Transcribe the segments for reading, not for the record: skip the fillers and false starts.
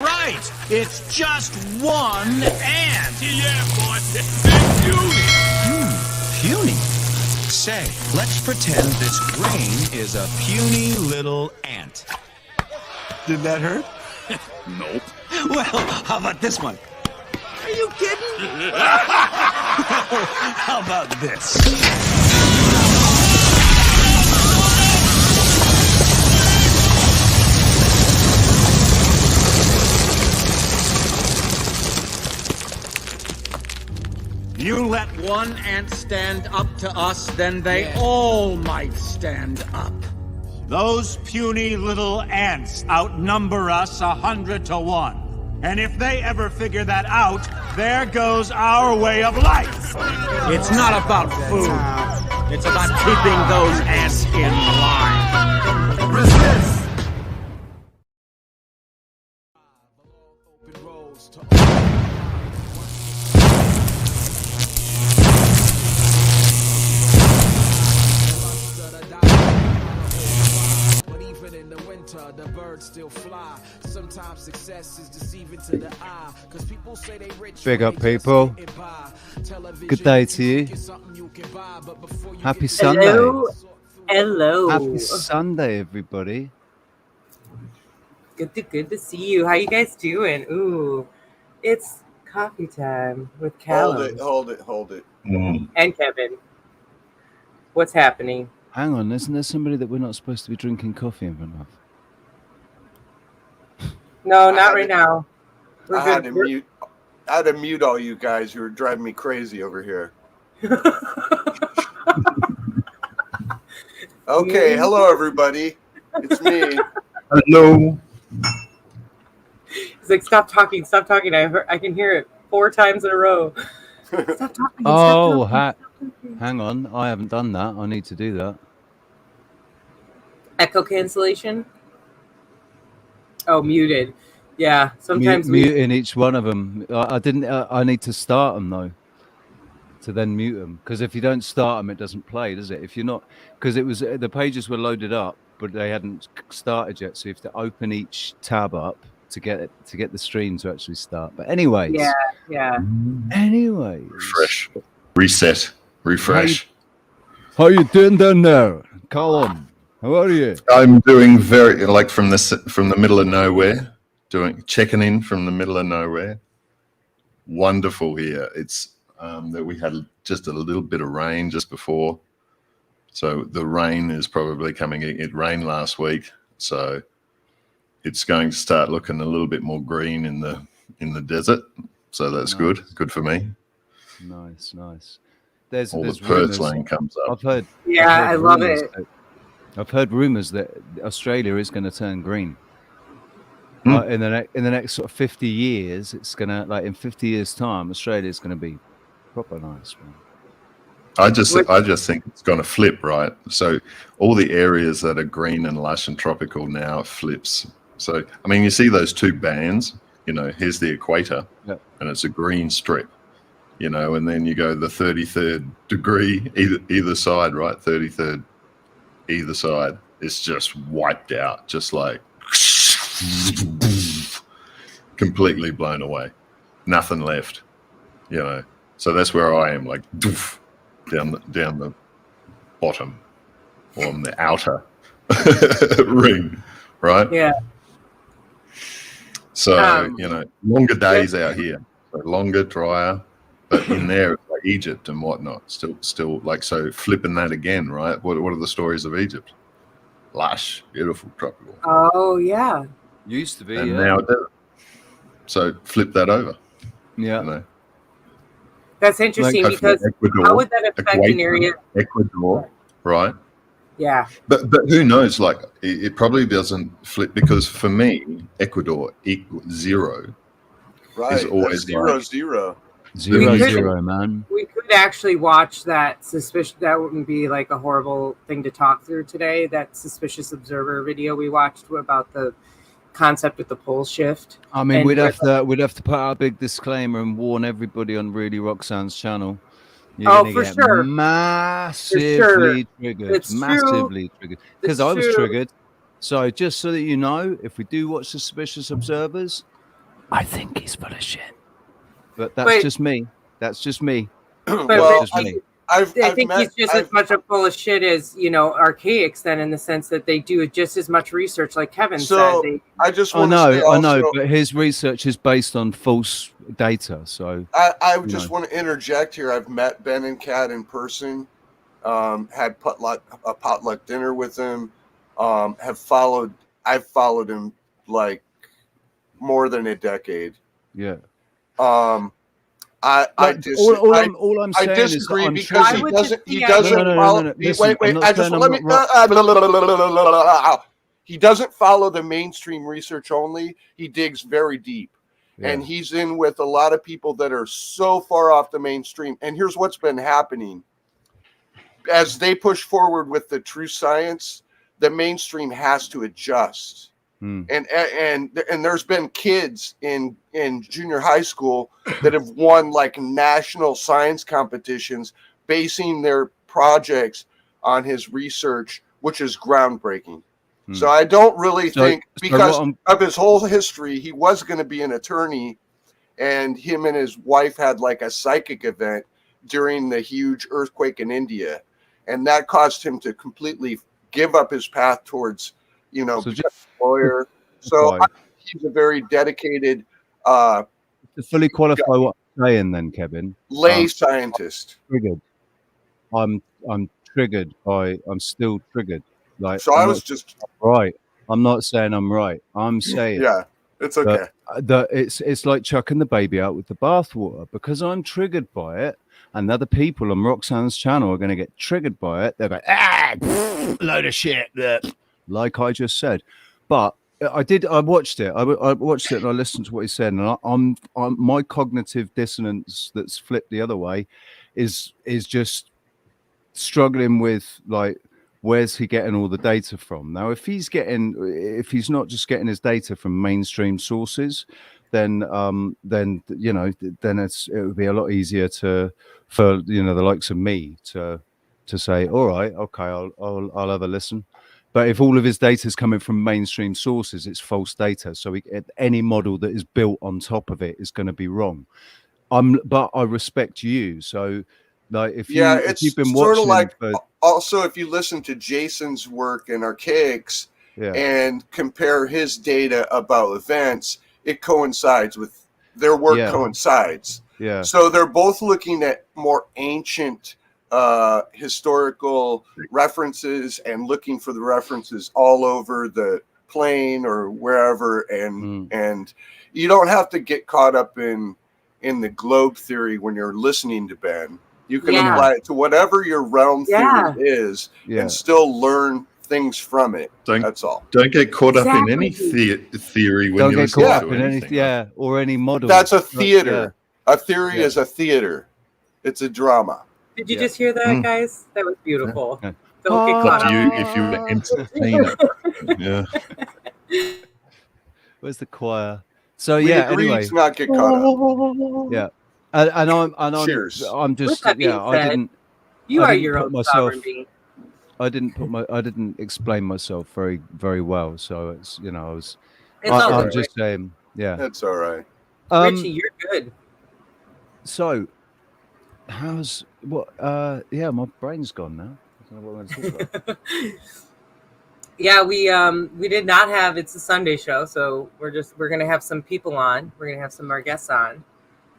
Right! It's just one ant! Yeah, boy. Big beauty. Puny? Say, let's pretend this grain is a puny little ant. Did that hurt? Nope. Well, how about this one? Are you kidding? How about this? You let one ant stand up to us, then they all might stand up. Those puny little ants outnumber us 100 to 1. And if they ever figure that out, there goes our way of life. It's not about food. It's about keeping those ants in line. Resist! The birds still fly. Sometimes success is deceiving to the eye. Cause people say they rich. Big up, people. Good day to you. Happy Sunday. Hello. Happy Sunday, everybody. Good to see you. How you guys doing? Ooh, it's coffee time with Callum. Hold it. And Kevin. What's happening? Hang on, isn't there somebody that we're not supposed to be drinking coffee in front of? No, not right now. I had to mute all you guys who were driving me crazy over here. Okay, hello everybody. It's me. Hello. He's like, stop talking. I can hear it 4 times in a row. Stop talking. Oh, hang on. I haven't done that. I need to do that. Echo cancellation. Oh, muted. Yeah, sometimes muting each one of them. I didn't. I need to start them though, to then mute them. Because if you don't start them, it doesn't play, does it? If you're not, because it was the pages were loaded up, but they hadn't started yet. So you have to open each tab up to get the stream to actually start. But anyways, yeah. Anyways, Refresh. How you doing down there, Colin? How are you? I'm doing very from the middle of nowhere, checking in from the middle of nowhere. Wonderful here. It's that we had just a little bit of rain just before, so the rain is probably coming. It rained last week, so it's going to start looking a little bit more green in the desert. So that's good for me. Nice. There's the purslane comes up. I've heard. I love it. I've heard rumors that Australia is going to turn green. In the next sort of 50 years, it's gonna in 50 years' time, Australia is going to be proper nice, man. I just think it's going to flip, right? So all the areas that are green and lush and tropical now flips. So I mean, you see those 2 bands. Here's the equator, and it's a green strip. And then you go the 33rd degree either side, right? 33rd either side. It's just wiped out, just like completely blown away, nothing left. So that's where I am, like down the bottom, or on the outer ring, right? Yeah. So longer days out here, so longer, drier, but in there it's like Egypt and whatnot. Still like, so flipping that again, right? What are the stories of Egypt? Lush, beautiful, tropical. Oh yeah. Used to be, and now it doesn't. So flip that over. Yeah. That's interesting, because Ecuador, how would that affect an area? Ecuador, right? Yeah. But who knows? Like it probably doesn't flip, because for me, Ecuador equals 0. Right. Is always 0. 0, man. We could actually watch that that wouldn't be like a horrible thing to talk through today. That suspicious observer video we watched about the concept with the pole shift. I mean, we'd have to put out a big disclaimer and warn everybody on Really Roxanne's channel. You're for sure. Massively triggered. It's massively triggered. Because I was true. triggered. So just so that you know, if we do watch the suspicious observers, I think he's full of shit. But that's But- just me. That's just me. But Well, just me. I think he's just as much a full of shit as, you know, Archaics then, in the sense that they do just as much research, like Kevin So said. I just I want to know, say I know, also, but his research is based on false data. So I you just know. want to interject here. I've met Ben and Kat in person, had a potluck dinner with him, I've followed him like more than a decade. Yeah. I Like, disagree. all I'm saying is that disagree I'm because Why he would doesn't. this He be doesn't No, follow. Listen, wait. I'm not I just saying let I'm me. not He doesn't follow the mainstream research only. He digs very deep, and Yeah. he's in with a lot of people that are so far off the mainstream. And here's what's been happening: as they push forward with the true science, the mainstream has to adjust. And there's been kids in junior high school that have won like national science competitions basing their projects on his research, which is groundbreaking. So I don't really think, because of his whole history, he was going to be an attorney, and him and his wife had like a psychic event during the huge earthquake in India, and that caused him to completely give up his path towards, you know, So becoming a lawyer. So I think he's a very dedicated, to fully qualify what I'm saying, then, Kevin, lay scientist. Triggered. I'm triggered by. I'm still triggered. Like, So I was just right. I'm not saying I'm right. I'm saying yeah, it's okay. that it's like chucking the baby out with the bathwater, because I'm triggered by it, and other people on Roxanne's channel are going to get triggered by it. They're going, load of shit, like I just said. But I watched it. I watched it and I listened to what he said, and I'm my cognitive dissonance that's flipped the other way is just struggling with, like, where's he getting all the data from? Now, if he's not just getting his data from mainstream sources, then you know, then it would be a lot easier for you know, the likes of me to say, all right, okay, I'll have a listen. But if all of his data is coming from mainstream sources, it's false data. So any model that is built on top of it is going to be wrong. But I respect you. So, like, if you've been sort watching of like him for, also, if you listen to Jason's work in Archaics and compare his data about events, it coincides with their work. Coincides. Yeah. So they're both looking at more ancient historical references and looking for the references all over the plane or wherever, and you don't have to get caught up in the globe theory when you're listening to Ben. You can apply it to whatever your realm theory is and still learn things from it. That's all. Don't get caught up in any theory when you're listening to anything. Or any model. That's a theater. A theory is a theater. It's a drama. Did you just hear that, guys? That was beautiful. Don't get caught up. If you entertain it. Yeah. Where's the choir? So We agreed anyway, to not get caught up. Yeah, and I'm Cheers. I'm just With that being I said, you I are didn't your put own myself. sovereign being. I didn't explain myself very well. So it's, you know, I'm just saying, yeah. That's all right. Richie, you're good. So, how's what? Yeah, my brain's gone now. I don't know what I'm going to talk about. Yeah, we did not have. It's a Sunday show, so we're gonna have some people on. We're gonna have some of our guests on.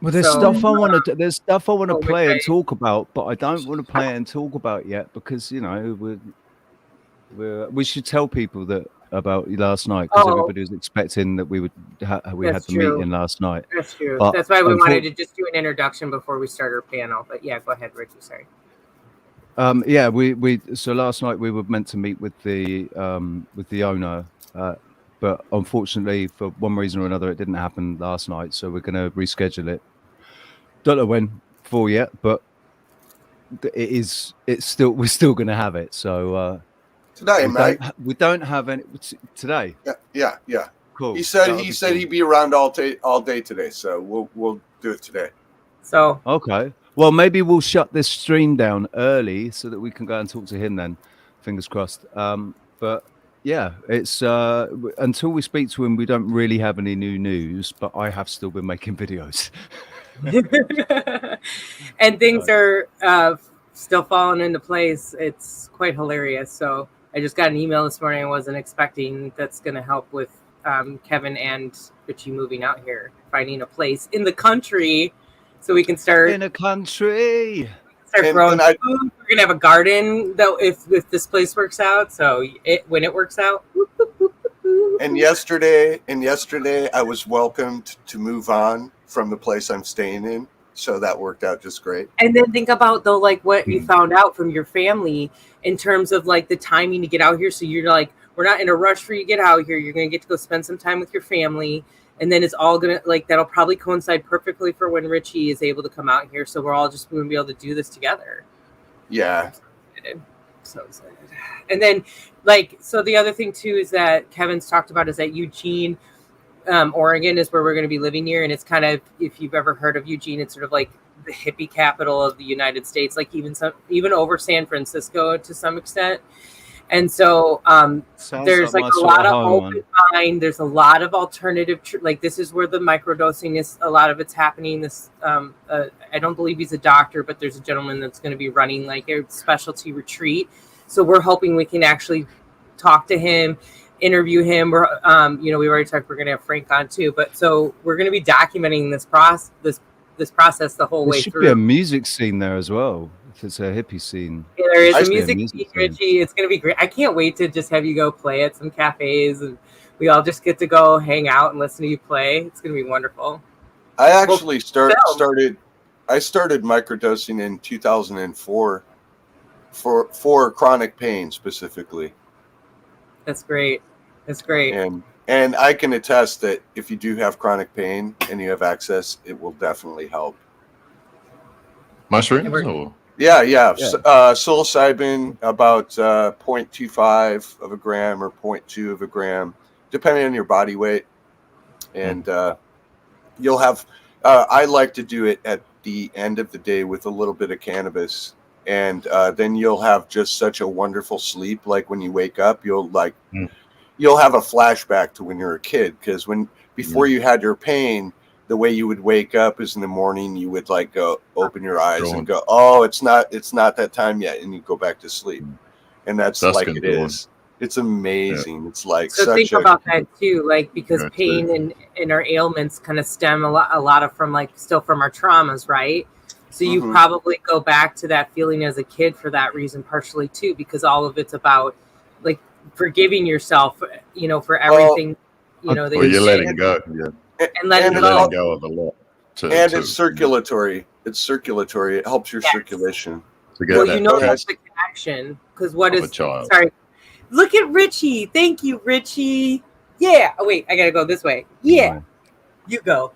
Well, there's stuff I want to play and talk about, but I don't want to play it and talk about yet because, you know, we should tell people that about last night, because everybody was expecting that we had the meeting last night. That's true. But that's why we wanted to just do an introduction before we start our panel. But yeah, go ahead, Richie. Sorry. Yeah, so last night we were meant to meet with the owner, but unfortunately for one reason or another it didn't happen last night. So we're going to reschedule it. Don't know when for yet, but we're still going to have it. So today, mate. We don't have any today. Yeah. Cool. He said he'd be around all day today, so we'll do it today. So okay. Well, maybe we'll shut this stream down early so that we can go and talk to him then. Fingers crossed. But yeah, it's until we speak to him, we don't really have any new news. But I have still been making videos. And things are still falling into place. It's quite hilarious. So I just got an email this morning I wasn't expecting that's going to help with Kevin and Richie moving out here, finding a place in the country so we can start In a country. growing food. We're going to have a garden though if this place works out. So when it works out. Whoop, whoop, whoop, whoop. And yesterday I was welcomed to move on from the place I'm staying in. So that worked out just great. And then think about though, like what you found out from your family in terms of like the timing to get out here. So you're like, we're not in a rush for you to get out here. You're going to get to go spend some time with your family. And then it's all going to like, that'll probably coincide perfectly for when Richie is able to come out here. So we're all just going to be able to do this together. Yeah. So excited. And then like, so the other thing too, is that Kevin's talked about is that Eugene, Oregon is where we're going to be living here. And it's kind of, if you've ever heard of Eugene, it's sort of like the hippie capital of the United States, like even over San Francisco to some extent. And so there's like a lot of open mind. There's a lot of alternative, like this is where the microdosing is. A lot of it's happening. This I don't believe he's a doctor, but there's a gentleman that's going to be running like a specialty retreat. So we're hoping we can actually talk to him, interview him. We're we already talked. We're going to have Frank on too, but so we're going to be documenting this process the whole way through. There should be a music scene there as well. If it's a hippie scene. Yeah, there is a music scene, Richie. It's going to be great. I can't wait to just have you go play at some cafes and we all just get to go hang out and listen to you play. It's going to be wonderful. I actually started microdosing in 2004 for chronic pain specifically. That's great. That's great. And I can attest that if you do have chronic pain and you have access, it will definitely help. Mushrooms? Or? Yeah. Psilocybin, about 0.25 of a gram or 0.2 of a gram, depending on your body weight. And you'll have, I like to do it at the end of the day with a little bit of cannabis. And then you'll have just such a wonderful sleep. Like when you wake up, you'll have a flashback to when you're a kid. Because before you had your pain, the way you would wake up is in the morning, you would like go open your eyes and go, oh, it's not that time yet. And you go back to sleep. And that's like it is. It's amazing. Yeah. It's like, so think about that too. Like, because pain and our ailments kind of stem a lot of from like still from our traumas. Right. So you probably go back to that feeling as a kid for that reason, partially too, because all of it's about like forgiving yourself, for everything, that you're letting go. Yeah. And letting go of a lot. It's circulatory. It's circulatory. It helps your circulation. That's the connection. Because what is? Sorry. Look at Richie. Thank you, Richie. Yeah. Oh wait, I gotta go this way. Yeah. You go.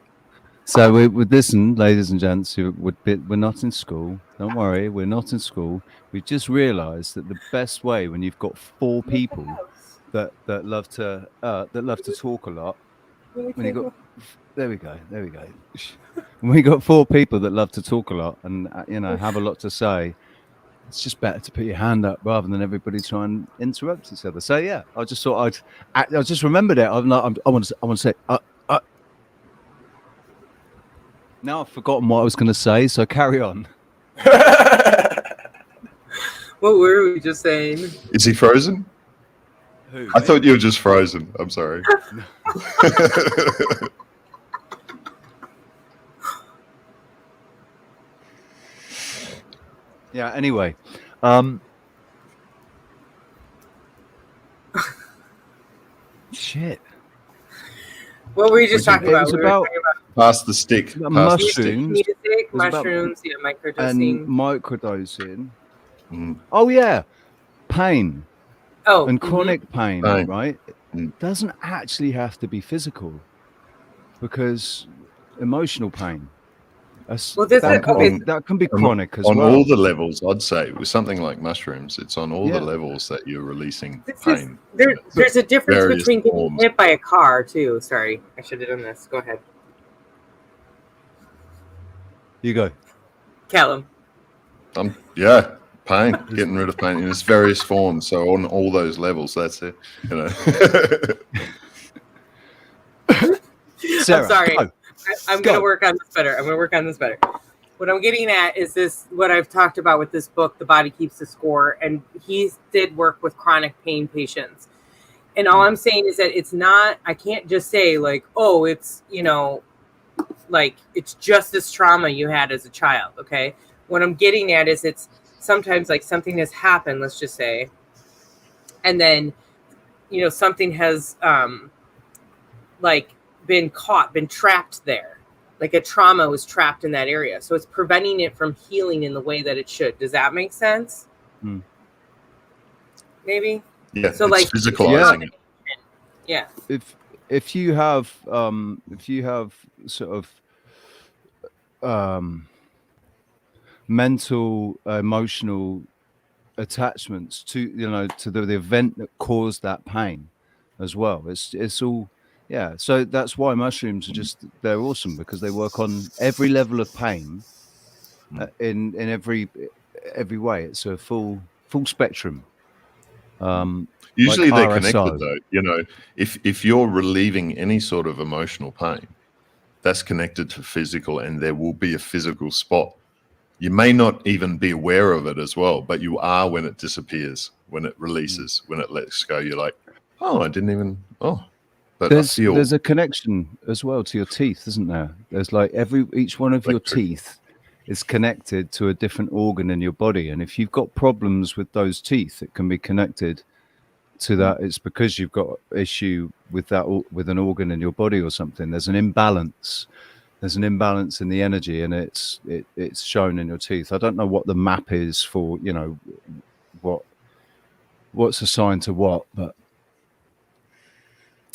So we listen, ladies and gents. We're not in school. Don't worry, we're not in school. We've just realised that the best way when you've got 4 people that love to talk a lot. When you got there we go. When we got 4 people that love to talk a lot and have a lot to say, it's just better to put your hand up rather than everybody try and interrupt each other. So yeah, I just thought I just remembered it. I want to say. Now I've forgotten what I was going to say, so carry on. What were we just saying? Is he frozen? Who, I thought you were just frozen. I'm sorry. Yeah, anyway. Shit. What were you just talking about? We were talking about pass the stick. Mushrooms. Microdosing. And microdosing. Oh, yeah. Pain. Oh. And chronic pain, right? It doesn't actually have to be physical because emotional pain. That can be chronic as well. On all the levels, I'd say, with something like mushrooms, it's on all the levels that you're releasing pain. There's a difference between getting hit by a car, too. Sorry, I should have done this. Go ahead. You go. Callum. Yeah. Pain, getting rid of pain in its various forms. So on all those levels, that's it. You know. Sarah, I'm sorry. go. I'm going to work on this better. I'm going to work on this better. What I'm getting at is this, what I've talked about with this book, The Body Keeps the Score. And he did work with chronic pain patients. And all I'm saying is that it's not, I can't just say like, oh, it's, you know, like it's just this trauma you had as a child. Okay. What I'm getting at is it's sometimes like something has happened, let's just say, and then, you know, something has like been trapped there. Like a trauma was trapped in that area. So it's preventing it from healing in the way that it should. Does that make sense? Maybe? Yeah. So like physicalizing it. Yeah. If you have sort of mental, emotional attachments to, you know, to the event that caused that pain as well, it's all, yeah. So that's why mushrooms are they're awesome, because they work on every level of pain in every way. It's a full spectrum. Usually like they're RSO. connected though. You know, if you're relieving any sort of emotional pain, that's connected to physical, and there will be a physical spot. You may not even be aware of it as well, but you are when it disappears, when it releases, when it lets go. You're like, oh, I didn't even, oh. But there's a connection as well to your teeth, isn't there? There's like each one of your teeth is connected to a different organ in your body. And if you've got problems with those teeth, it can be connected to that. It's because you've got issue with that, with an organ in your body or something. There's an imbalance. There's an imbalance in the energy, and it's shown in your teeth. I don't know what the map is for, you know, what's assigned to what, but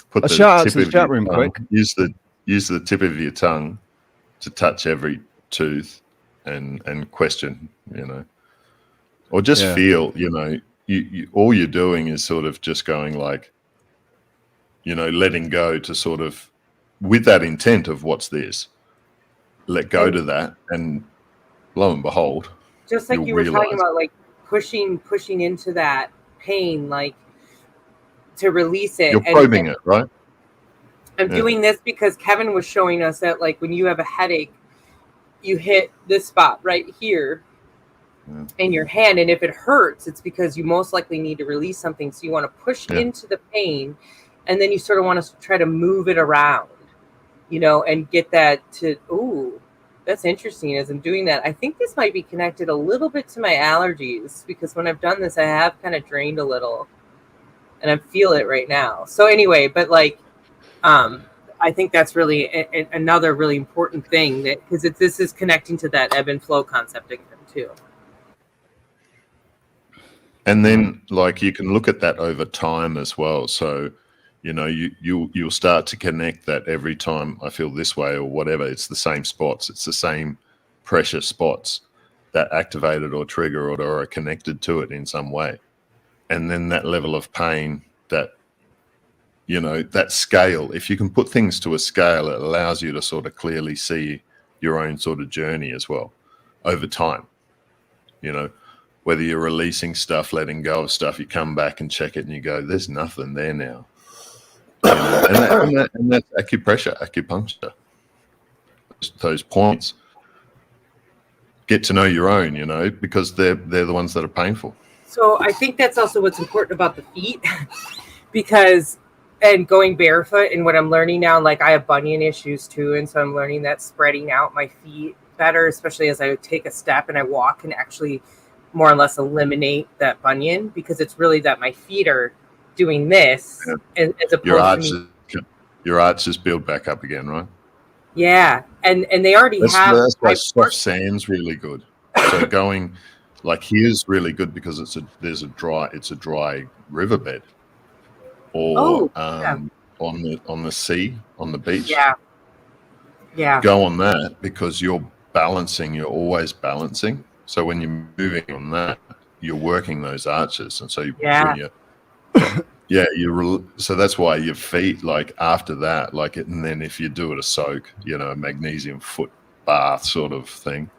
put a shout out to the chat room quick. Use the tip of your tongue to touch every tooth and question, you know, or just feel, you know, you all you're doing is sort of just going like, you know, letting go to sort of, with that intent of what's this, let go to that, and lo and behold, just like you were talking about, like pushing into that pain, like to release it. You're probing it, right? I'm doing this because Kevin was showing us that like when you have a headache, you hit this spot right here in your hand, and if it hurts, it's because you most likely need to release something. So you want to push into the pain, and then you sort of want to try to move it around, you know, and get that to, ooh, that's interesting. As I'm doing that, I think this might be connected a little bit to my allergies, because when I've done this, I have kind of drained a little, and I feel it right now. So anyway, but like, I think that's really another really important thing, that because this is connecting to that ebb and flow concept again too. And then like you can look at that over time as well. So, you know, you'll start to connect that every time I feel this way or whatever. It's the same spots. It's the same pressure spots that activated or trigger or are connected to it in some way. And then that level of pain, that, you know, that scale, if you can put things to a scale, it allows you to sort of clearly see your own sort of journey as well over time. You know, whether you're releasing stuff, letting go of stuff, you come back and check it and you go, there's nothing there now. You know, and that's acupuncture. Those points. Get to know your own, you know, because they're the ones that are painful. So I think that's also what's important about the feet, because, and going barefoot, and what I'm learning now, like I have bunion issues too, and so I'm learning that spreading out my feet better, especially as I take a step and I walk, and actually more or less eliminate that bunion, because it's really that my feet are doing this, as opposed to me. Your arches build back up again, right? Yeah, and they already have. That's why soft sand's really good. So going like here's really good because it's a dry riverbed, or on the sea, on the beach. Yeah. Go on that, because you're always balancing. So when you're moving on that, you're working those arches, and so so that's why your feet, like after that, like it, and then if you do it a soak, you know, a magnesium foot bath sort of thing.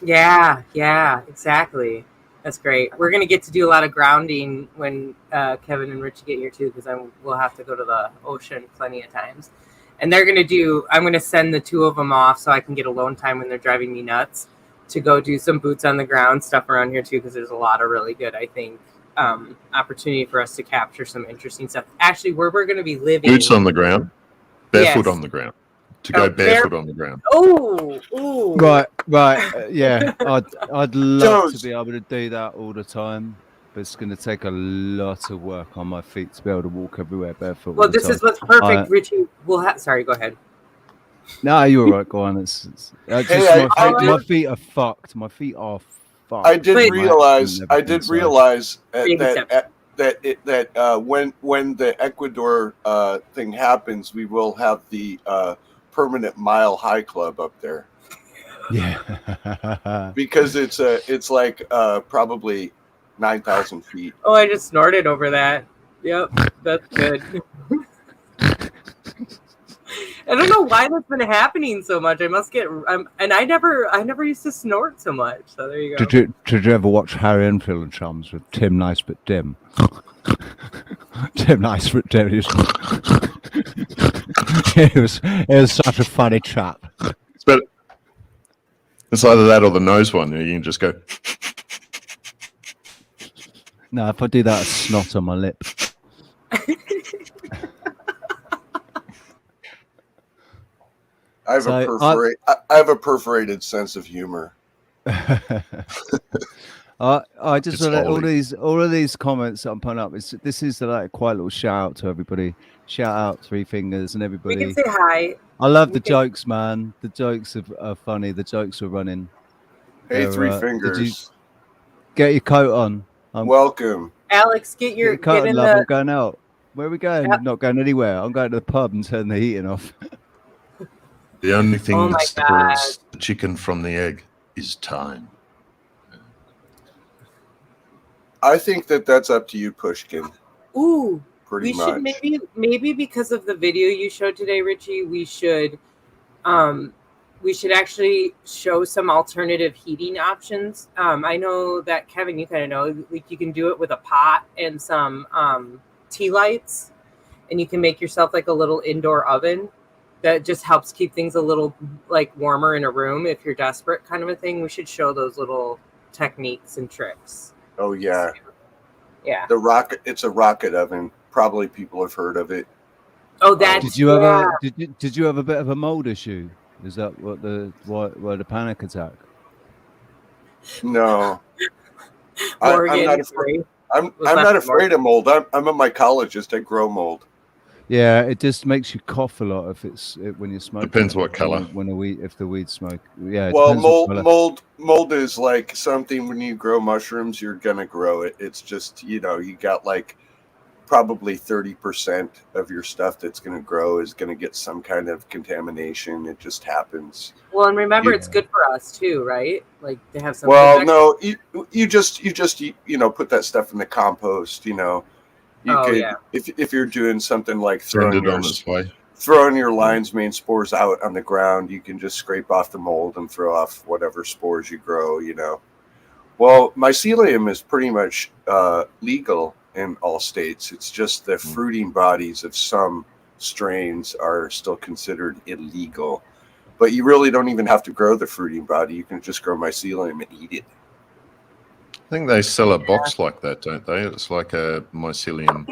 Yeah, exactly. That's great. We're gonna get to do a lot of grounding when Kevin and Richie get here too, because we'll have to go to the ocean plenty of times. And they're gonna do. I'm gonna send the two of them off so I can get alone time when they're driving me nuts to go do some boots on the ground stuff around here too, because there's a lot of really good, I think, opportunity for us to capture some interesting stuff. Actually, where we're gonna be living. Boots on the ground, barefoot Yes. on the ground. To go barefoot on the ground. Oh, Right. Yeah, I'd love to Jones. be able to do that all the time, but it's going to take a lot of work on my feet to be able to walk everywhere barefoot. Well, all the this time. is what's perfect, Richie. Sorry, go ahead. No, you're right. Go on. It's just Hey, my feet are fucked. My feet are fucked. I did realize Baby steps. that when the Ecuador thing happens, we will have the permanent Mile High Club up there. Yeah. Because it's like probably 9,000 feet. Oh, I just snorted over that. Yep, that's good. I don't know why that's been happening so much. I must get and I never used to snort so much. So there you go. Did you ever watch Harry Enfield and Chums with Tim Nice but Dim? Tim Nice but Dim. It was such a funny chap. It's either that or the nose one. You can just go. No, if I do that, it's snot on my lip. I have a perforated sense of humor. I just want all of these comments that I'm putting up. This is like quite a little shout out to everybody. Shout out Three Fingers and everybody. We can say hi. I love the jokes, man. The jokes are funny. The jokes are running. Hey, Three Fingers. Get your coat on. Welcome. Alex, get your coat on, love. I'm going out. Where are we going? Yep. Not going anywhere. I'm going to the pub and turn the heating off. The only thing that separates the chicken from the egg is time. I think that's up to you, Pushkin. Ooh, pretty much. Should maybe because of the video you showed today, Richie, we should actually show some alternative heating options. I know that Kevin, you kind of know, like you can do it with a pot and some tea lights, and you can make yourself like a little indoor oven that just helps keep things a little like warmer in a room if you're desperate, kind of a thing. We should show those little techniques and tricks. Oh yeah. Yeah. It's a rocket oven. Probably people have heard of it. Oh, that's did you have a bit of a mold issue? Is that what the panic attack? No. I'm not afraid. I'm not afraid of mold. I'm a mycologist. I grow mold. Yeah, it just makes you cough a lot if when you smoke. Depends what color. If the weed smoke. Yeah. Well, mold is like something when you grow mushrooms, you're gonna grow it. It's just you got like probably 30% of your stuff that's gonna grow is gonna get some kind of contamination. It just happens. Well, and remember, it's good for us too, right? Like to have some. Well, no, you just put that stuff in the compost. If you're doing something like throwing your lion's mane spores out on the ground, you can just scrape off the mold and throw off whatever spores you grow. Well, mycelium is pretty much legal in all states. It's just the fruiting bodies of some strains are still considered illegal. But you really don't even have to grow the fruiting body. You can just grow mycelium and eat it. I think they sell a box like that, don't they? It's like a mycelium.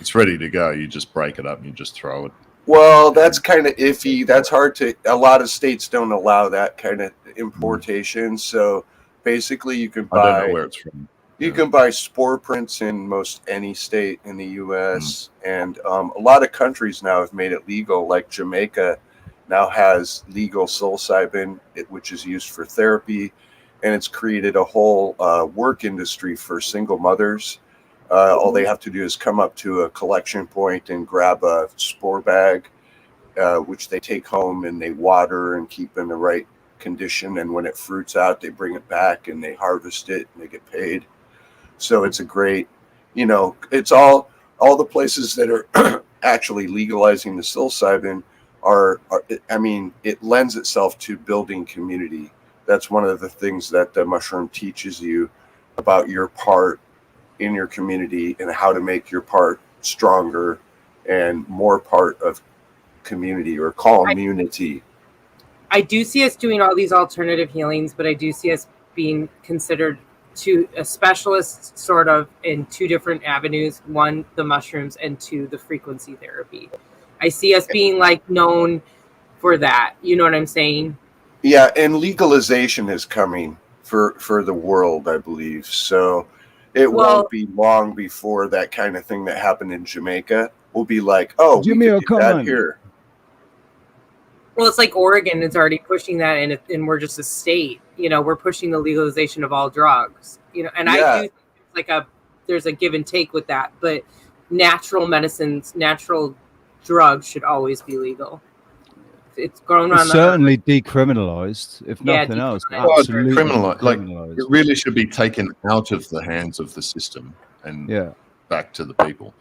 It's ready to go. You just break it up and you just throw it. Well, that's kind of iffy. That's hard to. A lot of states don't allow that kind of importation. So basically, you can buy. I don't know where it's from. You can buy spore prints in most any state in the U.S. And a lot of countries now have made it legal. Like Jamaica now has legal psilocybin, which is used for therapy. And it's created a whole work industry for single mothers. All they have to do is come up to a collection point and grab a spore bag, which they take home and they water and keep in the right condition. And when it fruits out, they bring it back and they harvest it and they get paid. So it's a great, it's all the places that are actually legalizing the psilocybin are, it lends itself to building community. That's one of the things that the mushroom teaches you about your part in your community and how to make your part stronger and more part of community or community. I do see us doing all these alternative healings, but I do see us being considered to a specialist sort of in two different avenues. One, the mushrooms, and two, the frequency therapy. I see us being like known for that. You know what I'm saying? Yeah, and legalization is coming for the world, I believe. So it won't be long before that kind of thing that happened in Jamaica will be like, oh, we could do that here. Well, it's like Oregon is already pushing that, and we're just a state. You know, we're pushing the legalization of all drugs. You know, and I do think there's a give and take with that. But natural medicines, natural drugs should always be legal. It's grown on certainly decriminalized, if nothing else. Absolutely criminalized. Like it really should be taken out of the hands of the system and back to the people.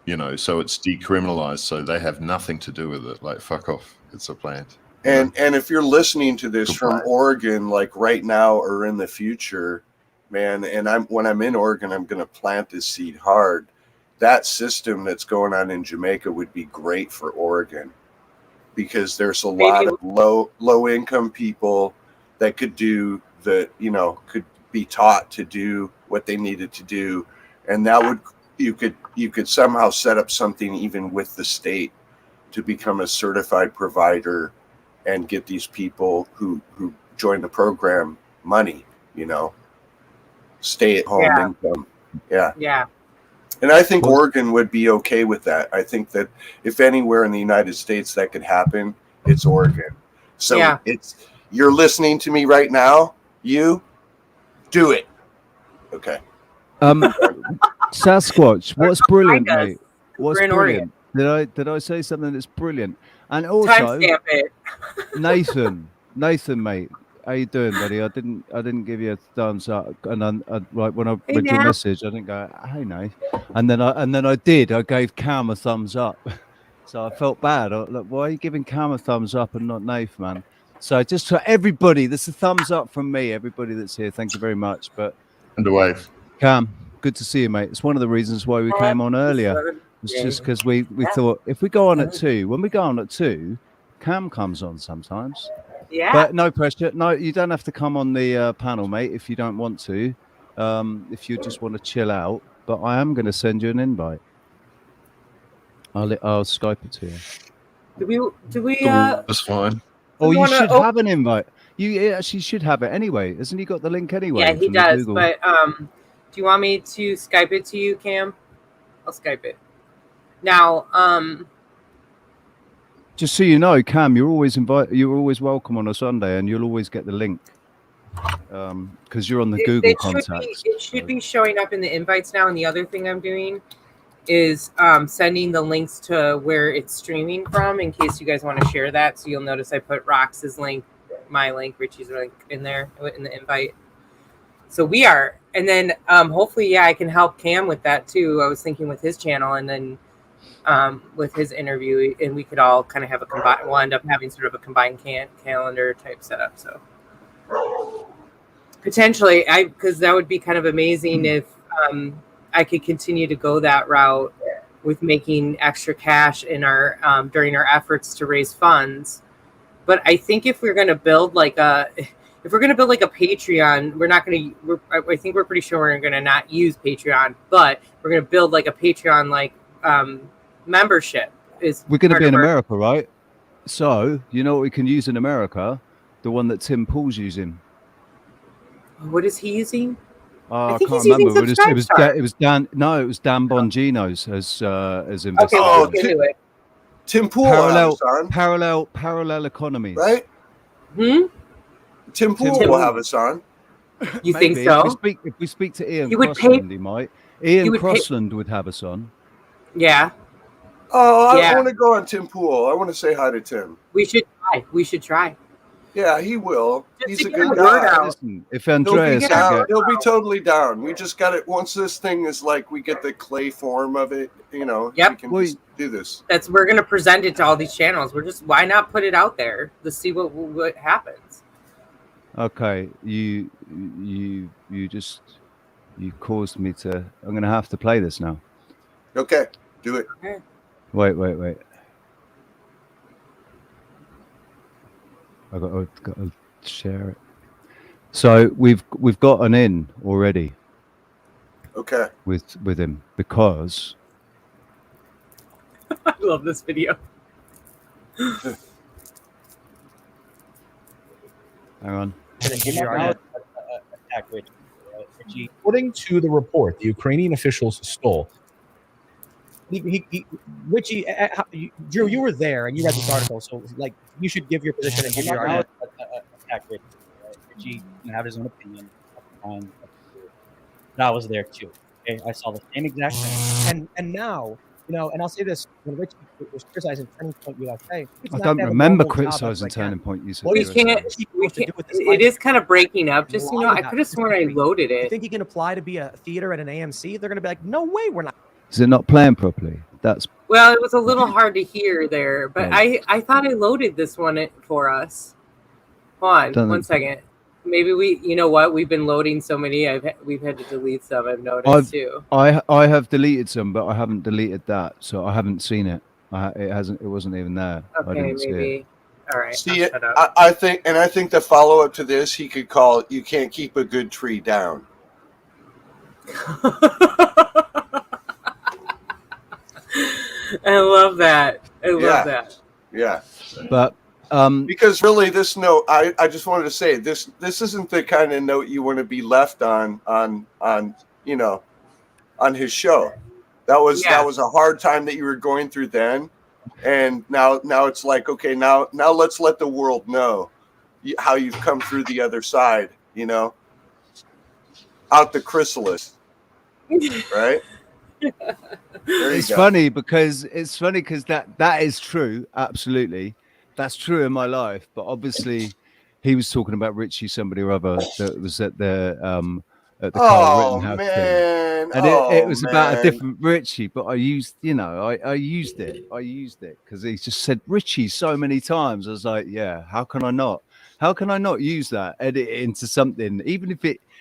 You know, so it's decriminalized, so they have nothing to do with it. Like, fuck off, it's a plant. And if you're listening to this from Oregon, like right now or in the future, man, and when I'm in Oregon, I'm going to plant this seed hard. That system that's going on in Jamaica would be great for Oregon, because there's a lot of low income people that could do could be taught to do what they needed to do, and that would you could somehow set up something even with the state to become a certified provider and get these people who join the program money, stay at home income. Yeah. And I think Oregon would be okay with that. I think that if anywhere in the United States that could happen, it's Oregon. So you're listening to me right now. You do it. Okay. Sasquatch, what's brilliant, mate? What's brilliant? Did I say something that's brilliant? And also, timestamp it. Nathan, mate, how you doing, buddy? I didn't give you a thumbs up, and right when I read your message, I didn't go, hey, Nate, and then I did. I gave Cam a thumbs up, so I felt bad. Look, why are you giving Cam a thumbs up and not Nate, man? So just for everybody, this is a thumbs up from me. Everybody that's here, thank you very much. But and a wave, Cam, good to see you, mate. It's one of the reasons why we came on earlier. It's just because we thought if we go on at 2, when we go on at 2, Cam comes on sometimes. Yeah. But no pressure. No, you don't have to come on the panel, mate, if you don't want to. If you just want to chill out. But I am going to send you an invite. I'll Skype it to you. Do we? That's fine. Oh, you should have an invite. You actually should have it anyway. Hasn't he got the link anyway? Yeah, he does. But do you want me to Skype it to you, Cam? I'll Skype it. Now, just so you know, Cam, you're always welcome on a Sunday, and you'll always get the link because you're on the Google contacts. It should be showing up in the invites now. And the other thing I'm doing is sending the links to where it's streaming from, in case you guys want to share that. So you'll notice I put Rox's link, my link, Richie's link in there in the invite. So we are, and then hopefully, I can help Cam with that too. I was thinking with his channel, and then with his interview, and we could all kind of have we'll end up having sort of a combined calendar type setup. So potentially, because that would be kind of amazing if I could continue to go that route with making extra cash in our during our efforts to raise funds. But I think if we're going to build like a Patreon, we're not going to. I think we're pretty sure we're going to not use Patreon, but we're going to build like a Patreon like membership. We're going to be in America, right? So you know what we can use in America? The one that Tim Pool's using. What is he using? I can't remember. It was Dan. No, it was Dan Bongino's as investor. Okay, Tim Pool parallel economies, right? Tim Pool will have us on. You think so? If we speak to Ian Crossland, he might. Ian Crossland would have us on. Yeah. Oh, I want to go on Tim Pool. I want to say hi to Tim. We should try. Yeah, he will. He's a good guy. Listen, if Andreas he'll be totally down. We just got it. Once this thing is like we get the clay form of it, we can just do this. We're gonna present it to all these channels. Why not put it out there to see what happens? Okay, you caused me to. I'm gonna have to play this now. Okay, do it. Wait. I got to share it. So we've got an in already. Okay. With him because I love this video. hang on. According to the report, the Ukrainian officials stole. Richie, Drew, you were there and you read this article, so like you should give your position and give your argument. Richie have his own opinion. But I was there too. Okay, I saw the same exact thing. And now, you know, and I'll say this: when Richie was criticizing Turning Point USA, I don't remember criticizing Turning Point USA. Well, it is kind of breaking up. Just I could have sworn I loaded it. You think you can apply to be a theater at an AMC? They're going to be like, no way, we're not. Is it not playing properly? That's well, it was a little hard to hear there, but I thought I loaded this one for us. Hold on, 1 second. Maybe you know what? We've been loading so many. We've had to delete some. I've noticed too. I have deleted some, but I haven't deleted that, so I haven't seen it. It wasn't even there. Okay, I didn't maybe. See it. All right. See it. I think the follow up to this, he could call "You Can't Keep a Good Tree Down." I love that. I love that. Yeah. But because really this note, I just wanted to say this isn't the kind of note you want to be left on his show. That was a hard time that you were going through then, and now it's like, okay, now let's let the world know how you've come through the other side, out the chrysalis, right? It's funny because that is true. Absolutely, that's true in my life. But obviously, he was talking about Richie, somebody or other that was at the Carl Rittenhouse thing, and it was about a different Richie. But I used, I used it because he just said Richie so many times. I was like, yeah, how can I not? How can I not use that? Edit it into something, even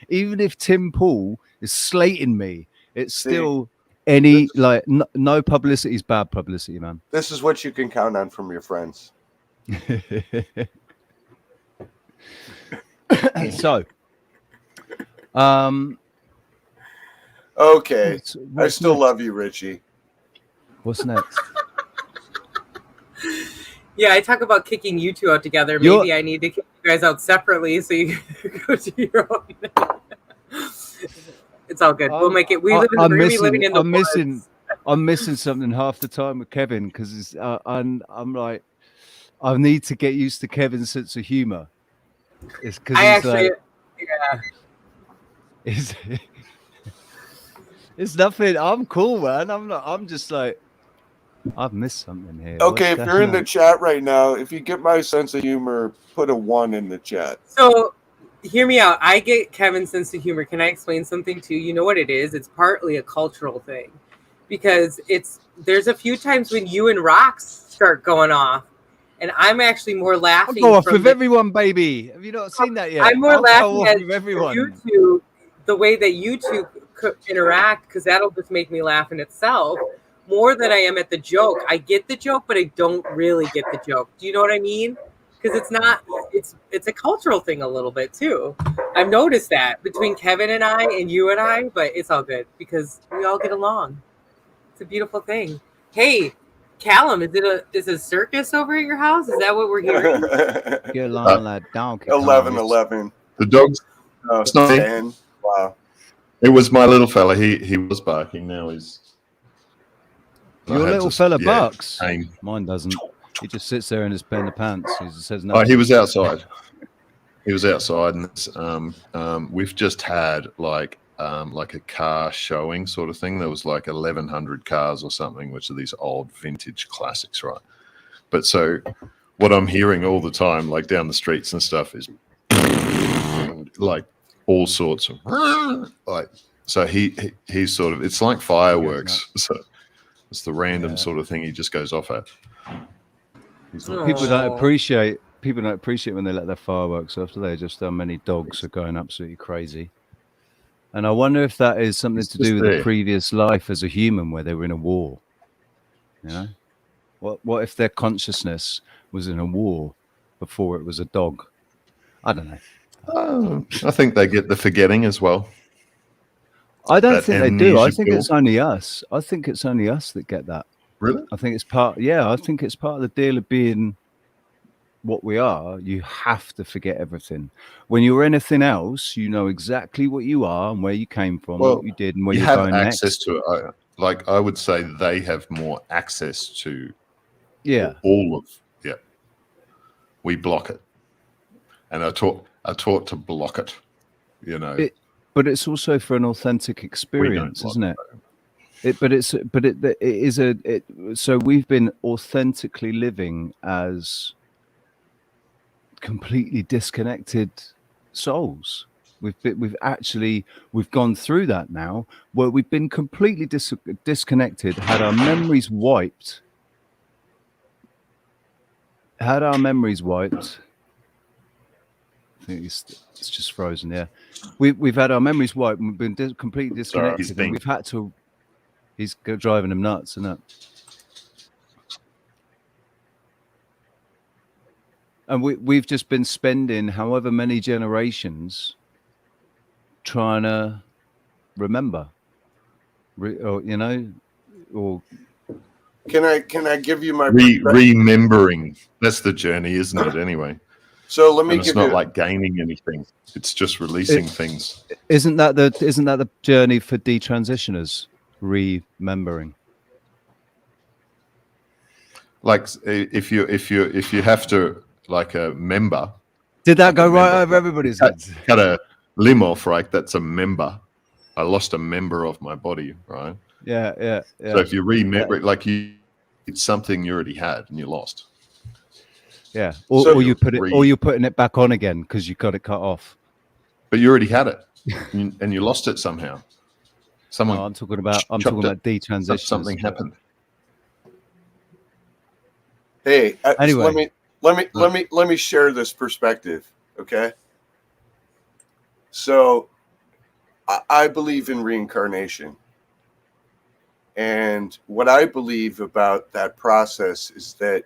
if Tim Pool is slating me, it's still. No publicity is bad publicity, man. This is what you can count on from your friends. So, okay. I still love you, Richie. What's next? Yeah, I talk about kicking you two out together. Maybe I need to kick you guys out separately so you can go to your own. It's all good. We'll make it. I'm missing something half the time with Kevin because I'm like, I need to get used to Kevin's sense of humor. It's because it's nothing. I'm cool, man. I'm just like, I've missed something here. Okay, if you're in the chat right now, if you get my sense of humor, put a 1 in the chat. So. Hear me out. I get Kevin's sense of humor. Can I explain something to you? You know what it is? It's partly a cultural thing because there's a few times when you and Rox start going off and I'm actually more laughing. I'll go off with everyone, baby. Have you not seen that yet? I'm more laughing at everyone. YouTube, the way that YouTube could interact because that'll just make me laugh in itself more than I am at the joke. I get the joke, but I don't really get the joke. Do you know what I mean? Because it's a cultural thing a little bit too. I've noticed that between Kevin and I and you and I, but it's all good because we all get along. It's a beautiful thing. Hey, Callum, is a circus over at your house? Is that what we're hearing? Get along like donkey. 11. The dog's it's not 10. Wow. It was my little fella. He was barking. Now he's your little fella barks. Aim. Mine doesn't. He just sits there in his pants. He just says no. Oh, he was outside. And we've just had like a car showing sort of thing. There was like 1,100 cars or something, which are these old vintage classics, right? But so what I'm hearing all the time, like down the streets and stuff, is like all sorts of like. So he's sort of, it's like fireworks. So it's the random sort of thing he just goes off at. People don't appreciate people don't appreciate when they let their fireworks off, do they? Just how many dogs are going absolutely crazy. And I wonder if that is something It's to just do with there. a previous life as a human where they were in a war. You know, what if their consciousness was in a war before it was a dog? I don't know. I think they get the forgetting as well. I don't That think they do. I think amnesiacal. it's only us. I think it's only us that get that. Really? I think it's part. Yeah, I think it's part of the deal of being what we are. You have to forget everything. When you're anything else, you know exactly what you are and where you came from, Well, what you did, and where you you're have going access next. to it. I would say they have more access to Yeah. all of. Yeah. We block it, and I taught to block it. You know, But it's also for an authentic we don't experience, block isn't it? So we've been authentically living as completely disconnected souls. We've gone through that now, where we've been completely disconnected, had our memories wiped. I think it's just frozen. Yeah, we've had our memories wiped and we've been completely Sorry, disconnected, and we've had to. He's driving him nuts, isn't it? And we've just been spending however many generations trying to remember, or you know, or Can I give you my remembering? That's the journey, isn't it? Anyway. So let me and it's give not you like gaining anything. It's just releasing things. Isn't that the journey for detransitioners? Remembering. Like if you have to, like a member. Did that go right over everybody's heads? Cut a limb off, right? That's a member. I lost a member of my body, right? Yeah. So if you remember it, like it's something you already had and you lost. Yeah, or you put it, or you're putting it back on again because you got it cut off. But you already had it, and you lost it somehow. Someone. No, I'm talking about detransition. Something happened. Hey, anyway, let me share this perspective, okay? So, I believe in reincarnation, and what I believe about that process is that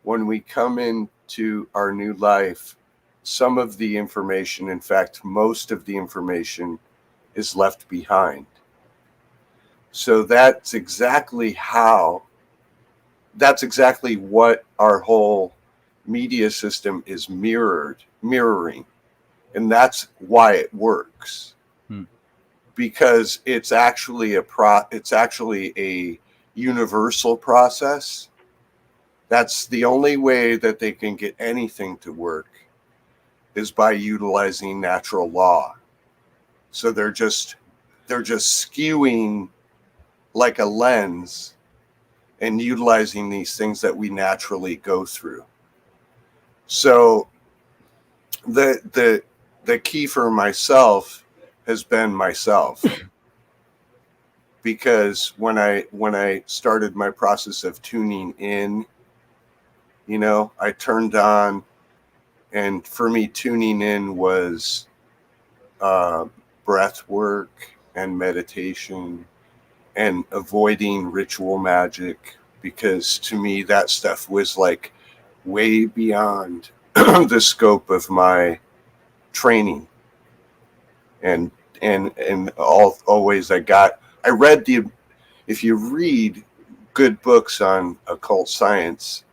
when we come into our new life, some of the information, in fact, most of the information, is left behind. So that's exactly what our whole media system is mirroring. And that's why it works. Because it's actually a universal process. That's the only way that they can get anything to work, is by utilizing natural law. So they're just skewing like a lens and utilizing these things that we naturally go through. So the key for myself has been myself. Because when I started my process of tuning in, you know, I turned on, and for me, tuning in was breath work and meditation and avoiding ritual magic, because to me that stuff was like way beyond the scope of my training. And always if you read good books on occult science,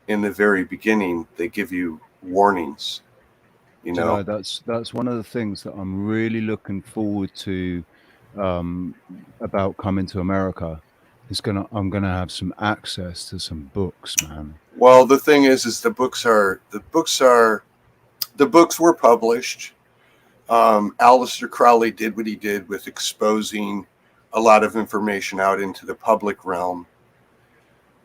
in the very beginning, they give you warnings. You know, that's one of the things that I'm really looking forward to about coming to America. I'm gonna have some access to some books, man. Well, the thing is the books were published. Aleister Crowley did what he did with exposing a lot of information out into the public realm.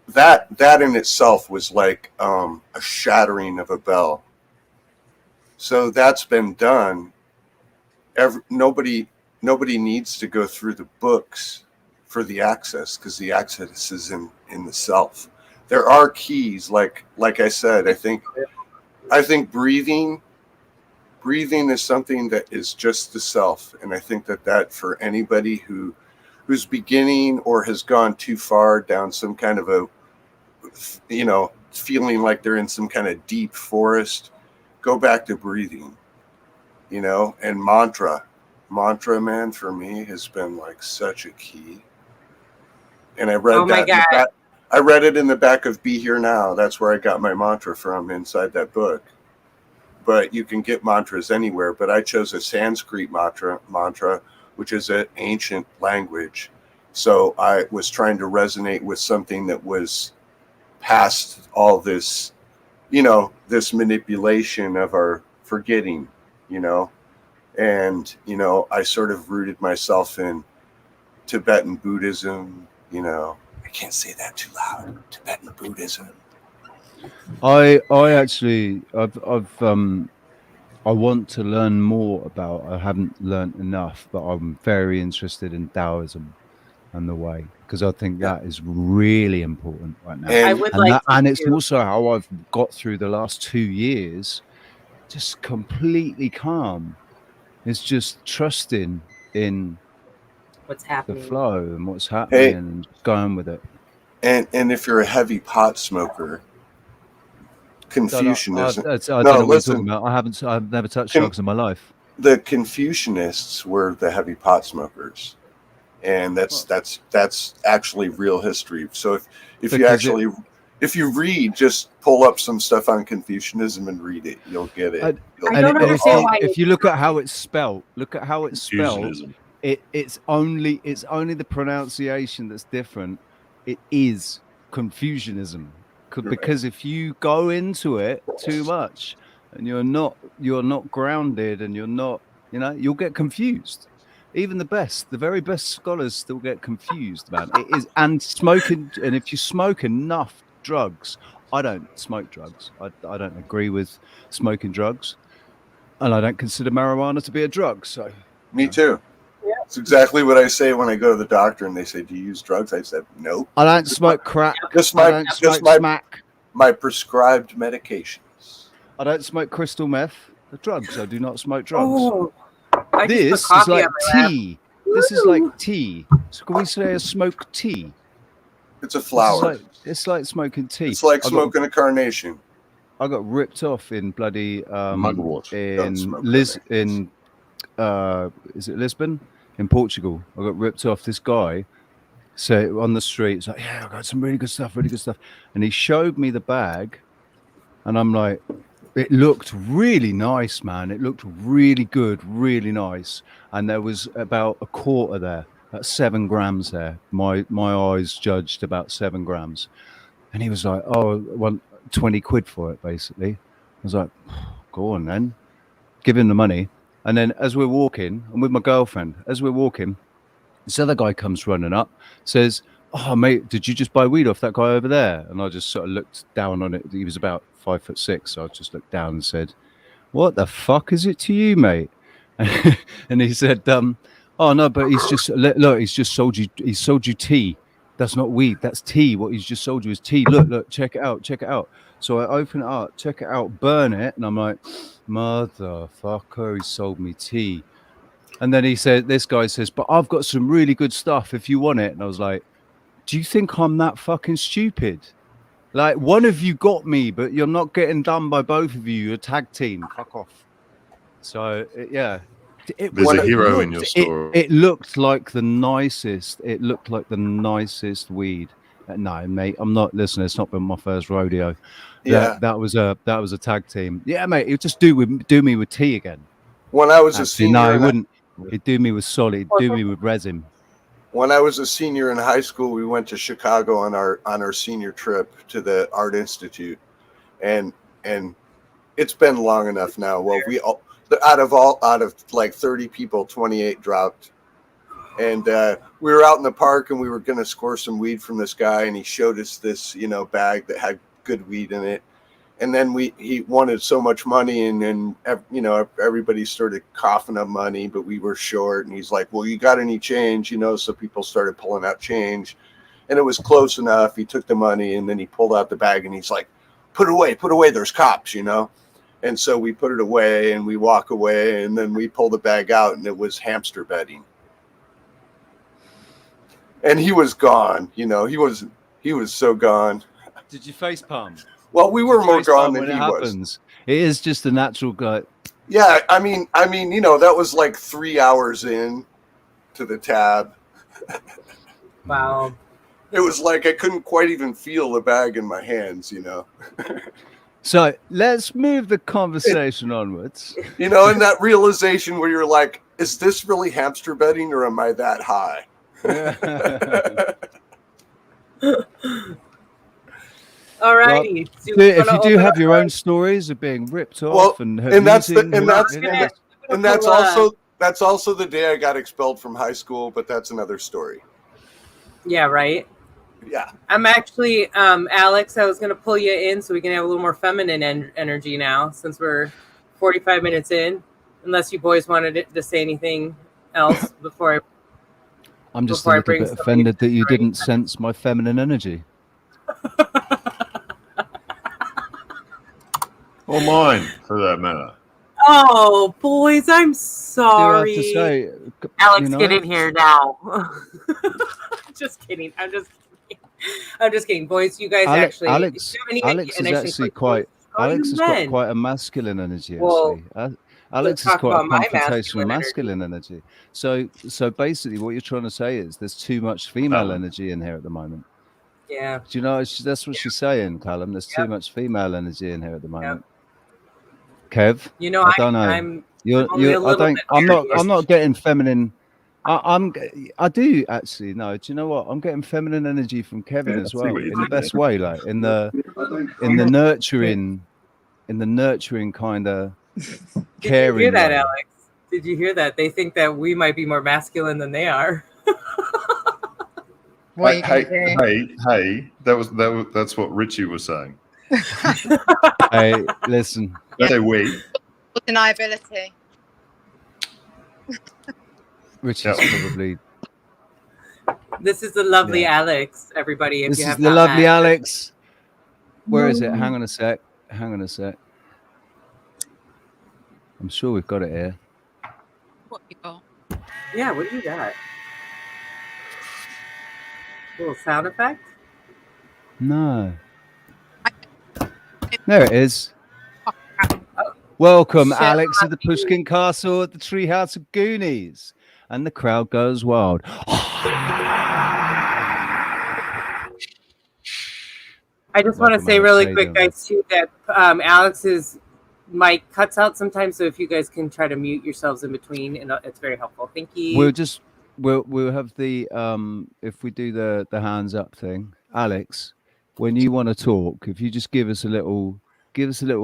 That in itself was like a shattering of a bell. So that's been done. Nobody needs to go through the books for the access, because the access is in the self. There are keys, like I said. I think I think breathing is something that is just the self, and I think that for anybody who's beginning or has gone too far down some kind of a, feeling like they're in some kind of deep forest, go back to breathing, and mantra, man, for me has been like such a key. And I read I read it in the back of Be Here Now. That's where I got my mantra from, inside that book. But you can get mantras anywhere. But I chose a Sanskrit mantra, which is an ancient language. So I was trying to resonate with something that was past all this, this manipulation of our forgetting, and, I sort of rooted myself in Tibetan Buddhism, I can't say that too loud. Tibetan Buddhism. I want to learn more about. I haven't learned enough, but I'm very interested in Taoism and the way, because I think that is really important right now. And it's also how I've got through the last 2 years, just completely calm. It's just trusting in what's happening, the flow and what's happening, and just going with it. And if you're a heavy pot smoker, Confucianism. I don't know what you're talking about. I've never touched drugs in my life. The Confucianists were the heavy pot smokers, and that's actually real history. So if you read, just pull up some stuff on Confucianism and read it, you'll get it. I don't understand why. If you look at how it's spelled, it's only the pronunciation that's different. It is Confucianism, because if you go into it too much and you're not grounded, and you're not, you'll get confused. Even the very best scholars still get confused, man. It is, and smoking, and if you smoke enough drugs, I don't smoke drugs. I don't agree with smoking drugs, and I don't consider marijuana to be a drug. So, me too. It's exactly what I say when I go to the doctor and they say, "Do you use drugs?" I said, "Nope. I don't smoke crack. My prescribed medications. I don't smoke crystal meth. The drugs. I do not smoke drugs." Oh, this is like tea. This is like tea. So can we say I smoke tea? It's a flower. It's like smoking tea. It's like smoking a carnation. I got ripped off in bloody mugwort. Is it Lisbon? In Portugal. I got ripped off. This guy said on the street, it's like, "Yeah, I got some really good stuff. And he showed me the bag, and I'm like, it looked really nice, man. It looked really good, really nice. And there was about a quarter there, about 7 grams there. My eyes judged about 7 grams. And he was like, "Oh, I want 20 quid for it," basically. I was like, "Go on then." Give him the money. And then as we're walking, I'm with my girlfriend, as we're walking, this other guy comes running up, says, "Oh, mate, did you just buy weed off that guy over there?" And I just sort of looked down on it. He was about 5'6", so I just looked down and said, "What the fuck is it to you, mate?" And he said, "Oh, no, but he's just, look, he sold you tea. That's not weed, that's tea. What he's just sold you is tea. Look, check it out. So I open it up, check it out, burn it, and I'm like, "Motherfucker, he sold me tea." And then this guy says, "But I've got some really good stuff if you want it." And I was like, "Do you think I'm that fucking stupid? Like, one of you got me, but you're not getting done by both of you. You're a tag team. Fuck off." So, yeah. There's a hero in your story. It looked like the nicest. It looked like the nicest weed. No, mate, I'm not. Listen, it's not been my first rodeo. Yeah, that was a tag team. Yeah, mate, he'd just do me with tea again. When I was a senior, no, he wouldn't. He'd do me with solid. He'd do me with resin. When I was a senior in high school, we went to Chicago on our senior trip to the Art Institute, and it's been long enough now. Well, out of like 30 people, 28 dropped. And we were out in the park, and we were going to score some weed from this guy, and he showed us this, bag that had good weed in it. And then he wanted so much money, and then everybody started coughing up money, but we were short. And he's like, "Well, you got any change?" So people started pulling out change, and it was close enough. He took the money, and then he pulled out the bag, and he's like, "Put it away. There's cops," And so we put it away and we walk away, and then we pull the bag out, and it was hamster bedding. And he was gone. You know, he was so gone. Did you face palm? Well, we were more gone than when it he happens. was. It is just a natural guy. Yeah, I mean, you know, that was like 3 hours in to the tab. Wow. It was like I couldn't quite even feel the bag in my hands, you know. So let's move the conversation onwards. You know, and that realization where you're like, is this really hamster bedding, or am I that high? All righty. Well, if you do have your own stories of being ripped off that's also the day I got expelled from high school, but that's another story. Yeah, right. Yeah. I'm actually, Alex, I was going to pull you in so we can have a little more feminine energy now, since we're 45 minutes in, unless you boys wanted to say anything else before I'm just a little bit offended that you didn't sense my feminine energy. Or mine, for that matter. Oh, boys, I'm sorry. I have to say, Alex, get in here now. Just kidding. I'm just kidding. Boys, you guys Alex Alex is actually quite. Alex has got quite a masculine energy. Actually, Alex has quite a confrontational masculine energy. So basically, what you're trying to say is there's too much female energy in here at the moment. Yeah. Do you know? That's what she's saying, Callum. There's too much female energy in here at the moment. Kev, you know, I don't know. I'm not getting feminine. I do actually. No, do you know what? I'm getting feminine energy from Kevin as well, in the best way, like in the nurturing kind of caring. Did you hear that, way. Alex? Did you hear that? They think that we might be more masculine than they are. Hey! That's what Richie was saying. Hey, listen. Say we. Deniability. Richie's probably. This is the lovely Alex, everybody. This is the lovely Alex. Where is it? Hang on a sec. I'm sure we've got it here. What you got? Yeah, what do you got? A little sound effect? No. There it is. Welcome, Alex, to the Pushkin Castle at the Treehouse of Goonies. And the crowd goes wild. I just want to say really quick, guys, too, that Alex's mic cuts out sometimes. So if you guys can try to mute yourselves in between, and it's very helpful. Thank you. We'll have the if we do the hands up thing, Alex, when you want to talk, if you just give us a little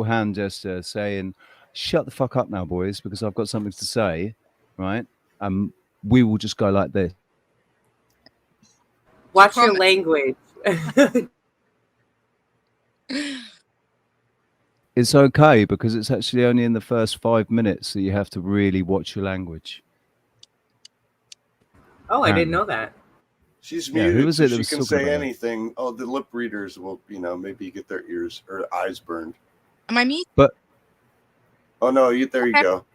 hand gesture saying, "Shut the fuck up now, boys," because I've got something to say, right? We will just go like this. Watch your language. It's okay because it's actually only in the first 5 minutes that you have to really watch your language. Oh, I didn't know that. She's muted. Who was it that she was can talking say about anything. Oh, the lip readers will, maybe get their ears or eyes burned. Am I muted? But oh no, there you go.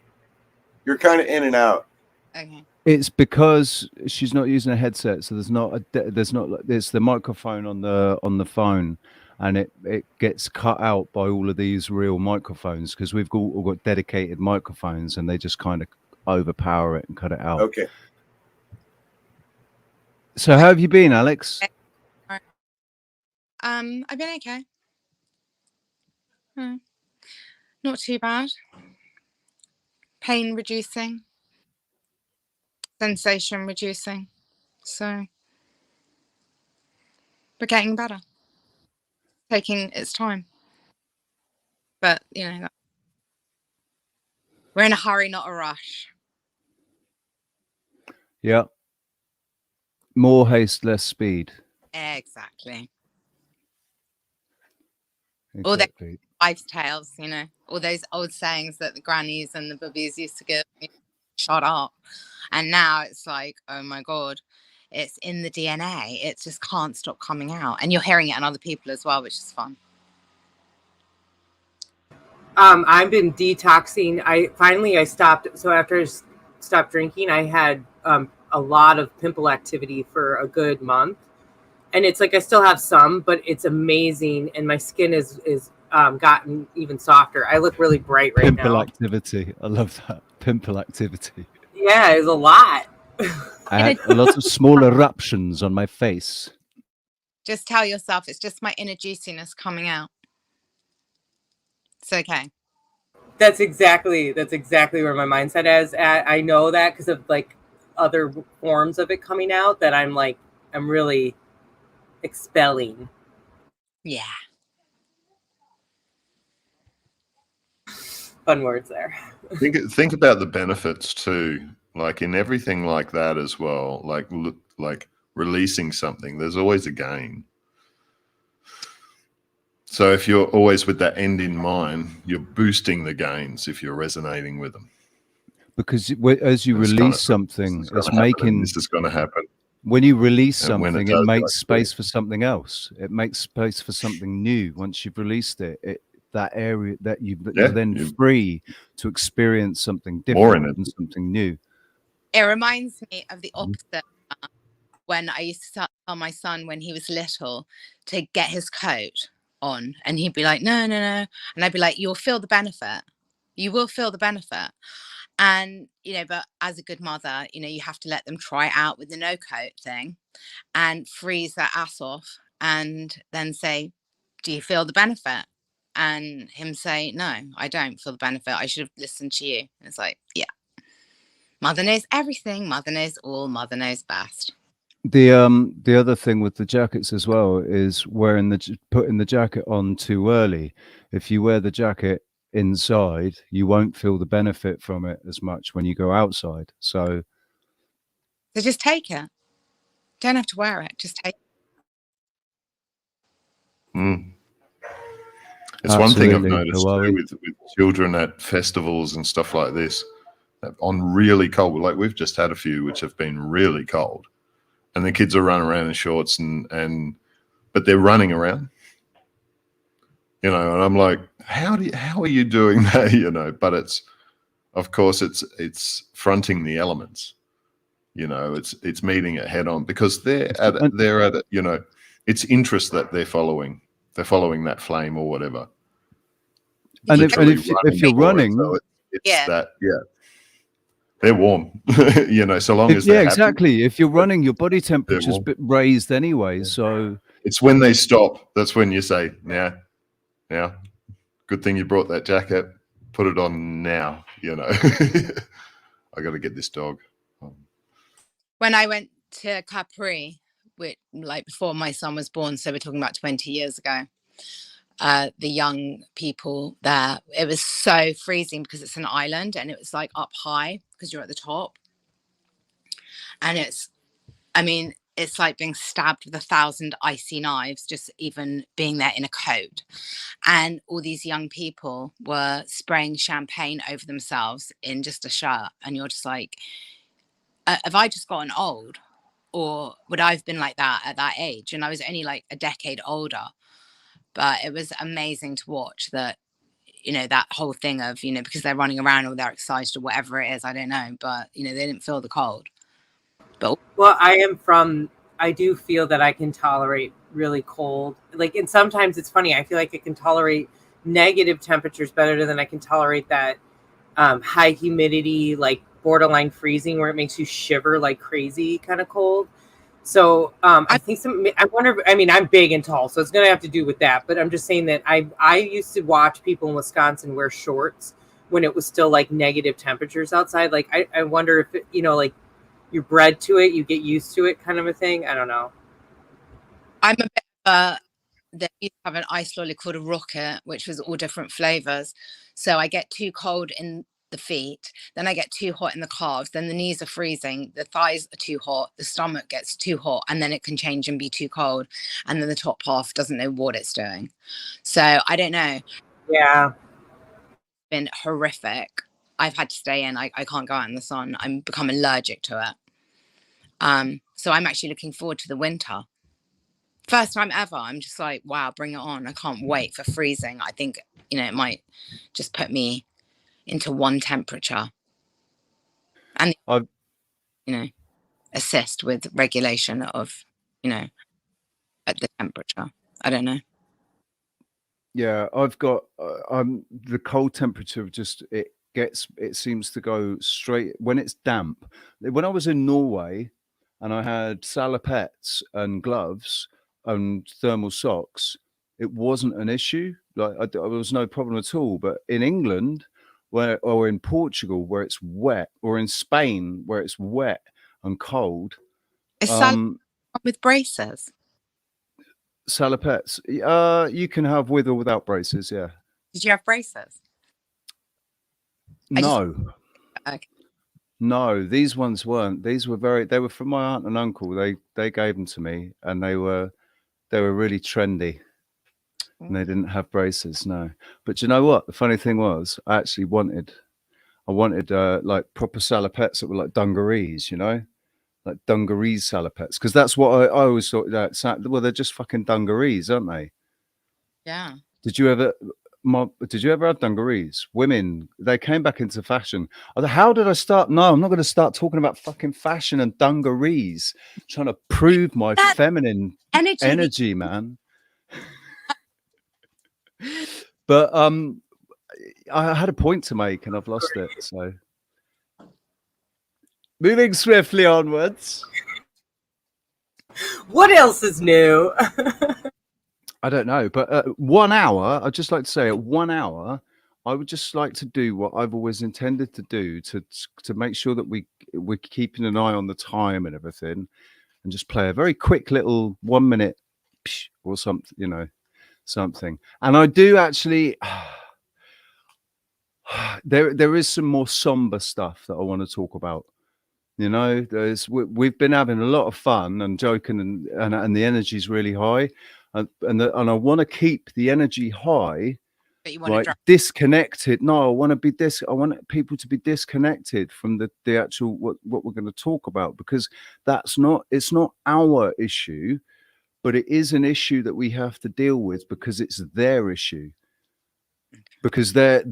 You're kind of in and out. Okay. It's because she's not using a headset, so it's the microphone on the phone, and it gets cut out by all of these real microphones because we've all got dedicated microphones, and they just kind of overpower it and cut it out. Okay. So how have you been, Alex? I've been okay. Not too bad. Pain reducing. Sensation reducing. So we're getting better. Taking its time. But, we're in a hurry, not a rush. Yeah. More haste, less speed. Exactly. All the wives' tales, all those old sayings that the grannies and the bubbies used to give me, shut up. And now it's like, oh my God, it's in the DNA. It just can't stop coming out. And you're hearing it in other people as well, which is fun. I've been detoxing. I stopped. So after I stopped drinking, I had a lot of pimple activity for a good month, and it's like I still have some, but it's amazing, and my skin is gotten even softer. I look really bright right Pimple now. activity. I love that. Pimple activity. Yeah, it's a lot. I had a lot of small eruptions on my face. Just tell yourself it's just my inner juiciness coming out. It's okay. That's exactly where my mindset is at. I know that because of like other forms of it coming out that I'm really expelling. Yeah. Fun words there. Think about the benefits too, like in everything like that as well. Like releasing something, there's always a gain. So if you're always with that end in mind, you're boosting the gains if you're resonating with them. Because as you release something, it's making this is going to happen. When you release And when something, it it does, makes space for something else. It makes space for something new. Once you've released it, that area that you're then free to experience something different and something new. It reminds me of the opposite. When I used to tell my son when he was little to get his coat on, and he'd be like, no, no, no. And I'd be like, you'll feel the benefit. You will feel the benefit. And, but as a good mother, you have to let them try it out with the no coat thing and freeze their ass off and then say, do you feel the benefit? And him say, no, I don't feel the benefit. I should have listened to you. And it's like, yeah. Mother knows everything. Mother knows all. Mother knows best. The other thing with the jackets as well is putting the jacket on too early. If you wear the jacket inside, you won't feel the benefit from it as much when you go outside. So just take it. Don't have to wear it. Just take it. It's one thing I've noticed too with children at festivals and stuff like this, on really cold, like we've just had a few which have been really cold, and the kids are running around in shorts but they're running around, and I'm like, how are you doing that? But it's, of course, it's fronting the elements, it's meeting it head on, because they're at it, it's interest that they're following that flame or whatever. And if you're running, so it's that, they're warm, so long as they're exactly. Happy, if you're running, your body temperature's raised anyway. So it's when they stop, that's when you say, now, good thing you brought that jacket, put it on now, I got to get this dog. When I went to Capri, before my son was born, so we're talking about 20 years ago, the young people there, it was so freezing because it's an island and it was like up high because you're at the top. And it's like being stabbed with 1,000 icy knives, just even being there in a coat. And all these young people were spraying champagne over themselves in just a shirt. And you're just like, have I just gotten old? Or would I have been like that at that age? And I was only like a decade older. But it was amazing to watch that, that whole thing of, because they're running around or they're excited or whatever it is, I don't know. But, they didn't feel the cold. But well, I do feel that I can tolerate really cold. And sometimes it's funny. I feel like I can tolerate negative temperatures better than I can tolerate that high humidity, like borderline freezing, where it makes you shiver like crazy kind of cold. So I think I wonder, I'm big and tall, so it's going to have to do with that. But I'm just saying that I used to watch people in Wisconsin wear shorts when it was still like negative temperatures outside. Like, I wonder if, like you're bred to it, you get used to it kind of a thing. I don't know. I'm a bit they used to have an ice lolly called a rocket, which was all different flavors. So I get too cold in the feet, then I get too hot in the calves, then the knees are freezing, the thighs are too hot, the stomach gets too hot, and then it can change and be too cold, and then the top half doesn't know what it's doing. So I don't know. Yeah, it's been horrific. I've had to stay in. I can't go out in the sun. I'm become allergic to it. So I'm actually looking forward to the winter. First time ever. I'm just like, wow, bring it on. I can't wait for freezing. I think, it might just put me into one temperature and, I've assist with regulation of, at the temperature. I don't know. Yeah, I've got the cold temperature just it seems to go straight when it's damp. When I was in Norway and I had salopettes and gloves and thermal socks, it wasn't an issue. Like there was no problem at all. But in England, or in Portugal where it's wet, or in Spain where it's wet and cold, Is salad with braces? Salopettes, you can have with or without braces. Yeah. Did you have braces? No. Okay. No, these ones weren't. These were they were from my aunt and uncle. They gave them to me, and they were really trendy. And they didn't have braces, no. But you know what? The funny thing was, I actually wanted like proper salopettes that were like dungarees, like dungarees salopettes, because that's what I always thought. Well, they're just fucking dungarees, aren't they? Yeah. Did you ever have dungarees? Women, they came back into fashion. How did I start? No, I'm not going to start talking about fucking fashion and dungarees. Trying to prove my feminine energy, man. But I had a point to make and I've lost it. So moving swiftly onwards. What else is new? I don't know, but 1 hour, I'd just like to say at 1 hour, I would just like to do what I've always intended to do to make sure that we're keeping an eye on the time and everything, and just play a very quick little 1 minute or something, something. And I do actually, there is some more somber stuff that I want to talk about. We've been having a lot of fun and joking, and the energy's really high. And I want to keep the energy high, but you want to disconnected. No, I want people to be disconnected from the actual what we're going to talk about, because it's not our issue, but it is an issue that we have to deal with because it's their issue. Because they're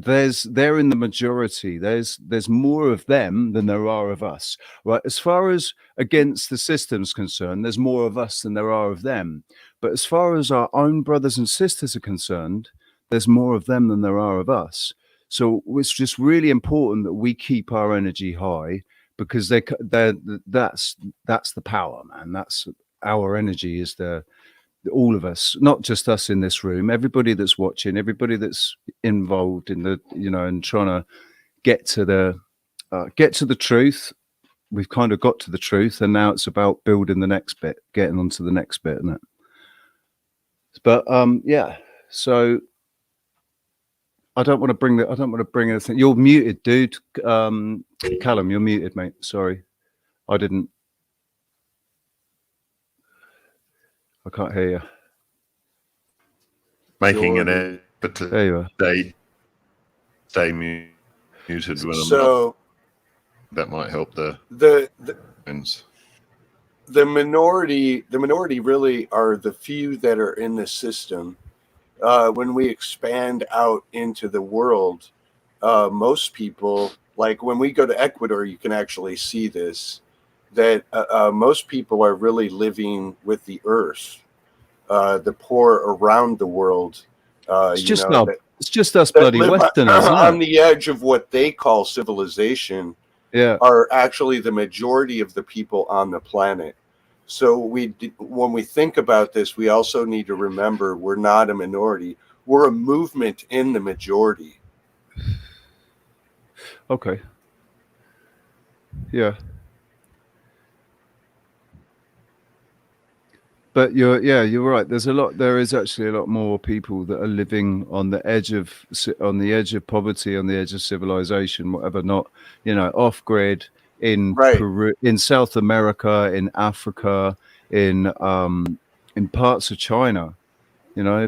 in the majority. There's more of them than there are of us, right? As far as against the system's concerned, there's more of us than there are of them. But as far as our own brothers and sisters are concerned, there's more of them than there are of us. So it's just really important that we keep our energy high, because that's the power, man. That's our energy is all of us, not just us in this room, everybody that's watching, everybody that's involved in and trying to get to the truth. We've kind of got to the truth, and now it's about building the next bit, getting onto the next bit, isn't it? But yeah, so I don't want to bring anything. You're muted, dude. Callum, you're muted, mate. Sorry, I can't hear you. Making an effort to stay muted when so that might help the minority really are the few that are in the system. When we expand out into the world, most people, like when we go to Ecuador, you can actually see this, that most people are really living with the earth. The poor around the world, it's just us bloody Westerners on the edge of what they call civilization. Yeah, are actually the majority of the people on the planet. So when we think about this, we also need to remember we're not a minority. We're a movement in the majority. Okay. Yeah. But you're right. There is actually a lot more people that are living on the edge of poverty, on the edge of civilization, whatever, not, off grid in Peru, in South America, in Africa, in parts of China,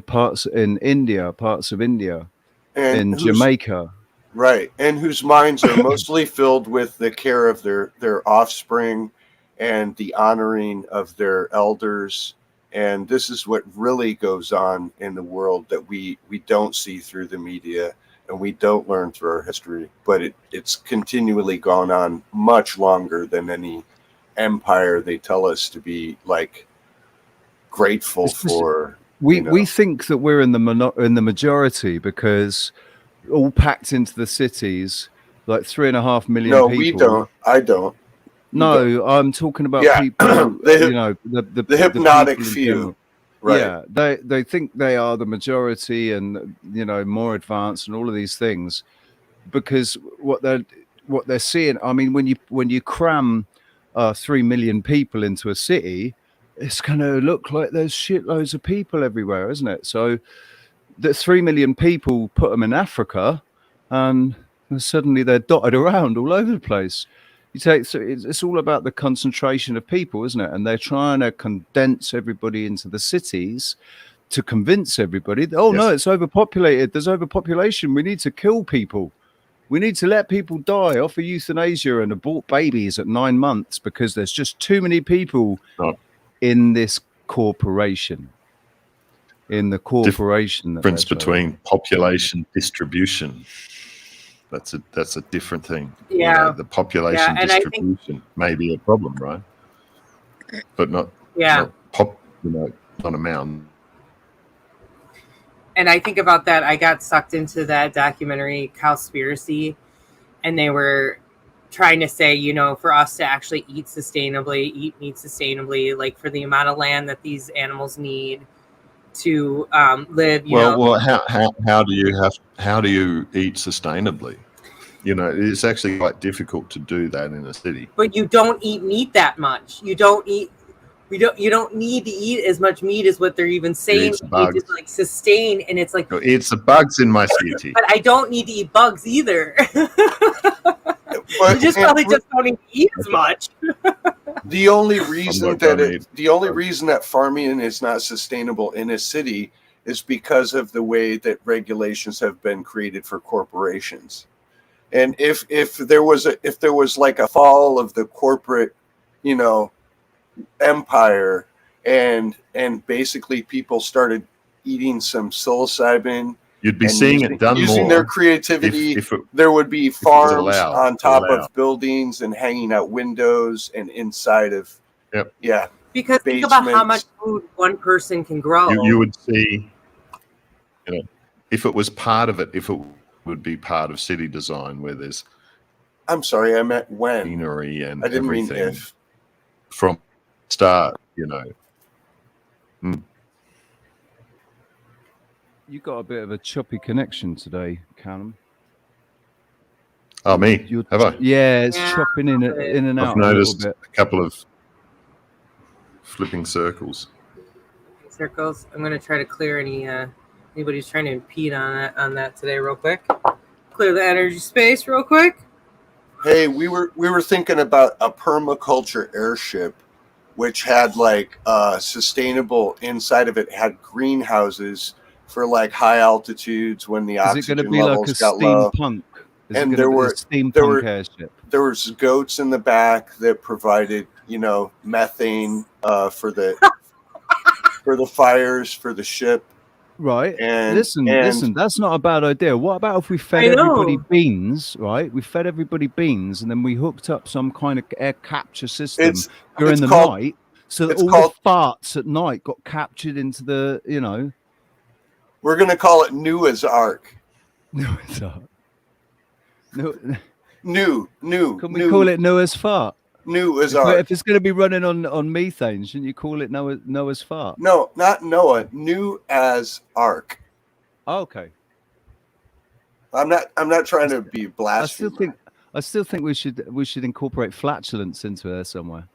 parts in India, parts of India, and in Jamaica. Right. And whose minds are mostly filled with the care of their offspring and the honoring of their elders And this is what really goes on in the world that we don't see through the media and we don't learn through our history. But it's continually gone on much longer than any empire they tell us to be like grateful for. We think that we're in the majority because all packed into the cities, like 3.5 million No, people. we don't. I don't. No, I'm talking about people. the hypnotic people in few. general. Right. Yeah, they think they are the majority, and more advanced, and all of these things, because what they're seeing. I mean, when you cram 3 million people into a city, it's going to look like there's shitloads of people everywhere, isn't it? So the 3 million people, put them in Africa, and suddenly they're dotted around all over the place. It's all about the concentration of people, isn't it? And they're trying to condense everybody into the cities to convince everybody that, no, it's overpopulated. There's overpopulation. We need to kill people. We need to let people die, offer euthanasia and abort babies at 9 months because there's just too many people in this corporation. In the corporation. Difference between population distribution. That's a different thing. Yeah. The population distribution may be a problem, right? But not not amount. And I think about that. I got sucked into that documentary Cowspiracy, and they were trying to say, for us to actually eat meat sustainably, like for the amount of land that these animals need to live. Well, how do you eat sustainably? It's actually quite difficult to do that in a city. But you don't eat meat that much. You don't need to eat as much meat as what they're even saying. You need to sustain, and it's like it's the bugs in my city. But I don't need to eat bugs either. You just probably just don't need to eat as much. The only reason that farming is not sustainable in a city is because of the way that regulations have been created for corporations. And if there was like a fall of the corporate, empire, and basically people started eating some psilocybin, you'd be seeing it done using more their creativity. There would be farms on top of buildings and hanging out windows and inside of Because think about how much food one person can grow. You would see, if it was part of it, if it would be part of city design where there's. I'm sorry, I meant when. Scenery and I didn't everything mean if. From start, You got a bit of a choppy connection today, Callum. Oh, me? Have I? Yeah, it's chopping in and out. I've noticed a couple of flipping circles. I'm going to try to clear anybody who's trying to impede on that today real quick. Clear the energy space real quick. Hey, we were thinking about a permaculture airship, which had sustainable inside of it, had greenhouses for high altitudes when the oxygen levels got low. And there were goats in the back that provided methane for the fires for the ship. Right. And listen, that's not a bad idea. What about if we fed everybody beans, right? We fed everybody beans and then we hooked up some kind of air capture system during the night so that all the farts at night got captured into the, We're going to call it Noah's Ark. Noah's Ark. New. Can we call it Noah's Fart? Noah's Ark. If it's going to be running on methane, shouldn't you call it Noah's Fart? No, not Noah. New as Ark. Oh, okay. I'm not trying to be blasphemous. I still think we should incorporate flatulence into there somewhere,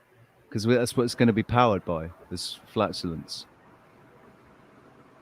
because that's what it's going to be powered by. This flatulence.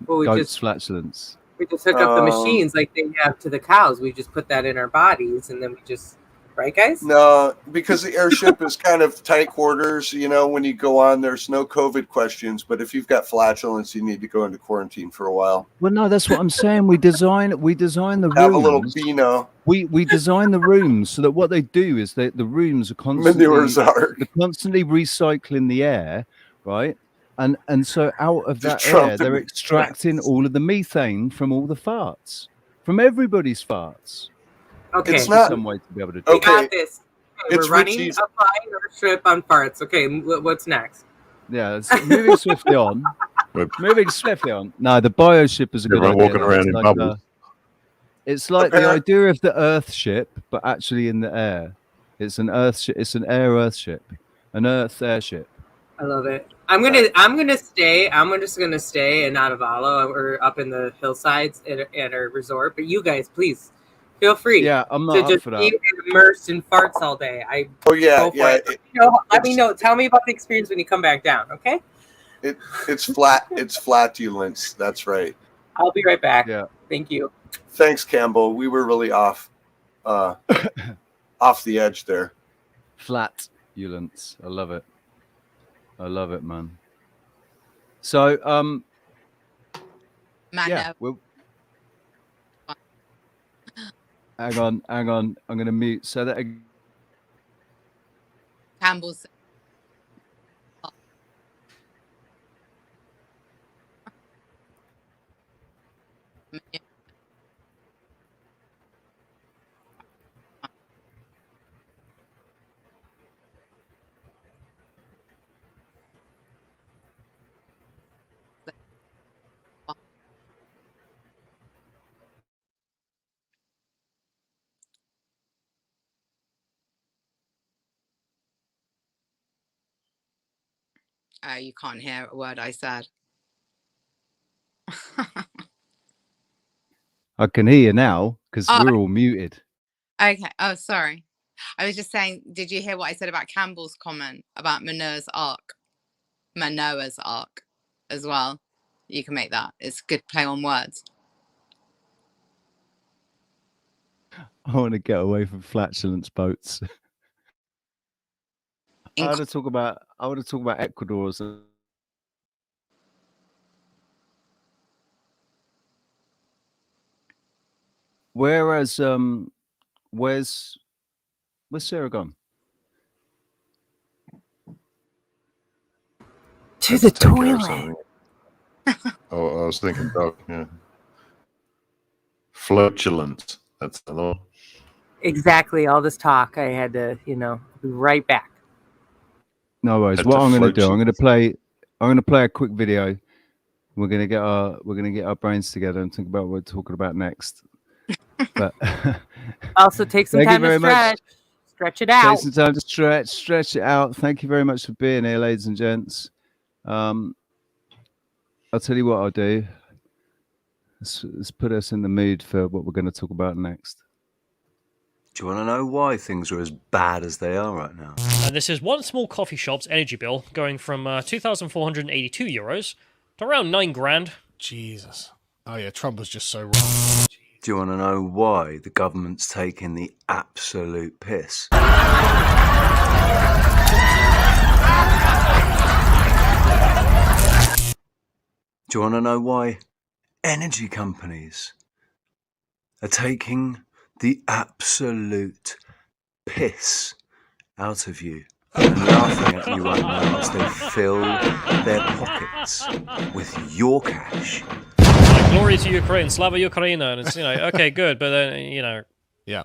Well, Goat's flatulence. We just hook up the machines like they have to the cows. We just put that in our bodies, and then we just, right, guys? No, because the airship is kind of tight quarters. When you go on, there's no COVID questions. But if you've got flatulence, you need to go into quarantine for a while. Well, no, that's what I'm saying. We design the rooms. Have a little Beano. We design the rooms so that what they do is the rooms are constantly Manure's Ark. they're constantly recycling the air, right? And so out of The that Trump air, they're extracting all of the methane from all the farts, from everybody's farts. Okay. It's not some way to be able to do We it. got this. Okay, It's we're running Richie's. applying our strip on farts. Okay, what's next? Yeah, it's moving swiftly on. Moving swiftly on. No, the bioship is a good Everyone idea. walking though. around It's in like, bubbles. it's like the idea of the Earth ship, but actually in the air. It's an Earth ship. It's an Earth ship, an Earth airship. I love it. I'm gonna stay. I'm just gonna stay in Otavalo or up in the hillsides at our resort. But you guys, please feel free. Yeah, I'm not to up just for that. be immersed in farts all day. Oh yeah, yeah. Let me know. Tell me about the experience when you come back down. Okay. It's flat. It's flatulence. That's right. I'll be right back. Yeah. Thank you. Thanks, Campbell. We were really off the edge there. Flatulence. I love it. I love it, man. So, yeah. Well, hang on. I'm going to mute. So that Campbell's. You can't hear a word I said. I can hear you now because we're all muted. Okay. Oh, sorry. I was just saying, did you hear what I said about Campbell's comment about Manoah's Ark? Manoah's Ark as well. You can make that. It's a good play on words. I want to get away from flatulence boats. I want to talk about Ecuador's. Whereas, where's Sarah gone? To the toilet. Oh, I was thinking dog. Yeah. Flatulence. That's the law. Exactly. All this talk, I had to, be right back. No worries. Had What to I'm going to float do, you. I'm going to play a quick video. We're going to get our brains together and think about what we're talking about next. But Also, take some Thank you time to very much. stretch. Stretch it out. Take some time to stretch it out. Thank you very much for being here, ladies and gents. I'll tell you what I'll do. Let's put us in the mood for what we're going to talk about next. Do you want to know why things are as bad as they are right now? And this is one small coffee shop's energy bill going from €2,482 to around $9,000. Jesus. Oh yeah, Trump was just so wrong. Do you want to know why the government's taking the absolute piss? Do you want to know why energy companies are taking the absolute piss out of you and laughing at you right now as they fill their pockets with your cash? Like, glory to Ukraine, Slava Ukraina, and it's, okay, good, but then, Yeah.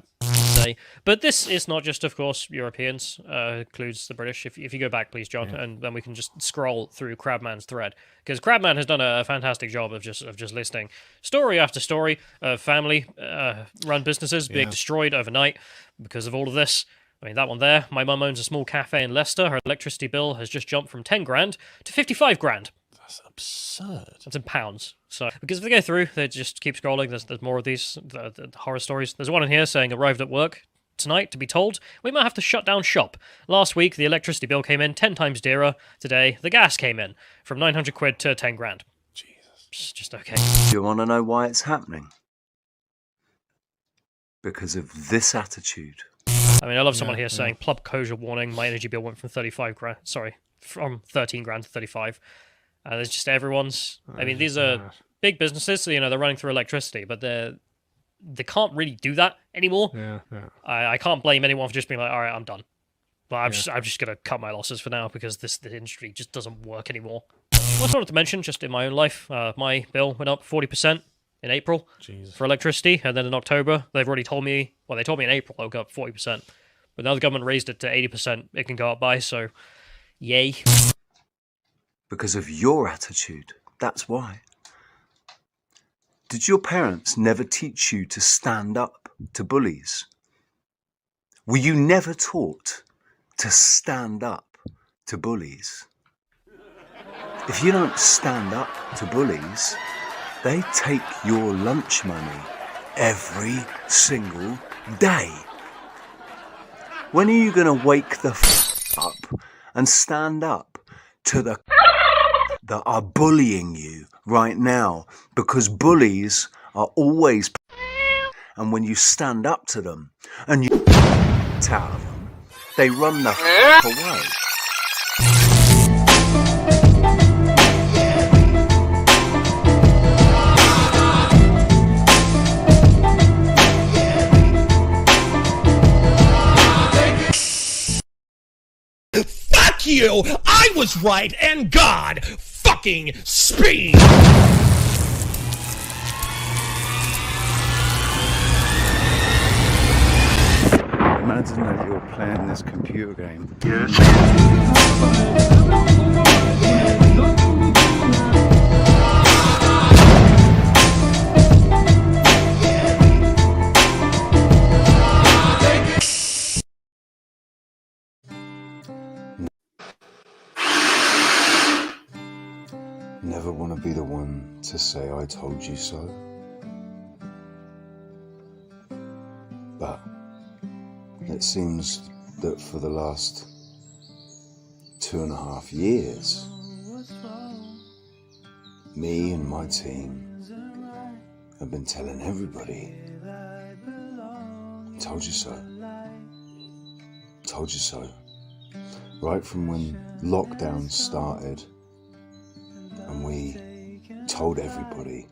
But this is not just, of course, Europeans, includes the British. If you go back, please, John, and then we can just scroll through Crabman's thread, because Crabman has done a fantastic job of just listing story after story of family run businesses being destroyed overnight because of all of this. I mean, that one there, my mum owns a small cafe in Leicester. Her electricity bill has just jumped from $10,000 to $55,000. That's absurd. That's in pounds. So, because if they go through, they just keep scrolling. There's more of these the horror stories. There's one in here saying, arrived at work tonight to be told we might have to shut down shop. Last week, the electricity bill came in 10 times dearer. Today, the gas came in from £900 to $10,000. Jesus. It's just okay. Do you want to know why it's happening? Because of this attitude. I mean, I love someone here saying, plug closure warning, my energy bill went from from $13,000 to 35. There's just everyone's. I mean, these are big businesses, so they're running through electricity, but they can't really do that anymore. Yeah. I can't blame anyone for just being like, all right, I'm done. But I'm just gonna cut my losses for now because the industry just doesn't work anymore. I wanted to mention, just in my own life, my bill went up 40% in April for electricity, and then in October, they've already told me, well, they told me in April it'll go up 40%, but now the government raised it to 80% it can go up by, so yay. Because of your attitude, that's why. Did your parents never teach you to stand up to bullies? Were you never taught to stand up to bullies? If you don't stand up to bullies, they take your lunch money every single day. When are you going to wake the up and stand up to the that are bullying you right now? Because bullies are always, and when you stand up to them and you out of them, they run the away. Fuck you! I was right, and God fucking speed! Imagine that you're playing this computer game. Never want to be the one to say I told you so. But it seems that for the last 2.5 years, me and my team have been telling everybody, told you so, told you so. Right from when lockdown started, and we told everybody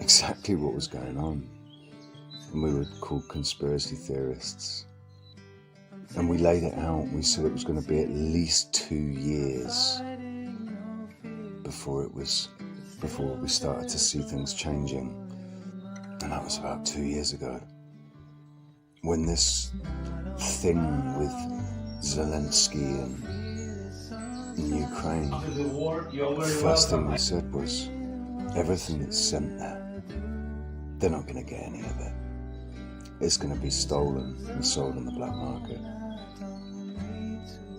exactly what was going on. And we were called conspiracy theorists. And we laid it out. We said it was going to be at least 2 years before we started to see things changing. And that was about 2 years ago. When this thing with Zelensky and in Ukraine, the first thing we said was, everything that's sent there, they're not going to get any of it. It's going to be stolen and sold on the black market.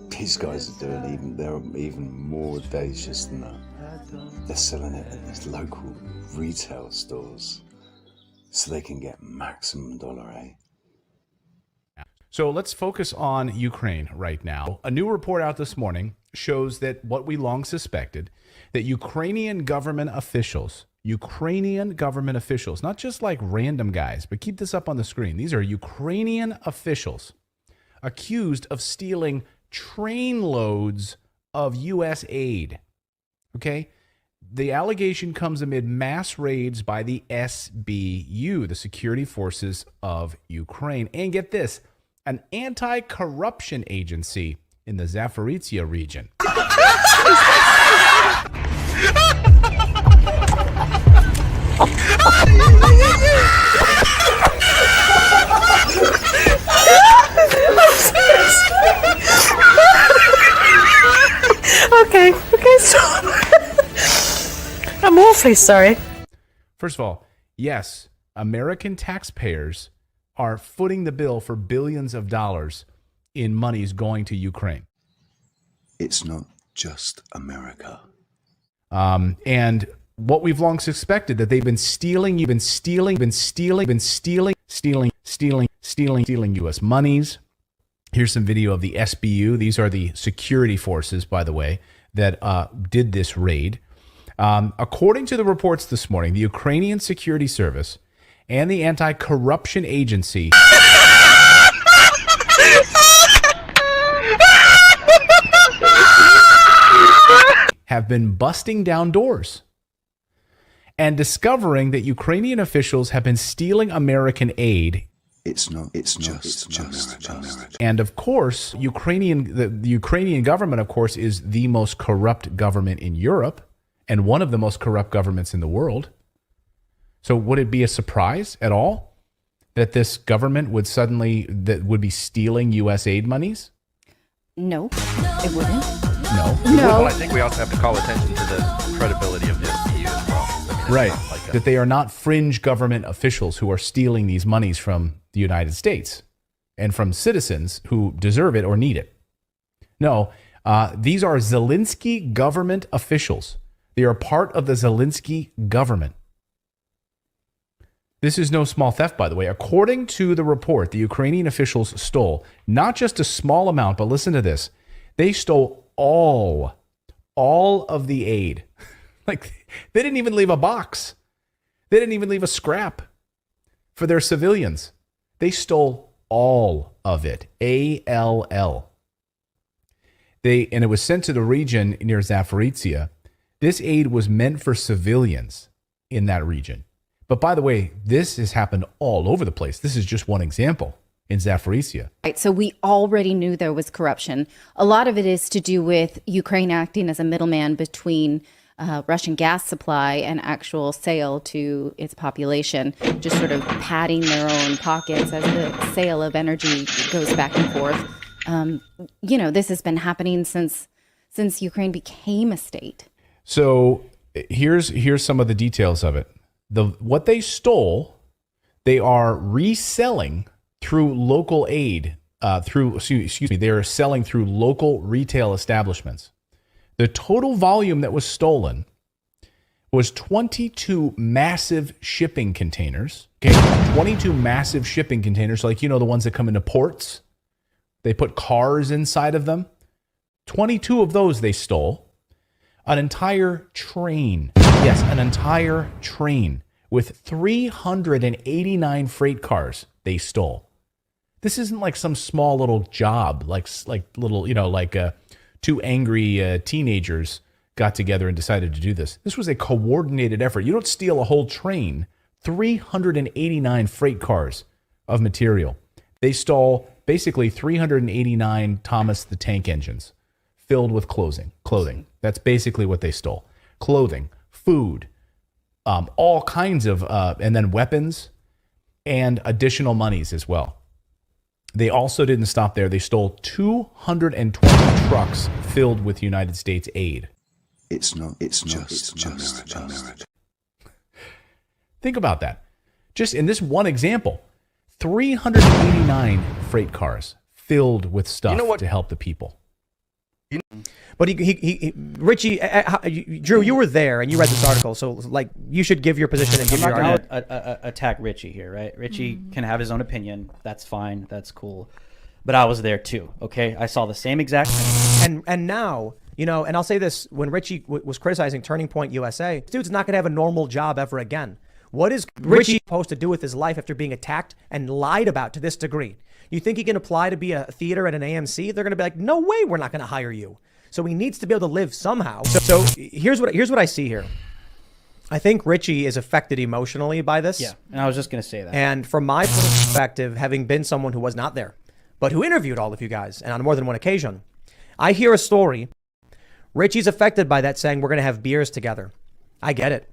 These guys are they're even more audacious than that. They're selling it in these local retail stores so they can get maximum $, So let's focus on Ukraine right now. A new report out this morning shows that what we long suspected, that Ukrainian government officials, not just like random guys, but keep this up on the screen. These are Ukrainian officials accused of stealing trainloads of U.S. aid. Okay? The allegation comes amid mass raids by the SBU, the Security Forces of Ukraine. And get this, an anti-corruption agency in the Zaporizhzhia region. Okay, stop. I'm awfully sorry. First of all, yes, American taxpayers are footing the bill for billions of dollars in monies going to Ukraine. It's not just America. And what we've long suspected, that they've been stealing U.S. monies. Here's some video of the SBU. These are the security forces, by the way, that did this raid. According to the reports this morning, the Ukrainian Security Service and the Anti-Corruption Agency have been busting down doors and discovering that Ukrainian officials have been stealing American aid It's just America. And of course, the Ukrainian government, of course, is the most corrupt government in Europe and one of the most corrupt governments in the world. So would it be a surprise at all that this government would be stealing U.S. aid monies? No, it wouldn't. No. Well, I think we also have to call attention to the credibility of the EU as well. I mean, Right. That they are not fringe government officials who are stealing these monies from the United States and from citizens who deserve it or need it. No, these are Zelensky government officials. They are part of the Zelensky government. This is no small theft, by the way. According to the report, the Ukrainian officials stole not just a small amount, but listen to this. They stole all of the aid. Like, they didn't even leave a box. They didn't even leave a scrap for their civilians. They stole all of it. ALL. And it was sent to the region near Zaporizhia. This aid was meant for civilians in that region. But by the way, this has happened all over the place. This is just one example in Zaporizhia. Right. So we already knew there was corruption. A lot of it is to do with Ukraine acting as a middleman between Russian gas supply and actual sale to its population, just sort of padding their own pockets as the sale of energy goes back and forth. This has been happening since Ukraine became a state. So here's some of the details of it. What they stole, they are reselling through local aid. They are selling through local retail establishments. The total volume that was stolen was 22 massive shipping containers. Okay, 22 massive shipping containers, like the ones that come into ports. They put cars inside of them. 22 of those they stole. An entire train. Yes, an entire train with 389 freight cars they stole. This isn't like some small little job, like little, two angry teenagers got together and decided to do this. This was a coordinated effort. You don't steal a whole train. 389 freight cars of material. They stole basically 389 Thomas the Tank engines filled with clothing. That's basically what they stole. Clothing, food, all kinds of, and then weapons and additional monies as well. They also didn't stop there. They stole 220 trucks filled with United States aid. It's just America. Think about that. Just in this one example, 389 freight cars filled with stuff to help the people. But Richie, Drew, you were there and you read this article, so you should give your position and give I'm your not argument. going to attack Richie here, right? Richie can have his own opinion. That's fine. That's cool. But I was there too. Okay, I saw the same exact thing. And now, and I'll say this: when Richie was criticizing Turning Point USA, this dude's not going to have a normal job ever again. What is Richie supposed to do with his life after being attacked and lied about to this degree? You think he can apply to be a theater at an AMC? They're going to be like, no way, we're not going to hire you. So he needs to be able to live somehow. So here's what I see here. I think Richie is affected emotionally by this. Yeah, and I was just going to say that. And from my perspective, having been someone who was not there, but who interviewed all of you guys, and on more than one occasion, I hear a story. Richie's affected by that, saying we're going to have beers together. I get it.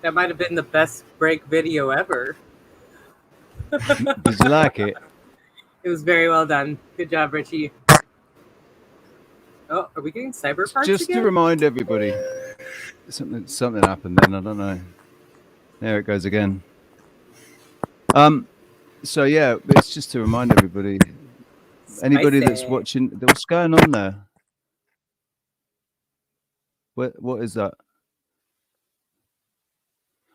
That might have been the best break video ever. Did you like it? It was very well done. Good job, Richie. Oh, are we getting cyber parts Just again? to remind everybody, something happened then. I don't know. There it goes again. So yeah, it's just to remind everybody. Anybody that's watching, what's going on there? What is that?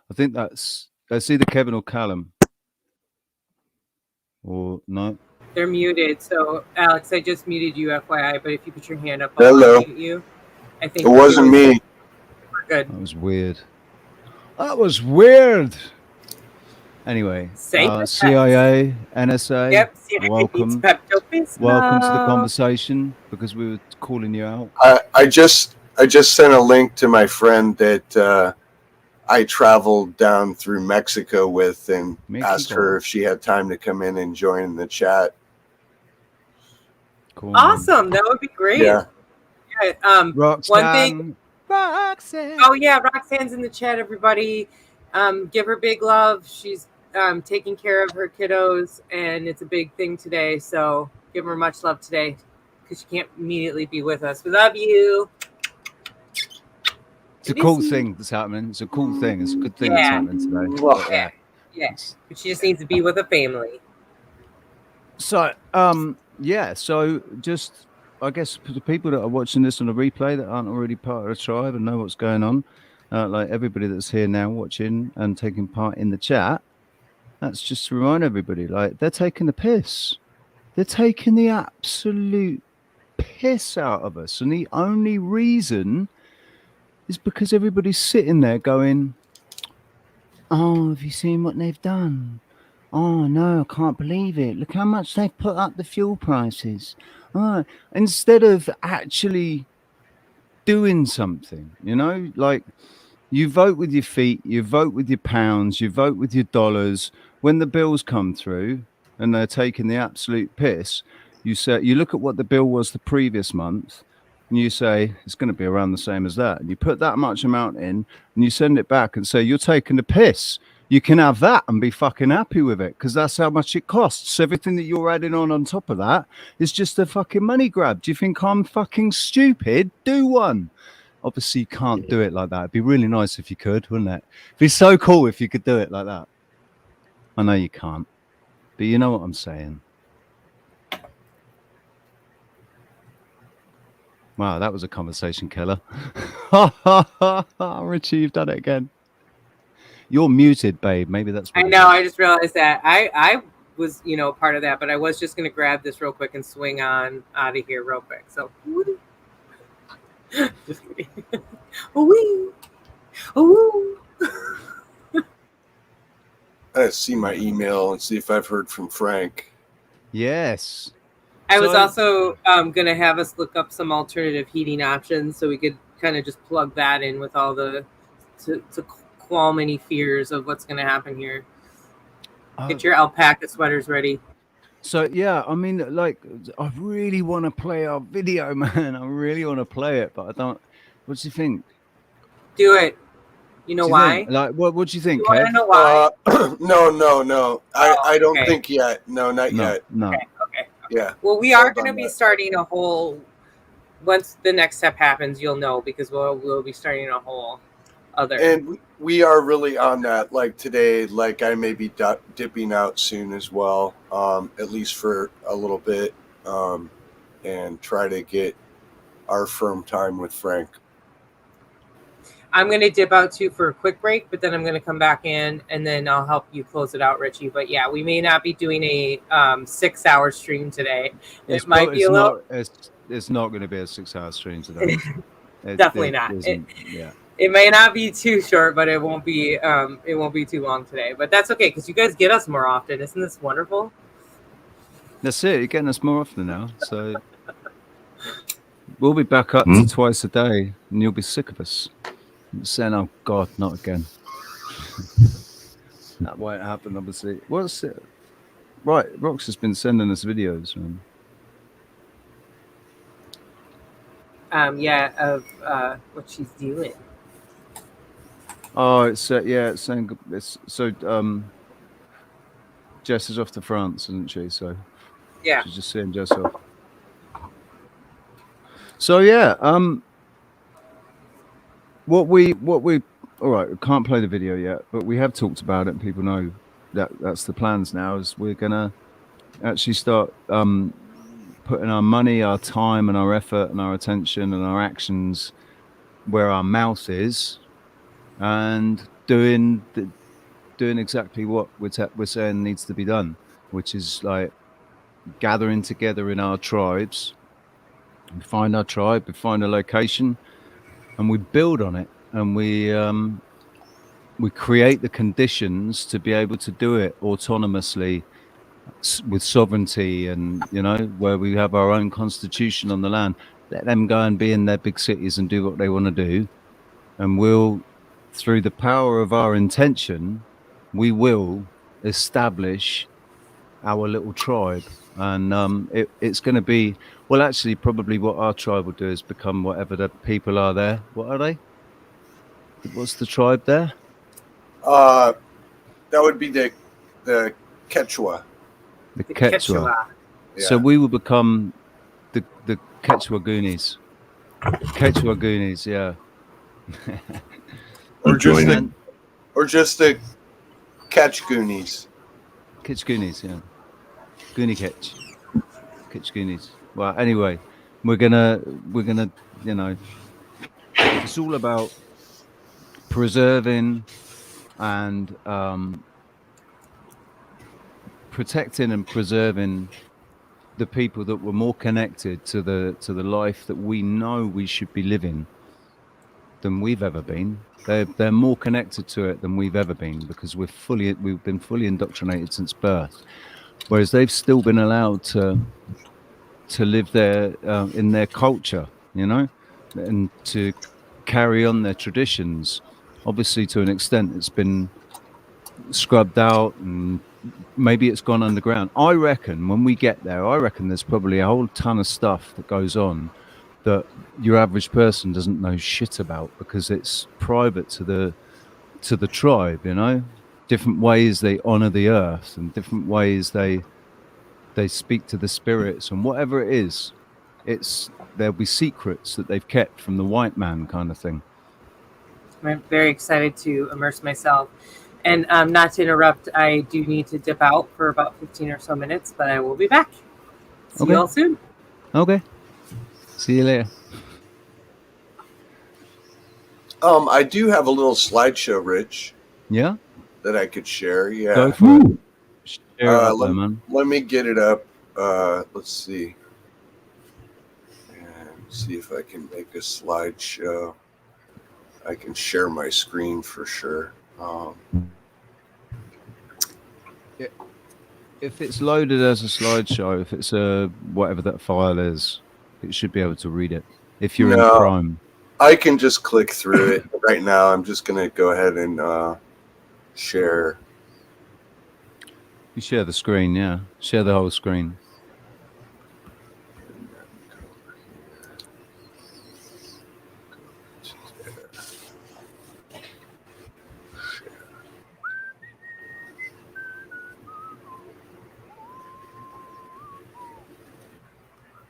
I think that's either Kevin or Callum. Or no? They're muted. So, Alex, I just muted you, FYI. But if you put your hand up, Hello. I'll mute you. I think it wasn't me. Good. That was weird. That was weird. Anyway, CIA, NSA, Yep, CIA welcome. needs Pepto-Bismol. Welcome to the conversation because we were calling you out. I just sent a link to my friend that I traveled down through Mexico with and asked her if she had time to come in and join the chat. Cool, Awesome. That would be great. Yeah. Roxanne. One thing. Roxanne. Oh yeah, Roxanne's in the chat. Everybody, give her big love. She's taking care of her kiddos, and it's a big thing today. So give her much love today, because she can't immediately be with us. We love you. It's a cool thing that's happening. It's a cool thing. It's a good thing that's happening today. But, Yeah. But she just needs to be with a family. So, yeah. So, just I guess for the people that are watching this on a replay that aren't already part of the tribe and know what's going on, like everybody that's here now watching and taking part in the chat, that's just to remind everybody, like they're taking the piss. They're taking the absolute piss out of us, and the only reason is because everybody's sitting there going, "Oh, have you seen what they've done? Oh no, I can't believe it. Look how much they've put up the fuel prices." Oh, instead of actually doing something, you know, like you vote with your feet, you vote with your pounds, you vote with your dollars. When the bills come through and they're taking the absolute piss, you look at what the bill was the previous month and you say it's going to be around the same as that, and you put that much amount in and you send it back and say you're taking the piss. You can have that and be fucking happy with it because that's how much it costs. Everything that you're adding on top of that is just a fucking money grab. Do you think I'm fucking stupid? Do one. Obviously, you can't do it like that. It'd be really nice if you could, wouldn't it? It'd be so cool if you could do it like that. I know you can't, but you know what I'm saying. Wow, that was a conversation killer. Richie, you've done it again. You're muted, babe. Maybe that's what I know. I just realized that I was, part of that, but I was just going to grab this real quick and swing on out of here real quick. So, just kidding. Oh, I gotta see my email and see if I've heard from Frank. Yes. I was also going to have us look up some alternative heating options so we could kind of just plug that in with all the to qualm any fears of what's going to happen here. Get your alpaca sweaters ready. So yeah, I mean, like, I really want to play our video, man. I really want to play it, but I don't. What do you think? Do it. You know why? Like, what do you think, You want Kev? to know why? No. I don't think yet. No, not yet. No. Okay. Yeah. Well, we are going to be starting a whole. Once the next step happens, you'll know because we'll be starting a whole other. And we are really on that. Like today, like I may be dipping out soon as well, at least for a little bit, and try to get our firm time with Frank. I'm going to dip out too for a quick break, but then I'm going to come back in and then I'll help you close it out, Richie. But yeah, we may not be doing a 6-hour stream today. It's not going to be a 6-hour stream today. Definitely not. It may not be too short, but it won't be too long today. But that's okay because you guys get us more often. Isn't this wonderful? That's it. You're getting us more often now. So we'll be back up to twice a day, and you'll be sick of us. Saying, "Oh God, not again." That won't happen, obviously. What's it? Right, Rox has been sending us videos, man. Of what she's doing. Oh, it's saying it's so. Jess is off to France, isn't she? So yeah, she's just seeing Jess off. So yeah, what we all right, we can't play the video yet, but we have talked about it and people know that's the plans now, is we're gonna actually start putting our money, our time and our effort and our attention and our actions where our mouth is, and doing exactly what we're saying needs to be done, which is like gathering together in our tribes. We find our tribe, we find a location, and we build on it. and we create the conditions to be able to do it autonomously with sovereignty, and where we have our own constitution on the land. Let them go and be in their big cities and do what they want to do, and we'll, through the power of our intention, we will establish our little tribe. And it's going to be, well, actually probably what our tribe will do is become whatever the people are there. What are they? What's the tribe there? That would be the Quechua. The Quechua. Yeah. So we will become the Quechua Goonies. Quechua Goonies, yeah. or just the Catch Goonies. Catch Goonies, yeah. Goonie Catch. Catch Goonies. Well, anyway, we're gonna, it's all about preserving and protecting and preserving the people that were more connected to the life that we know we should be living than we've ever been. They're more connected to it than we've ever been, because we've been fully indoctrinated since birth, whereas they've still been allowed to live their in their culture, and to carry on their traditions. Obviously, to an extent, it's been scrubbed out, and maybe it's gone underground. I reckon when we get there, there's probably a whole ton of stuff that goes on that your average person doesn't know shit about, because it's private to the tribe. Different ways they honor the earth, and different ways they speak to the spirits, and whatever it is, there'll be secrets that they've kept from the white man, kind of thing. I'm very excited to immerse myself. And not to interrupt, I do need to dip out for about 15 or so minutes, but I will be back. See you all soon. Okay. See you later. I do have a little slideshow, Rich. Yeah? That I could share. Yeah. Go for it. Share it up there, man. Let me get it up. Let's see. And see if I can make a slideshow. I can share my screen for sure. If it's loaded as a slideshow, if it's a whatever that file is, it should be able to read it. If you're in Chrome, I can just click through it right now. I'm just going to go ahead and share. You share the screen, yeah. Share the whole screen.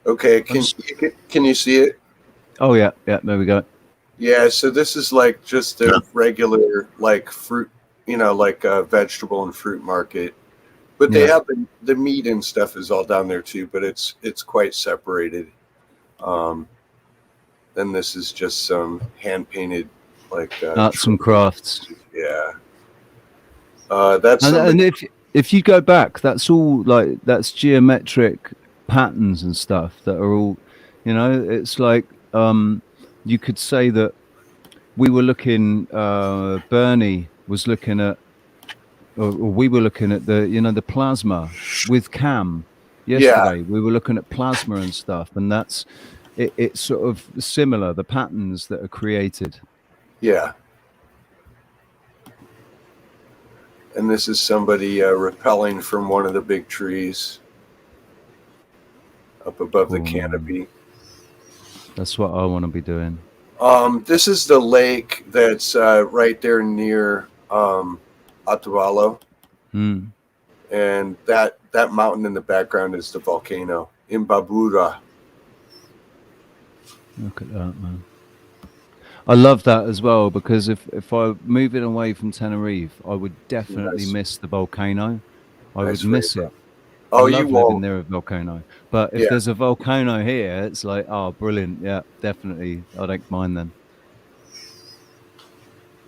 Okay, can you see it? Oh yeah, there we go. Yeah, so this is like just a regular like fruit, like a vegetable and fruit market. But they have the meat and stuff is all down there too, but it's quite separated. Then this is just some hand painted like arts and crafts. Yeah. That's and if you go back, that's all that's geometric patterns and stuff that are all, it's like you could say that we were looking, Bernie was looking at, or we were looking at the plasma with Cam yesterday. We were looking at plasma and stuff, and that's it's sort of similar, the patterns that are created. Yeah. And this is somebody rappelling from one of the big trees up above the canopy. That's what I want to be doing. This is the lake that's right there near Otavalo. Mm. And that mountain in the background is the volcano, Imbabura. Look at that, man. I love that as well, because if I move it away from Tenerife, I would definitely miss the volcano. I would miss it. Oh, I love you living won't. near a volcano. But if there's a volcano here, it's like, oh, brilliant. Yeah, definitely. I don't mind them.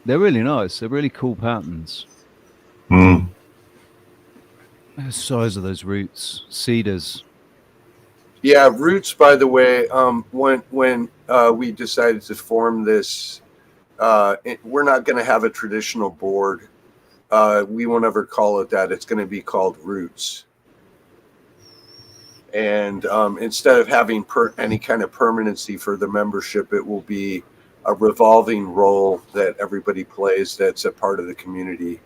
They're really nice. They're really cool patterns. Mm. The size of those roots, cedars. Yeah, roots. By the way, when we decided to form this we're not going to have a traditional board. We won't ever call it that. It's going to be called Roots. And instead of having any kind of permanency for the membership, it will be a revolving role that everybody plays that's a part of the community.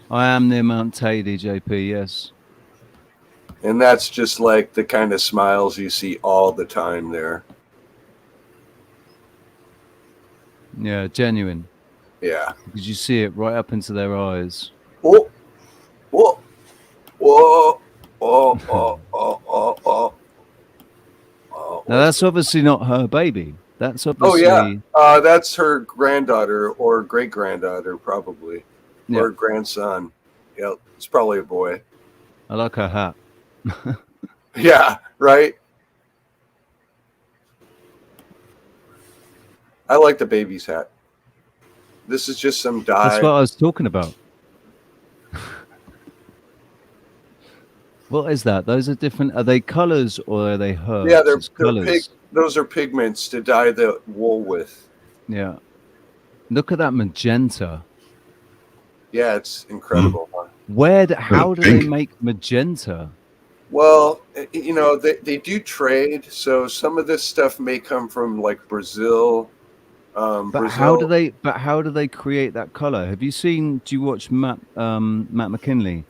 I am near Mount Tady, JP, yes. And that's just like the kind of smiles you see all the time there. Yeah, genuine. Yeah. Because you see it right up into their eyes. Oh, whoa, whoa, oh, oh, oh, oh, oh. Now, that's obviously not her baby. That's obviously... Oh, yeah. That's her granddaughter or great-granddaughter, probably. Yeah. Or grandson. Yeah, it's probably a boy. I like her hat. Yeah, right? I like the baby's hat. This is just some dye. That's what I was talking about. What is that? Those are different. Are they colors or are they herbs? Yeah, It's colors. those are pigments to dye the wool with. Yeah. Look at that magenta. Yeah, it's incredible. How do they make magenta? Well, you know, they do trade, so some of this stuff may come from like Brazil. But Brazil. how do they create that color? Have you seen? Do you watch Matt McKinley?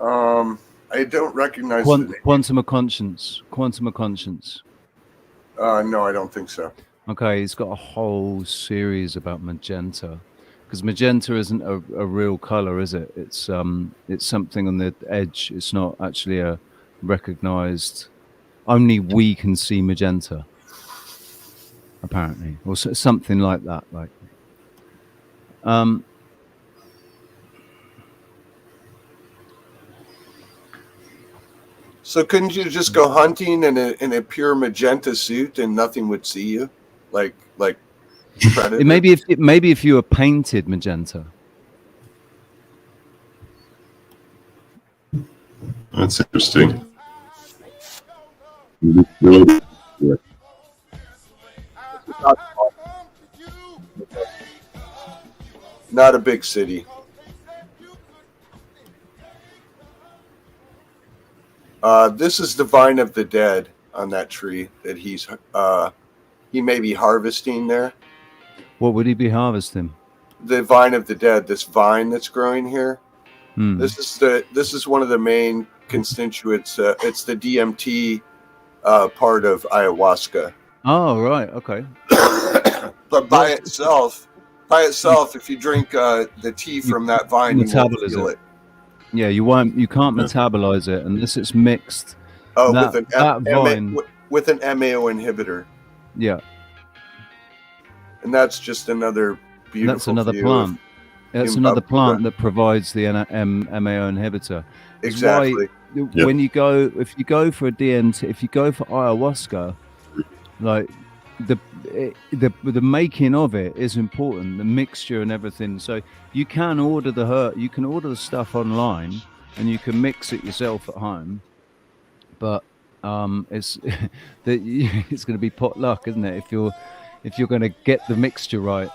I don't recognize the name. Quantum of Conscience. Quantum of Conscience. No, I don't think so. Okay, he's got a whole series about magenta, because magenta isn't a real color, is it? It's something on the edge. It's not actually a recognized. Only we can see magenta, apparently, or something like that. Like, So couldn't you just go hunting in a pure magenta suit and nothing would see you, like Predator? maybe if you were painted magenta. That's interesting. Not a big city. This is the vine of the dead on that tree that he may be harvesting there. What would he be harvesting? The vine of the dead, this vine that's growing here. This is one of the main constituents. It's the DMT part of ayahuasca. Oh, right, okay. But by itself, if you drink the tea from that vine, you won't feel it. Yeah, you can't metabolize it unless it's mixed. Oh, that vine. with an MAO inhibitor. Yeah. And that's just another beautiful. That's another plant. That's another plant that provides the MAO inhibitor. It's exactly. When you go, if you go for a DMT, if you go for ayahuasca, like the making of it is important, the mixture and everything. So you can order you can order the stuff online and you can mix it yourself at home, but it's it's going to be potluck, isn't it? If you're going to get the mixture right.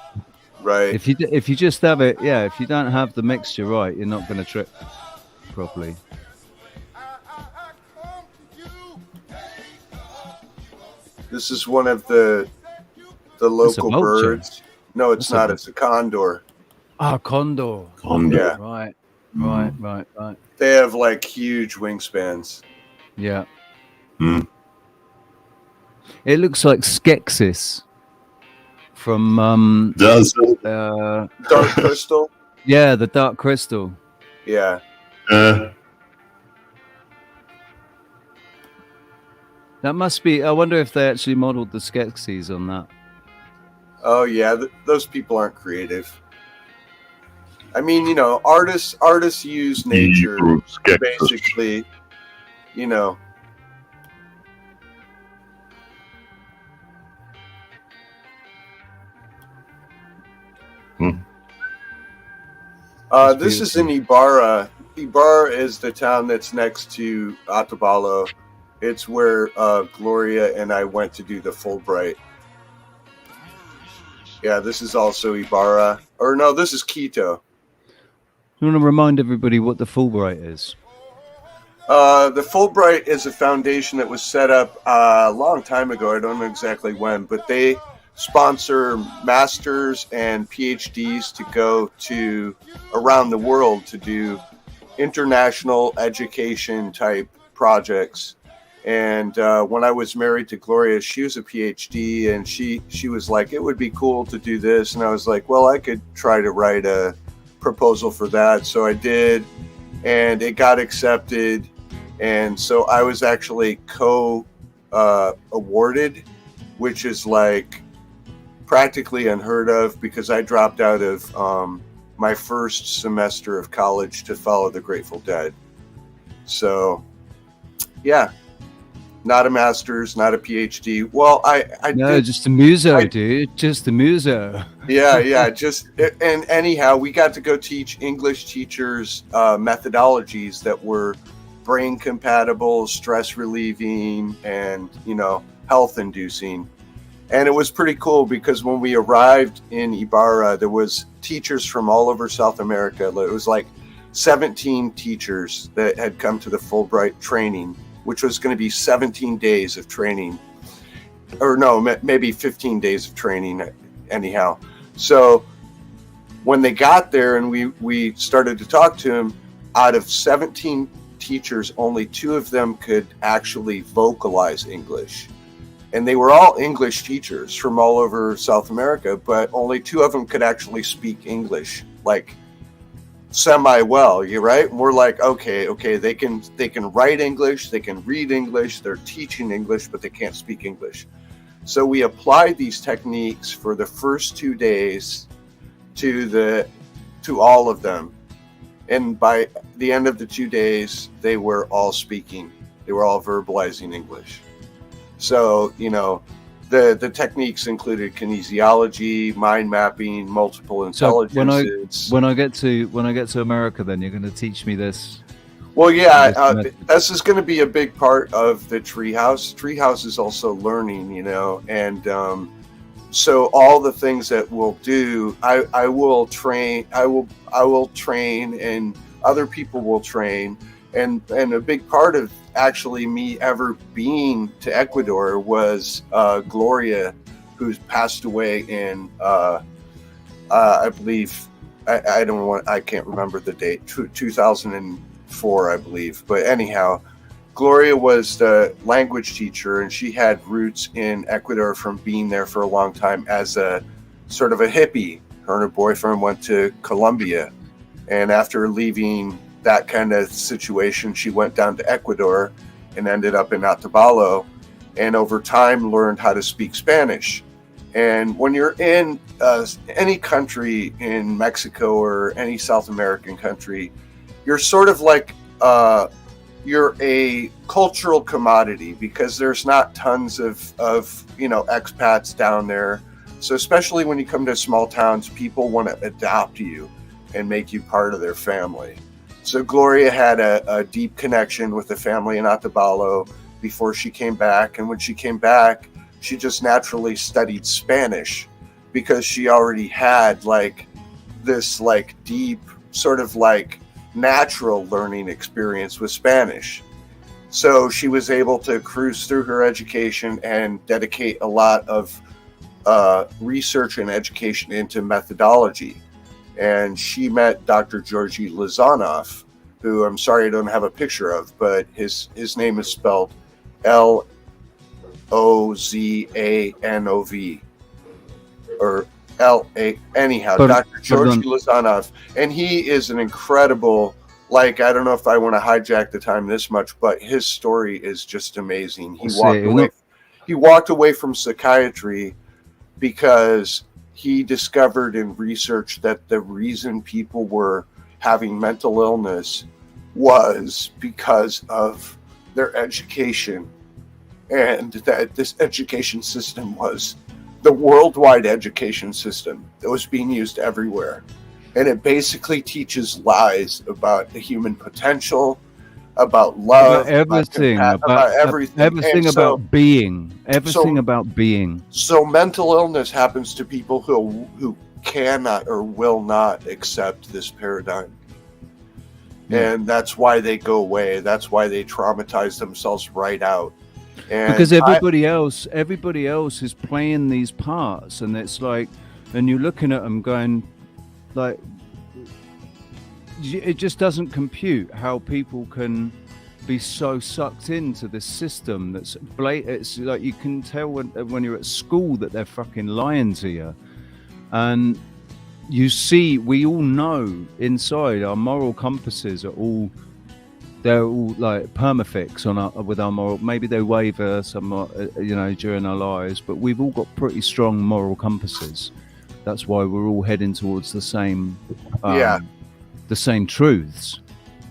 Right. If you just have it, yeah. If you don't have the mixture right, you're not going to trip properly. This is one of the local birds. No, it's not. It's a condor. Ah, condor. Yeah. Right. They have like huge wingspans. Yeah. It looks like Skeksis from Dark Crystal. Yeah, the Dark Crystal. Yeah. That must be. I wonder if they actually modeled the Skeksis on that. Oh yeah, those people aren't creative. I mean, you know, artists use nature basically. You know. This is in Ibarra. Ibarra is the town that's next to Otavalo. It's where Gloria and I went to do the Fulbright. Yeah, this is also Ibarra. Or no, this is Quito. You want to remind everybody what the Fulbright is? The Fulbright is a foundation that was set up a long time ago. I don't know exactly when, but they sponsor masters and PhDs to go to around the world to do international education type projects. And when I was married to Gloria, she was a PhD, and she was like, it would be cool to do this. And I was like, well, I could try to write a proposal for that. So I did, and it got accepted. And so I was actually awarded, which is like practically unheard of, because I dropped out of my first semester of college to follow the Grateful Dead. So, yeah. Not a master's, not a PhD. Well, I did, just a muso, dude. Just a muso. Yeah. And anyhow, we got to go teach English teachers methodologies that were brain compatible, stress relieving, and health inducing. And it was pretty cool because when we arrived in Ibarra, there was teachers from all over South America. It was like 17 teachers that had come to the Fulbright training, which was going to be 17 days of training, or no, maybe 15 days of training anyhow. So when they got there and we started to talk to them, out of 17 teachers, only 2 of them could actually vocalize English. And they were all English teachers from all over South America, but only 2 of them could actually speak English, like semi-well, you're right. And we're like, okay, they can write English, they can read English, they're teaching English, but they can't speak English. So we applied these techniques for the first 2 days to all of them. And by the end of the 2 days, they were all speaking. They were all verbalizing English. So, the techniques included kinesiology, mind mapping, multiple intelligences. So when I get to America, then you're going to teach me this. Well, yeah, this is going to be a big part of the treehouse. Treehouse is also learning, and so all the things that we'll do, I will train, and other people will train, and a big part of actually me ever being to Ecuador was Gloria, who's passed away in I believe I can't remember the date, 2004 I believe, but anyhow, Gloria was the language teacher, and she had roots in Ecuador from being there for a long time as a sort of a hippie. Her and her boyfriend went to Colombia, and after leaving that kind of situation, she went down to Ecuador and ended up in Otavalo, and over time learned how to speak Spanish. And when you're in any country in Mexico or any South American country, you're sort of like you're a cultural commodity, because there's not tons of expats down there. So especially when you come to small towns, people want to adopt you and make you part of their family. So Gloria had a deep connection with the family in Otavalo before she came back. And when she came back, she just naturally studied Spanish, because she already had this deep sort of natural learning experience with Spanish. So she was able to cruise through her education and dedicate a lot of research and education into methodology. And she met Dr. Georgi Lozanov, who I'm sorry I don't have a picture of, but his name is spelled Lozanov, or L-A, anyhow, Dr. Georgi Lozanov. And he is an incredible, I don't know if I want to hijack the time this much, but his story is just amazing. He walked away from psychiatry because he discovered and researched that the reason people were having mental illness was because of their education, and that this education system was the worldwide education system that was being used everywhere. And it basically teaches lies about the human potential, about love, everything, about everything, everything And so- about being, everything about being. So mental illness happens to people who cannot or will not accept this paradigm. And that's why they go away. That's why they traumatize themselves right out. And Because everybody else is playing these parts, and it's like, and you're looking at them going, like, it just doesn't compute how people can be so sucked into this system that's blatant. It's like you can tell when you're at school that they're fucking lying to you, and you see, we all know inside our moral compasses are all, they're all like permafix with our moral. Maybe they waver somewhat, during our lives, but we've all got pretty strong moral compasses. That's why we're all heading towards the same, the same truths.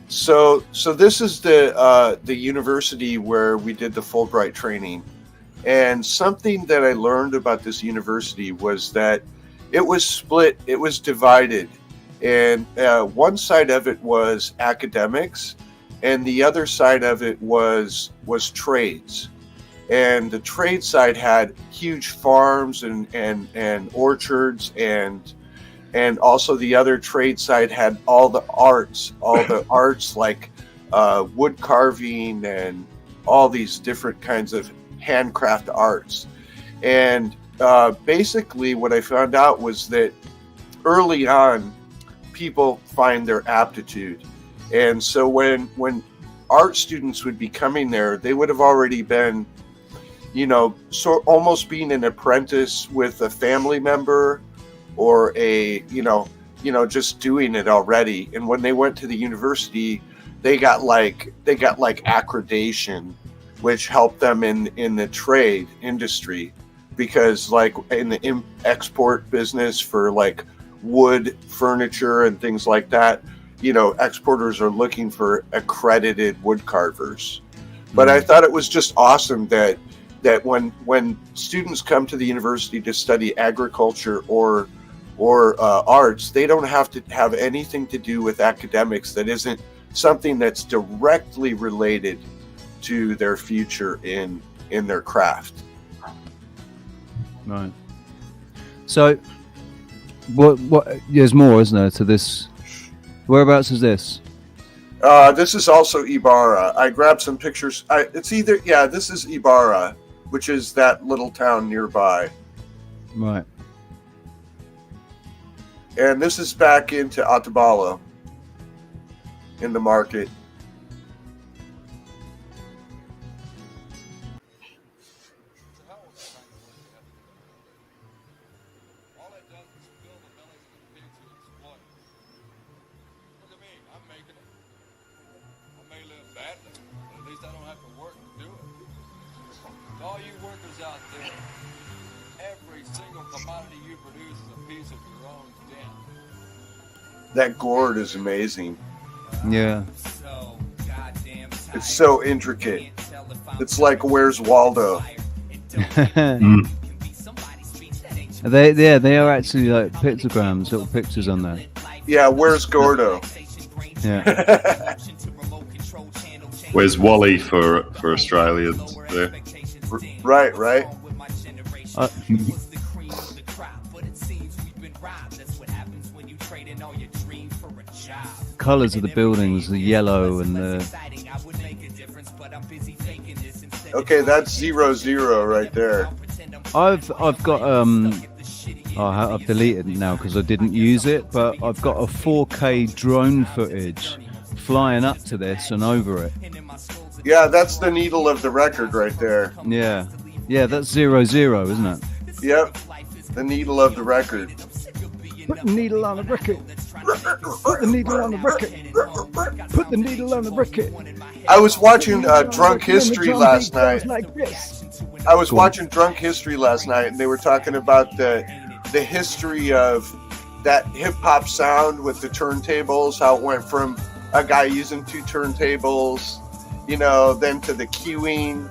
So this is the university where we did the Fulbright training, and something that I learned about this university was that it was split, it was divided, and one side of it was academics, and the other side of it was trades. And the trade side had huge farms and orchards, and also the other trade side had all the arts like wood carving and all these different kinds of handcraft arts. And basically what I found out was that early on people find their aptitude. And so when art students would be coming there, they would have already been, almost being an apprentice with a family member, or just doing it already. And when they went to the university, they got like accreditation, which helped them in the trade industry, because like in the export business for like wood, furniture, and things like that, exporters are looking for accredited wood carvers. But I thought it was just awesome that when students come to the university to study agriculture or arts, they don't have to have anything to do with academics that isn't something that's directly related to their future in their craft. Right. So, what? There's more, isn't there, to this? Whereabouts is this? This is also Ibarra. I grabbed some pictures. This is Ibarra, which is that little town nearby. Right. And this is back into Otabalo, in the market. All you workers out there, every single commodity you produce is a piece of your own den. That gourd is amazing. Yeah. It's so intricate. It's like Where's Waldo? They are actually like pictograms, little pictures on there. Yeah, Where's Gordo? Yeah. Where's Wally for Australians there? Right. Colors of the buildings, the yellow and the. Okay, that's 00 right there. I've got I've deleted it now because I didn't use it, but I've got a 4K drone footage flying up to this and over it. Yeah, that's the needle of the record right there. Yeah, that's 00, isn't it? Yep, the needle of the record. Put the needle on the record. Put the needle on the record. Put the needle on the record. I was watching Drunk History last night. I was watching Drunk History last night, and they were talking about the history of that hip hop sound with the turntables, how it went from a guy using two turntables, then to the cueing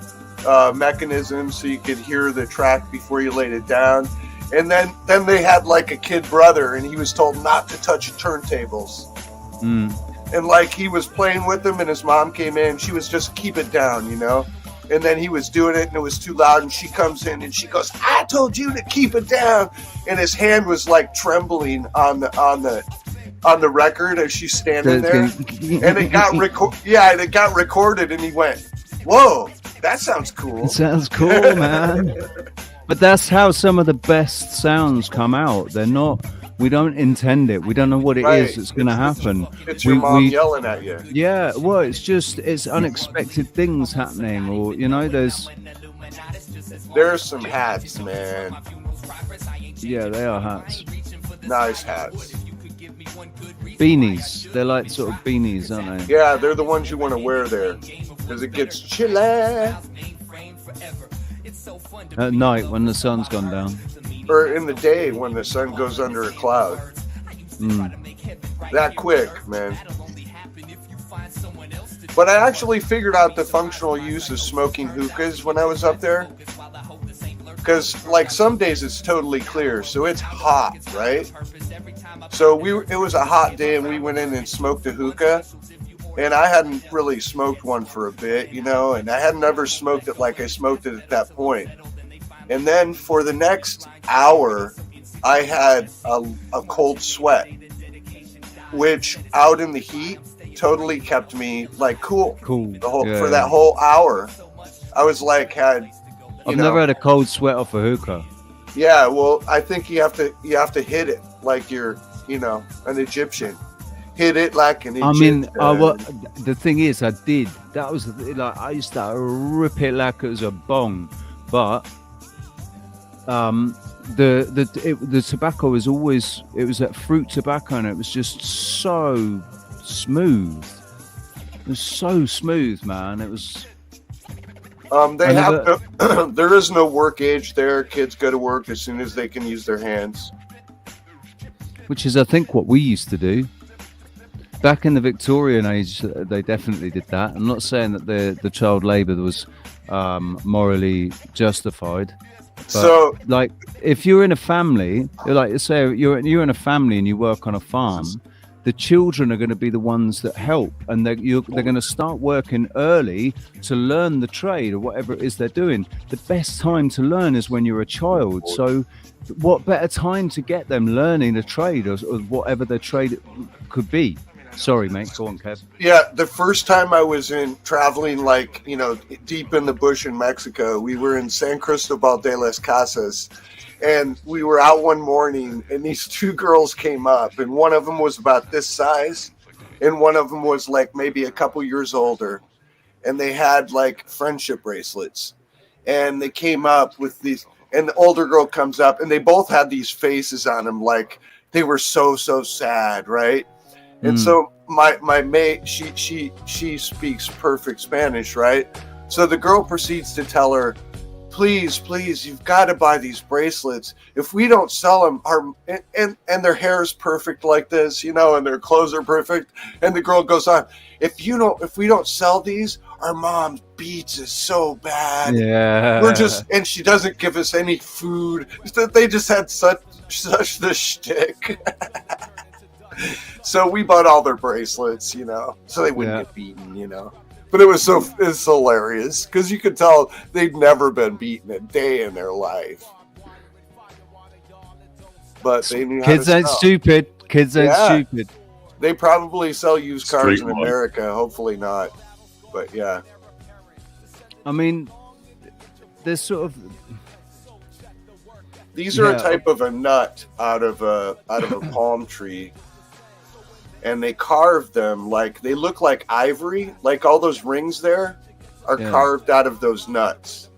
mechanism so you could hear the track before you laid it down. And then they had like a kid brother, and he was told not to touch turntables. And like he was playing with them, and his mom came in. She was just keep it down, you know. And then he was doing it, and it was too loud. And she comes in, and she goes, "I told you to keep it down." And his hand was like trembling on the record as she's standing there, and it got it got recorded, and he went, "Whoa, that sounds cool." It sounds cool, man. But that's how some of the best sounds come out. They're not. We don't intend it. We don't know what it is that's going to happen. It's your mom yelling at you. Yeah, well, it's unexpected things happening, or you know, there's some hats, man. Yeah, they are hats. Nice hats. Beanies. They're like sort of beanies, aren't they? Yeah, they're the ones you want to wear there because it gets chilly at night when the sun's gone down. Or in the day when the sun goes under a cloud. That quick, man. But I actually figured out the functional use of smoking hookahs when I was up there. Because like some days it's totally clear, so it's hot, right? So it was a hot day and we went in and smoked a hookah. And I hadn't really smoked one for a bit, you know, and I hadn't ever smoked it like I smoked it at that point. And then for the next hour, I had a cold sweat, which out in the heat totally kept me like cool. For that whole hour. I was like I've never had a cold sweat off a hookah. Yeah, well, I think you have to hit it like you're, an Egyptian. Hit it like an Egyptian. The thing is, I did. That was like I used to rip it like it was a bong, but the tobacco was always, it was that fruit tobacco, and it was just so smooth. It was so smooth, man. It was. There is no work age there. Kids go to work as soon as they can use their hands. Which is, I think, what we used to do. Back in the Victorian age, they definitely did that. I'm not saying that the child labour was morally justified. But So, like, if you're in a family, like say you're in a family and you work on a farm, the children are going to be the ones that help, and they're going to start working early to learn the trade or whatever it is they're doing. The best time to learn is when you're a child. So, what better time to get them learning a trade or whatever their trade could be? Sorry, mate. Go on, Kev. yeah, the first time I was traveling, like, deep in the bush in Mexico, we were in San Cristobal de las Casas, and we were out one morning, and these two girls came up, and one of them was about this size, and one of them was like maybe a couple years older, and they had like friendship bracelets, and they came up with these, and the older girl comes up, and they both had these faces on them like they were so sad, right? And so my mate, she speaks perfect Spanish, right? So the girl proceeds to tell her, please, you've got to buy these bracelets. If we don't sell them, and their hair is perfect like this, and their clothes are perfect. And the girl goes on, if we don't sell these, our mom beats us so bad. Yeah. And she doesn't give us any food. They just had such the shtick. So we bought all their bracelets, so they wouldn't get beaten, But it's hilarious because you could tell they'd never been beaten a day in their life. But they knew how Kids to ain't sell. stupid. Kids ain't stupid. They probably sell used cars in Streetwise. America. Hopefully not. But yeah. I mean, there's sort of. These are a Yeah. type of a nut out of a palm tree. And they carved them like they look like ivory, like all those rings there are carved out of those nuts.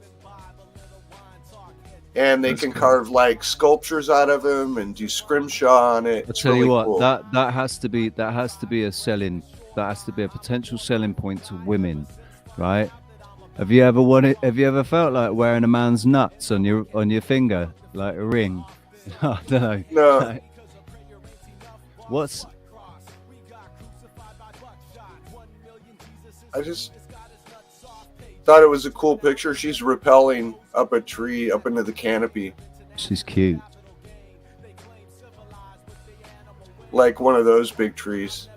And they can carve like sculptures out of them and do scrimshaw on it. I'll It's tell you really what, cool. that has to be a potential selling point to women, right? Have you ever felt like wearing a man's nuts on your finger, like a ring? I don't know. No. I just thought it was a cool picture. She's rappelling up a tree, up into the canopy, She's cute. like one of those big trees.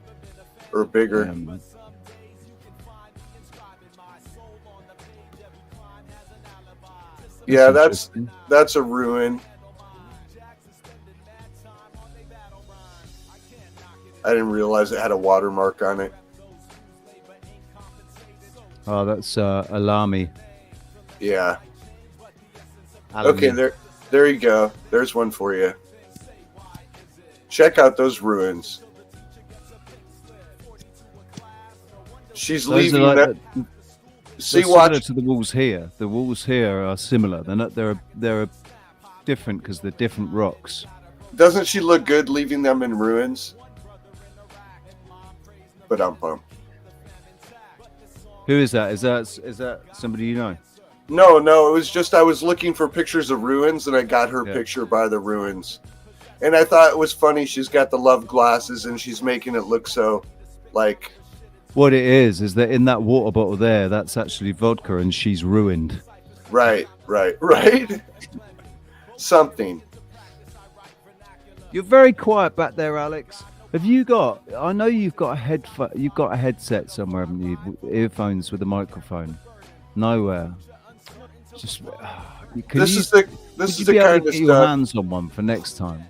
or bigger. Yeah, that's a ruin. I didn't realize it had a watermark on it. Oh, that's Alami. Yeah. Alami. Okay, there you go. There's one for you. Check out those ruins. She's Those leaving are like that. See, watch similar to the walls here. The walls here are similar. They're not. They're different because they're different rocks. Doesn't she look good leaving them in ruins? But I'm pumped. Who is that? Is that somebody you know? No, it was just I was looking for pictures of ruins and I got her picture by the ruins. And I thought it was funny. She's got the love glasses and she's making it look so like. What it is that in that water bottle there, that's actually vodka and she's ruined. Right. Something. You're very quiet back there, Alex. Have you got? I know you've got you've got a headset somewhere, haven't you? Earphones with a microphone. Nowhere. Just. This is the kind of get stuff. Your hands on one for next time,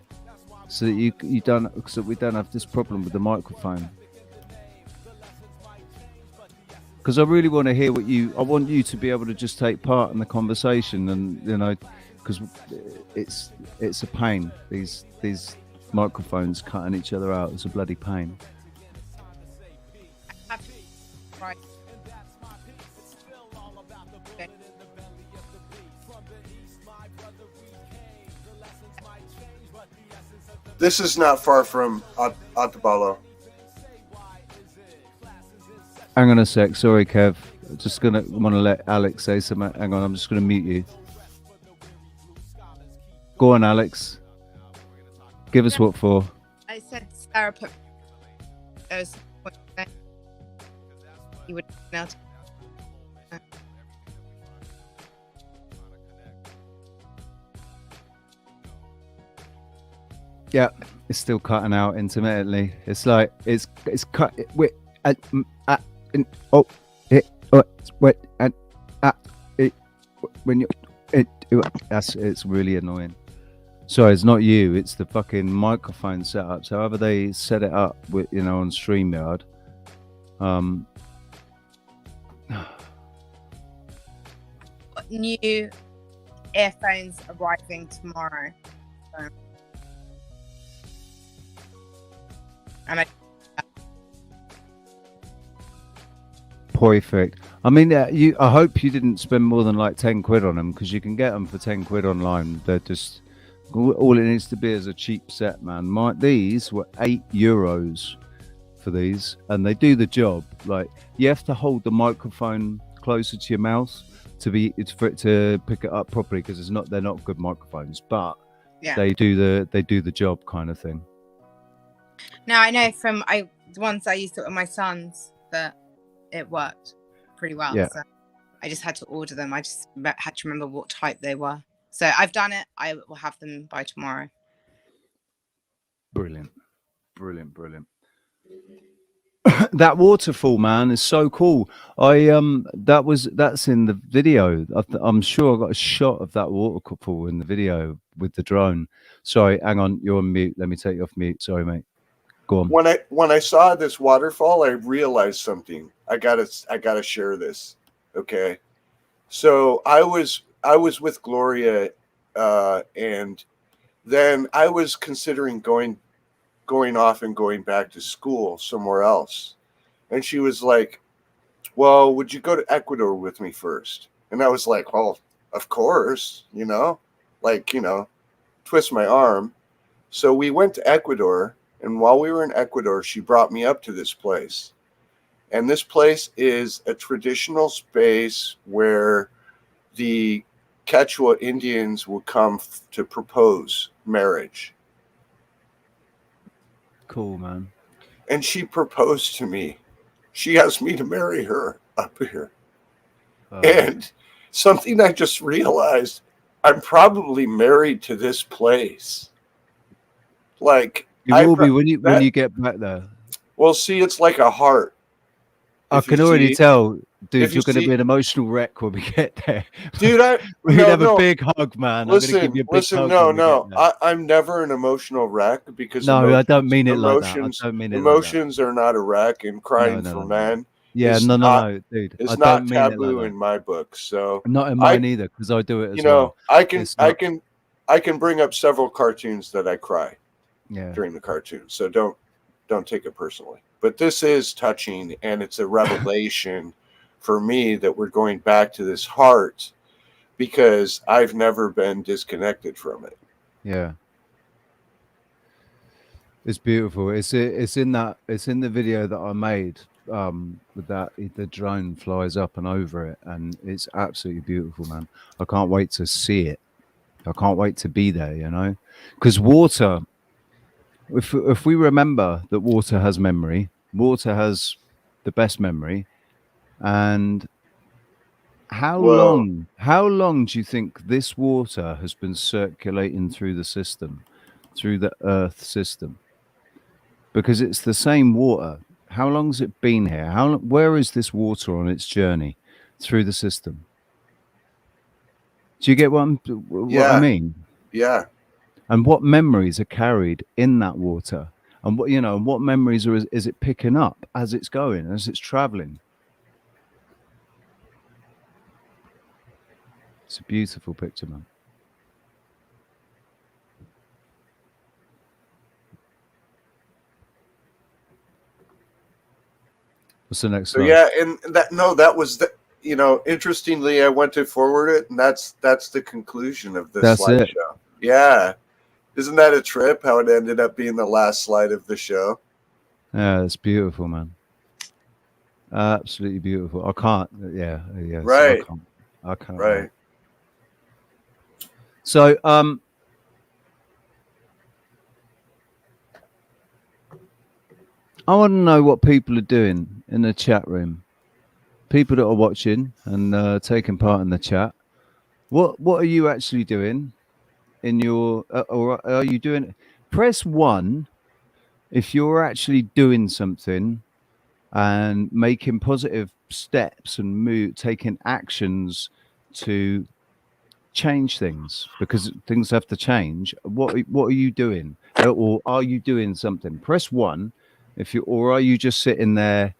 so that you don't, so we don't have this problem with the microphone. Because I really want to hear I want you to be able to just take part in the conversation, and because it's a pain. These microphones cutting each other out. It's a bloody pain. Right. This is not far from Otabalo. Hang on a sec. Sorry, Kev. Just want to let Alex say something. Hang on. I'm just gonna mute you. Go on, Alex. Give us what for. I said Sarah put those. You would know. Yeah, it's still cutting out intermittently. It's like it's cut. It's really annoying. Sorry, it's not you. It's the fucking microphone setup. So however they set it up with on StreamYard. New earphones arriving tomorrow. So. And Perfect. I mean, I hope you didn't spend more than like 10 quid on them, because you can get them for 10 quid online. They're just all it needs to be is a cheap set, man. These were €8 for these, and they do the job. Like, you have to hold the microphone closer to your mouth for it to pick it up properly, because they're not good microphones, but they do the job kind of thing. now I know from the ones I used to with my sons that it worked pretty well. Yeah. So I just had to order them. I just had to remember what type they were. So I've done it. I will have them by tomorrow. Brilliant. That waterfall, man, is so cool. That's in the video. I'm sure I got a shot of that waterfall in the video with the drone. Sorry, hang on, you're on mute. Let me take you off mute. Sorry, mate. Go on. When I saw this waterfall, I realized something. I gotta share this. Okay, so I was with Gloria, and then I was considering going off and going back to school somewhere else, and she was like, "Well, would you go to Ecuador with me first?" And I was like, "Well, of course, twist my arm." So we went to Ecuador. And while we were in Ecuador, she brought me up to this place. And this place is a traditional space where the Quechua Indians will come to propose marriage. Cool, man. And she proposed to me. She asked me to marry her up here. And something I just realized, I'm probably married to this place. Like, you will be when you get back there. Well, see, it's like a heart. I If you can already see- tell, dude, if you you're going to see- be an emotional wreck when we get there. Dude, we're no, gonna have no. a big hug, man. I'm going to give you a big Listen, hug no, when we get there. I'm never an emotional wreck because No, I don't mean it like that. I don't mean it like that. Emotions are not a wreck, and crying for men. Yeah, is no, not, dude. It's I not don't mean it like taboo that. in my book. So Not in mine either, because I do it as you know, well. I can bring up several cartoons that I cry during the cartoon. So don't take it personally. But this is touching, and it's a revelation for me that we're going back to this heart because I've never been disconnected from it. Yeah. It's beautiful. It's in the video that I made with that the drone flies up and over it, and it's absolutely beautiful, man. I can't wait to see it. I can't wait to be there, you know, because water. If we remember that water has memory, water has the best memory, and how long do you think this water has been circulating through the system, through the Earth system? Because it's the same water. How long has it been here? Where is this water on its journey through the system? Do you get what I mean? Yeah. And what memories are carried in that water? And what memories is it picking up as it's going, as it's traveling? It's a beautiful picture, man. What's the next So slide? yeah, and that was the, interestingly, I went to forward it, and that's the conclusion of this That's it. slideshow. Yeah, isn't that a trip? How it ended up being the last slide of the show. Yeah, it's beautiful, man. Absolutely beautiful. I can't. Yeah. Right. So I can't. Right. So I want to know what people are doing in the chat room. People that are watching and taking part in the chat. What are you actually doing in your or are you doing? Press 1 if you're actually doing something and making positive steps and taking actions to change things, because things have to change. What are you doing, or are you doing something? Press 1 if you, or are you just sitting there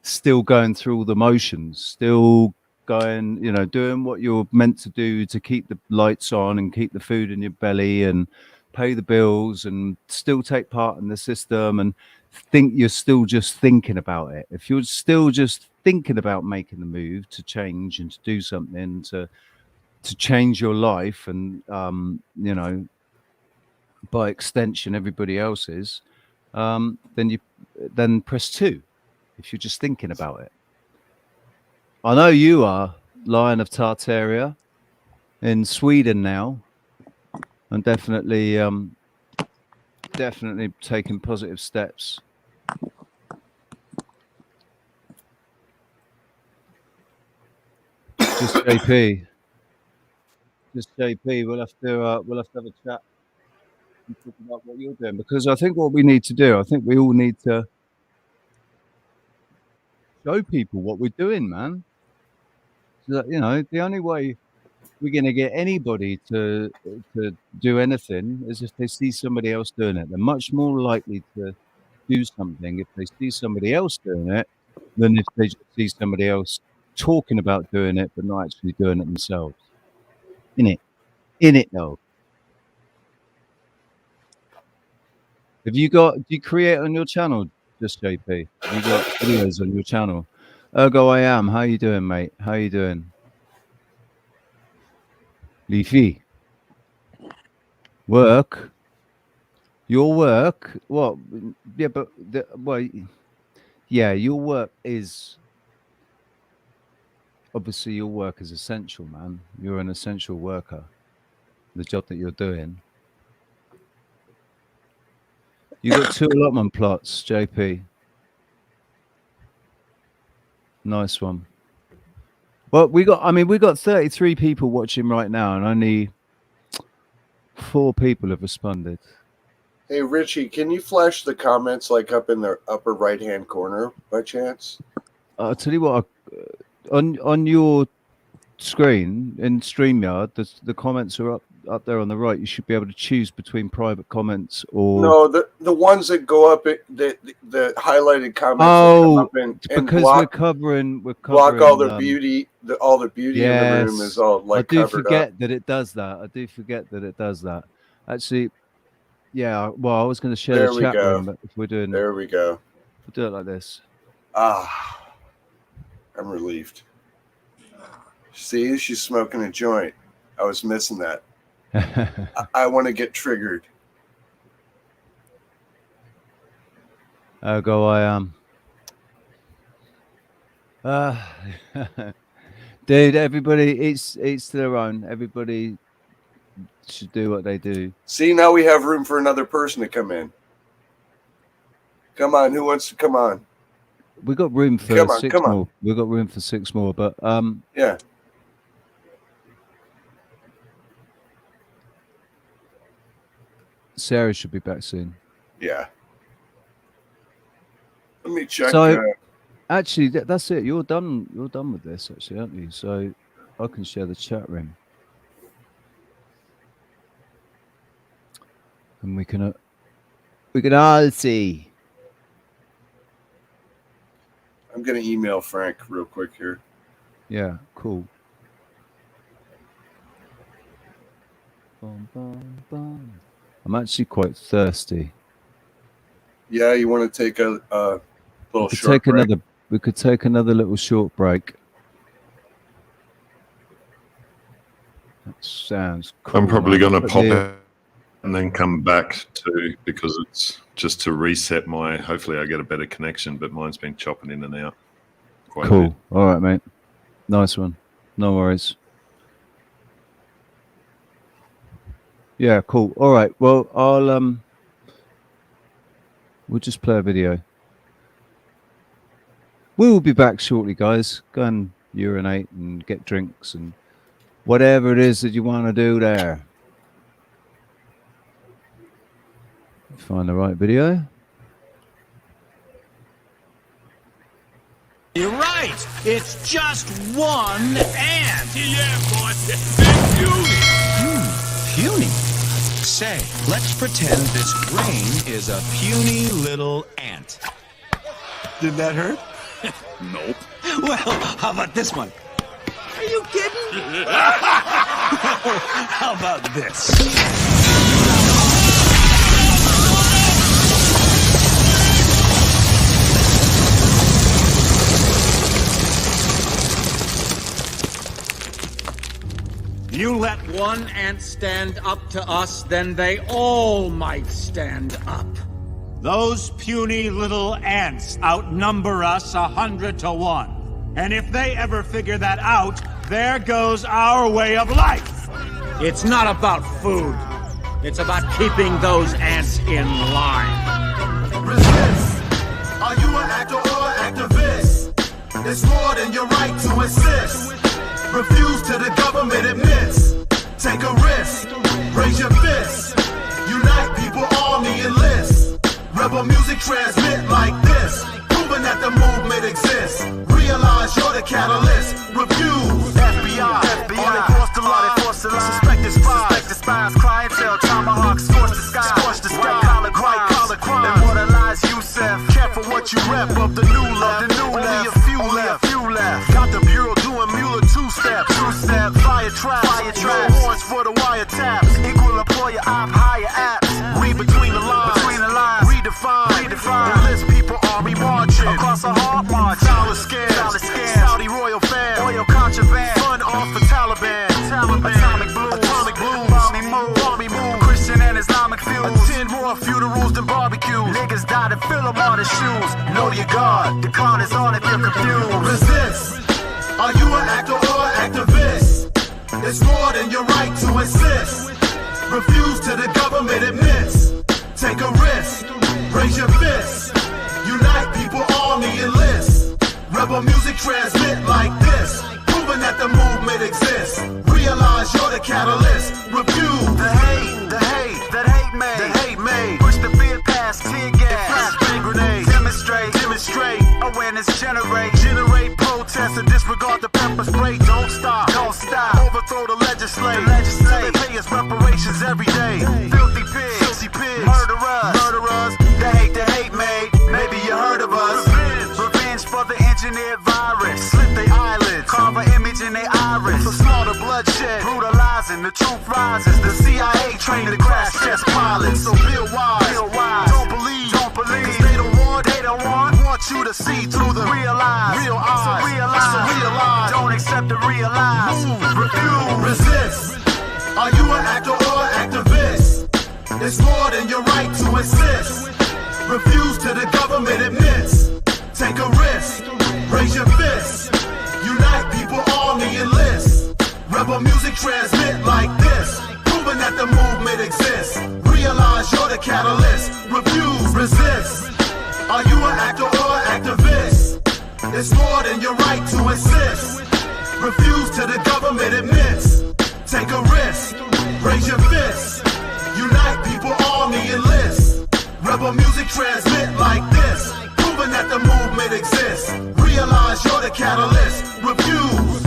still going through all the motions, still going, doing what you're meant to do to keep the lights on and keep the food in your belly and pay the bills and still take part in the system, and think you're still just thinking about it. If you're still just thinking about making the move to change and to do something to change your life and by extension everybody else's, then press 2 if you're just thinking about it. I know you are, Lion of Tartaria, in Sweden now, and definitely taking positive steps. Just JP. We'll have to have a chat and talk about what you're doing, because I think what we need to do, I think we all need to show people what we're doing, man. So that, the only way we're going to get anybody to do anything is if they see somebody else doing it. They're much more likely to do something if they see somebody else doing it than if they just see somebody else talking about doing it but not actually doing it themselves. In it though. Do you create on your channel, just JP? Have you got videos on your channel? Ergo I am. How you doing, mate? How you doing? Leafy. Work. Your work? What? Yeah, but your work is obviously, your work is essential, man. You're an essential worker. The job that you're doing. You got 2 allotment plots, JP. Nice one. Well, we got 33 people watching right now, and only 4 people have responded. Hey, Richie, can you flash the comments like up in the upper right-hand corner by chance? I'll tell you what. On your screen in StreamYard, the comments are up there on the right. You should be able to choose between private comments or No, the ones that go up, the highlighted comments. Oh, that come up and because block, we're covering block all the beauty. All the beauty in the yes, room is all like I do covered forget up. that it does that. I do forget that it does that. Actually, yeah. Well, I was going to share There the we chat go. room, but if we're doing, There we go. we'll do it like this. Ah, I'm relieved. See, she's smoking a joint. I was missing that. I want to get triggered. Oh, go I am. Dude, everybody, it's to their own. Everybody should do what they do. See, now we have room for another person to come in. Come on, who wants to come on? We got room for Come on, six come on. more. We got room for 6 more, but Yeah. Sarah should be back soon. Yeah. Let me check. So, actually, that's it. You're done. You're done with this, actually, aren't you? So, I can share the chat room, and we can all see. I'm gonna email Frank real quick here. Yeah, cool. Bum, bum, bum. I'm actually quite thirsty. Yeah, you want to take a little We could short take break? another. We could take another little short break. That sounds cool. I'm probably going to But pop yeah. out and then come back to, because it's just to reset my, hopefully I get a better connection, but mine's been chopping in and out quite a bit. Cool. All right, mate. Nice one. No worries. Yeah, cool. All right. Well, we'll just play a video. We will be back shortly, guys. Go and urinate and get drinks and whatever it is that you want to do there. Find the right video. You're right. It's just one ant. Yeah, boy. Big beauty. Puny. Say, let's pretend this grain is a puny little ant. Did that hurt? Nope. Well, how about this one? Are you kidding? How about this? You let one ant stand up to us, then they all might stand up. Those puny little ants outnumber us 100 to 1. And if they ever figure that out, there goes our way of life. It's not about food. It's about keeping those ants in line. Resist. Are you an actor or an activist? It's more than your right to insist. Refuse to the government admits. Take a risk. Raise your fist. Unite people, army, enlist. Rebel music transmit like this. Proving that the movement exists. Realize you're the catalyst. Refuse. FBI. All across the line. Suspected spies. Clientele. Tomahawk. Scorch the sky. White collar crime. Immortalize Yusef. Careful what you rep of the new left. Only a few left. Got the bureau doing Mueller two-step. Fire trap. No warrants for the wiretaps. Equal employer op. Higher apps. Read between the lines. Redefine. Enlist people army marching. Across a hard march. Dollar scams. Saudi royal fam. Oil contraband. Fun off the Taliban. Atomic blooms. Army move. Christian and Islamic feuds. Attend more funerals than barbecues. Niggas died and fill them on the shoes. Know your God. The con is on if you're confused. Resist. Are you an actor or an activist? It's more than your right to insist. Refuse to the government admits. Take a risk. Raise your fist. Unite people, army, enlist. Rebel music transmit like this. Proving that the movement exists. Realize you're the catalyst. Refuse. The hate made. Push violence generate protests and disregard the pepper spray. Don't stop, overthrow the legislature. Till they pay us reparations every day. Filthy pigs, murderers, the hate made. Maybe you heard of us. Revenge for the engineered virus. Slit their eyelids, carve an image in their iris. So slaughter, bloodshed, brutalizing. The truth rises. The CIA trained to crash test pilots. So feel wise, don't believe. Cause they don't want you to see through the real eyes. So realize, don't accept the realize. Refuse, resist. Are you an actor or an activist? It's more than your right to insist. Refuse to the government admits. Take a risk, raise your fist. Unite people, army enlist. Rebel music transmit like this, proving that the movement exists. Realize you're the catalyst. Refuse, resist. Are you an actor or an activist? It's more than your right to insist. Refuse to the government admits. Take a risk, raise your fist. Unite people, army enlist. Rebel music transmit like this, proving that the movement exists. Realize you're the catalyst. Refuse.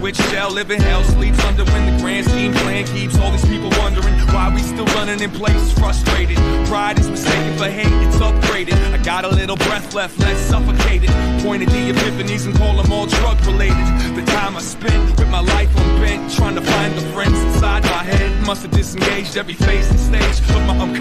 Which shall live in hell sleeps under when the grand scheme plan keeps all these people wondering why we still running in place, frustrated. Pride is mistaken for hate, it's upgraded. I got a little breath left, less suffocated. Pointed the epiphanies and call them all drug related. The time I spent with my life on bent, trying to find the friends inside my head. Must have disengaged every phase and stage of my I'm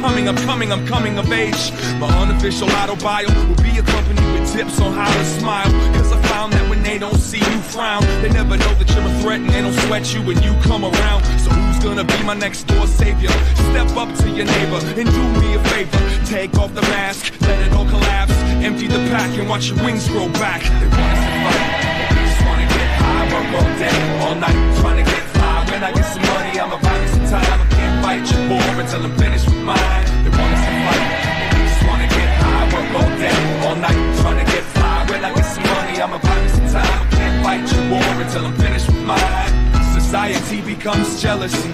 coming of age. My unofficial auto bio will be accompanied with tips on how to smile. Cause I found that when they don't see you frown, they never know that you're a threat and they don't sweat you when you come around. So who's gonna be my next door savior? Step up to your neighbor and do me a favor. Take off the mask, let it all collapse. Empty the pack and watch your wings grow back. They want us to fight, but we just wanna get high. Work all day, all night, trying to get fly. When I get some money, I'ma buy me some time. I can't fight your war until I'm finished with mine. They want us to fight, but we just wanna get high. Work all day, all night, trying to get fly. When I get some money, I'ma buy me some time. I can't fight your war until I'm finished with mine. Society becomes jealousy,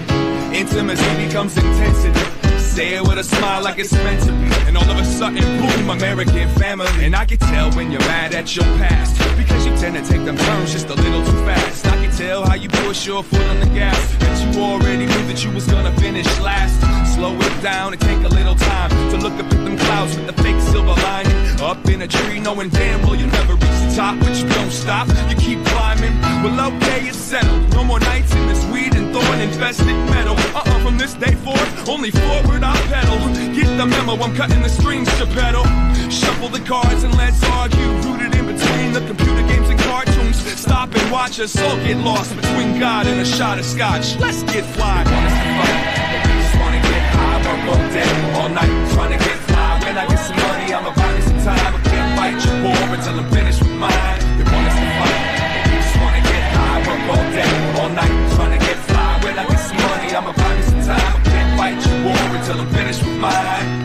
intimacy becomes intensity. Say it with a smile like it's meant to be, and all of a sudden, boom, American family. And I can tell when you're mad at your past, because you tend to take them turns just a little too fast. I can tell how you push your foot on the gas, that you already knew that you was gonna finish last. Slow it down and take a little time to look up at them clouds with the fake silver lining. Up in a tree, knowing damn well you never reach the top, but you don't stop, you keep climbing. Well, okay, it's settled. No more nights in this weed and thorn infested metal. From this day forth, only forward I pedal. Get the memo, I'm cutting the strings to pedal. Shuffle the cards and let's argue. Rooted in between the computer games and cartoons. Stop and watch us all get lost between God and a shot of scotch. Let's get fly. They want us to fight, but we just wanna get high. Work all day, all night, trying to get fly. When I get some money, I'ma buy me some time. I can't fight your war until I'm finished with mine. They want us to fight, but we just wanna get high. Work all day, all night, trying to get fly. When I get some money, I'ma buy me some time. I can't fight your war until I'm finished with mine.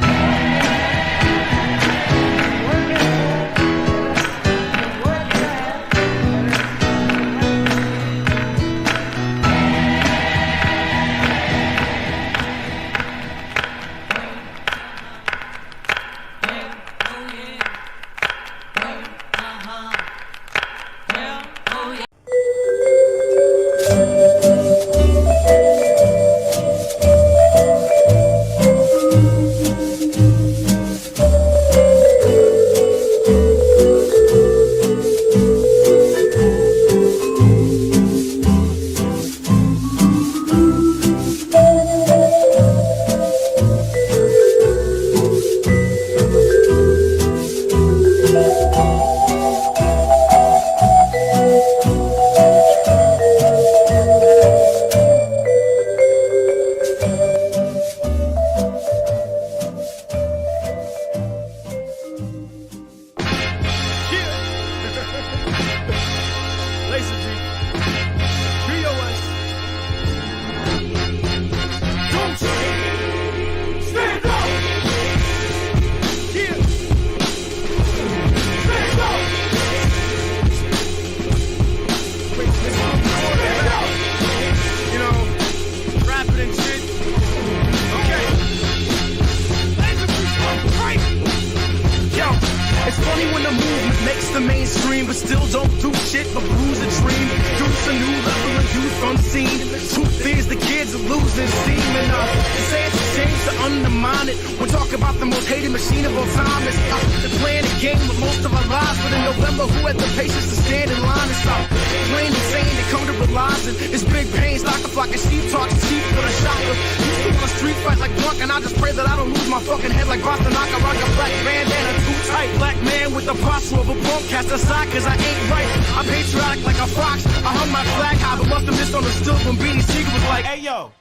unseen. Truth is, the kids are losing steam, and they say it's a shame to undermine it. We're talking about the most hated machine of all time. It's they're playing a game with most of our lives, but in November, who had the patience to stand in line and stop plain and saying they come to realize it? It's big pains like a flock of sheep, talking sheep for the shopper. Used to want a street fight like drunk, and I just pray that I don't lose my fucking head like Boston. I can rock a black bandana too tight. Black man with the posture of a punk, cast aside cause I ain't right. I'm patriotic like a fox. I hung my flag high, but must have misunderstood when Beanie Siegel was like, hey yo,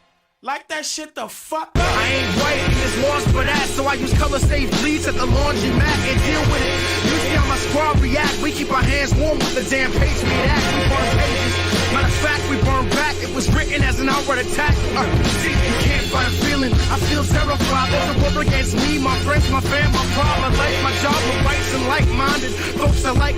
like that shit the fuck up. I ain't white and it's lost for that, so I use color safe bleeds at the laundromat and deal with it. You see how my squad react. We keep our hands warm with the damn Patriot Act. We burn pages. Matter of fact, we burn back. It was written as an outright attack. See, you can't fight a feeling. I feel terrified. There's a war against me, my friends, my fam, my pride, my life, my job, my rights, and like-minded folks I like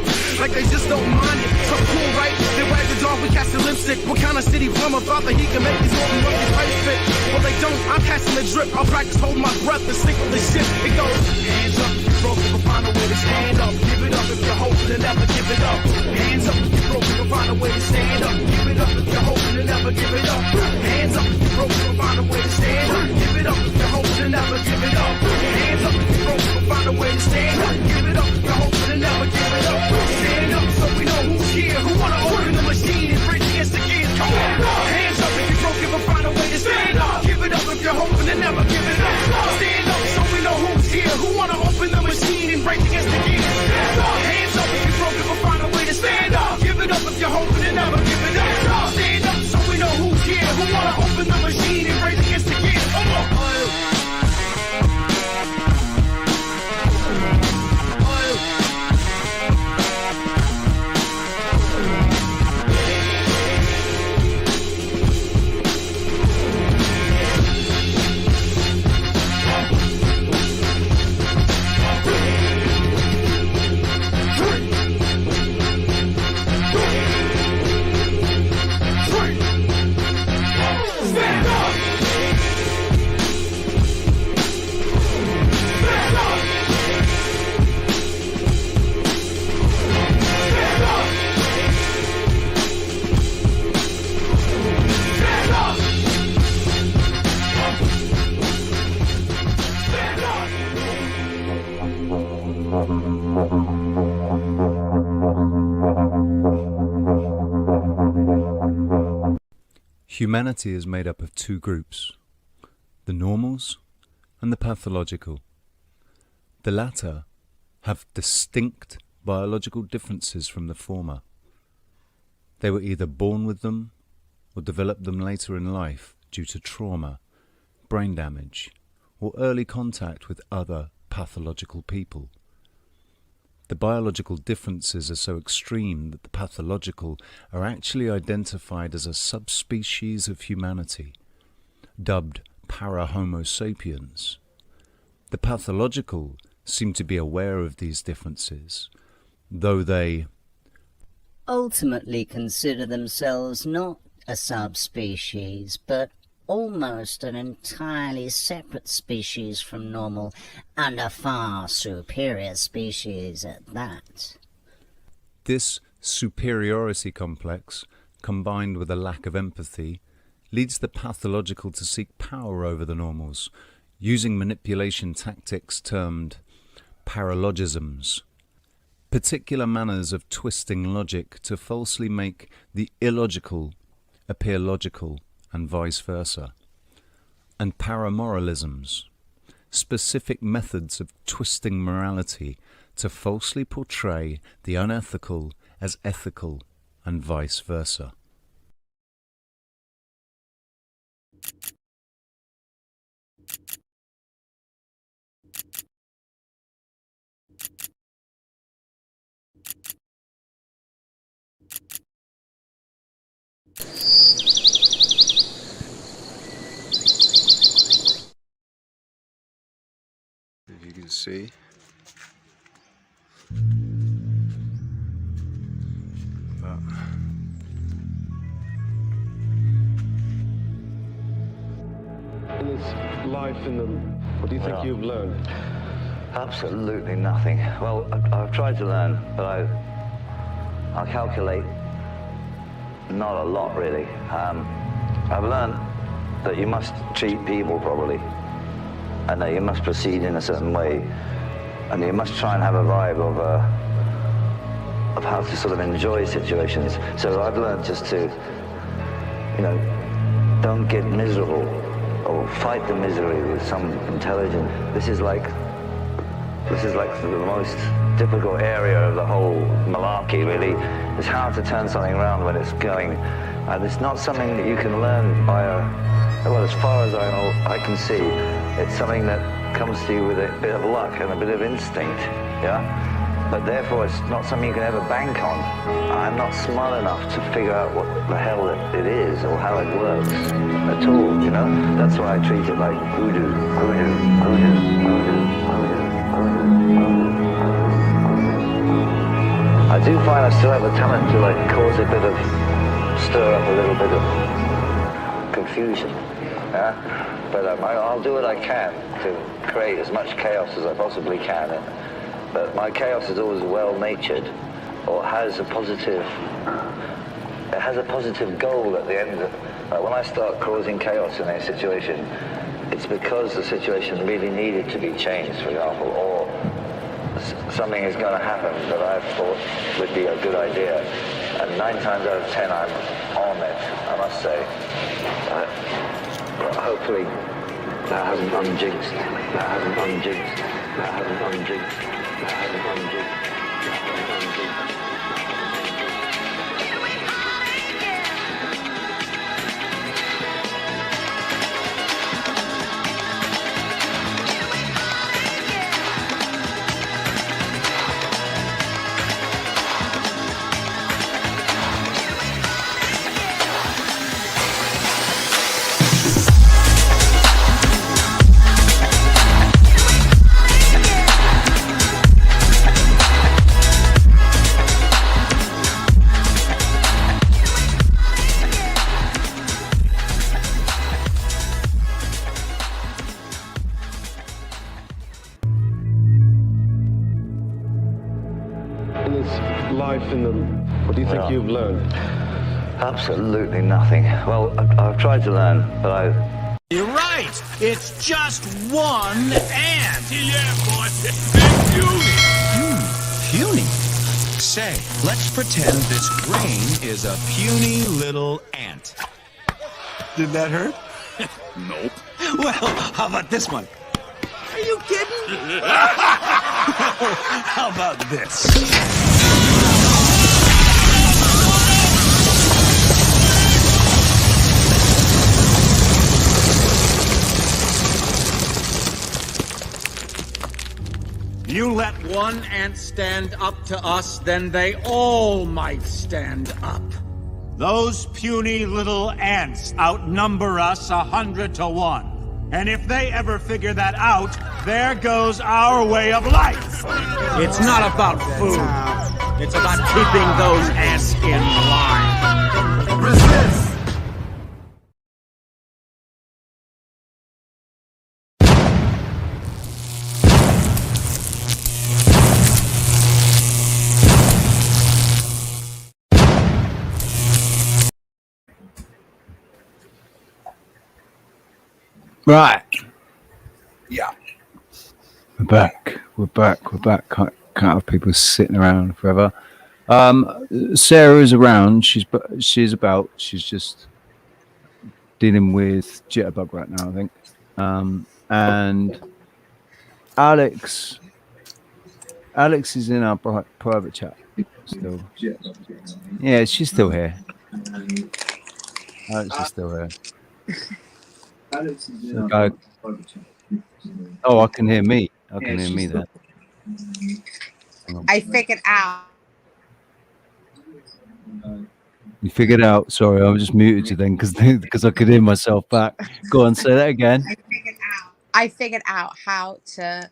they just don't mind it. So cool, right? They wag the dog, we cast the lipstick. What kind of city plumber thought that he could make these open rookies right fit? Well, they don't. I'm casting the drip. I'll practice holding my breath and stick with the shit. It goes hands up if you're broken, but find a way to stand up. Give it up if you're hoping and never give it up. Hands up if you're broken, but find a way to stand up. Give it up if you're hoping and never give it up. Hands up if you're broken, but find a way to stand up. Give it up if you're hoping and never give it up. Hands up if you're broken, but find a way to stand up. Give it up if you're hoping and never give it up. Stand up so we know who's here, who wanna open the machine and bridge against the kids. Come on, hands up if you're broken, but find a way to stand up. Give it up if you're hoping and never give it up. Stand up so we know who's here, who wanna open the machine and break against the kids. Hands up if you're broken, but find a way to stand up. Give it up if you're hoping and never give it up. Stand up so we know who's here, who wanna open the machine and break against the kids. Come on. Humanity is made up of two groups, the normals and the pathological. The latter have distinct biological differences from the former. They were either born with them or developed them later in life due to trauma, brain damage, or early contact with other pathological people. The biological differences are so extreme that the pathological are actually identified as a subspecies of humanity, dubbed para-Homo sapiens. The pathological seem to be aware of these differences, though they ultimately consider themselves not a subspecies, but almost an entirely separate species from normal, and a far superior species at that. This superiority complex, combined with a lack of empathy, leads the pathological to seek power over the normals, using manipulation tactics termed paralogisms, particular manners of twisting logic to falsely make the illogical appear logical, and vice versa, and paramoralisms, specific methods of twisting morality to falsely portray the unethical as ethical, and vice versa. If you can see. In this life in them, what do you think you've learned? Absolutely nothing. Well, I've tried to learn, but I'll calculate not a lot really. I've learned that you must treat people properly, and that you must proceed in a certain way, and you must try and have a vibe of how to sort of enjoy situations. So I've learned just to, you know, don't get miserable or fight the misery with some intelligence. This is like the most difficult area of the whole malarkey, really, is how to turn something around when it's going. And it's not something that you can learn by well, as far as I can see, it's something that comes to you with a bit of luck and a bit of instinct, yeah? But therefore, it's not something you can ever bank on. I'm not smart enough to figure out what the hell it is or how it works at all, you know? That's why I treat it like hoodoo, hoodoo, hoodoo, hoodoo, hoodoo, hoodoo. I do find I still have the talent to like cause a bit of, stir up a little bit of confusion, yeah? But I'll do what I can to create as much chaos as I possibly can. But my chaos is always well-natured, or has a positive goal at the end. When I start causing chaos in a situation, it's because the situation really needed to be changed, for example, or something is going to happen that I thought would be a good idea. And 9 times out of 10, I'm on it, I must say. But hopefully, that hasn't unjinxed. That hasn't unjinxed. That hasn't unjinxed. That hasn't unjinxed. That hasn't unjinxed. In this life in the, what do you think you've learned? Absolutely nothing. Well, I've tried to learn, but You're right. It's just one ant. Yeah, boy. Big beauty. Puny. Say, let's pretend this grain is a puny little ant. Did that hurt? Nope. Well, how about this one? Are you kidding? How about this? You let one ant stand up to us, then they all might stand up. Those puny little ants outnumber us 100 to 1. And if they ever figure that out, there goes our way of life. It's not about food. It's about keeping those ants in line. Resist. Right. Yeah. We're back. We're back. We're back. Can't have people sitting around forever. Sarah is around. She's about. She's just dealing with jitterbug right now, I think. And Alex is in our private chat still. Yeah, she's still here. Alex is still here. Oh, I can hear me. I can hear me there. I figured out. You figured out. Sorry, I was just muted you then because I could hear myself back. Go on, say that again. I figured out how to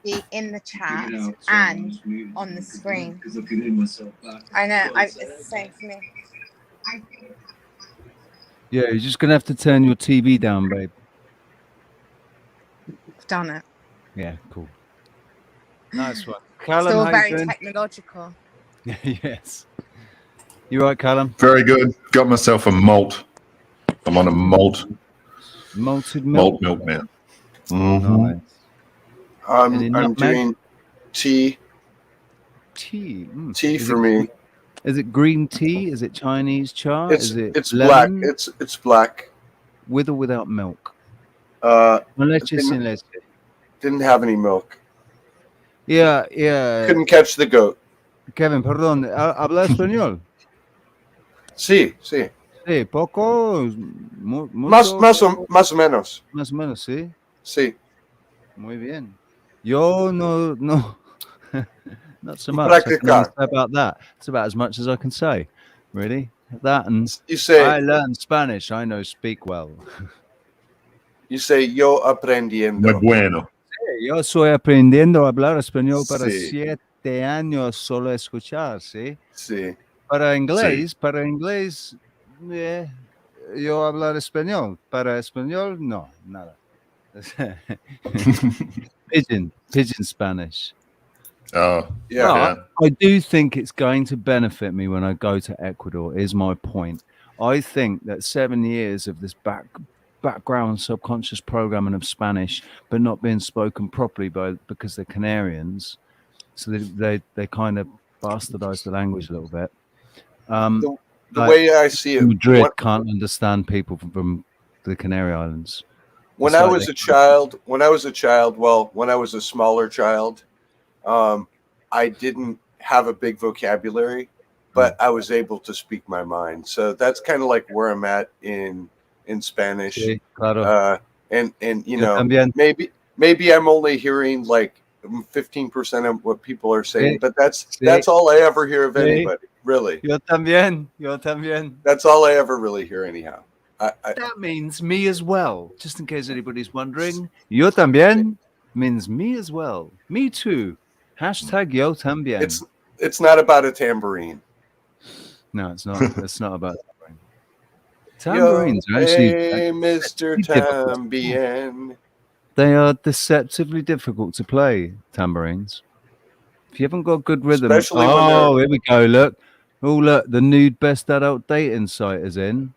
be in the chat and on the screen. I know. It's the same for me. Yeah, you're just gonna have to turn your TV down, babe. I've done it. Yeah, cool. Nice one. Callum, Still how very you doing? technological. Yes. You right, Callum? Very good. Got myself a malt. I'm on a malt. Malted milk. Malt milk now. Mm-hmm. Nice. Any I'm nutmeg? doing tea. Tea. Tea Is for it, me. Is it green tea? Is it Chinese cha? Is it It's black. lemon? It's black. With or without milk? Didn't, Sin leche. didn't have any milk. Yeah, yeah. Couldn't catch the goat. Kevin, perdón. ¿Habla español? Sí, sí. Sí, poco. Más Mucho. o menos. Más o menos, sí. Sí. Muy bien. Yo no, not so much. I can Practicar. only say about that. It's about as much as I can say, really. That and You say I learned Spanish. I know speak well. You say yo aprendiendo. Muy bueno. Sí, yo estoy aprendiendo a hablar español para Sí. 7 años solo escuchar, ¿sí? Sí. Para inglés, yo hablar español. Para español, no, nada. Pigeon Spanish. Oh, yeah. I do think it's going to benefit me when I go to Ecuador, is my point. I think that 7 years of this background subconscious programming of Spanish, but not being spoken properly because they're Canarians, so they kind of bastardized the language a little bit. The way I see it, Madrid can't understand people from the Canary Islands. When I was a child, when I was a smaller child, I didn't have a big vocabulary, but I was able to speak my mind. So that's kind of like where I'm at in Spanish. Sí, claro. And you know, maybe I'm only hearing like 15% of what people are saying, but that's all I ever hear of anybody, really. Yo también. That's all I ever really hear anyhow. That means me as well, just in case anybody's wondering. Yo también means me as well. Me too. Hashtag yo también. It's not about a tambourine. No, it's not. It's not about tambourine. Tambourines are actually hey, Mr. Tambien. They are deceptively difficult to play, tambourines. If you haven't got good rhythm. Especially oh, here we go. Look. Oh, look. The nude best adult dating site is in.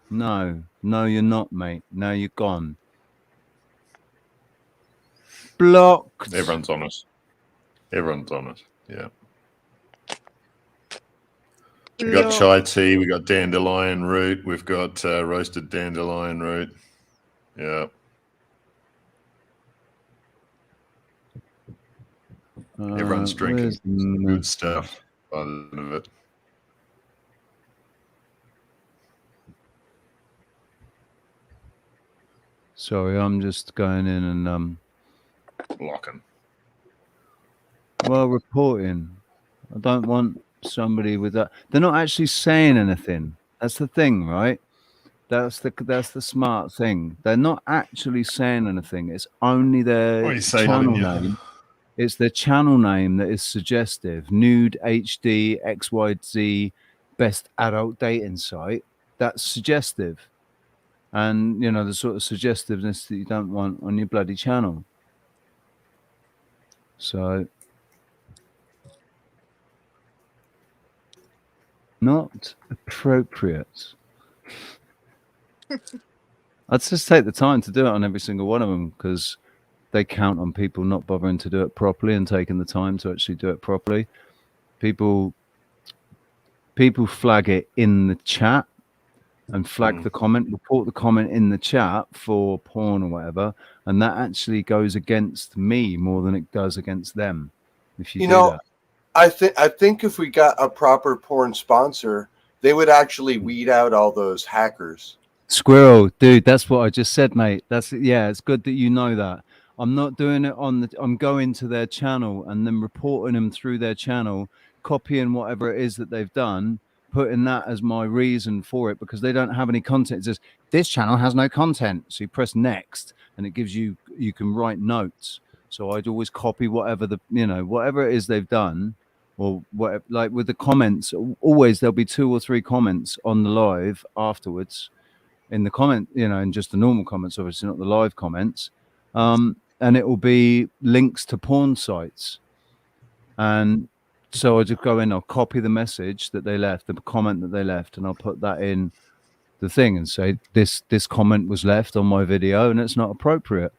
No, you're not, mate. No, you're gone. Blocked. Everyone's honest. Yeah. We got chai tea. We got dandelion root. We've got roasted dandelion root. Yeah. Everyone's drinking good stuff by the end of it. Sorry, I'm just going in and blocking. Well, reporting. I don't want somebody with that. They're not actually saying anything. That's the thing, right? That's the smart thing. They're not actually saying anything. It's only their channel name. It's their channel name that is suggestive. Nude HD XYZ best adult dating site. That's suggestive. And, you know, the sort of suggestiveness that you don't want on your bloody channel. So, not appropriate. I'd just take the time to do it on every single one of them because they count on people not bothering to do it properly and taking the time to actually do it properly. People flag it in the chat and flag the comment, report the comment in the chat for porn or whatever, and that actually goes against me more than it does against them. If you do know, that. I think if we got a proper porn sponsor, they would actually weed out all those hackers. Squirrel, dude, that's what I just said, mate. It's good that you know that. I'm not doing it I'm going to their channel and then reporting them through their channel, copying whatever it is that they've done, putting that as my reason for it because they don't have any content. It says this channel has no content. So you press next and it gives you can write notes. So I'd always copy whatever whatever it is they've done or whatever, like with the comments, always there'll be 2 or 3 comments on the live afterwards in the comment, in just the normal comments, obviously not the live comments. And it will be links to porn sites. And So I just go in, I'll copy the message that they left, the comment that they left, and I'll put that in the thing and say this comment was left on my video and it's not appropriate.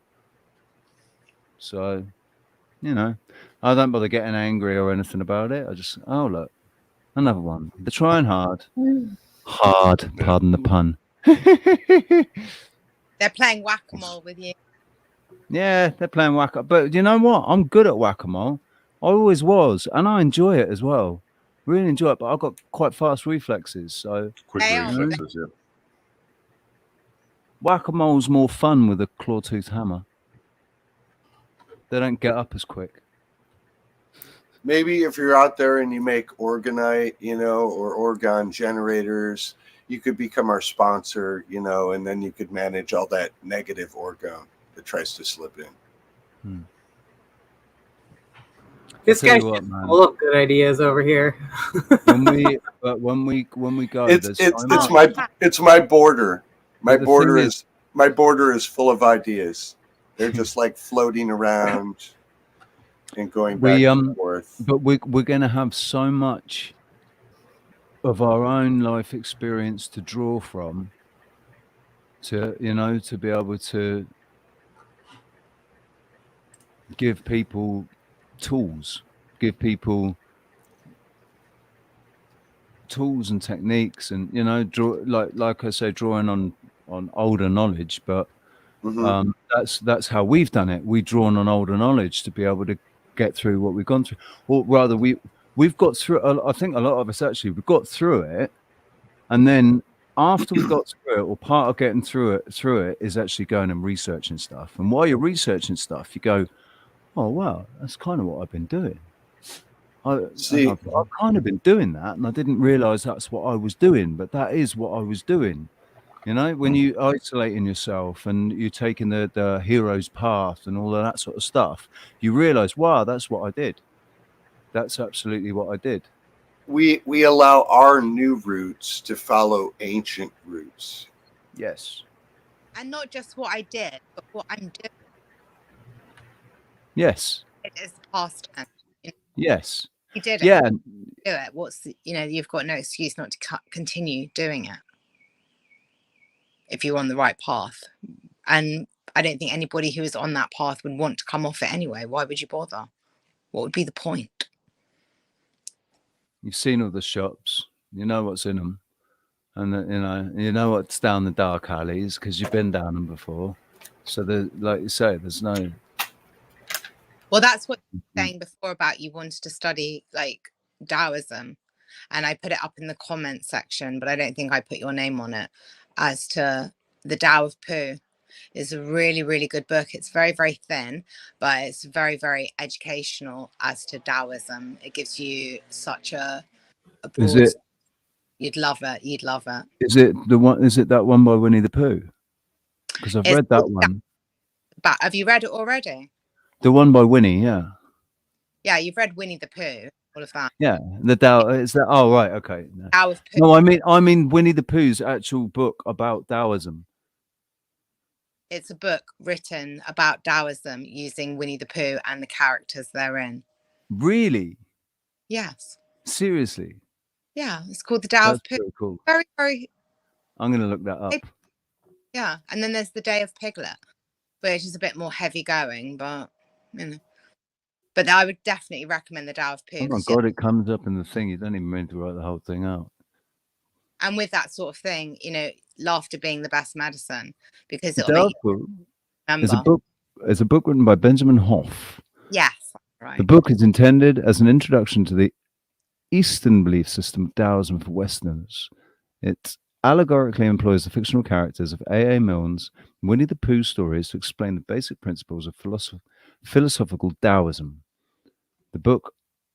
So, you know, I don't bother getting angry or anything about it. I just, oh look, another one. They're trying hard. Hard, pardon the pun. They're playing whack-a-mole with you. Yeah, they're playing whack-a-mole. But you know what? I'm good at whack-a-mole. I always was, and I enjoy it as well. Really enjoy it, but I've got quite fast reflexes, so Quick reflexes, yeah. Whack-a-mole's more fun with a claw-toothed hammer. They don't get up as quick. Maybe if you're out there and you make orgonite, you know, or orgon generators, you could become our sponsor, you know, and then you could manage all that negative orgon that tries to slip in. This I'll tell guy's you what, just man. full of good ideas over here. when we go, It's my border. My the border thing is my border is full of ideas. They're just like floating around and going back and forth. But we're going to have so much of our own life experience to draw from, to to be able to give people tools, give people tools and techniques, and draw like I say, drawing on older knowledge, but that's how we've done it. We've drawn on older knowledge to be able to get through what we've gone through, or rather we've got through. I think a lot of us actually, we've got through it, and then after we got through it, or part of getting through it is actually going and researching stuff. And while you're researching stuff, you go, oh wow, that's kind of what I've been doing. I've kind of been doing that, and I didn't realize that's what I was doing, but that is what I was doing. When you isolating yourself and you're taking the hero's path and all of that sort of stuff, you realize, wow, that's what I did. That's absolutely what I did. We allow our new roots to follow ancient roots. Yes. And not just what I did, but what I'm doing. Yes. It is past tense. Yes. You did it. Yeah. Do it. You've got no excuse not to continue doing it if you're on the right path. And I don't think anybody who is on that path would want to come off it anyway. Why would you bother? What would be the point? You've seen all the shops. You know what's in them. And, you know what's down the dark alleys because you've been down them before. So, like you say, there's no... Well, that's what you were saying before about you wanted to study like Taoism, and I put it up in the comment section, but I don't think I put your name on it, as to the Tao of Pooh is a really, really good book. It's very, very thin, but it's very, very educational as to Taoism. It gives you such a broad... Is it? You'd love it. You'd love it. Is it the one? Is it that one by Winnie the Pooh? Because I've read that one. But have you read it already? The one by Winnie, yeah. Yeah, you've read Winnie the Pooh, all of that. Yeah, the Tao. Is that? Oh, right, okay. No. Tao of Pooh. No, I mean Winnie the Pooh's actual book about Taoism. It's a book written about Taoism using Winnie the Pooh and the characters therein. Really? Yes. Seriously? Yeah, it's called the Tao of Pooh. Very cool. Very, very. I'm going to look that up. Yeah, and then there's the Day of Piglet, which is a bit more heavy going, but But I would definitely recommend the Tao of Pooh. Oh my God, it comes up in the thing. You don't even mean to write the whole thing out. And with that sort of thing, laughter being the best medicine, because it'll make you remember. There's a book written by Benjamin Hoff. Yes, right. The book is intended as an introduction to the Eastern belief system of Taoism for Westerners. It allegorically employs the fictional characters of A.A. Milne's Winnie the Pooh stories to explain the basic principles of philosophical Taoism. The book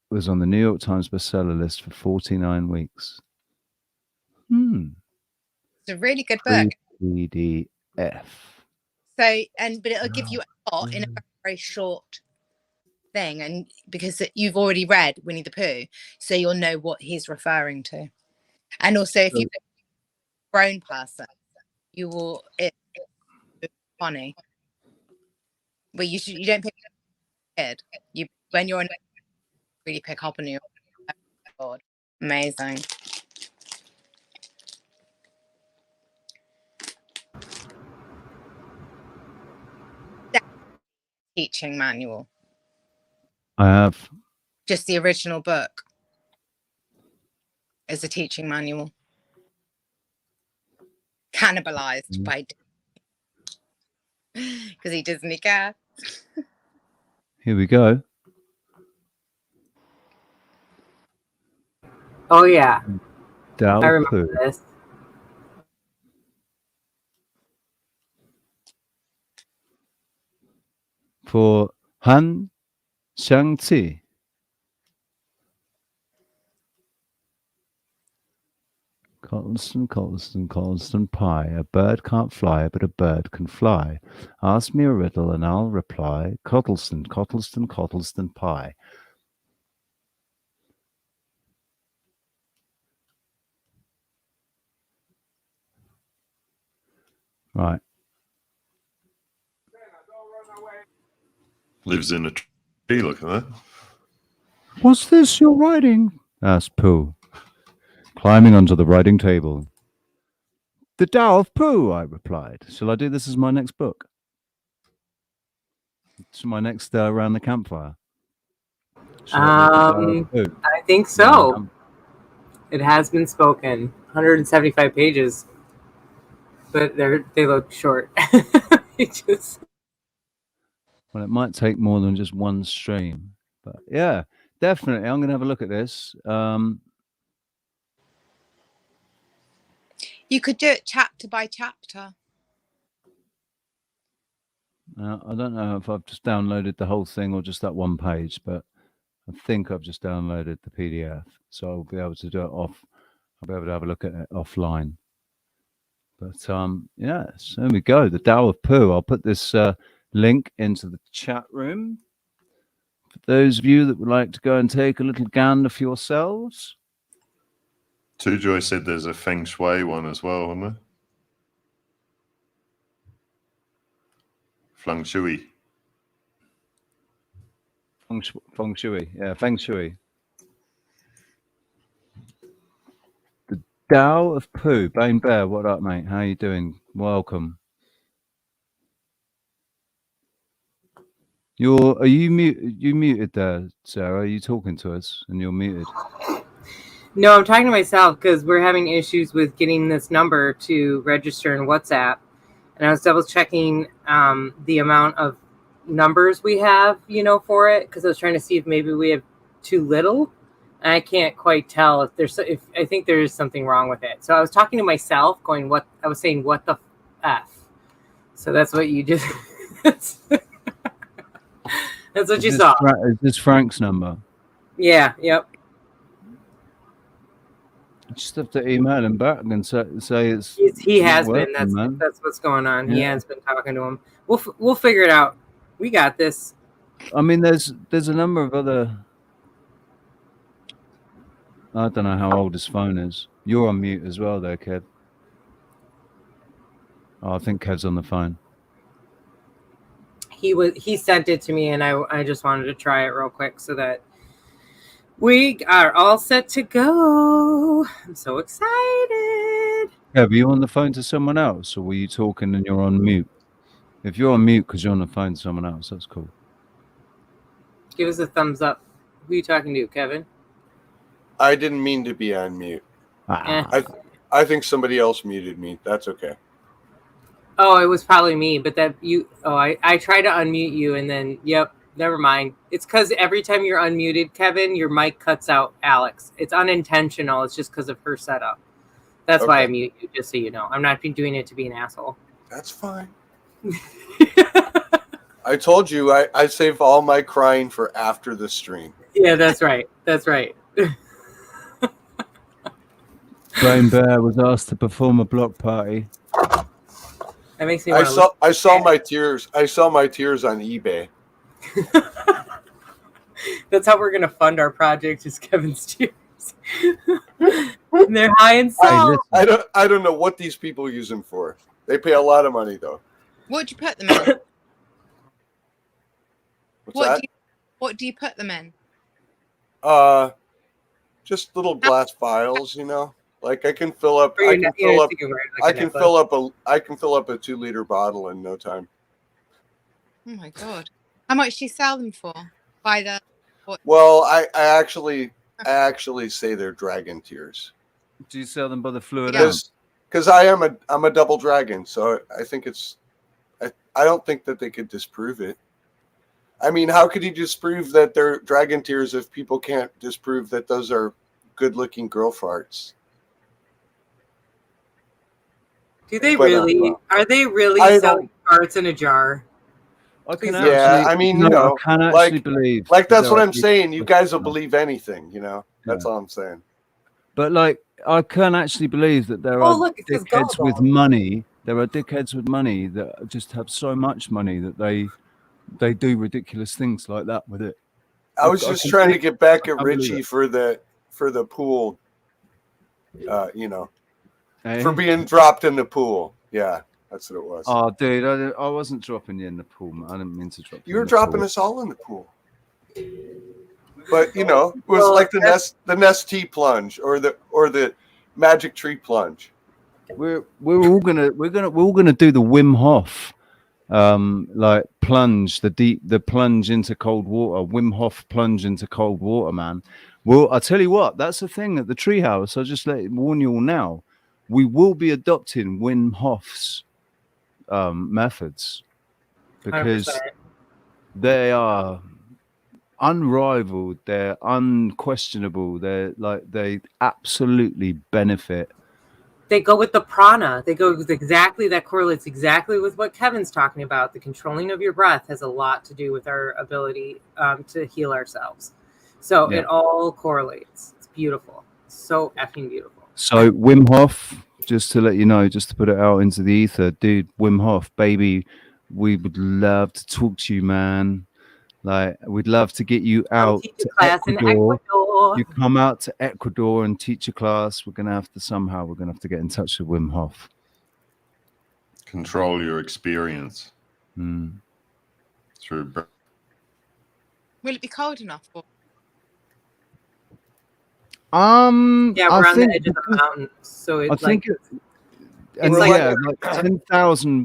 was on the New York Times bestseller list for 49 weeks. It's a really good book. PDF. So, but it'll give you a lot in a very, very short thing, and because you've already read Winnie the Pooh, so you'll know what he's referring to. And also, if you're a grown person, you will. It's funny, but you don't pick up a kid. When you're really pick up on you. God, amazing. Teaching manual. I have. Just the original book is a teaching manual. Cannibalized by because he doesn't care. Here we go. Oh yeah, Dao I remember Pu. this. For Han Xiangzi. Colston pie. A bird can't fly, but a bird can fly. Ask me a riddle and I'll reply. Cottleston pie. Right. Lives in a tree. Look at that. What's this you're writing? Asked Pooh, climbing onto the writing table. The Tao of Pooh, I replied. Shall I do this as my next book? It's my next around the campfire. I think so. It has been spoken. 175 pages, but they look short. Well, it might take more than just one stream, but yeah, definitely. I'm going to have a look at this. You could do it chapter by chapter. I don't know if I've just downloaded the whole thing or just that one page, but I think I've just downloaded the PDF, so I'll be able to do it off. I'll be able to have a look at it offline. But yes, there we go. The Tao of Pooh. I'll put this link into the chat room for those of you that would like to go and take a little gander for yourselves. Two Joy said there's a Feng Shui one as well, isn't there? Feng Shui. Feng Shui. Yeah, Feng Shui. The Tao of Pooh. Bane Bear, what up, mate? How you doing? Welcome. Are you muted there, Sarah? Are you talking to us and you're muted? No, I'm talking to myself because we're having issues with getting this number to register in WhatsApp. And I was double checking the amount of numbers we have, for it, because I was trying to see if maybe we have too little. And I can't quite tell if I think there is something wrong with it. So I was talking to myself, going, what the F? So that's what you just. That's what you saw. Is this Frank's number? Yeah. Yep. Just have to email him back and say it's. He has working, been. That's what's going on. Yeah. He has been talking to him. We'll figure it out. We got this. I mean, there's a number of other. I don't know how old his phone is. You're on mute as well, there, Kev. Oh, I think Kev's on the phone. He sent it to me, and I just wanted to try it real quick so that we are all set to go. I'm so excited. Kev, are you on the phone to someone else, or were you talking and you're on mute? If you're on mute because you're on the phone to someone else, that's cool. Give us a thumbs up. Who are you talking to, Kevin? I didn't mean to be on mute. I think somebody else muted me. That's okay. Oh, it was probably me, but I tried to unmute you, and then, yep, never mind. It's because every time you're unmuted, Kevin, your mic cuts out Alex. It's unintentional. It's just because of her setup. That's why I mute you, just so you know. I'm not doing it to be an asshole. That's fine. I told you I save all my crying for after the stream. Yeah, that's right. That's right. Brain Bear was asked to perform a block party. That makes me. I saw my tears. I saw my tears on eBay. That's how we're gonna fund our project. Is Kevin's tears. They're high in salt. I don't know what these people use them for. They pay a lot of money though. What'd you put them in? What's that? What do you put them in? just little glass vials, you know. Like I can fill up. Or I you're can not- fill you're up. thinking wearing like I a can necklace. fill up a. I can fill up a 2-liter bottle in no time. Oh my god! How much do you sell them for? By the what? Well, I actually say they're dragon tears. Do you sell them by the fluid Because I'm a double dragon, so I think it's. I don't think that they could disprove it. I mean, how could you disprove that they're dragon tears if people can't disprove that those are good-looking girl farts? Do they But, really? Are they really I selling farts in a jar? Please don't. Yeah, I mean, you know, I can like, actually believe. like that that's there what are I'm people saying. You that- guys will believe anything, you know. That's Yeah. all I'm saying. But like, I can actually believe that there Oh, are look, it says dickheads with gullible. money. There are dickheads with money that just have so much money that they do ridiculous things like that with it. I was just trying to get back at Richie for the pool. You know, for being dropped in the pool. Yeah, that's what it was. Oh, dude, I wasn't dropping you in the pool, man. I didn't mean to drop you. You were in the dropping pool. us all in the pool. But you know, it was like the Nest Tea plunge or the magic tree plunge. We're all gonna do the Wim Hof, like plunge, the plunge into cold water. Wim Hof plunge into cold water, man. Well, I tell you what, that's the thing at the treehouse. I'll just warn you all now. We will be adopting Wim Hof's methods because 100%. they are unrivaled. They're unquestionable. They absolutely benefit. They go with the prana. They go with exactly that correlates exactly with what Kevin's talking about. The controlling of your breath has a lot to do with our ability to heal ourselves. So Yeah. it all correlates. It's beautiful. So effing beautiful. So Wim Hof, just to let you know, just to put it out into the ether, dude, Wim Hof, baby, we would love to talk to you, man. Like, we'd love to get you out teach a to class in Ecuador. You come out to Ecuador and teach a class. We're gonna have to get in touch with Wim Hof. Control your experience Mm. through. Will it be cold enough for? Yeah, we're I on think the edge of the mountain, so it's I think like and like- yeah, like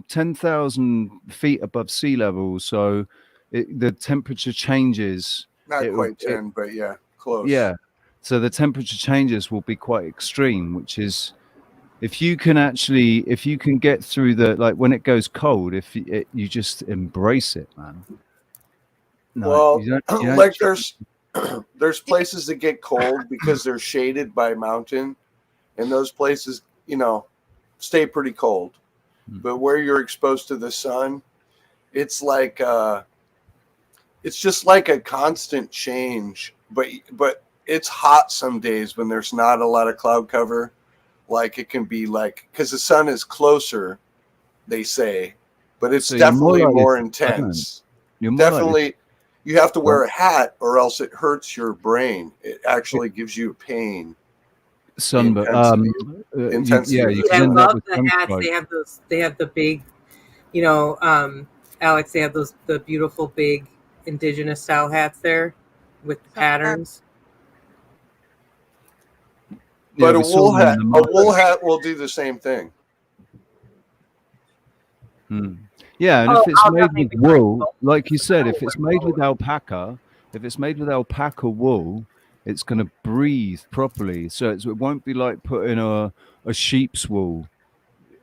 10,000 feet above sea level. So the temperature changes. Not It will- quite 10, but yeah, close. Yeah. So the temperature changes will be quite extreme, which is if you can get through like when it goes cold, if you just embrace it, man. No, Well, you don't like there's places that get cold because they're shaded by mountain, and those places, you know, stay pretty cold. But where you're exposed to the sun, it's like it's just like a constant change. But it's hot some days when there's not a lot of cloud cover. Like it can be like because the sun is closer, they say, but it's So you're more definitely likely more to intense. You're more likely Definitely. You have to wear a hat or else it hurts your brain. It actually gives you pain. sun, but Intensity. yeah, you I can end up love with the hats. sunstroke. They have the big, you know, Alex, they have the beautiful big indigenous style hats there with the patterns. Yeah, But we saw them in the a wool hat will do the same thing. Hmm. Yeah, and Oh, if it's I'll made definitely with be wearing wool, like you said, if it's made with alpaca wool, it's going to breathe properly. So it won't be like putting a sheep's wool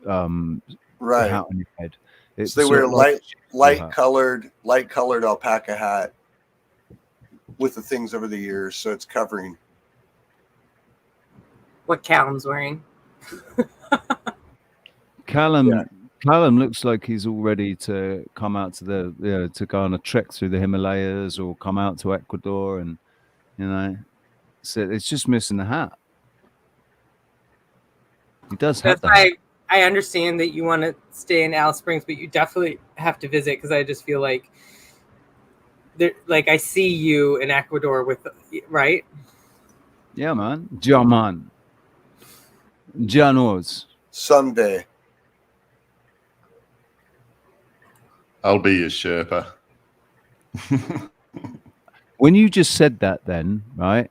Right. hat on your head. It's So they sort wear of like a sheep's wool hat. light colored alpaca hat with the things over the ears, so it's covering. What Callum's wearing. Callum looks like he's all ready to come out to to go on a trek through the Himalayas or come out to Ecuador, and so it's just missing the hat. He does have That's that. why I understand that you want to stay in Alice Springs, but you definitely have to visit because I just feel like I see you in Ecuador with right. Yeah, man. Jaman. Janos. Someday. I'll be your Sherpa. When you just said that, then, right,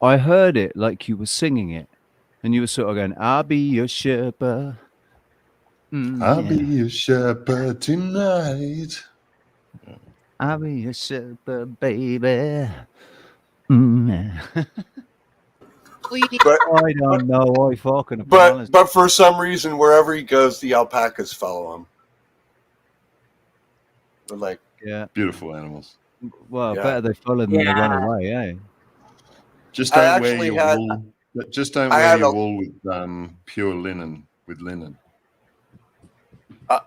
I heard it like you were singing it, and you were sort of going, "I'll be your Sherpa. I'll be Yeah. your Sherpa tonight. I'll be your Sherpa, baby. Yeah. But I don't know. I fucking but for some reason, wherever he goes, the alpacas follow him. They're like, yeah, beautiful animals. Well, Yeah. better they follow than they run away, eh? Just I don't wear actually your had- wool. But just don't I wear had your a- wool with pure linen. With linen.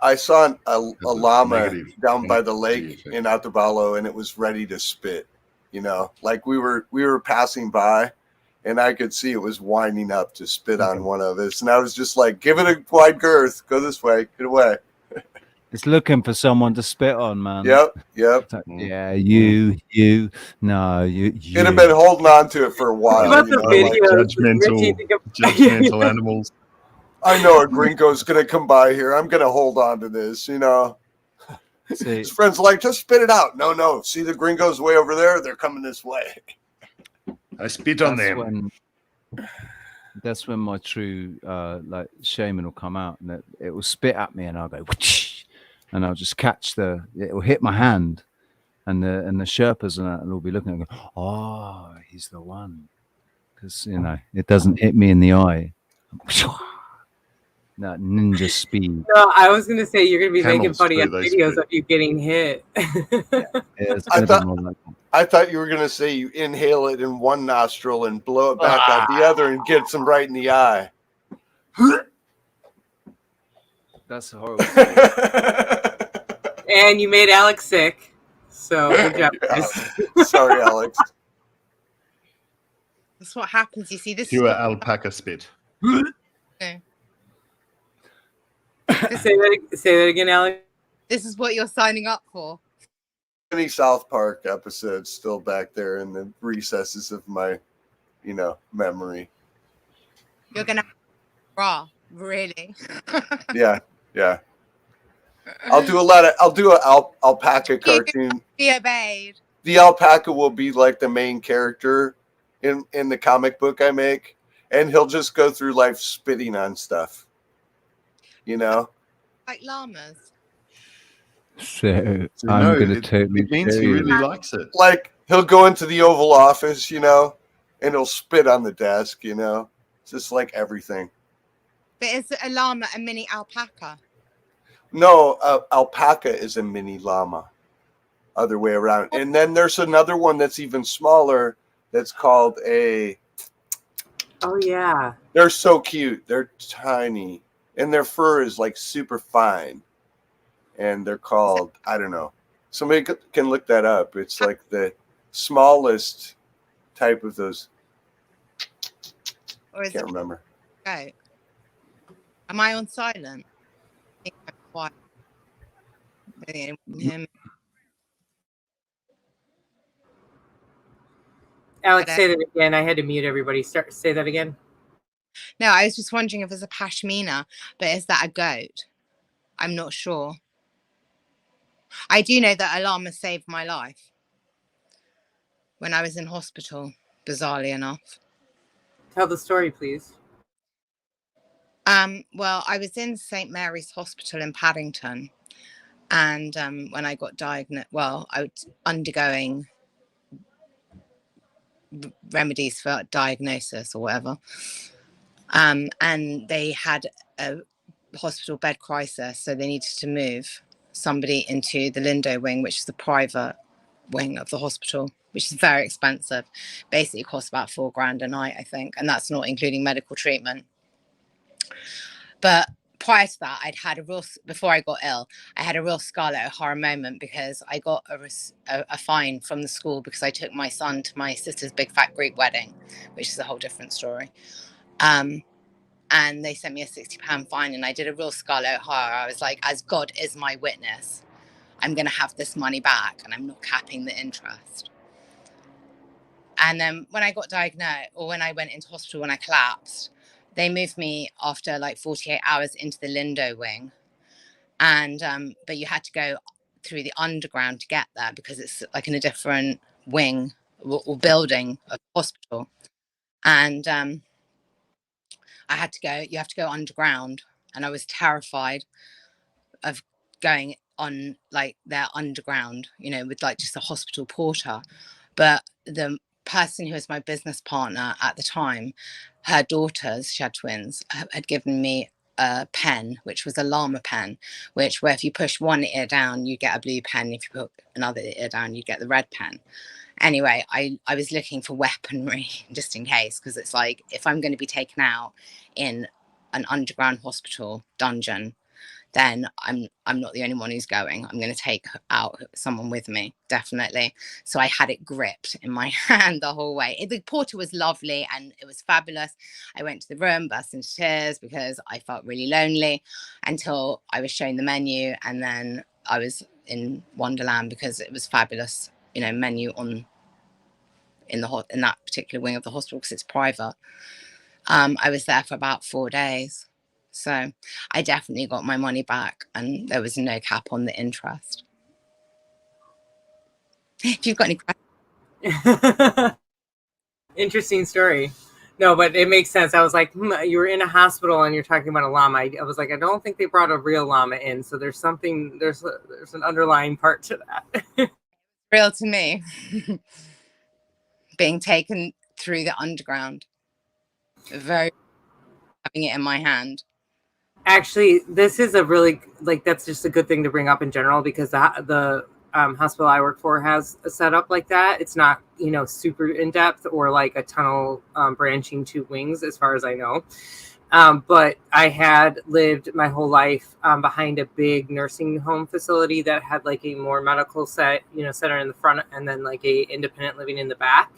I saw a llama negative down by the energy lake effect. in Atabalo, and it was ready to spit. You know, like we were passing by, and I could see it was winding up to spit on one of us, and I was just like, "Give it a wide girth. Go this way. Get away." It's looking for someone to spit on, man. Yep. Yeah, you. No, you. It'd have been holding on to it for a while. About you the know, videos, judgmental animals. I know a gringo's gonna come by here. I'm gonna hold on to this. You know. See, His friends are like, just spit it out. No. See the gringos way over there? They're coming this way. I spit on that's them. That's when my true like shaman will come out, and it will spit at me, and I'll go, whoosh, and I'll just catch it will hit my hand, and the Sherpas and that, and will be looking and go, oh, he's the one, because it doesn't hit me in the eye. That ninja speed. No, I was gonna say you're gonna be making Camels funny do, ass they videos spit. of you getting hit. I thought you were gonna say you inhale it in one nostril and blow it back out the other and get some right in the eye. That's horrible. And you made Alex sick. So good job, guys. Sorry, Alex. That's what happens. You see, this Pure is alpaca spit. Say that again, Alex. This is what you're signing up for. Any South Park episodes still back there in the recesses of my, memory. You're gonna raw, really. Yeah. I'll do an alpaca cartoon. Be obeyed. The alpaca will be like the main character in the comic book I make, and he'll just go through life spitting on stuff. Like llamas. So I'm going to totally. It means he really likes it. Like he'll go into the Oval Office, and he'll spit on the desk. It's just like everything. But is a llama a mini alpaca? No, alpaca is a mini llama. Other way around. And then there's another one that's even smaller. That's called a. Oh yeah. They're so cute. They're tiny, and their fur is like super fine. And they're called, I don't know. Somebody can look that up. It's like the smallest type of those. Or is Can't remember. Go. Am I on silent? I think I'm quiet. Him. Alex, say that again. I had to mute everybody. Say that again. No, I was just wondering if it's a pashmina, but is that a goat? I'm not sure. I do know that a llama saved my life when I was in hospital, bizarrely enough. Tell the story, please. Well, I was in St. Mary's Hospital in Paddington, and when I got diagnosed, I was undergoing remedies for diagnosis or whatever, and they had a hospital bed crisis, so they needed to move somebody into the Lindo wing, which is the private wing of the hospital, which is very expensive. Basically, it costs about $4,000 a night, I think, and that's not including medical treatment. But prior to that, before I got ill, I had a real Scarlett O'Hara moment because I got a fine from the school because I took my son to my sister's big fat Greek wedding, which is a whole different story. And they sent me a £60 fine, and I did a real Scarlett O'Hara. I was like, as God is my witness, I'm going to have this money back, and I'm not capping the interest. And then when I got diagnosed, or when I went into hospital, when I collapsed, they moved me after like 48 hours into the Lindo wing. And but you had to go through the underground to get there because it's like in a different wing or building of the hospital. and I had to go. You have to go underground, and I was terrified of going on like their underground, you know, with like just a hospital porter. But the person who was my business partner at the time, her daughters, she had twins, had given me a pen, which was a llama pen, which where if you push one ear down, you get a blue pen. If you put another ear down, you get the red pen. Anyway, I was looking for weaponry just in case, because it's like, if I'm going to be taken out in an underground hospital dungeon, then I'm not the only one who's going. I'm going to take out someone with me, definitely. So I had it gripped in my hand the whole way. The porter was lovely and it was fabulous. I went to the room, burst into tears because I felt really lonely until I was shown the menu, and then I was in Wonderland because it was fabulous, you know, menu in that particular wing of the hospital because it's private. I was there for about 4 days. So I definitely got my money back, and there was no cap on the interest. If you've got any questions. Interesting story. No, but it makes sense. I was like, you were in a hospital and you're talking about a llama. I was like, I don't think they brought a real llama in. So there's something, there's an underlying part to that. Real to me. Being taken through the underground. Very having it in my hand. Actually, this is a really, like, that's just a good thing to bring up in general, because the hospital I work for has a setup like that. It's not, you know, super in depth or like a tunnel branching two wings, as far as I know. But I had lived my whole life behind a big nursing home facility that had like a more medical center in the front, and then like a independent living in the back.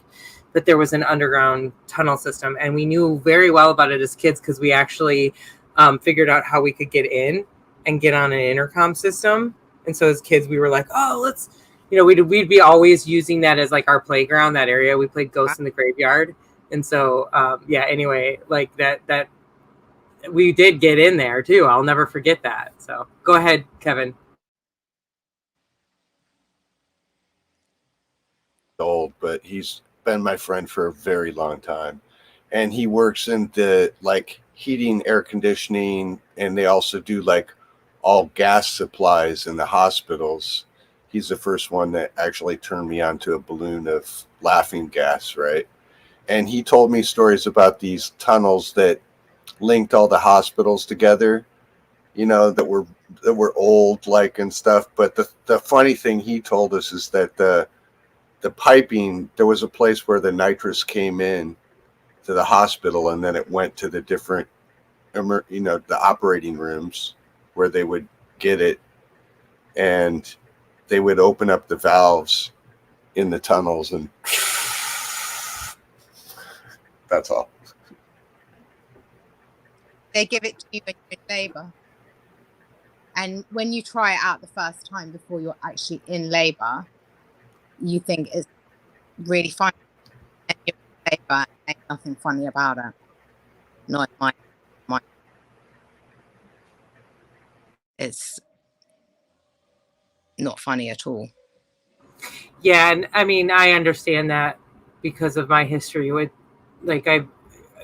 But there was an underground tunnel system, and we knew very well about it as kids because we actually figured out how we could get in and get on an intercom system. And so as kids, we were like, oh, let's, you know, we'd be always using that as like our playground, that area. We played Ghosts in the Graveyard. And so, yeah, anyway, like that we did get in there too. I'll never forget that. So go ahead, Kevin. Old, but he's been my friend for a very long time. And he works in the like heating, air conditioning, and they also do like all gas supplies in the hospitals. He's the first one that actually turned me onto a balloon of laughing gas, right? And he told me stories about these tunnels that linked all the hospitals together, you know, that were old, like, and stuff. But the funny thing he told us is that the piping, there was a place where the nitrous came in to the hospital, and then it went to the different, you know, the operating rooms where they would get it, and they would open up the valves in the tunnels, and that's all. They give it to you when you're in labor. And when you try it out the first time before you're actually in labor, you think it's really funny. And you're in labor, and ain't nothing funny about it. Not my. It's not funny at all. Yeah, and I mean, I understand that because of my history with, like,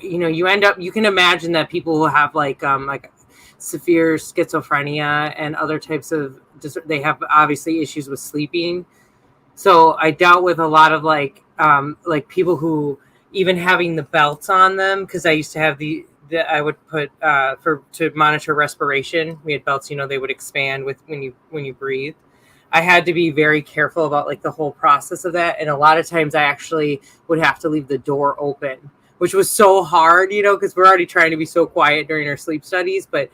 you know, you end up, you can imagine that people who have like severe schizophrenia and other types of, they have obviously issues with sleeping. So I dealt with a lot of like people who, even having the belts on them, because I used to have I would put to monitor respiration. We had belts, you know, they would expand with when you breathe. I had to be very careful about like the whole process of that. And a lot of times I actually would have to leave the door open, which was so hard, you know, because we're already trying to be so quiet during our sleep studies. But,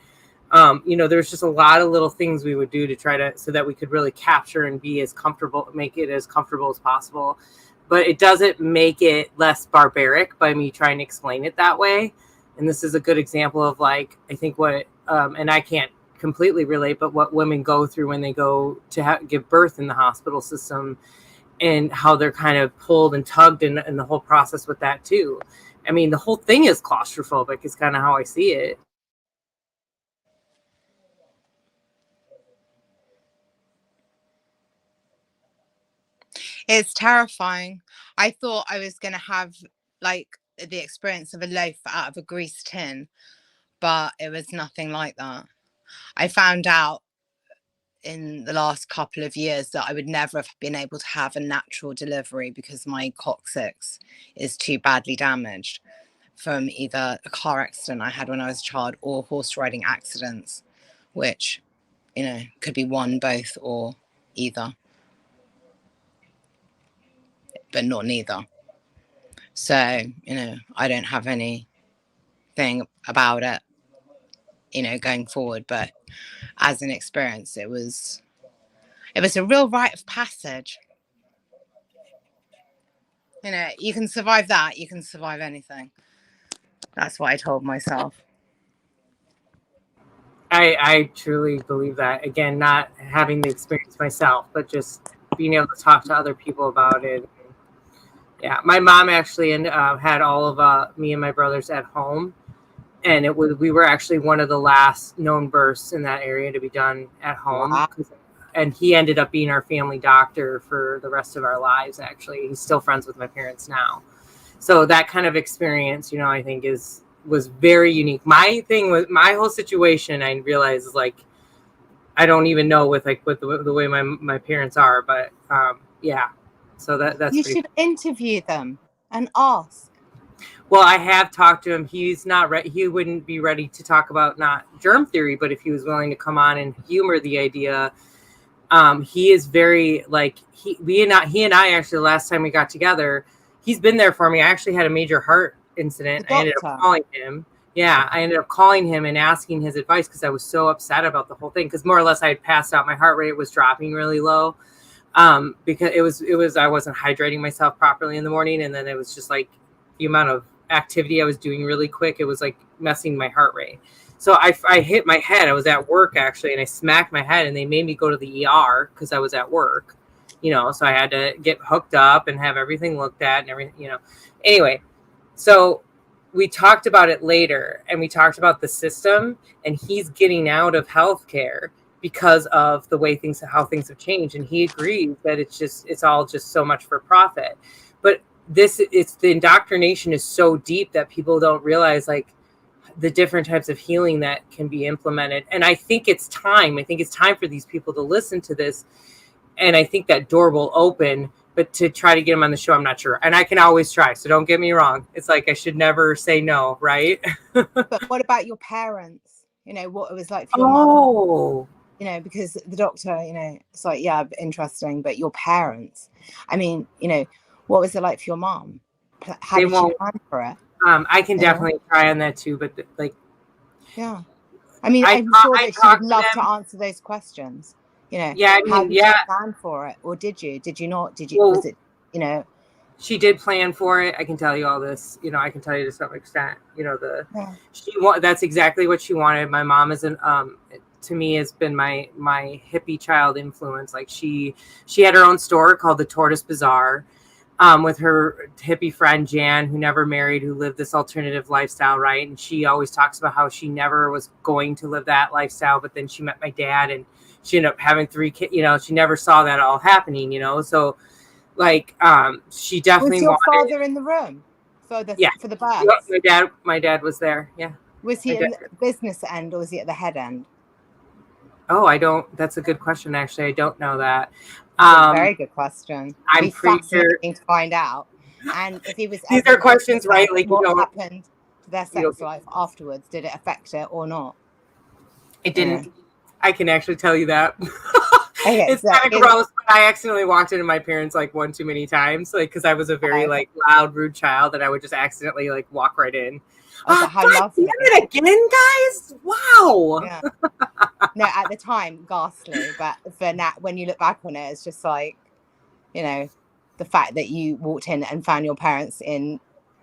you know, there's just a lot of little things we would do to try to, so that we could really capture and be as comfortable, make it as comfortable as possible. But it doesn't make it less barbaric by me trying to explain it that way. And this is a good example of like, I think what, and I can't completely relate, but what women go through when they go to give birth in the hospital system, and how they're kind of pulled and tugged in the whole process with that too. I mean, the whole thing is claustrophobic is kind of how I see it. It's terrifying. I thought I was going to have like the experience of a loaf out of a grease tin, but it was nothing like that. I found out in the last couple of years that I would never have been able to have a natural delivery because my coccyx is too badly damaged from either a car accident I had when I was a child or horse riding accidents, which, you know, could be one, both, or either, but not neither. So, you know, I don't have anything about it, you know, going forward, but as an experience, it was a real rite of passage. You know, you can survive that, you can survive anything. That's what I told myself. I truly believe that. Again, not having the experience myself, but just being able to talk to other people about it. Yeah, my mom actually had all of me and my brothers at home, and we were actually one of the last known births in that area to be done at home. Wow. And he ended up being our family doctor for the rest of our lives. Actually, he's still friends with my parents now. So that kind of experience, you know, I think was very unique. My thing was my whole situation. I realized is like, I don't even know with the way my parents are, but yeah. So that's You pretty should interview them and ask. Well, I have talked to him. He's not ready. He wouldn't be ready to talk about not germ theory, but if he was willing to come on and humor the idea, he is very like he and I actually the last time we got together, he's been there for me. I actually had a major heart incident. I ended up calling him. Yeah, I ended up calling him and asking his advice because I was so upset about the whole thing. Because more or less I had passed out. My heart rate was dropping really low. Because it was I wasn't hydrating myself properly in the morning, and then it was just like the amount of activity I was doing really quick. It was like messing my heart rate. So I hit my head. I was at work actually, and I smacked my head, and they made me go to the ER because I was at work, you know. So I had to get hooked up and have everything looked at and everything, you know. Anyway, so we talked about it later, and we talked about the system, and he's getting out of healthcare because of the way how things have changed. And he agrees that it's all just so much for profit. But the indoctrination is so deep that people don't realize like the different types of healing that can be implemented. And I think it's time. I think it's time for these people to listen to this. And I think that door will open, but to try to get them on the show, I'm not sure. And I can always try. So don't get me wrong. It's like, I should never say no. Right. But what about your parents? You know, what it was like for your mom? You know, because the doctor, you know, it's like, yeah, interesting, but your parents, I mean, you know, what was it like for your mom? How did she plan for it? I can definitely try on that too, but like, yeah, I mean, I'm sure that she would love to answer those questions. You know, yeah, I mean, how did you plan for it, or did you? Did you not? Did you? Well, was it? You know, she did plan for it. I can tell you all this. You know, I can tell you to some extent. You know, that's exactly what she wanted. My mom is to me has been my hippie child influence. Like she had her own store called the Tortoise Bazaar, with her hippie friend Jan, who never married, who lived this alternative lifestyle, right? And she always talks about how she never was going to live that lifestyle, but then she met my dad, and she ended up having 3 kids. You know, she never saw that all happening. You know, so like she definitely was your father in the room for the birth? Yeah, my dad was there. Yeah. Was he at the business end or was he at the head end? Oh, that's a good question. Actually, I don't know that. Very good question. I'm pretty sure to find out. And if he was, these are questions, right? Like, what happened to their sex life afterwards? Did it affect it or not? It didn't. I can actually tell you that. Okay, it's kind of gross, but I accidentally walked into my parents like one too many times, like because I was a very like loud, rude child, and I would just accidentally like walk right in. Oh, how lovely! It again, guys! Wow. Yeah. No, at the time, ghastly, but for now, when you look back on it, it's just like, you know, the fact that you walked in and found your parents in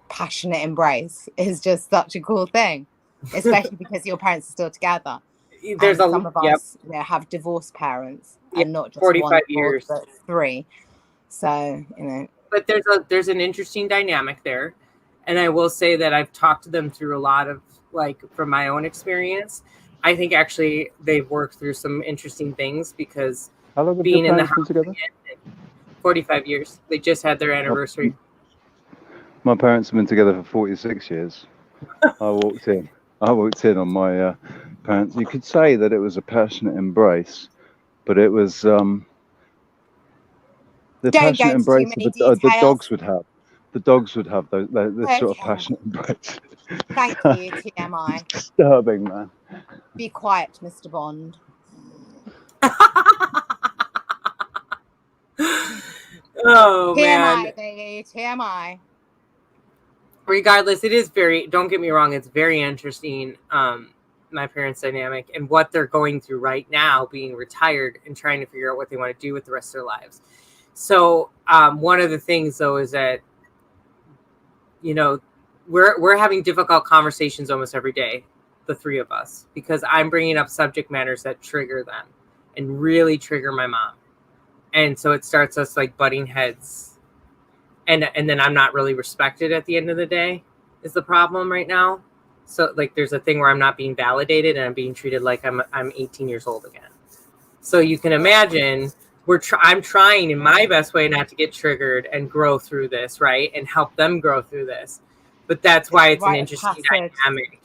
passionate embrace is just such a cool thing, especially because your parents are still together. There's some of us have divorced parents, and not just 45 years, but 3. So, you know, but there's an interesting dynamic there. And I will say that I've talked to them through a lot of, like, from my own experience. I think actually they've worked through some interesting things because being in the house together? 45 years. They just had their anniversary. My parents have been together for 46 years. I walked in on my parents. You could say that it was a passionate embrace, but it was the Don't go passionate into too embrace many that the details. dogs would have. The dogs would have this sort of Okay. passionate embrace. Thank you, TMI. Disturbing, man. Be quiet, Mr. Bond. Oh TMI, man. baby, TMI. Regardless, it is very, don't get me wrong, it's very interesting, my parents' dynamic and what they're going through right now, being retired and trying to figure out what they want to do with the rest of their lives. So one of the things though is that, you know, we're having difficult conversations almost every day, the three of us, because I'm bringing up subject matters that trigger them and really trigger my mom. And so it starts us like butting heads. And then I'm not really respected at the end of the day is the problem right now. So like there's a thing where I'm not being validated and I'm being treated like I'm 18 years old again. So you can imagine I'm trying in my best way not to get triggered and grow through this, right? And help them grow through this. But that's why it's an interesting dynamic.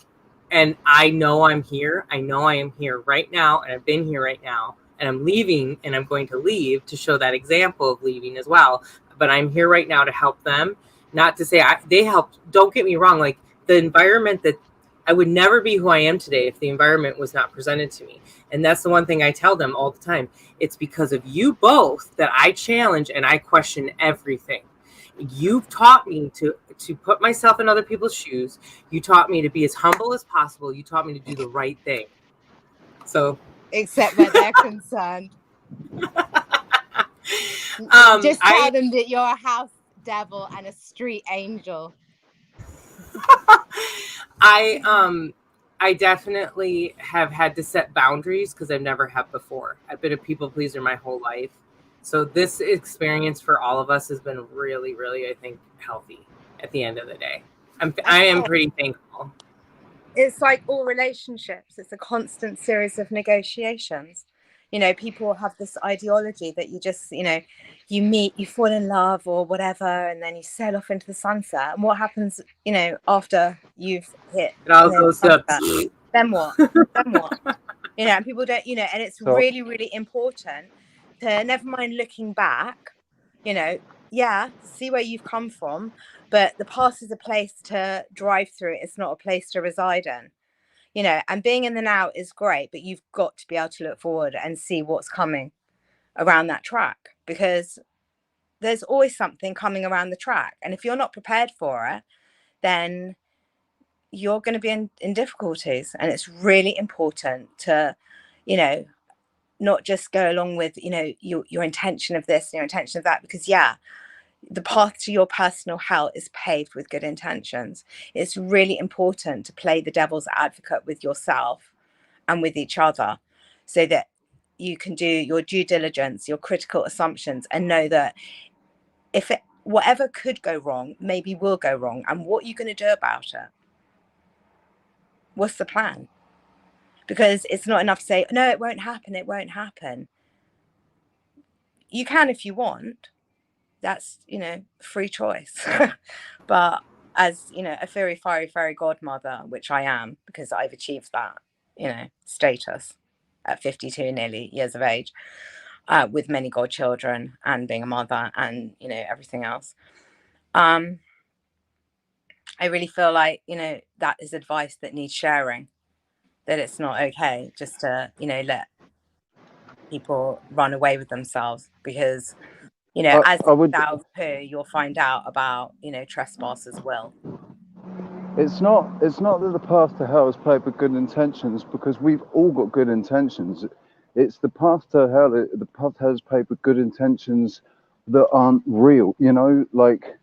And I know I'm here. I know I am here right now. And I've been here right now. And I'm leaving and I'm going to leave to show that example of leaving as well. But I'm here right now to help them. Not to say they helped. Don't get me wrong. Like the environment that I would never be who I am today if the environment was not presented to me. And that's the one thing I tell them all the time. It's because of you both that I challenge and I question everything. You've taught me to put myself in other people's shoes. You taught me to be as humble as possible. You taught me to do the right thing. So, except where they're concerned. Just tell them that you're a house devil and a street angel. I definitely have had to set boundaries because I've never had before. I've been a people pleaser my whole life. So this experience for all of us has been really, really, I think, healthy at the end of the day. I am pretty thankful. It's like all relationships. It's a constant series of negotiations. You know, people have this ideology that you just, you know, you meet, you fall in love or whatever, and then you sail off into the sunset. And what happens, you know, after you've hit it all goes up. Then what? Then what? You know, and people don't, you know, and it's really, really important to, never mind looking back, you know, yeah, see where you've come from, but the past is a place to drive through. It's not a place to reside in. You know, and being in the now is great, but you've got to be able to look forward and see what's coming around that track, because there's always something coming around the track. And if you're not prepared for it, then you're going to be in difficulties. And it's really important to, you know, not just go along with, you know, your intention of this, your intention of that, because the path to your personal hell is paved with good intentions. It's really important to play the devil's advocate with yourself and with each other so that you can do your due diligence, your critical assumptions, and know that whatever could go wrong, maybe will go wrong. And what are you going to do about it? What's the plan? Because it's not enough to say, no, it won't happen. It won't happen. You can if you want. That's, you know, free choice. But as, you know, a fairy godmother, which I am, because I've achieved that, you know, status at 52 nearly years of age, with many godchildren and being a mother and, you know, everything else. I really feel like, you know, that is advice that needs sharing, that it's not okay just to, you know, let people run away with themselves, because, you know, as thou poo, you'll find out about, you know, trespassers will. It's not that the path to hell is paved with good intentions, because we've all got good intentions. It's the path to hell. The path to hell is paved with good intentions that aren't real. You know, like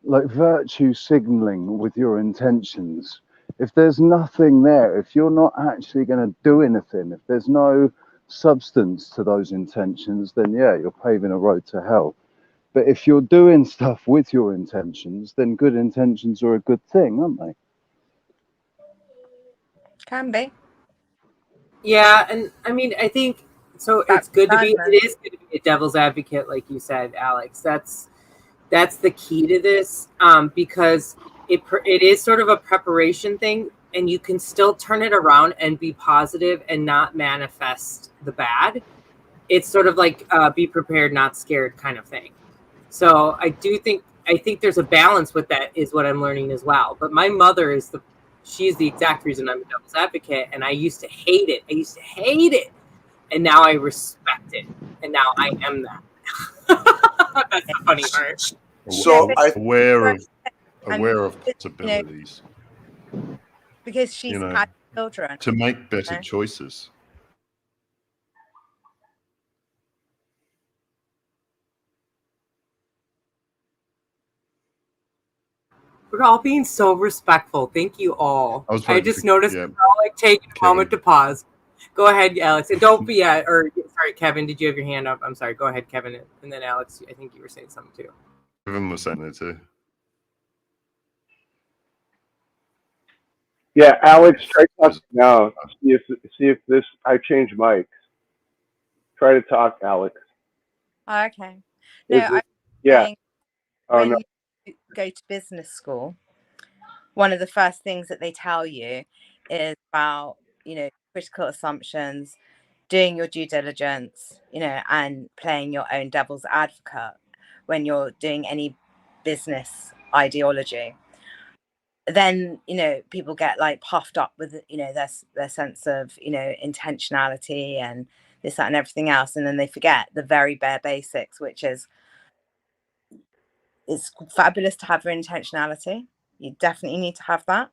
virtue signaling with your intentions. If there's nothing there, if you're not actually going to do anything, if there's no substance to those intentions, then yeah, you're paving a road to hell. But if you're doing stuff with your intentions, then good intentions are a good thing, aren't they? Can be. Yeah, and I mean, I think so. It's good to be. It is good to be a devil's advocate, like you said, Alex. That's the key to this, because it is sort of a preparation thing, and you can still turn it around and be positive and not manifest the bad. It's sort of like be prepared, not scared kind of thing. So I think there's a balance with that, is what I'm learning as well. But my mother she's the exact reason I'm a devil's advocate, and I used to hate it. And now I respect it, and now I am that. That's the funny part. So aware of You possibilities, know, because she's had children to make better choices. We're all being so respectful. Thank you all. I just noticed we're all like taking a moment to pause. Go ahead, Alex. And don't be sorry, Kevin, did you have your hand up? I'm sorry. Go ahead, Kevin. And then Alex, I think you were saying something too. Kevin was saying that too. Yeah, Alex, try talking now. See if this. I changed mics. Try to talk, Alex. Oh, okay. No, yeah. Oh when no. you go to business school, one of the first things that they tell you is about, critical assumptions, doing your due diligence, and playing your own devil's advocate when you're doing any business ideology. Then, people get like puffed up with, their sense of, intentionality and this, that, and everything else. And then they forget the very bare basics, which is, it's fabulous to have your intentionality. You definitely need to have that.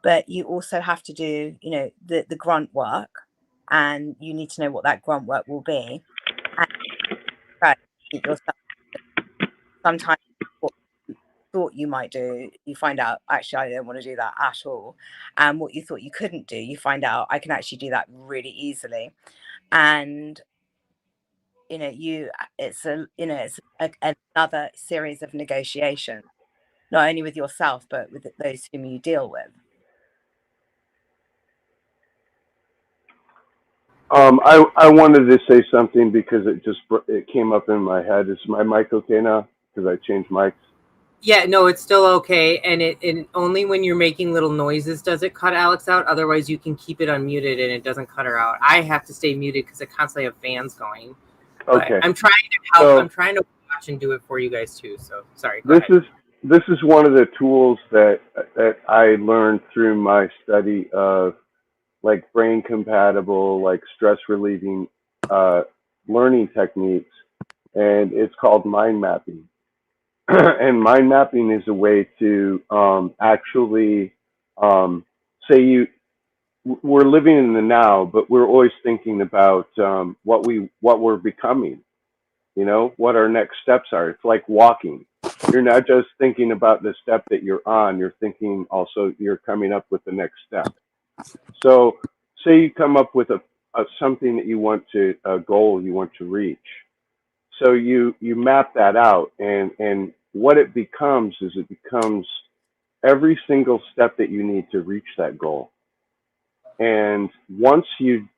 But you also have to do, the grunt work, and you need to know what that grunt work will be. And yourself. Sometimes what you thought you might do, you find out, actually, I don't want to do that at all. And what you thought you couldn't do, you find out, I can actually do that really easily. And, it's another series of negotiation, not only with yourself, but with those whom you deal with. I wanted to say something because it came up in my head. Is my mic okay now? Because I changed mics. Yeah, no, it's still okay. And only when you're making little noises does it cut Alex out. Otherwise, you can keep it unmuted and it doesn't cut her out. I have to stay muted because I constantly have fans going. Okay. But I'm trying to help. So, I'm trying to watch and do it for you guys too. So sorry. This is one of the tools that I learned through my study of like brain compatible, like stress relieving learning techniques, and it's called mind mapping. And mind mapping is a way to actually say we're living in the now, but we're always thinking about what we're becoming. What our next steps are. It's like walking. You're not just thinking about the step that you're on. You're thinking also you're coming up with the next step. So say you come up with a something that you want a goal you want to reach. So you map that out, and what it becomes is every single step that you need to reach that goal. And once you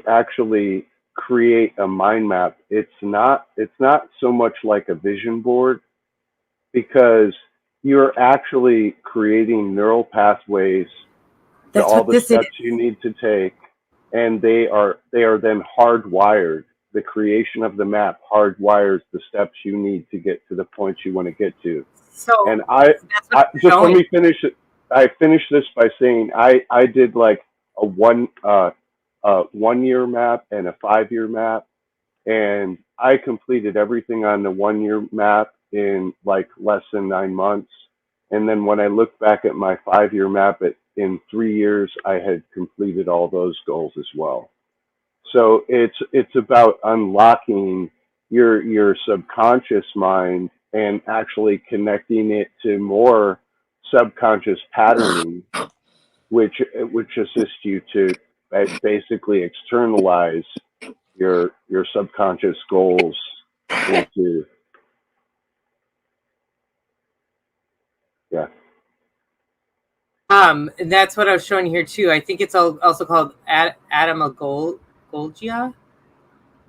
actually create a mind map, it's not so much like a vision board, because you're actually creating neural pathways to all the steps you need to take, and they are then hardwired. The creation of the map hardwires the steps you need to get to the points you want to get to. So, and I just let me finish it. I finished this by saying I did like a 1 year map and a 5 year map, and I completed everything on the 1 year map in like less than 9 months. And then when I look back at my 5 year map, in 3 years, I had completed all those goals as well. So it's about unlocking your subconscious mind and actually connecting it to more subconscious patterning, which assists you to basically externalize your subconscious goals into And that's what I was showing here too. I think it's also called Adamagolgia.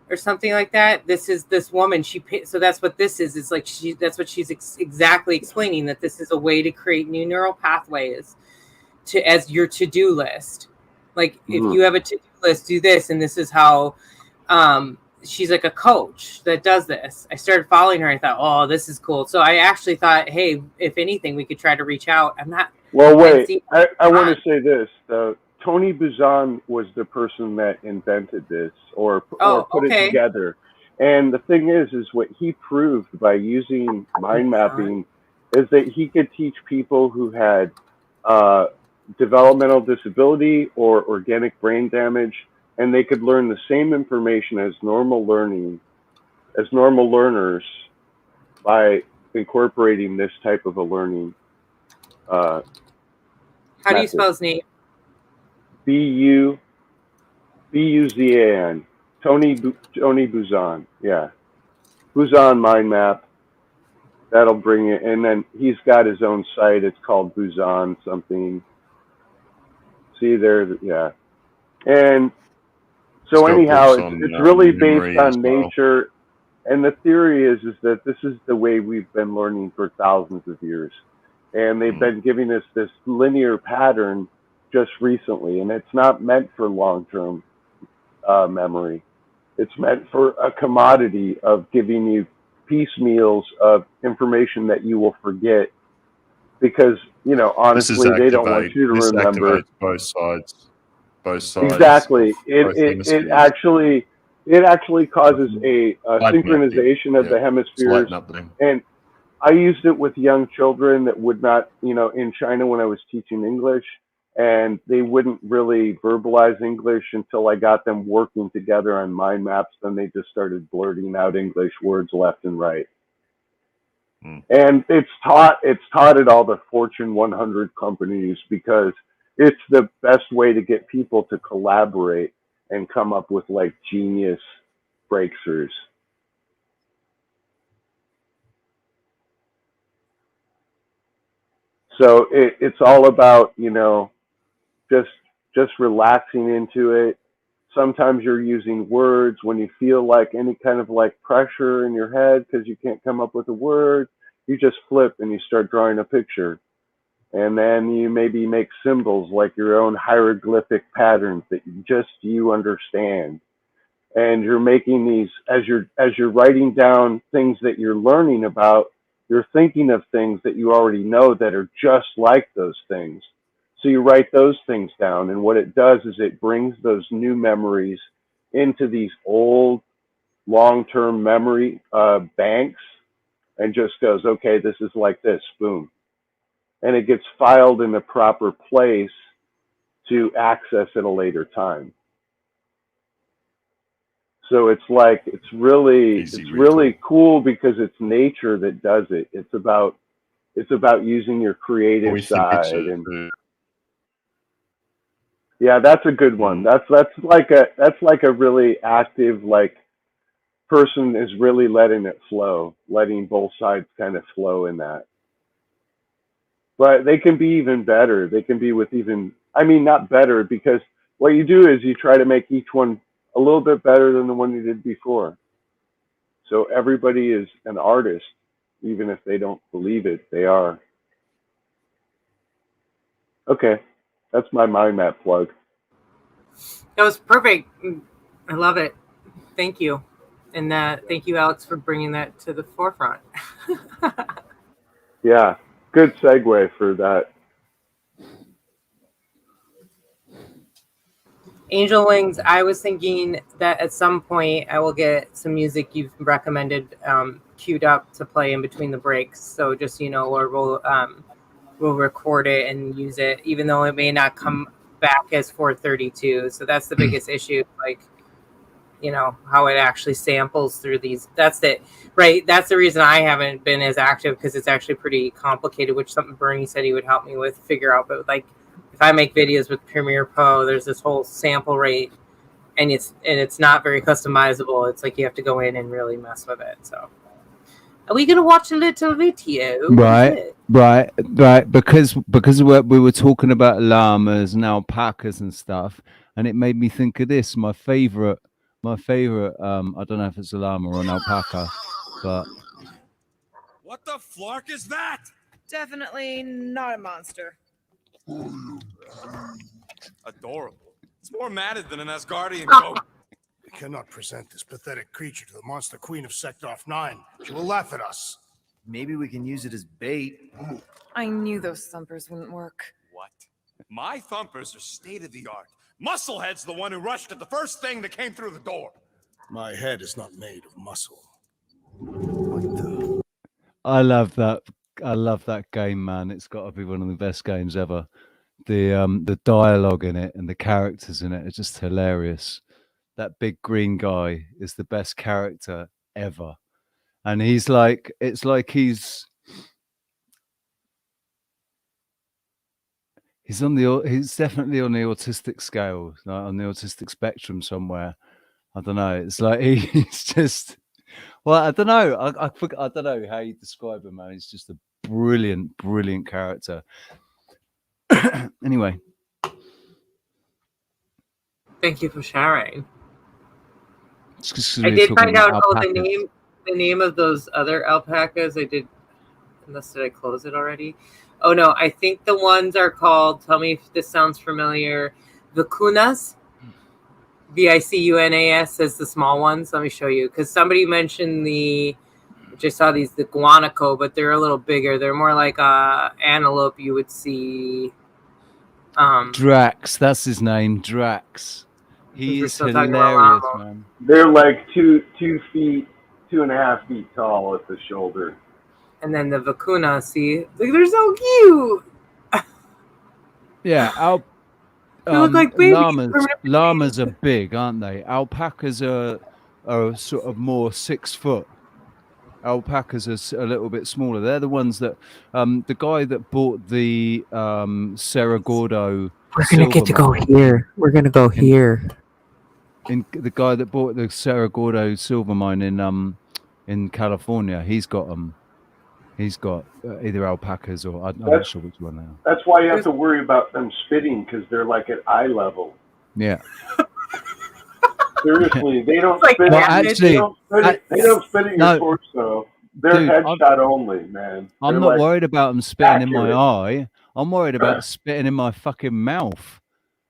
or something like that. This is this woman. So that's what this is. It's like that's what she's exactly explaining, that this is a way to create new neural pathways as your to-do list. Like if you have a to-do list, do this, and this is how. She's like a coach that does this. I started following her. I thought, oh, this is cool. So I actually thought, hey, if anything, we could try to reach out. I'm not. Well, wait. I want to say this. Tony Buzan was the person that invented this or put it together. And the thing is what he proved by using mind mapping is that he could teach people who had developmental disability or organic brain damage, and they could learn the same information as normal learners by incorporating this type of a learning. How do you spell his name? Buzan. Tony Buzan. Yeah. Buzan mind map. That'll bring it. And then he's got his own site. It's called Buzan something. See there? Yeah. And so anyhow, it's really based on nature, and the theory is that this is the way we've been learning for thousands of years, and they've been giving us this linear pattern just recently, and it's not meant for long-term memory. It's meant for a commodity of giving you piecemeals of information that you will forget, because honestly, they don't want you to remember. Both sides. Exactly. It actually causes a synchronization of the hemispheres. And I used it with young children that would not, in China when I was teaching English, and they wouldn't really verbalize English until I got them working together on mind maps. Then they just started blurting out English words left and right. And it's taught at all the Fortune 100 companies because it's the best way to get people to collaborate and come up with like genius breakthroughs. So it's all about, just relaxing into it. Sometimes you're using words when you feel like any kind of like pressure in your head because you can't come up with a word. You just flip and you start drawing a picture. And then you maybe make symbols like your own hieroglyphic patterns that you understand. And you're making these as you're writing down things that you're learning about, you're thinking of things that you already know that are just like those things. So you write those things down, and what it does is it brings those new memories into these old long-term memory banks and just goes, okay, this is like this, boom. And it gets filed in the proper place to access at a later time. So it's really cool because it's nature that does it. It's about using your creative side. And yeah, that's a good one. That's like a really active person is really letting it flow, letting both sides kind of flow in that. But they can be even better. They can be with not better, because what you do is you try to make each one a little bit better than the one you did before. So everybody is an artist, even if they don't believe it, they are. Okay, that's my mind map plug. That was perfect. I love it. Thank you. And thank you, Alex, for bringing that to the forefront. Yeah, good segue for that. Angel Wings, I was thinking that at some point I will get some music you've recommended queued up to play in between the breaks. So just, or we'll record it and use it, even though it may not come back as 432. So that's the biggest issue, how it actually samples through these. That's it, right? That's the reason I haven't been as active, because it's actually pretty complicated, which something Bernie said he would help me with figure out. But if I make videos with Premiere Pro, there's this whole sample rate, and it's not very customizable. It's like you have to go in and really mess with it. So, are we gonna watch a little video? Right. Because we were talking about llamas and alpacas and stuff, and it made me think of this. My favorite My favorite, I don't know if it's a llama or an alpaca, but What the flark is that? Definitely not a monster. Adorable. It's more matted than an Asgardian goat. We cannot present this pathetic creature to the monster queen of Sector 9. She will laugh at us. Maybe we can use it as bait. I knew those thumpers wouldn't work. What? My thumpers are state-of-the-art. Musclehead's the one who rushed at the first thing that came through the door. My head is not made of muscle. I love that. I love that game, man. It's got to be one of the best games ever. The dialogue in it and the characters in it are just hilarious. That big green guy is the best character ever, and he's like, it's like he's definitely on the autistic scale, like on the autistic spectrum somewhere. I don't know. It's like he's just, well, I don't know. I don't know how you describe him, man. He's just a brilliant, brilliant character. Anyway, Thank you for sharing. It's I did find out the name of those other alpacas. I did, unless did I close it already? Oh no, I think the ones are called, tell me if this sounds familiar, vicunas. Vicunas as the small ones. Let me show you, because somebody mentioned which I saw these, the guanaco, but they're a little bigger. They're more like antelope you would see. Drax, that's his name, Drax. He is hilarious, man. They're like 2 feet, 2.5 feet tall at the shoulder. And then the vicuna, see, they're so cute. Yeah, they look like babies. Llamas are big, aren't they? Alpacas are sort of more 6 foot. Alpacas are a little bit smaller. They're the ones that the guy that bought the Cerro Gordo. We're gonna get to go here. We're gonna go here. The guy that bought the Cerro Gordo silver mine in California, he's got He's got either alpacas or I'm not sure which one now. That's why you have to worry about them spitting, because they're like at eye level. Yeah. Seriously, they don't like spit. Well, actually, they don't spit in your torso. They're dude, headshot only, man. I'm They're not like worried about them spitting in my accurate. eye. I'm worried about spitting in my fucking mouth.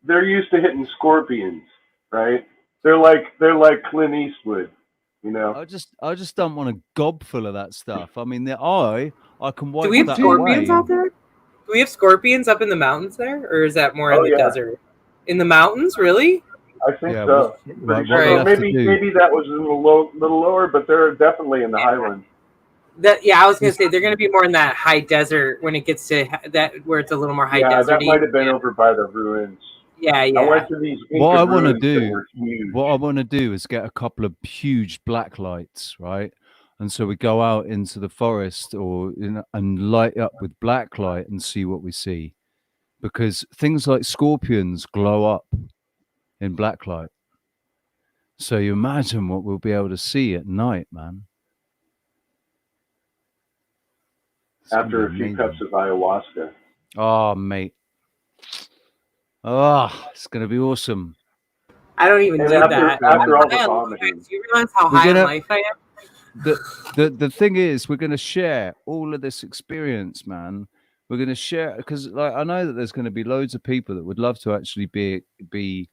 They're used to hitting scorpions, right? They're like Clint Eastwood, you know. I just don't want a gob full of that stuff. I mean, the eye, I can wipe Do we have that scorpions away. out there? Do we have scorpions up in the mountains there, or is that more in the yeah. desert? In the mountains, really? I think Yeah, so. what Pretty sure. we'll have to Maybe do- that was a little lower, but they're definitely in the highlands. I was gonna say they're gonna be more in that high desert when it gets to that where it's a little more high Yeah, desert. that might have been over by the ruins. Yeah. I went to these Inca What I want to ruins that do, were huge. what I want to do is get a couple of huge black lights, right? And so we go out into the forest and light up with black light and see what we see, because things like scorpions glow up in black light. So you imagine what we'll be able to see at night, man. After a few cups of ayahuasca. Oh, mate. Oh, it's gonna be awesome. I don't even And need after that. all the Do vomiting. you realize how We're high gonna- on life I am? The thing is, we're going to share all of this experience, man. We're going to share, because like I know that there's going to be loads of people that would love to actually be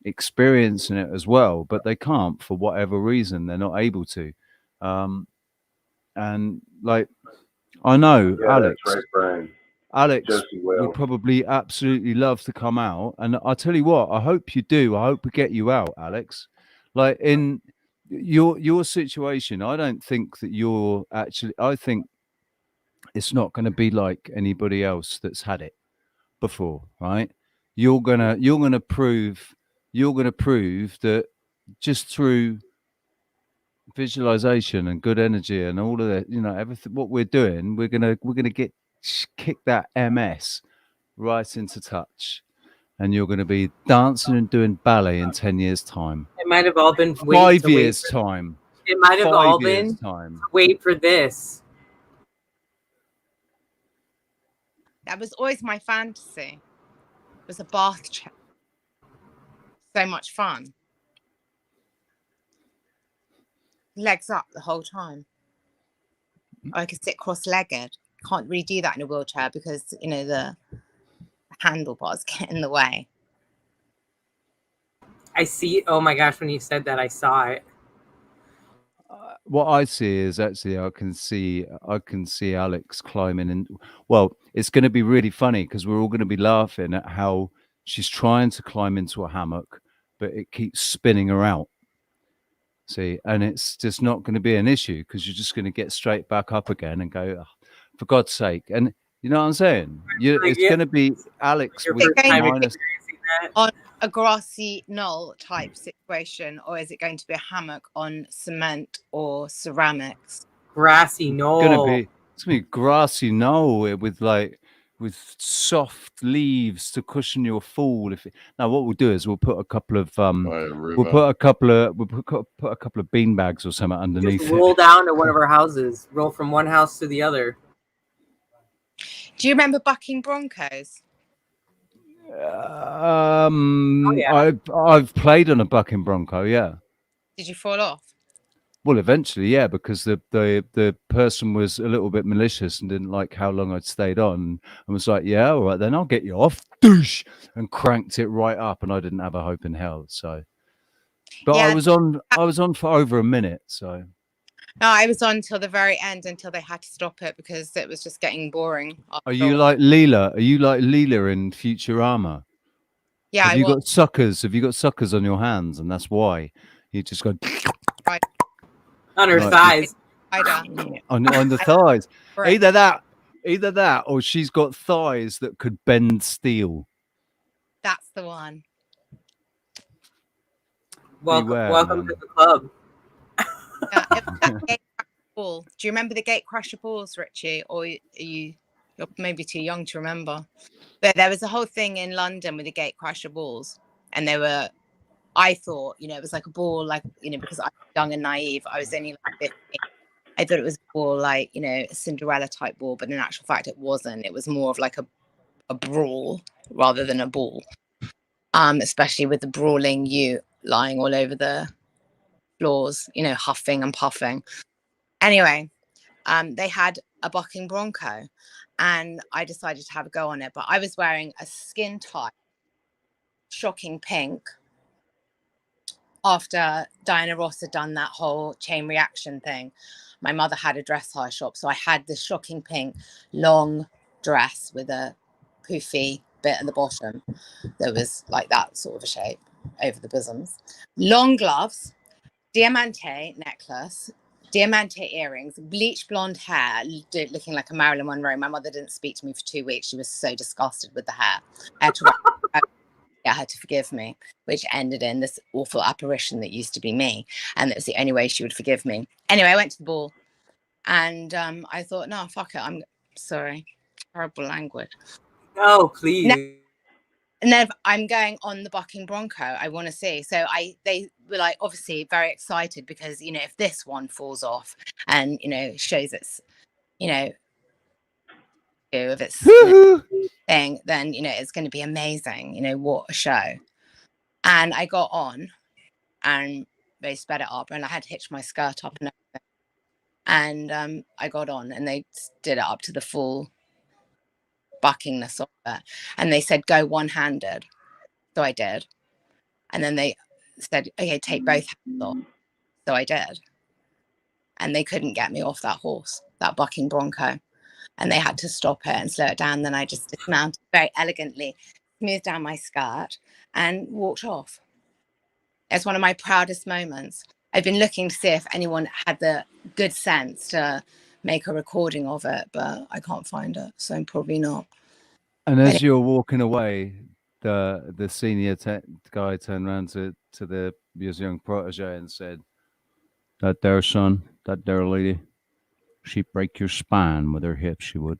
experiencing it as well, but they can't for whatever reason. They're not able to. And like I know Yeah, Alex, that's right, Brian. Alex Josie Wales. would probably absolutely love to come out, and I tell you what, I hope you do. I hope we get you out, Alex. Like in your situation, I don't think that you're actually. I think it's not going to be like anybody else that's had it before, right? You're gonna prove that just through visualization and good energy and all of that, everything what we're doing, we're gonna kick that MS right into touch, and you're going to be dancing and doing ballet in 10 years time. It might have all been 5 years time. It might have 5 all years been time. wait for this. That was always my fantasy. It was a bath chair. So much fun. legs up the whole time. I could sit cross-legged. Can't really do that in a wheelchair because, you know, the handlebars get in the way. I see. Oh my gosh, when you said that, I saw it. What I see is actually I can see Alex climbing, and well, it's going to be really funny because we're all going to be laughing at how she's trying to climb into a hammock, but it keeps spinning her out. See, and it's just not going to be an issue because you're just going to get straight back up again and go, "Oh, for God's sake!" And you know what I'm saying? It's going to be Alex with minus. On a grassy knoll type situation, or is it going to be a hammock on cement or ceramics? Grassy knoll. It's gonna be grassy knoll with soft leaves to cushion your fall. Now what we'll do is we'll put a couple of put a couple of bean bags or something underneath Just roll it. down to one of our houses. Roll from one house to the other. Do you remember bucking broncos? I've played on a bucking bronco, yeah. Did you fall off? Well, eventually, yeah, because the person was a little bit malicious and didn't like how long I'd stayed on, and was like, "Yeah, all right, then I'll get you off," douche, and cranked it right up, and I didn't have a hope in hell. So, but Yeah. I was on for over a minute. So, No, I was on till the very end until they had to stop it because it was just getting boring. are you like Leela? Are you like Leela in Futurama? Yeah, Have you got suckers? Have you got suckers on your hands, and that's why you just go right on her thighs. on the thighs. Either that, or she's got thighs that could bend steel. That's the one. Welcome to the club. Ball. Do you remember the Gate Crusher balls, Richie? Or you're maybe too young to remember? But there was a whole thing in London with the Gate Crusher balls, and they were. I thought, you know, it was like a ball, like, you know, because I was young and naive. I was only like 15. I thought it was a ball, like, you know, a Cinderella type ball, but in actual fact, it wasn't. It was more of like a brawl rather than a ball. Especially with the brawling you lying all over the floors, you know, huffing and puffing. Anyway, they had a bucking bronco, and I decided to have a go on it. But I was wearing a skin tight, shocking pink. After Diana Ross had done that whole chain reaction thing, my mother had a dress hire shop. So I had this shocking pink long dress with a poofy bit at the bottom that was like that sort of a shape over the bosoms. Long gloves, diamante necklace, diamante earrings, bleach blonde hair, looking like a Marilyn Monroe. My mother didn't speak to me for 2 weeks. She was so disgusted with the hair. I had to get her to forgive me, which ended in this awful apparition that used to be me, and that was the only way she would forgive me. Anyway, I went to the ball, and I thought, no, fuck it, I'm sorry, terrible language. No, please. And then I'm going on the bucking bronco. I want to see. So they were like obviously very excited because, you know, if this one falls off and, you know, shows its, you know, of its thing, then, you know, it's going to be amazing. You know, what a show. And I got on and they sped it up, and I had to hitch my skirt up and everything. And I got on, and they did it up to the full buckingness of it. And they said, go one-handed. So I did. And then they said, okay, take both hands off. So I did. And they couldn't get me off that horse, that bucking bronco. And they had to stop it and slow it down. Then I just dismounted very elegantly, smoothed down my skirt, and walked off. It's one of my proudest moments. I've been looking to see if anyone had the good sense to make a recording of it, but I can't find it, so probably not. And as you're walking away, the senior guy turned around to his young protege and said, "That there son, that there lady, she'd break your spine with her hips, she would."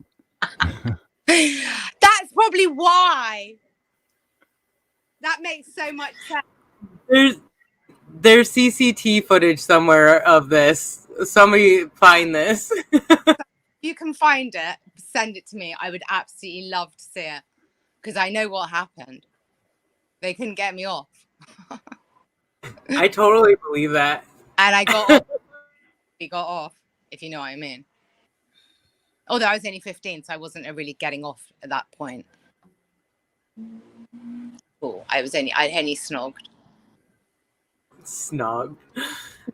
That's probably why. That makes so much sense. There's CCTV footage somewhere of this. Somebody find this. If you can find it, send it to me. I would absolutely love to see it because I know what happened. They couldn't get me off. I totally believe that. And I got off, really got off, if you know what I mean. Although I was only 15, so I wasn't really getting off at that point. Cool. I only snogged. Snog.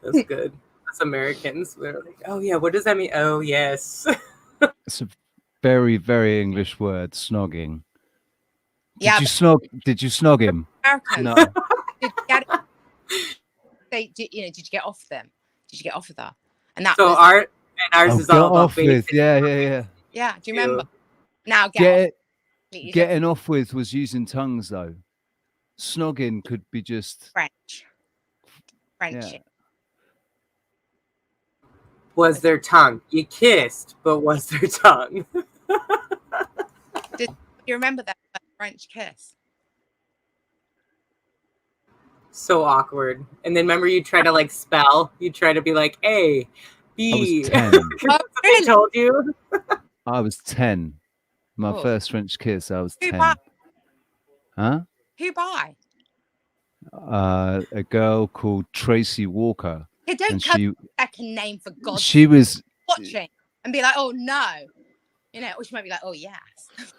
That's good. That's Americans. They're like, oh yeah, what does that mean? Oh yes. It's a very, very English word, snogging. Yeah, Did you snog him? Americans. No. Did you get did you get off them? Did you get off of that? And that so was ours is all about basic. Yeah. yeah. Do you remember? Now Getting off with was using tongues though. Snogging could be just French. Yeah. Was their tongue? You kissed, but was their tongue? Did you remember that French kiss? So awkward. And then remember, you try to like spell. You try to be like A, B. I was 10. I told you. I was 10. My Oh. first French kiss. I was Who 10. by? Huh? Who by? A girl called Tracy Walker. Hey, don't and come she with a second name for God's she was watching and be like, oh no, you know, or she might be like, oh yes,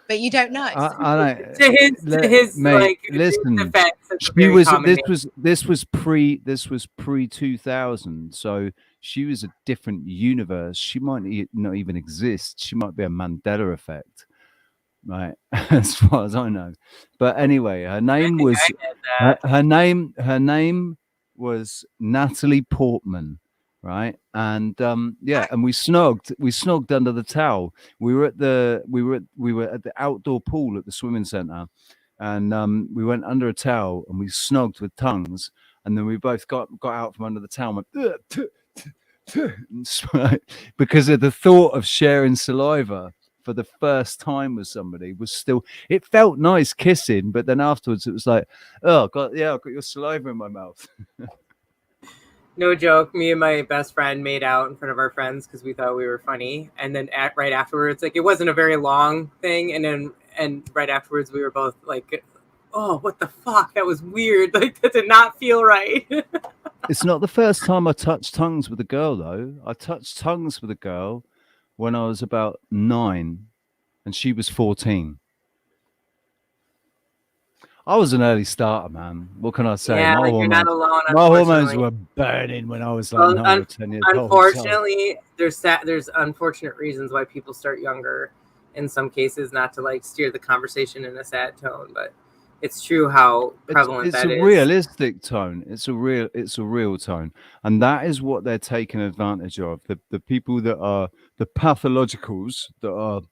but you don't know. I don't. To his mate, like listen. defense, it's a She very was. common This was pre 2000. So she was a different universe. She might not even exist. She might be a Mandela effect, right? As far as I know. But anyway, her name was her name was Natalie Portman. Right. And yeah, and we snogged under the towel. We were at the outdoor pool at the swimming center, and we went under a towel and we snogged with tongues, and then we both got out from under the towel and went because of the thought of sharing saliva for the first time with somebody was still, it felt nice kissing, but then afterwards it was like, oh god, yeah, I've got your saliva in my mouth. No joke. Me and my best friend made out in front of our friends because we thought we were funny. And then right afterwards, like it wasn't a very long thing. And right afterwards, we were both like, "Oh, what the fuck? That was weird. Like that did not feel right." It's not the first time I touched tongues with a girl, though. I touched tongues with a girl when I was about 9, and she was 14. I was an early starter, man. What can I say? Yeah, like you're not alone. My hormones were burning when I was like 9 or 10 years old. Unfortunately, there's unfortunate reasons why people start younger. In some cases, not to like steer the conversation in a sad tone, but it's true how prevalent that is. It's a realistic tone. It's a real tone, and that is what they're taking advantage of. The people that are the pathologicals that are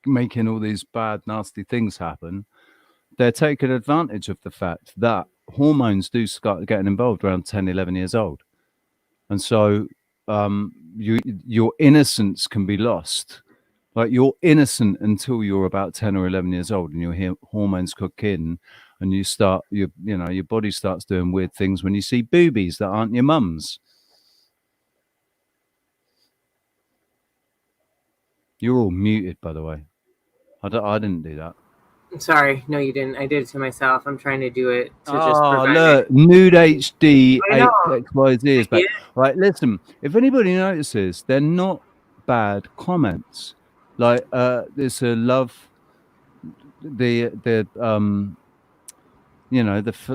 making all these bad, nasty things happen. They're taking advantage of the fact that hormones do start getting involved around 10, 11 years old. And so your innocence can be lost. Like you're innocent until you're about 10 or 11 years old and your hormones kick in and you start, your body starts doing weird things when you see boobies that aren't your mum's. You're all muted, by the way. I didn't do that. I'm sorry. No, you didn't. I did it to myself. I'm trying to do it to just prevent look, it. nude HD I know. XYZ is back. Yeah. Right, listen, if anybody notices, they're not bad comments. Like there's a love, the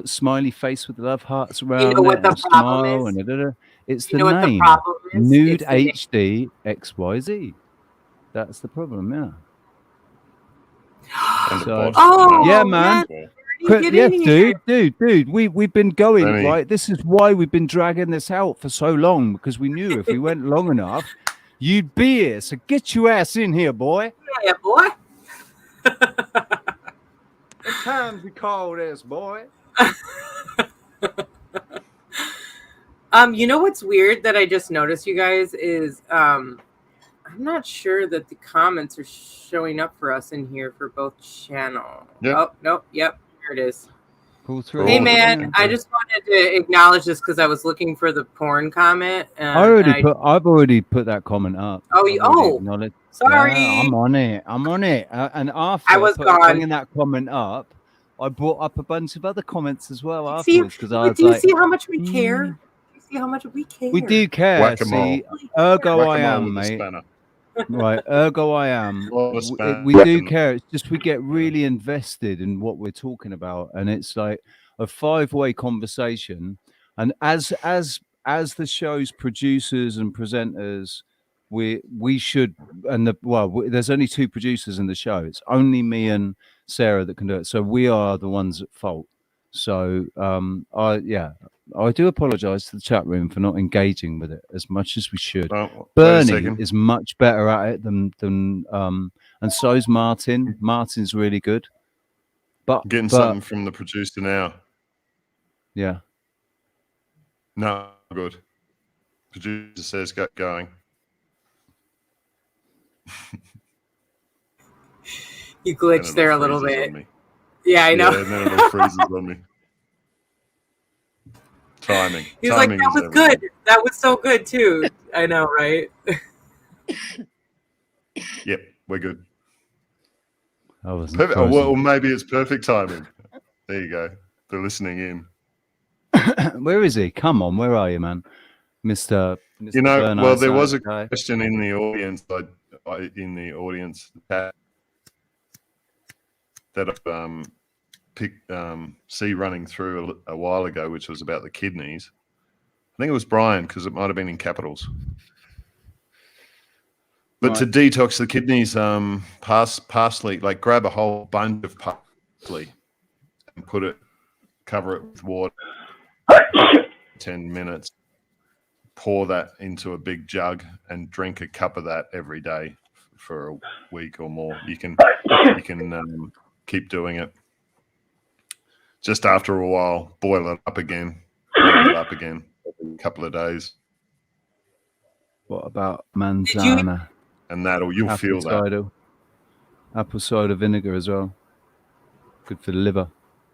smiley face with the love hearts around know what it, the and a problem smile, is? and it's You the know what the name. problem is? Nude It's the name. HD XYZ. That's the problem, yeah. So, Oh, yeah, man. Get Yes, in here. dude. We've been going, Lenny. right? This is why we've been dragging this out for so long, because we knew if we went long enough, you'd be here. So get your ass in here, boy. Yeah, boy. What time's we call this, boy? You know what's weird that I just noticed, you guys, is I'm not sure that the comments are showing up for us in here for both channels. Yep. Oh, nope. Yep. Here it is. Pull through. Hey, man. I just wanted to acknowledge this because I was looking for the porn comment. I've already put that comment up. Sorry. Yeah, I'm on it. And after I was gone. bringing that comment up, I brought up a bunch of other comments as well afterwards. Because I was do you like, see how much we care? see how much we care. We do care. Whack-a-mole. See, ergo I Whack-a-mole am, with a mate. spanner. Right, ergo I am. Well, a spanner. We do care. It's just we get really invested in what we're talking about, and it's like a five-way conversation. And as the show's producers and presenters, we should, and there's only two producers in the show. It's only me and Sarah that can do it. So we are the ones at fault. So I do apologize to the chat room for not engaging with it as much as we should. Well, wait a Bernie second. is much better at it than and so's Martin. Martin's really good. But Getting something from the producer now. Yeah. No, good. Producer says get going. You glitched there a little freezes on bit. me. Yeah, I know. Yeah, and then it all freezes on me. Timing. He was like, Timing that is was everything. good. That was so good too. I know, right? Yep, we're good. I wasn't Perfect. frozen. Well, maybe it's perfect timing. There you go. They're listening in. Where is he? Come on, where are you, man, Mr. You know, Bernard well, there was a guy? question in the audience. In the audience that I see running through a while ago, which was about the kidneys. I think it was Brian because it might have been in capitals. But to detox the kidneys, parsley, like grab a whole bunch of parsley and cover it with water. 10 minutes. Pour that into a big jug and drink a cup of that every day for a week or more. You can keep doing it. Just after a while, boil it up again. Every couple of days. What about manzana? And you'll feel that. Apple cider vinegar as well. Good for the liver.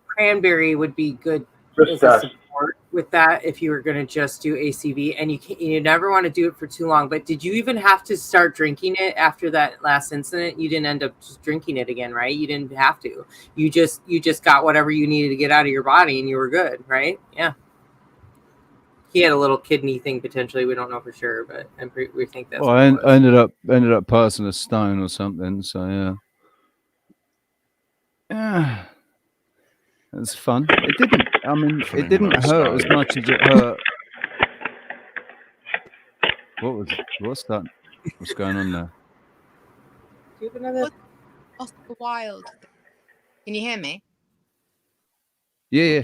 Cranberry would be good as a support with that if you were going to just do ACV, and you never want to do it for too long. But did you even have to start drinking it after that last incident? You didn't end up just drinking it again, right? You didn't have to. You just got whatever you needed to get out of your body, and you were good, right? Yeah. He had a little kidney thing potentially. We don't know for sure, but we think that's. Well, I ended up passing a stone or something. So yeah. Yeah. It's fun. It didn't. I mean, it didn't hurt as much as it hurt. What's that? What's going on there? Do you have another Oscar Wilde? Can you hear me? Yeah.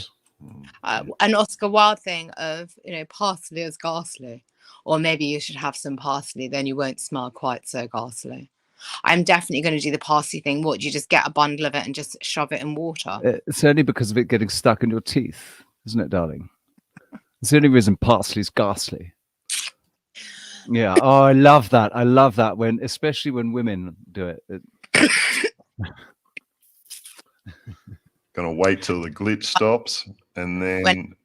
An Oscar Wilde thing of parsley is ghastly, or maybe you should have some parsley, then you won't smell quite so ghastly. I'm definitely going to do the parsley thing. What, do you just get a bundle of it and just shove it in water? It's only because of it getting stuck in your teeth, isn't it, darling? It's the only reason parsley's ghastly. Yeah. Oh, I love that. I love that especially when women do it. Gonna wait till the glitch stops and then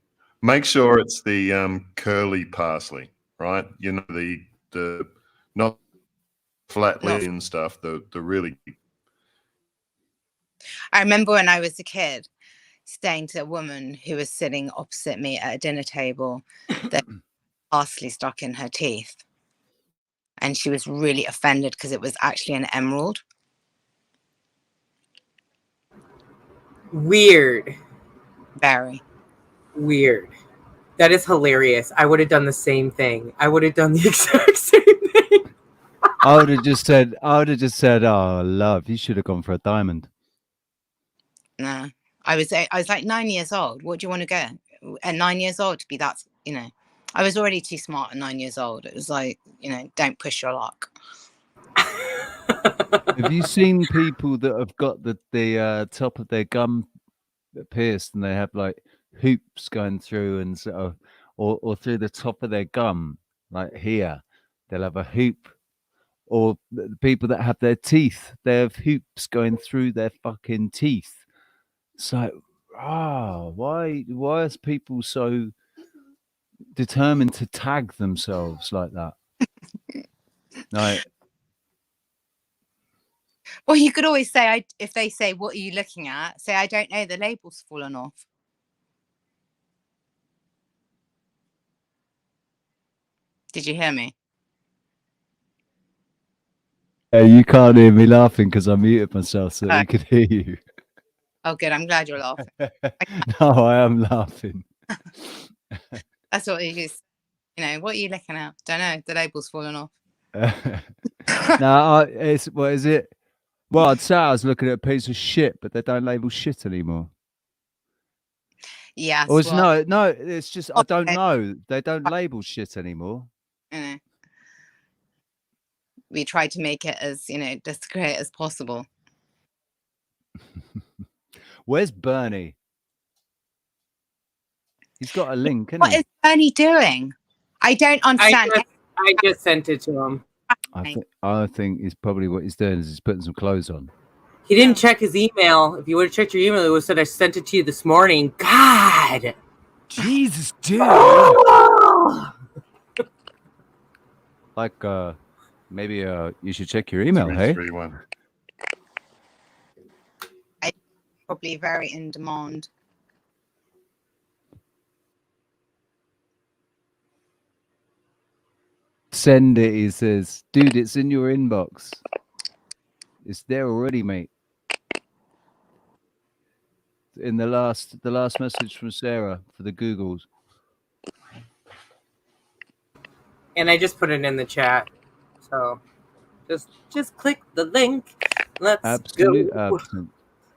make sure it's the curly parsley, right? You know, the not flat lid and stuff, the really. I remember when I was a kid saying to a woman who was sitting opposite me at a dinner table that parsley stuck in her teeth, and she was really offended because it was actually an emerald. Weird. Very weird. That is hilarious. I would have done the same thing. I would have done the exact same thing. I would have just said, oh, love, you should have gone for a diamond. No, I was like 9 years old. What do you want to get at 9 years old to be that, I was already too smart at 9 years old. It was like, don't push your luck. Have you seen people that have got the top of their gum pierced and they have like hoops going through and sort of, or through the top of their gum, like here, they'll have a hoop. Or the people that have their teeth, they have hoops going through their fucking teeth. So, why is people so determined to tag themselves like that? Like, well, you could always say, if they say, "What are you looking at?" Say, "I don't know. The label's fallen off." Did you hear me? You can't hear me laughing because I muted myself so we could hear you. Oh, good. I'm glad you're laughing. No, I am laughing. That's what you just, what are you looking at? Don't know. The label's fallen off. No, it's what is it? Well, I'd say I was looking at a piece of shit, but they don't label shit anymore. Yes. Or it's, well, no, it's just I don't know. They don't label shit anymore. We tried to make it as discreet as possible. Where's Bernie? He's got a link, hasn't What he? is Bernie doing? I don't understand. I just sent it to him. I think it's probably what he's doing is he's putting some clothes on. He didn't check his email. If you would have checked your email, it would have said I sent it to you this morning. God. Jesus, dude. Like, maybe you should check your email, hey? 331. Probably very in demand. Send it, he says. Dude, it's in your inbox. It's there already, mate. In the last message from Sarah for the Googles. And I just put it in the chat. So just click the link. Let's Absolute go. absent.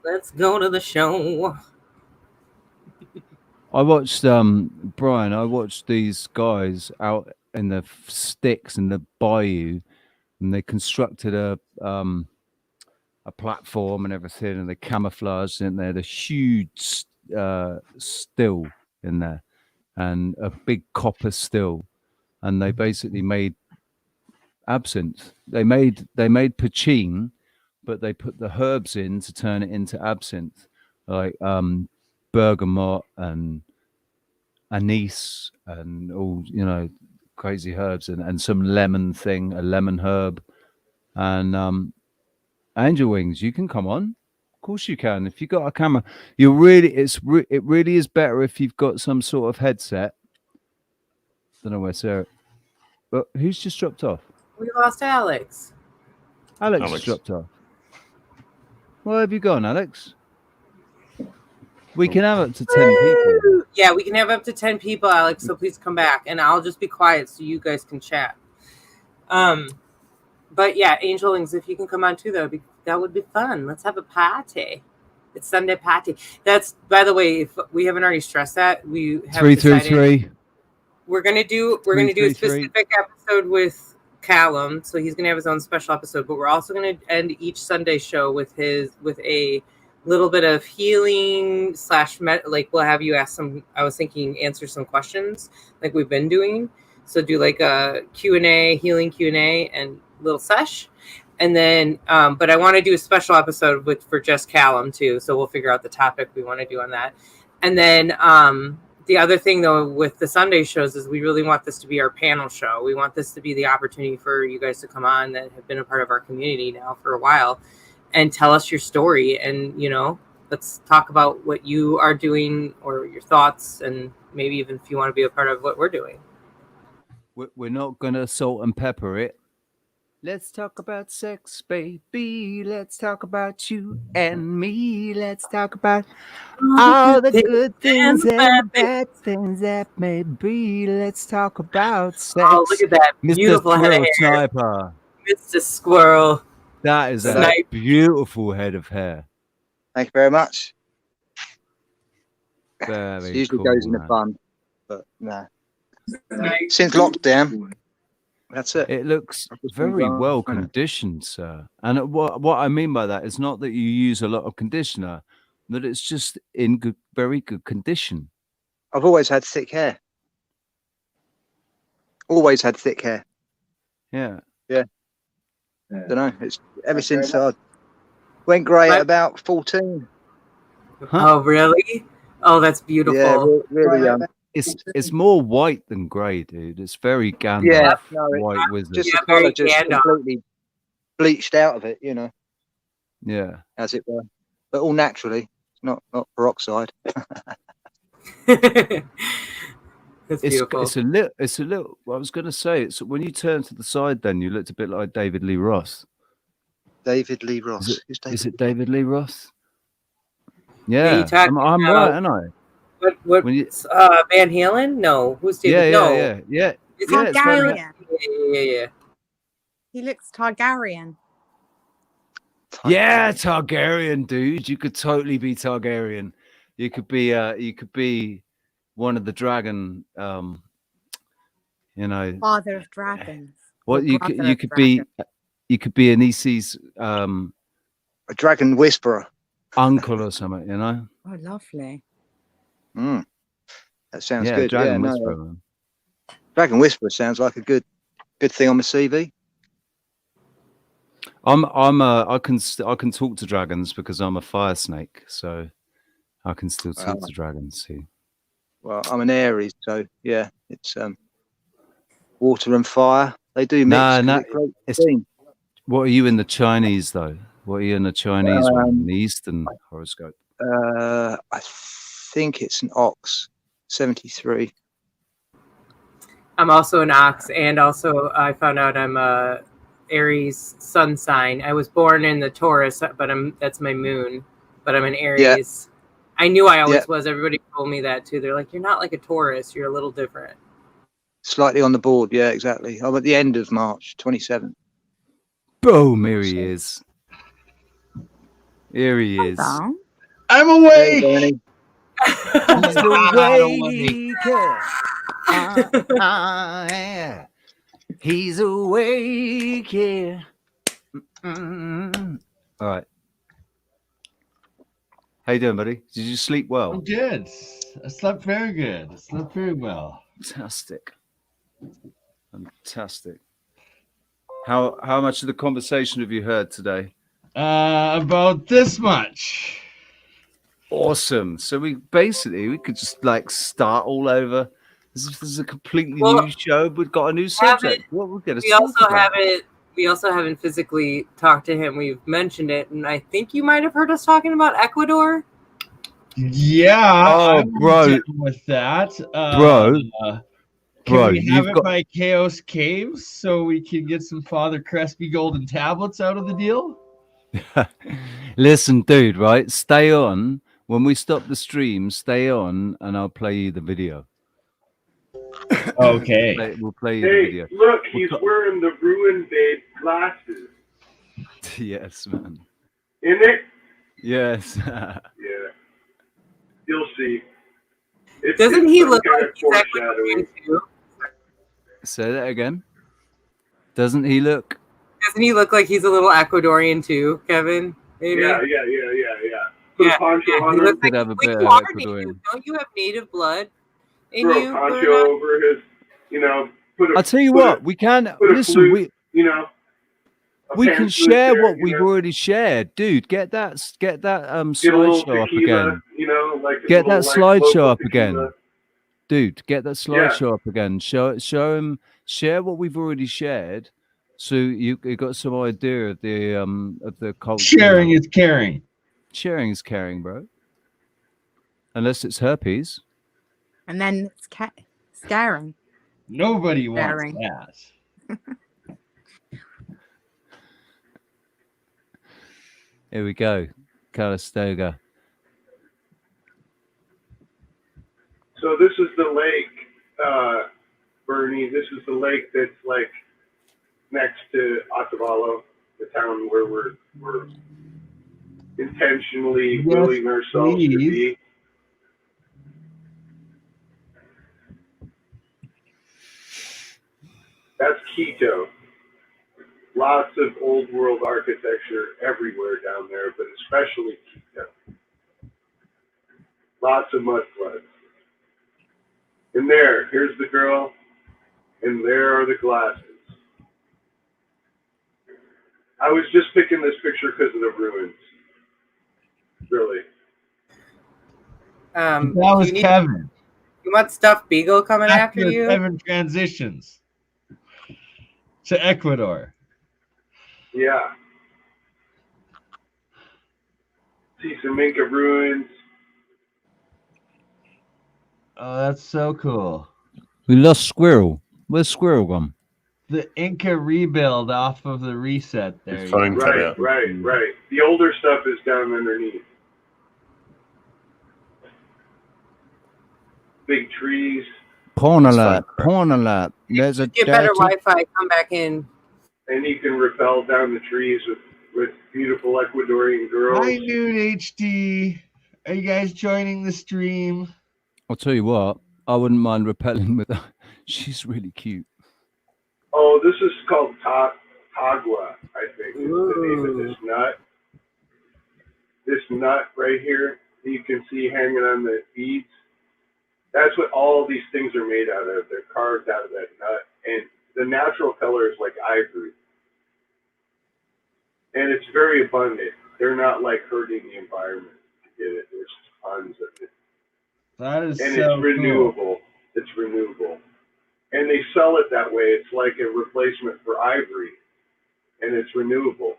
Let's go to the show. I watched Brian, I watched these guys out in the sticks in the bayou, and they constructed a platform and everything, and they camouflaged in there, the huge still in there, and a big copper still, and they basically made absinthe. They made poutine, but they put the herbs in to turn it into absinthe, like bergamot and anise and all crazy herbs, and some lemon thing, a lemon herb, and Angel Wings. You can come on, of course you can. If you got a camera, it really is better if you've got some sort of headset. Don't know where Sarah, but who's just dropped off? We lost Alex. Alex just dropped off. Where have you gone, Alex? We can have up to 10 people. Yeah, we can have up to 10 people, Alex. So please come back, and I'll just be quiet so you guys can chat. But yeah, Angel Wings, if you can come on too, that would be fun. Let's have a party. It's Sunday party. That's, by the way, if we haven't already stressed that, we have 333. we're gonna do a specific episode with Callum, so he's gonna have his own special episode. But we're also gonna end each Sunday show with a little bit of healing / like we'll have you ask some. I was thinking answer some questions like we've been doing. So do like a Q&A, healing Q&A, and little sesh. And then, but I want to do a special episode for just Callum too. So we'll figure out the topic we want to do on that. And then the other thing though with the Sunday shows is we really want this to be our panel show. We want this to be the opportunity for you guys to come on that have been a part of our community now for a while and tell us your story. And, let's talk about what you are doing or your thoughts, and maybe even if you want to be a part of what we're doing. We're not going to salt and pepper it. Let's talk about sex, baby. Let's talk about you and me. Let's talk about all the good things and bad things that may be. Let's talk about sex. Oh, look at that beautiful Mr. head of Squirrel hair. Sniper. Mr. Squirrel. That is a beautiful head of hair. Thank you very much. Very It usually cool, goes in a man. bun, but no. Since lockdown, that's it. It looks very well conditioned, sir. And what I mean by that is not that you use a lot of conditioner, but it's just in very good condition. I've always had thick hair. Always had thick hair. Yeah. Yeah. Don't know. It's ever since I went grey at about 14. Oh, really? Oh, that's beautiful. Yeah, really young. It's more white than grey, dude. It's very Gandalf, Yeah, no, white wizard. just the colour just completely bleached out of it, Yeah. as it were. But all naturally, not peroxide. That's It's beautiful. it's a little. I was going to say it's when you turn to the side, then you looked a bit like David Lee Roth. David Lee Roth. Who's Is David? it David Lee Roth? Yeah, you Yeah, talking I'm about right, aren't I? what? When you, Van Halen? No, who's David? yeah, No, yeah. Is Yeah, it's Van Halen. Targaryen. yeah. He looks Targaryen. Yeah, Targaryen, dude. You could totally be Targaryen. You could be one of the dragon. You know, Father of dragons. what Or you brother of could dragons. you could be Anisi's A dragon whisperer. uncle or something. You know. Oh, lovely. That sounds Yeah, good. dragon Yeah, no. whisperer. Man. Dragon whisperer sounds like a good thing on the CV. I can talk to dragons because I'm a fire snake, so I can still talk to dragons. See. Well, I'm an Aries, so yeah, it's water and fire. They do mix. No, 'Cause no. it's a great It's, thing. what are you in the Chinese though? What are you in the Chinese one? In the Eastern horoscope? I think it's an ox, 73. I'm also an ox, and also I found out I'm a Aries sun sign. I was born in the Taurus, but that's my moon, but I'm an Aries. I knew I always was. Everybody told me that too. They're like, you're not like a Taurus. You're a little different. Slightly on the board. Yeah, exactly. I'm at the end of March, 27th. Boom! Here he is. Here he is. I'm awake. Hey, He's awake. Yeah. He's awake. Yeah. All right. How you doing, buddy? Did you sleep well? I'm good. I slept very good. I slept very well. Fantastic. How much of the conversation have you heard today? About this much. Awesome. So we could just like start all over. This is a completely new show. We've got a new subject. What we'll get We also haven't physically talked to him. We've mentioned it, and I think you might have heard us talking about Ecuador. Yeah. Oh, I'm bro. down with that. Bro, we have it by Chaos Caves so we can get some Father Crespi golden tablets out of the deal? Listen, dude, right? Stay on. When we stop the stream, stay on, and I'll play you the video. Okay. We'll play you the video. Look, he's wearing the Ruin Babe glasses. Yes, man. Isn't it? Yes. Yeah. You'll see. Doesn't he some look kind like of he's foreshadowing. Say that again. Doesn't he look? Doesn't he look like he's a little Ecuadorian too, Kevin? Maybe. Yeah. Put a poncho on him. Could have a bit of You are Ecuadorian. native. Don't you have native blood in Throw you? a poncho over his, I'll tell you what. We can listen. Flute, We can pants flute share there, what we've already shared, dude. Get that Get a little slideshow up tequila, again. like a Get little, that like, slideshow local up tequila. again, dude. Get that slideshow up again. Show him. Share what we've already shared, so you got some idea of the culture. Sharing is caring. Sharing is caring, bro. Unless it's herpes. And then it's scaring. Nobody wants Scaring. that. Here we go. Calistoga. So this is the lake, Bernie. This is the lake that's like next to Otavalo, the town where we're intentionally willing ourselves to be. That's Quito. Lots of old world architecture everywhere down there, but especially Quito. Lots of mudfloods. And here's the girl, and there are the glasses. I was just picking this picture because of the ruins. Really. That was Kevin. You want Stuffed Beagle coming after you? Kevin transitions to Ecuador. Yeah. See some Inca ruins. Oh, that's so cool. We lost Squirrel. Where's Squirrel gone? The Inca rebuild off of the reset there. His phone cut out. Right. The older stuff is down underneath. Big trees. Porn alert. Porn alert. There's a Get better dirty... Wi-Fi. Come back in. And you can rappel down the trees with beautiful Ecuadorian girls. Hi, Noon HD. Are you guys joining the stream? I'll tell you what. I wouldn't mind rappelling with her. She's really cute. Oh, this is called Tagua, I think, is the name of this nut. This nut right here, you can see hanging on the beads. That's what all these things are made out of. They're carved out of that nut. And the natural color is like ivory. And it's very abundant. They're not like hurting the environment to get it. There's tons of it. That is and so it's renewable. cool. It's renewable. And they sell it that way. It's like a replacement for ivory. And it's renewable.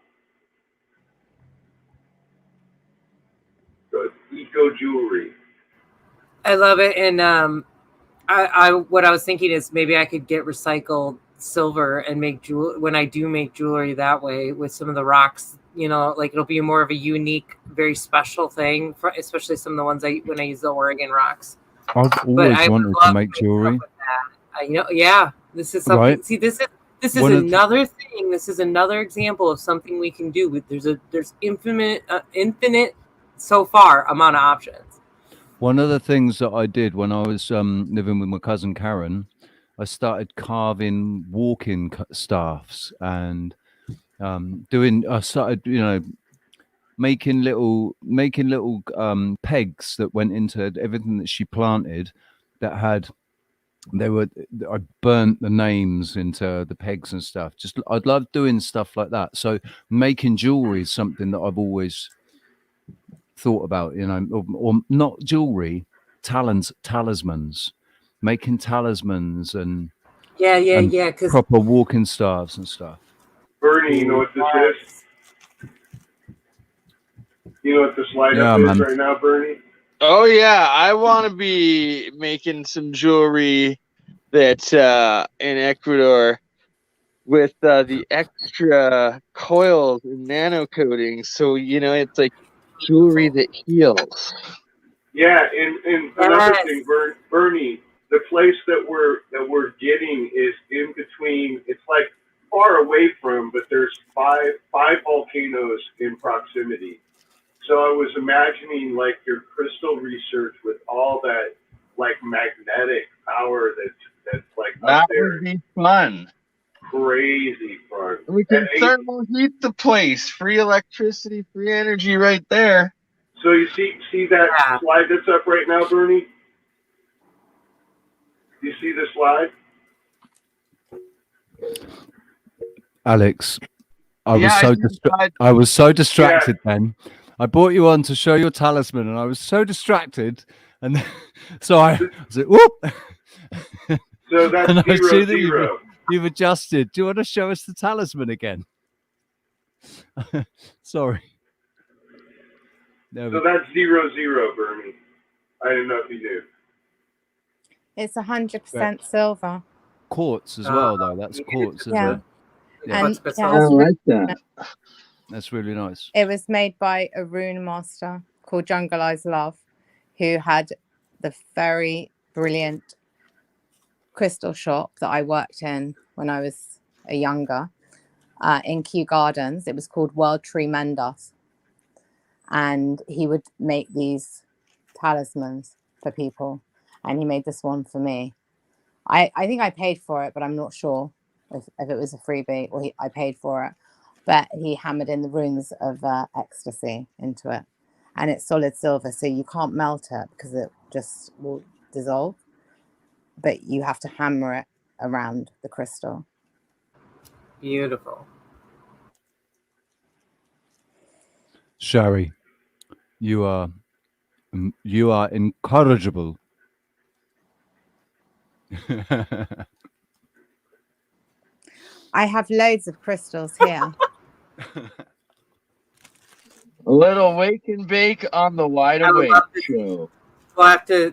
So it's eco jewelry. I love it. And I what I was thinking is maybe I could get recycled silver and make when I do make jewelry that way with some of the rocks, you know, like it'll be more of a unique, very special thing for especially some of the ones when I use the Oregon rocks. I've always wanted to make jewelry. Yeah, this is something. Right. See, this is another thing. This is another example of something we can do. There's infinite so far amount of options. One of the things that I did when I was living with my cousin Karen, I started carving walking staffs and I started, you know, making little pegs that went into everything that she planted that had. I burnt the names into the pegs and stuff. I'd love doing stuff like that. So making jewelry is something that I've always thought about, you know, or not jewelry, talismans, making talismans and because proper walking staffs and stuff. Bernie, you know what this is? You know what this light up is right now, Bernie? Oh yeah, I want to be making some jewelry that's in Ecuador with the extra coils and nano coatings, so you know it's like jewelry that heals. Yeah, and another thing, Bernie, the place that we're getting is in between. It's like far away from, but there's five volcanoes in proximity. So I was imagining like your crystal research with all that like magnetic power that's like that up there. Would be fun. Crazy fun. We can thermal heat the place. Free electricity, free energy, right there. So you see that slide that's up right now, Bernie? You see the slide? Alex, I was so distracted then. I brought you on to show your talisman, and I was so distracted, and then, so I was like, "Whoop!" So that's and I see that zero. You've adjusted. Do you want to show us the talisman again? Sorry. So that's 0-0, Bernie. I didn't know if you knew. It's 100% silver. Quartz as well, though. That's quartz, isn't it? Yeah. And I like that. That's really nice. It was made by a rune master called Jungle Eyes Love, who had the very brilliant crystal shop that I worked in when I was younger in Kew Gardens. It was called World Tree Mendas. And he would make these talismans for people. And he made this one for me. I think I paid for it, but I'm not sure if it was a freebie or I paid for it. But he hammered in the runes of ecstasy into it. And it's solid silver, so you can't melt it because it just will dissolve. But you have to hammer it around the crystal. Beautiful. Shari, you are incorrigible. I have loads of crystals here. A little wake and bake on the Wide Awake show. We'll have to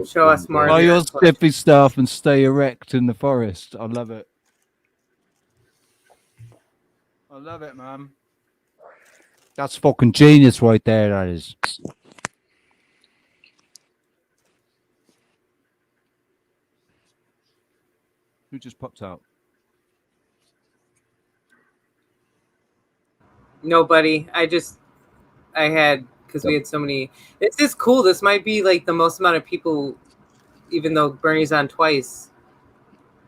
show us more. Buy of your your stiffy stuff and stay erect in the forest. I love it. I love it, man. That's fucking genius right there, that is. Who just popped out? Nobody. I had, because we had so many. This is cool. This might be like the most amount of people, even though Bernie's on twice,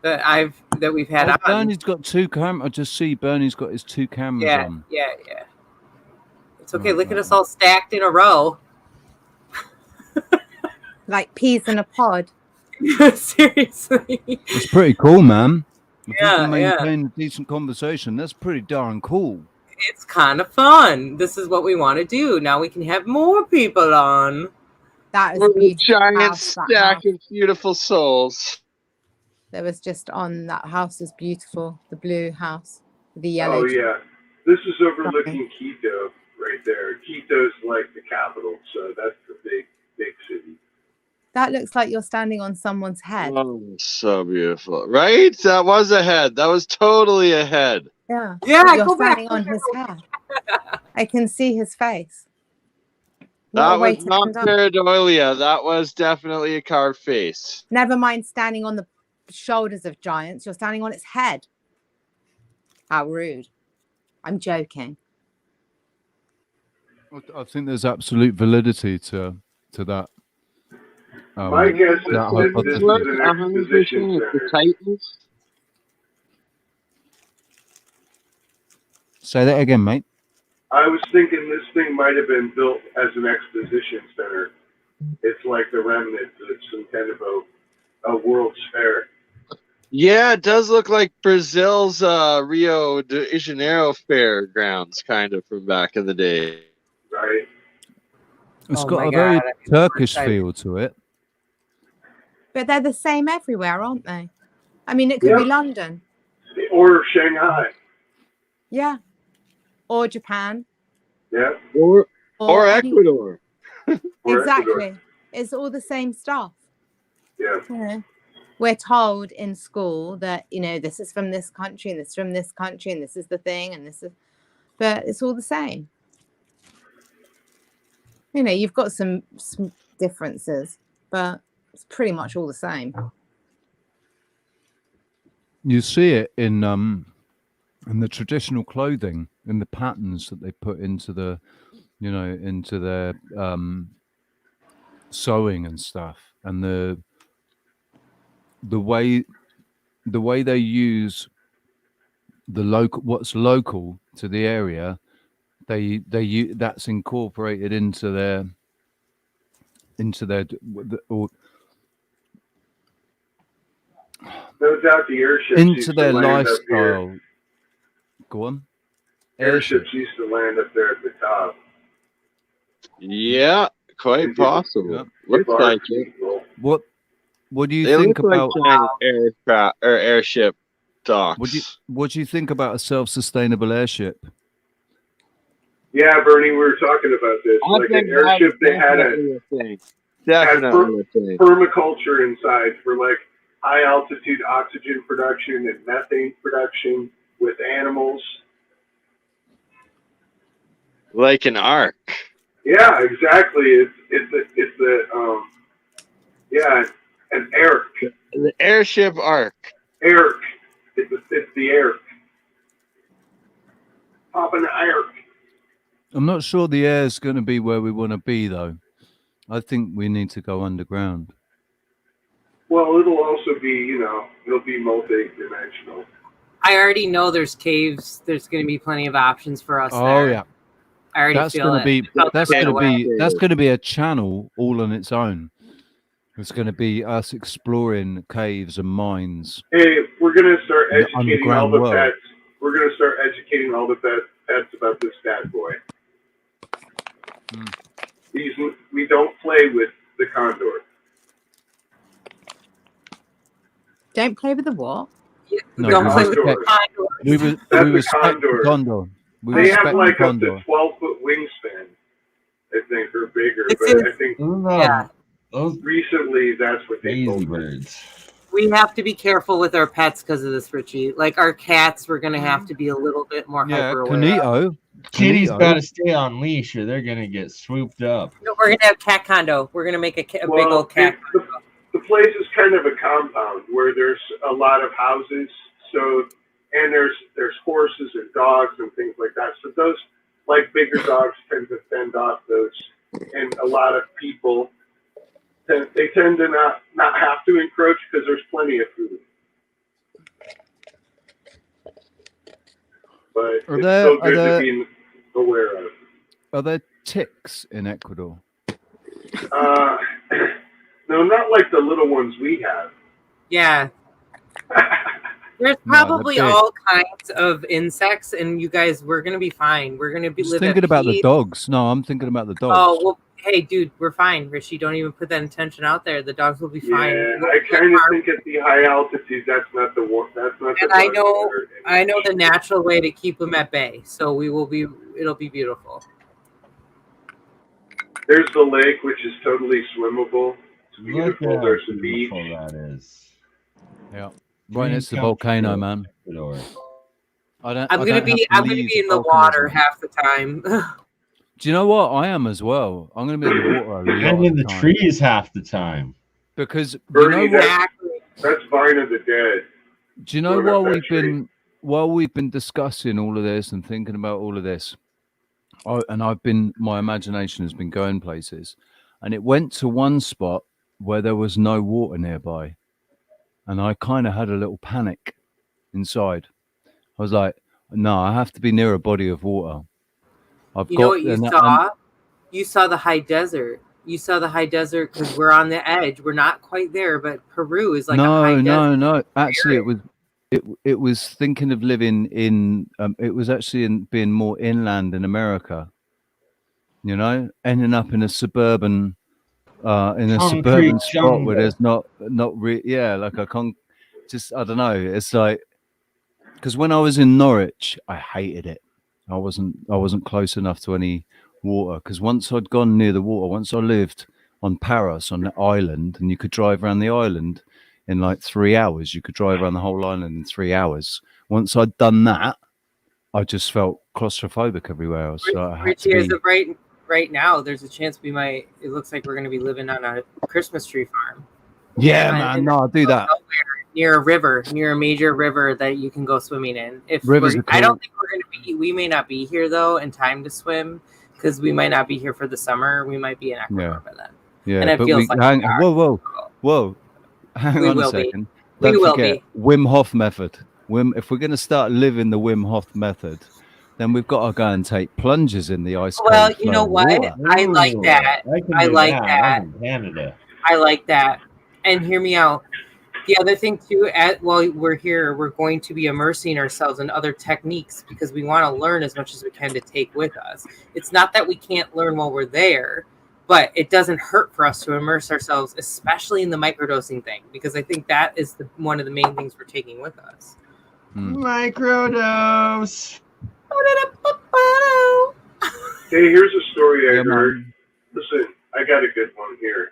that we've had on. Bernie's got 2 cameras. I just see Bernie's got his 2 cameras on. Yeah. It's okay. Look at us all stacked in a row. Like peas in a pod. Seriously. It's pretty cool, man. If you Yeah, can maintain a decent conversation, that's pretty darn cool. It's kind of fun. This is what we want to do. Now we can have more people on. That is What a a beautiful giant house, that stack house. of beautiful souls. That was just on. That house is beautiful. The blue house, the yellow. Oh yeah, this is overlooking Quito right there. Quito's like the capital, so that's the big city. That looks like you're standing on someone's head. Oh, so beautiful, right? That was a head. That was totally a head. Yeah. Yeah, You're go back. standing on his head. I can see his face. What That a way was to not end up. pareidolia. That was definitely a carved face. Never mind standing on the shoulders of giants. You're standing on its head. How rude. I'm joking. I think there's absolute validity to that. My guess is that that this is hypothesis. an exposition center. Titans. Say that again, mate. I was thinking this thing might have been built as an exposition center. It's like the remnants of some kind of a World's Fair. Yeah, it does look like Brazil's Rio de Janeiro fairgrounds, kind of from back in the day. Right. It's Oh got my a very God, I'm Turkish excited. feel to it. But they're the same everywhere, aren't they? I mean, it could Yeah. be London. Or Shanghai. Yeah. Or Japan. Yeah. Or any- Ecuador. Or exactly. Ecuador. It's all the same stuff. Yeah. You know, we're told in school that, this is from this country and this is from this country and this is the thing and this is, but it's all the same. You've got some differences, but it's pretty much all the same. You see it in the traditional clothing, in the patterns that they put into the, into their sewing and stuff, and the way they use what's local to the area, that's incorporated into their or No doubt the airships into used their to land up here. lifestyle. Go on. Airships used to land up there at the top. Yeah, quite possible. Yeah. Looks Large like it. people. What do you They think look about like giant aircraft or airship docks. what do you think about a self-sustainable airship? Yeah, Bernie, we were talking about this. I Like think an airship, that's they had definitely a thing. had Definitely a thing. permaculture inside for like high altitude oxygen production and methane production with animals. Like an ark. Yeah, exactly. An ARC. The airship ark. ARC. It's the ARC. Popping the ARC. I'm not sure the air's going to be where we want to be, though. I think we need to go underground. Well, it'll also be, it'll be multi-dimensional. I already know there's caves. There's going to be plenty of options for us there. Yeah. I already That's feel going it. to be Felt that's it right going to away. be that's going to be a channel all on its own. It's going to be us exploring caves and mines. Hey, we're going to start The educating all underground the world. pets. We're going to start educating all the pets about this bad boy. We don't play with the condor. Don't play with the what? No, Don't we play with the respect- condor. We That's a respect the condor. condor. We They respect have the like up condor. to 12-foot wingspan, I think, or bigger. This But is- I think Yeah. recently, that's what they Lazy told me. birds. We have to be careful with our pets because of this, Richie. Like our cats, we're gonna have to be a little bit more hyper aware. of. Kitty's got to stay on leash, or they're gonna get swooped up. No, we're gonna have cat condo. We're gonna make a big old cat. The place is kind of a compound where there's a lot of houses. So, and there's horses and dogs and things like that. So those, like bigger dogs, tend to fend off those, and a lot of people they tend to not have to encroach because there's plenty of food. But it's still good to be aware of. Are there ticks in Ecuador? No, not like the little ones we have. Yeah. There's probably all kinds of insects, and you guys, we're gonna be fine. We're gonna be Just thinking about the dogs. No, I'm thinking about the dogs. Oh well, hey, dude, we're fine, Richie. Don't even put that intention out there. The dogs will be fine. Yeah, I kind of think at the high altitude, that's not the war. That's not. And I know the natural way to keep them at bay. So we will be. It'll be beautiful. There's the lake, which is totally swimmable. It's beautiful. There's the beach. That is. Yeah. Right next to the volcano, man. I'm gonna be in the water half the time. Do you know what? I am as well. I'm gonna be in the water. I'm in the trees half the time. Because Bernie, you know what? That's Vine of the Dead. Do you know while we've been discussing all of this and thinking about all of this, my imagination has been going places, and it went to one spot where there was no water nearby, and I kind of had a little panic inside. I was like, no, I have to be near a body of water. You know what you saw? You saw the high desert. You saw the high desert because we're on the edge. We're not quite there, but Peru is like a high desert. No. Actually, it was thinking of living in. It was actually being more inland in America. You know, ending up in a suburban, spot where there's not like I can't. I don't know. It's like because when I was in Norwich, I hated it. I wasn't close enough to any water because once I'd gone near the water, once I lived on Paros on the island, and you could drive around the island in like 3 hours. You could drive around the whole island in 3 hours. Once I'd done that, I just felt claustrophobic everywhere else. So Richie, as of right now, there's a chance we might. It looks like we're going to be living on a Christmas tree farm. Yeah, man. No, I'll do that. Near a river, near a major river that you can go swimming in. I don't think we're going to be. We may not be here though in time to swim because we might not be here for the summer. We might be in Ecuador by then. Yeah, and it feels like whoa. Hang on a second. Don't forget Wim Hof method. If we're going to start living the Wim Hof method, then we've got to go and take plunges in the ice. Well, you know what? I like that. I like that. Canada. I like that. And hear me out. The other thing too, while we're here, we're going to be immersing ourselves in other techniques because we want to learn as much as we can to take with us. It's not that we can't learn while we're there, but it doesn't hurt for us to immerse ourselves, especially in the microdosing thing, because I think that is one of the main things we're taking with us. Microdose. Hey, here's a story I heard. Listen, I got a good one here.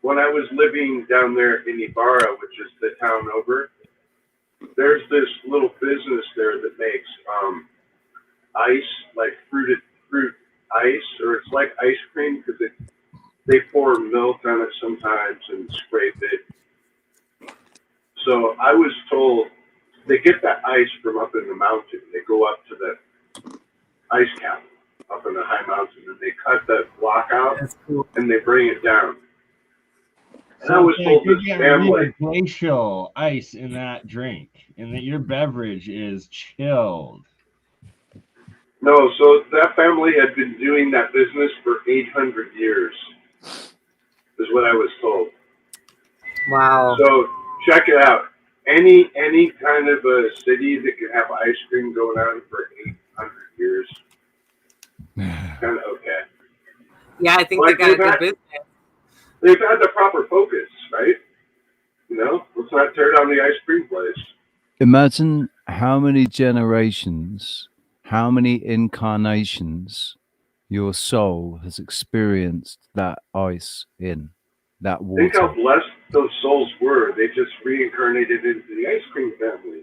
When I was living down there in Ibarra, which is the town over, there's this little business there that makes ice, like fruit ice, or it's like ice cream because they pour milk on it sometimes and scrape it. So I was told they get that ice from up in the mountain. They go up to the ice cap up in the high mountain and they cut that block out and they bring it down. And I was told this family glacial ice in that drink, and that your beverage is chilled. No, so that family had been doing that business for 800 years, is what I was told. Wow. So check it out. Any kind of a city that can have ice cream going on for 800 years, kind of okay. Yeah, I think they got a good business. They've had the proper focus, right? You know, let's not tear down the ice cream place. Imagine how many generations, how many incarnations your soul has experienced that ice in. that Think how water. blessed those souls were. They just reincarnated into the ice cream family.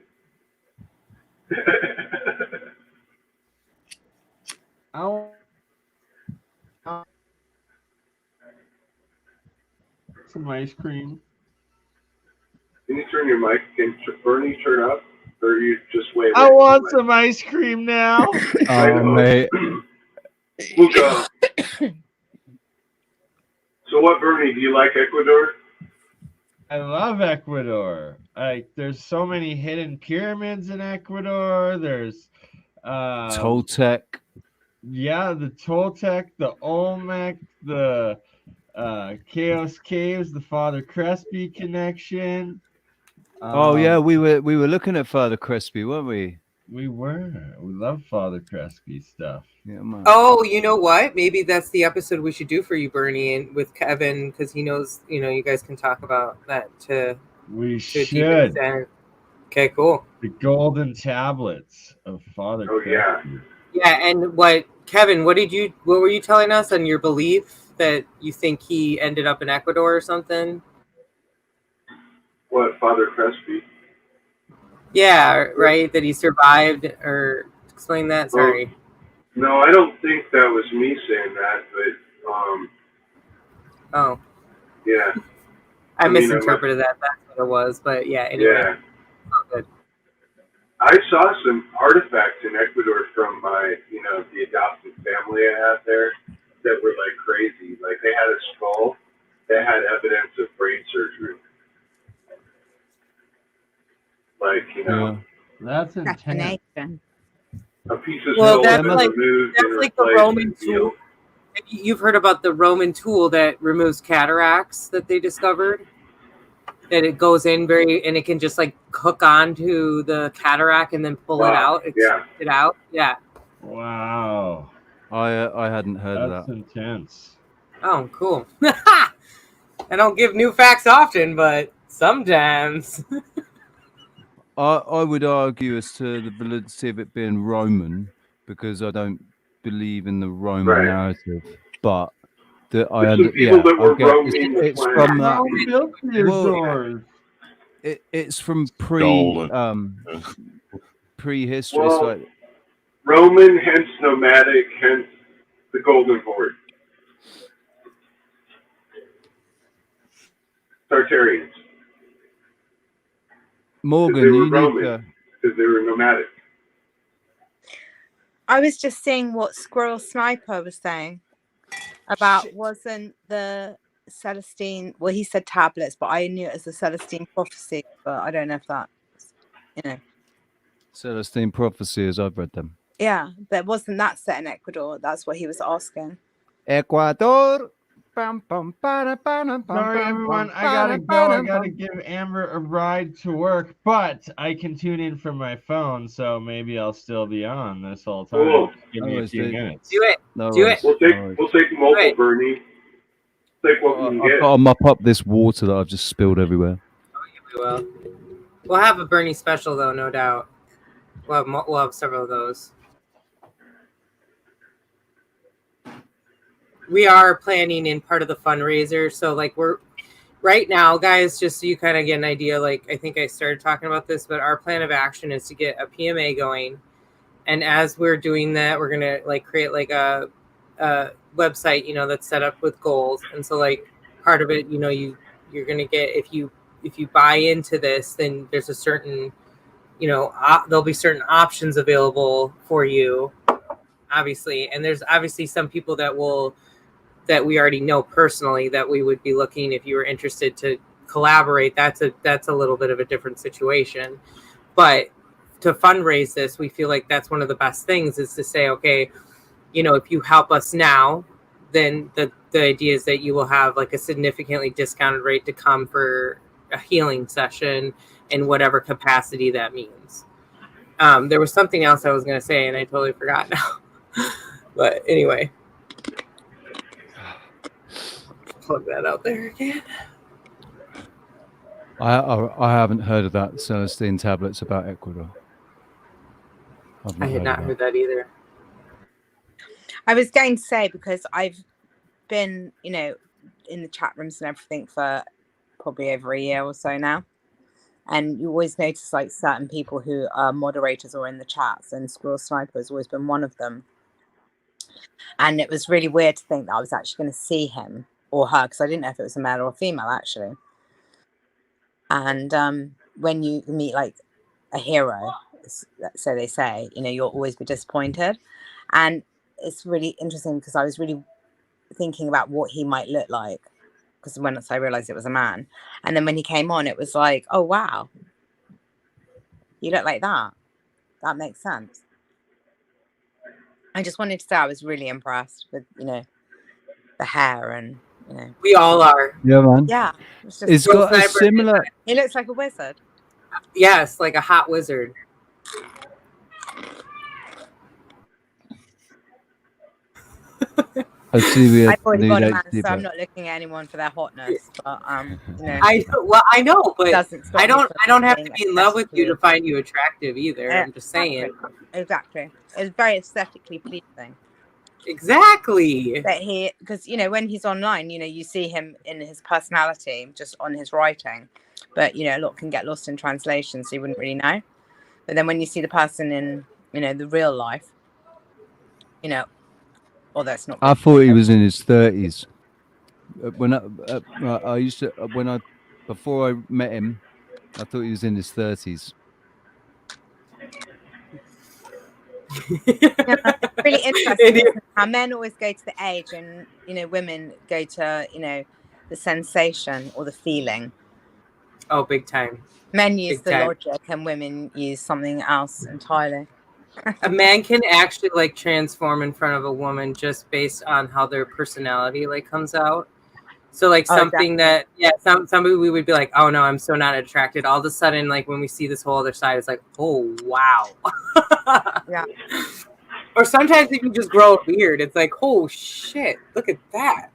Some ice cream. Can you turn your mic? Can Bernie turn up? Or you just wait? I want some ice cream now. Oh, mate. Luca. So what, Bernie? Do you like Ecuador? I love Ecuador. There's so many hidden pyramids in Ecuador. There's Toltec. Yeah, the Toltec, the Olmec, the Chaos Caves, the Father Crespi connection. Oh yeah, we were looking at Father Crespi, weren't we? We were. We love Father Crespi stuff. Yeah, man. Oh, you know what? Maybe that's the episode we should do for you, Bernie, and with Kevin, because he knows. You guys can talk about that to. We to a deep should. extent. Okay, cool. The golden tablets of Father Crespi. Yeah, and Kevin? What were you telling us on your belief that you think he ended up in Ecuador or something? What, Father Crespi? Yeah, right. That he survived, or explain that. Sorry. No, I don't think that was me saying that, but Oh. yeah. I misinterpreted that. That's what it was, but yeah. Anyway. Yeah. Oh, good. I saw some artifacts in Ecuador from my, the adopted family I have there that were like crazy. Like they had a skull that had evidence of brain surgery. Like, That's intense. a piece of Well, skull that's was like removed and the replaced Roman and tool. healed. You've heard about the Roman tool that removes cataracts that they discovered. That it goes in and it can just like hook onto the cataract and then pull it out. It out. Yeah. Wow. I hadn't heard of that. That's intense. Oh, cool. I don't give new facts often, but sometimes. I would argue as to the validity of it being Roman because I don't believe in the Roman narrative, but it's from that. It's from prehistory. Well, Like, Roman, hence nomadic, hence the Golden Horde. Tartarians. Morgan, they were you Roman, need to. because they were nomadic. I was just seeing what Squirrel Sniper was saying about wasn't the Celestine. Well, he said tablets, but I knew it as the Celestine prophecy. But I don't know if that's, Celestine prophecy, as I've read them. Yeah, but wasn't that set in Ecuador? That's what he was asking. Ecuador. Sorry, everyone. I gotta go. I gotta give Amber a ride to work, but I can tune in from my phone, so maybe I'll still be on this whole time. Cool. Give me a few minutes. Do it. No Do worries. it. We'll take multiple, Bernie. Take what we can I've get. got to mop up this water that I've just spilled everywhere. We'll have a Bernie special though, no doubt. We'll have several of those. We are planning in part of the fundraiser, so like we're right now, guys, just so you kind of get an idea. Like I think I started talking about this, but our plan of action is to get a PMA going, and as we're doing that, we're gonna like create like a website, that's set up with goals, and so like part of it, you're gonna get if you buy into this, then there's a certain, there'll be certain options available for you, obviously, and there's obviously some people that we already know personally that we would be looking if you were interested to collaborate. That's a little bit of a different situation, but to fundraise this, we feel like that's one of the best things is to say, okay, if you help us now, then the idea is that you will have like a significantly discounted rate to come for a healing session in whatever capacity that means. There was something else I was going to say and I totally forgot now, but anyway. Plug that out there again. I haven't heard of that Celestine tablets about Ecuador. I had not heard that either. I was going to say, because I've been, in the chat rooms and everything for probably over a year or so now. And you always notice like certain people who are moderators or in the chats, and Squirrel Sniper has always been one of them. And it was really weird to think that I was actually going to see him or her, because I didn't know if it was a male or a female actually. And when you meet like a hero, so they say, you know, you'll always be disappointed. And it's really interesting because I was really thinking about what he might look like, because once I realized it was a man, and then when he came on, it was like, oh wow, you look like that. That makes sense. I just wanted to say I was really impressed with, you know, the hair, and you know, We all are. Yeah, man. yeah, it's It's got a similar. He looks like a wizard. Yes, like a hot wizard. I see we I've already got a need man, HD, so I'm but not looking at anyone for their hotness. But you know, I know, but doesn't stop I me don't from have to being be in love with you to aesthetically- find you attractive either. I'm just saying. Exactly. It's very aesthetically pleasing. Exactly. But because you know, when he's online, you know, you see him in his personality, just on his writing. But you know, a lot can get lost in translation, so you wouldn't really know. But then when you see the person in, you know, the real life, you know, although it's not. I thought he was in his 30s. When I used to before I met him, I thought he was in his 30s. Yeah, it's really interesting isn't it? How men always go to the age, and you know, women go to, you know, the sensation or the feeling. Oh, big time. Men use Big the time. logic, and women use something else entirely. A man can actually like transform in front of a woman just based on how their personality like comes out. So like something that somebody we would be like, oh no, I'm so not attracted. All of a sudden, like when we see this whole other side, it's like, oh wow. Yeah. Or sometimes it can just grow a beard. It's like, oh shit, look at that.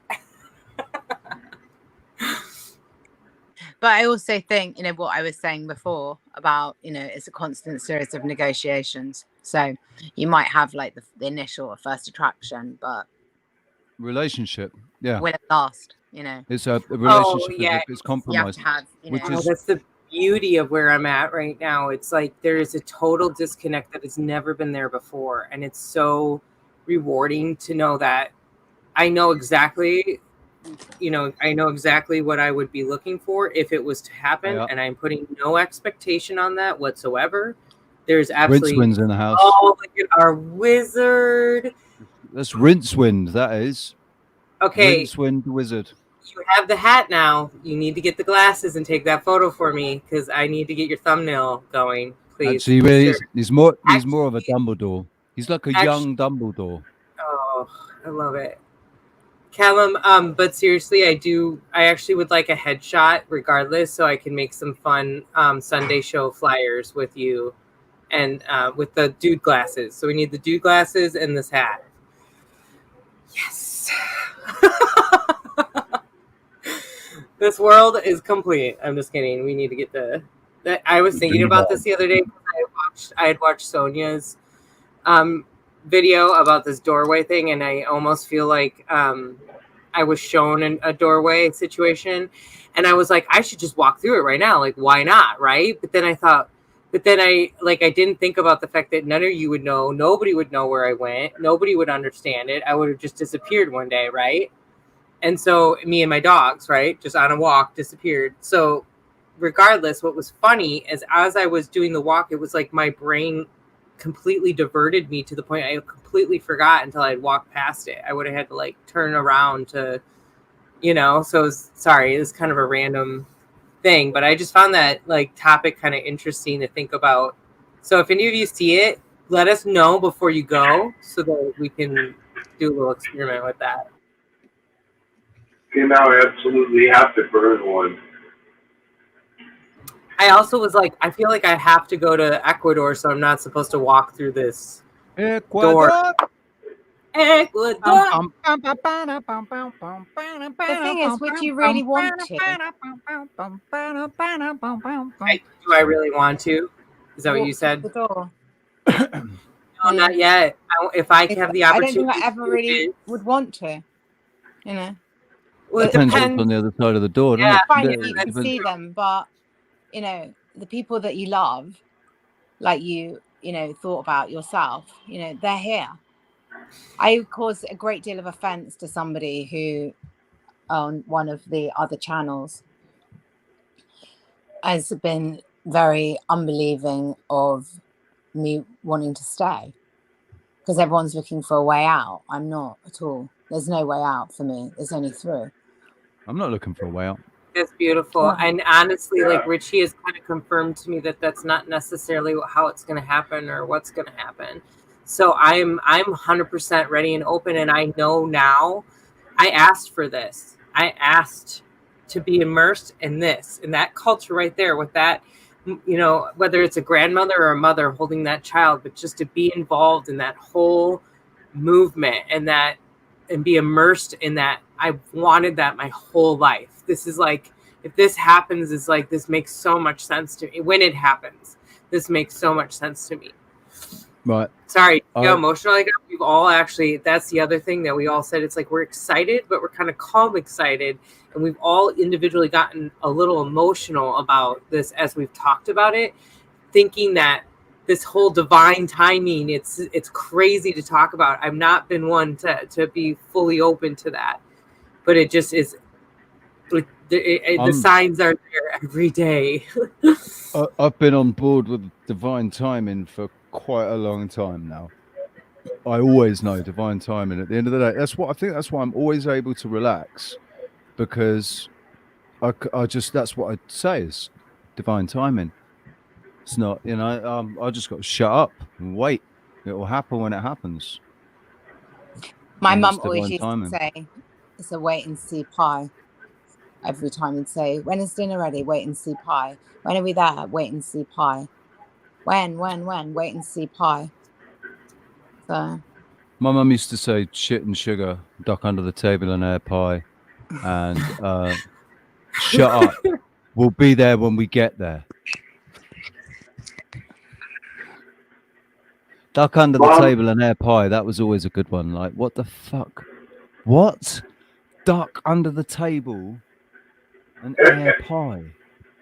But I also think, you know, what I was saying before about, you know, it's a constant series of negotiations. So you might have like the initial or first attraction, but Relationship, yeah. will it last? You know, It's a relationship. yeah. It's compromised, you have to have, you know, which is that's the beauty of where I'm at right now. It's like there is a total disconnect that has never been there before, and it's so rewarding to know that I know exactly. You know, I know exactly what I would be looking for if it was to happen, and I'm putting no expectation on that whatsoever. There's absolutely Rincewind in the house. Oh, look at our wizard. That's Rincewind. That is. Okay. Rincewind the wizard. You have the hat now. You need to get the glasses and take that photo for me because I need to get your thumbnail going, please. Actually, really, he's more of a Dumbledore. He's like a young Dumbledore. Oh, I love it. Callum, but seriously, I actually would like a headshot regardless, so I can make some fun Sunday show flyers with you and with the dude glasses. So we need the dude glasses and this hat. Yes. This world is complete. I'm just kidding. We need to get I was thinking about this the other day. I had watched Sonia's video about this doorway thing, and I almost feel like I was shown in a doorway situation, and I was like, I should just walk through it right now. Like, why not? Right. But then I didn't think about the fact that none of you would know. Nobody would know where I went. Nobody would understand it. I would have just disappeared one day. Right. And so me and my dogs, right, just on a walk, disappeared. So regardless, what was funny is as I was doing the walk, it was like my brain completely diverted me to the point I completely forgot until I'd walked past it. I would have had to like turn around to, you know, so sorry, it's kind of a random thing, but I just found that like topic kind of interesting to think about. So if any of you see it, let us know before you go so that we can do a little experiment with that. You now absolutely have to burn one. I also was like, I feel like I have to go to Ecuador, so I'm not supposed to walk through this door. Ecuador. The thing is, would you really want to? Do I really want to? Is that what you said? The door. No, not yet. If I have the opportunity. I don't think I ever really would want to. You know. Well, it Depends what's depends. on the other side of the door, doesn't Yeah, it? Fine if you can Depends. see them, but you know, the people that you love, like you know, thought about yourself, you know, they're here. I caused a great deal of offense to somebody who, on one of the other channels, has been very unbelieving of me wanting to stay because everyone's looking for a way out. I'm not at all. There's no way out for me. There's only through. I'm not looking for a way out. That's beautiful. And honestly, like Richie has kind of confirmed to me that that's not necessarily how it's going to happen or what's going to happen. So I'm 100% ready and open. And I know now I asked for this. I asked to be immersed in this, in that culture right there with that, you know, whether it's a grandmother or a mother holding that child, but just to be involved in that whole movement and that, and be immersed in that. I wanted that my whole life. This is like, if this happens, it's like, this makes so much sense to me. When it happens, this makes so much sense to me. Right. Sorry, how emotional I got. We've all actually, that's the other thing that we all said. It's like, we're excited, but we're kind of calm excited. And we've all individually gotten a little emotional about this as we've talked about it, thinking that this whole divine timing, it's crazy to talk about. I've not been one to be fully open to that, but it just is. The signs are there every day. I've been on board with divine timing for quite a long time now. I always know divine timing at the end of the day. That's what I think. That's why I'm always able to relax, because I just, that's what I'd say is divine timing. It's not, you know, I just got to shut up and wait. It will happen when it happens. My And mum it's always divine used timing. to say, it's a wait and see pie. Every time he'd say, when is dinner ready? Wait and see pie. When are we there? Wait and see pie. When? Wait and see pie. So My mum used to say shit and sugar, duck under the table and air pie, and shut up. We'll be there when we get there. Duck under the table and air pie. That was always a good one. Like, what the fuck? What? Duck under the table and air pie.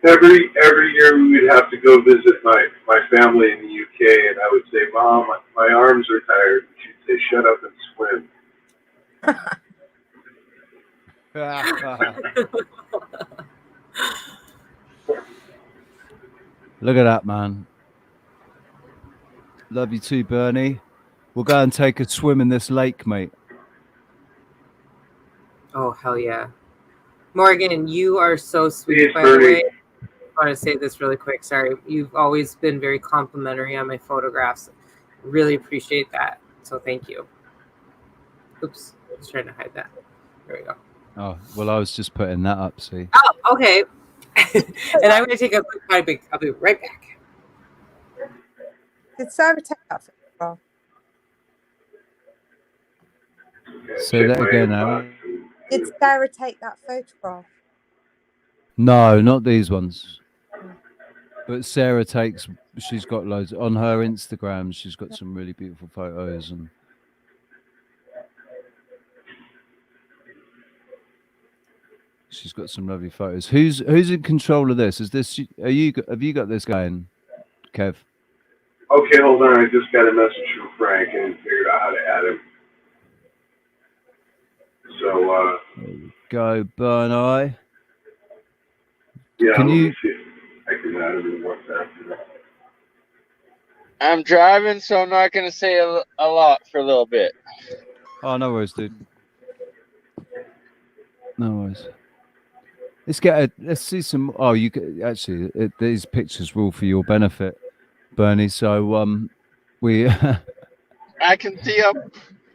Every year we would have to go visit my family in the UK, and I would say, "Mom, my arms are tired." And she'd say, "Shut up and swim." Look at that, man. Love you too, Bernie. We'll go and take a swim in this lake, mate. Oh, hell yeah. Morgan, you are so sweet, Please, by Bernie. the way. I want to say this really quick. Sorry. You've always been very complimentary on my photographs. Really appreciate that. So thank you. Oops. I was trying to hide that. There we go. Oh, well, I was just putting that up, see. Oh, okay. And I'm going to take a quick break. I'll be right back. did Sarah take that photograph? Say that again, Aaron. Did Sarah take that photograph? No, not these ones. But Sarah takes, she's got loads on her Instagram. She's got some really beautiful photos, and she's got some lovely photos. Who's in control of this? Is this, have you got this going, Kev? Okay, hold on. I just got a message from Frank and figured out how to add him. So, there you go, Bernie. yeah, Can let you me see if I can add him in WhatsApp. I'm driving, so I'm not going to say a lot for a little bit. Oh, no worries, dude. No worries. Let's see some. Oh, you could actually, these pictures were all for your benefit, Bernie. So we. I can see them.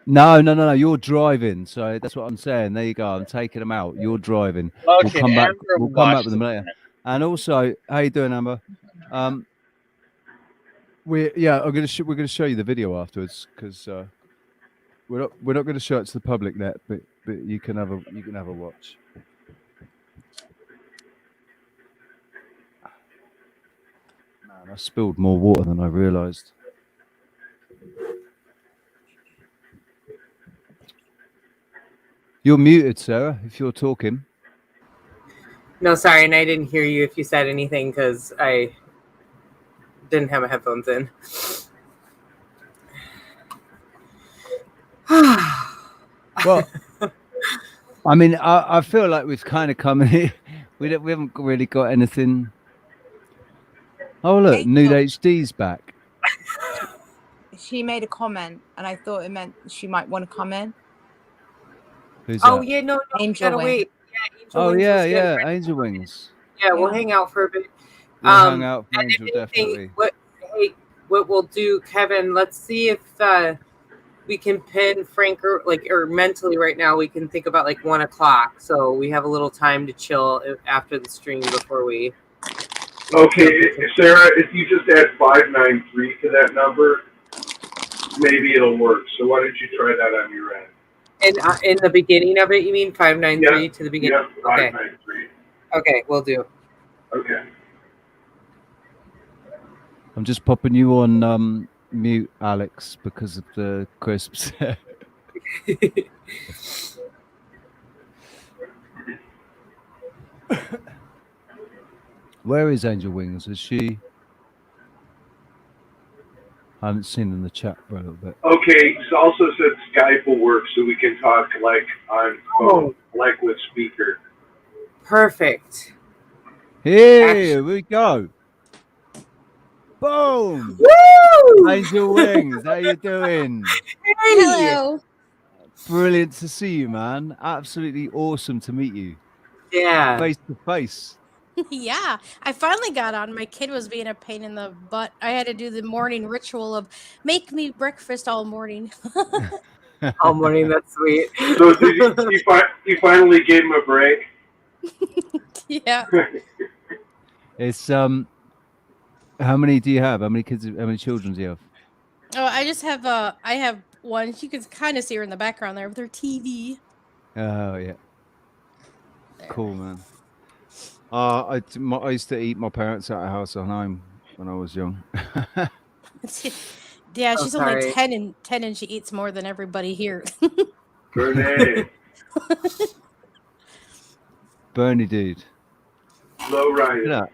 No. You're driving, so that's what I'm saying. There you go. I'm taking them out. You're driving. Okay, we'll come back. Amber We'll come back watched with them later. And also, how you doing, Amber? We're gonna show you the video afterwards, because we're not going to show it to the public yet, but you can have a watch. Man, I spilled more water than I realised. You're muted, Sarah, if you're talking. No, sorry, and I didn't hear you if you said anything because I didn't have my headphones in. Well, I mean, I feel like we've kind of come here. We haven't really got anything. Oh look, Nude HD's back. She made a comment, and I thought it meant she might want to come in. Who's Oh that? yeah, no, Angel gotta Wing. wait. Yeah, Angel Oh Wings yeah, was getting yeah, ready. Angel Wings. Yeah, we'll hang out for a bit. We'll hang out for And if Angel, definitely. what we'll do, Kevin? Let's see if we can pin Frank or mentally right now. We can think about like 1 o'clock, so we have a little time to chill after the stream before we. Okay, Sarah, if you just add 593 to that number, maybe it'll work. So why don't you try that on your end? And in the beginning of it, you mean 593 to the beginning? Yep, 593. Okay, we'll do. Okay. I'm just popping you on mute, Alex, because of the crisps. Where is Angel Wings? Is she? I haven't seen in the chat for a little bit. Okay, it's also said Skype will work so we can talk like on phone, like with speaker. Perfect. Here we go. Boom! Woo! Angel Wings, how you doing? Hello. Brilliant to see you, man. Absolutely awesome to meet you. Yeah. Face to face. Yeah, I finally got on. My kid was being a pain in the butt. I had to do the morning ritual of make me breakfast all morning. All morning, that's sweet. So did you finally gave him a break? Yeah. It's how many do you have? How many kids? How many children do you have? Oh, I just have I have one. You can kind of see her in the background there with her TV. Oh yeah. Cool, man. I used to eat my parents out of house at home when I was young. Yeah, Oh, she's only sorry. 10 and she eats more than everybody here. Bernie, dude. Low Ryan. Yeah.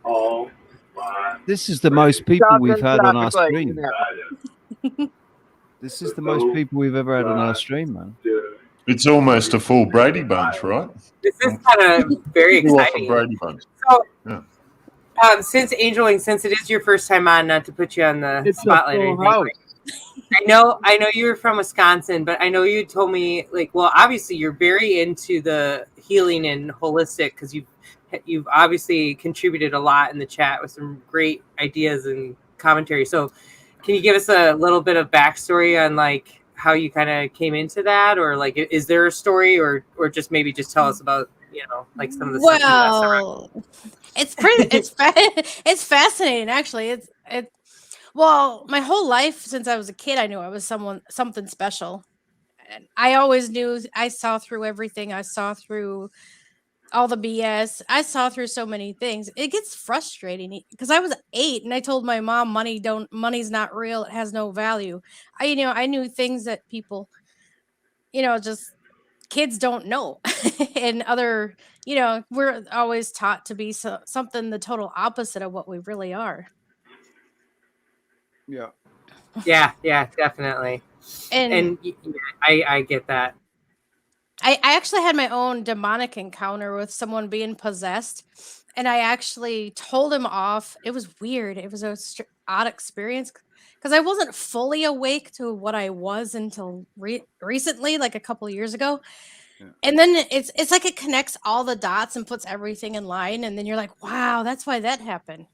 All fine. This is the most people we've had on our Like, stream. This is the most people we've ever had on our stream, man. It's almost a full Brady Bunch, right? This is kind of very You off a exciting. Brady Bunch. So, Yeah. since Angel Wing, since it is your first time on, not to put you on the It's a spotlight or full anything. I know you were from Wisconsin, but I know you told me obviously you're very into the healing and holistic because you've obviously contributed a lot in the chat with some great ideas and commentary. So, can you give us a little bit of backstory on how you kind of came into that, or is there a story, or just maybe just tell us about some of the stuff you messed around. Well, it's pretty. It's fascinating, actually. Well, my whole life since I was a kid, I knew I was something special, and I always knew. I saw through everything. I saw through all the BS. I saw through so many things. It gets frustrating because I was 8 and I told my mom money's not real. It has no value. I knew things that people, just kids don't know. And other, we're always taught to be something the total opposite of what we really are. Yeah. Yeah, definitely. And I get that. I actually had my own demonic encounter with someone being possessed, and I actually told him off. It was weird. It was a odd experience because I wasn't fully awake to what I was until recently, like a couple of years ago. Yeah. And then it's like it connects all the dots and puts everything in line, and then you're like, wow, that's why that happened.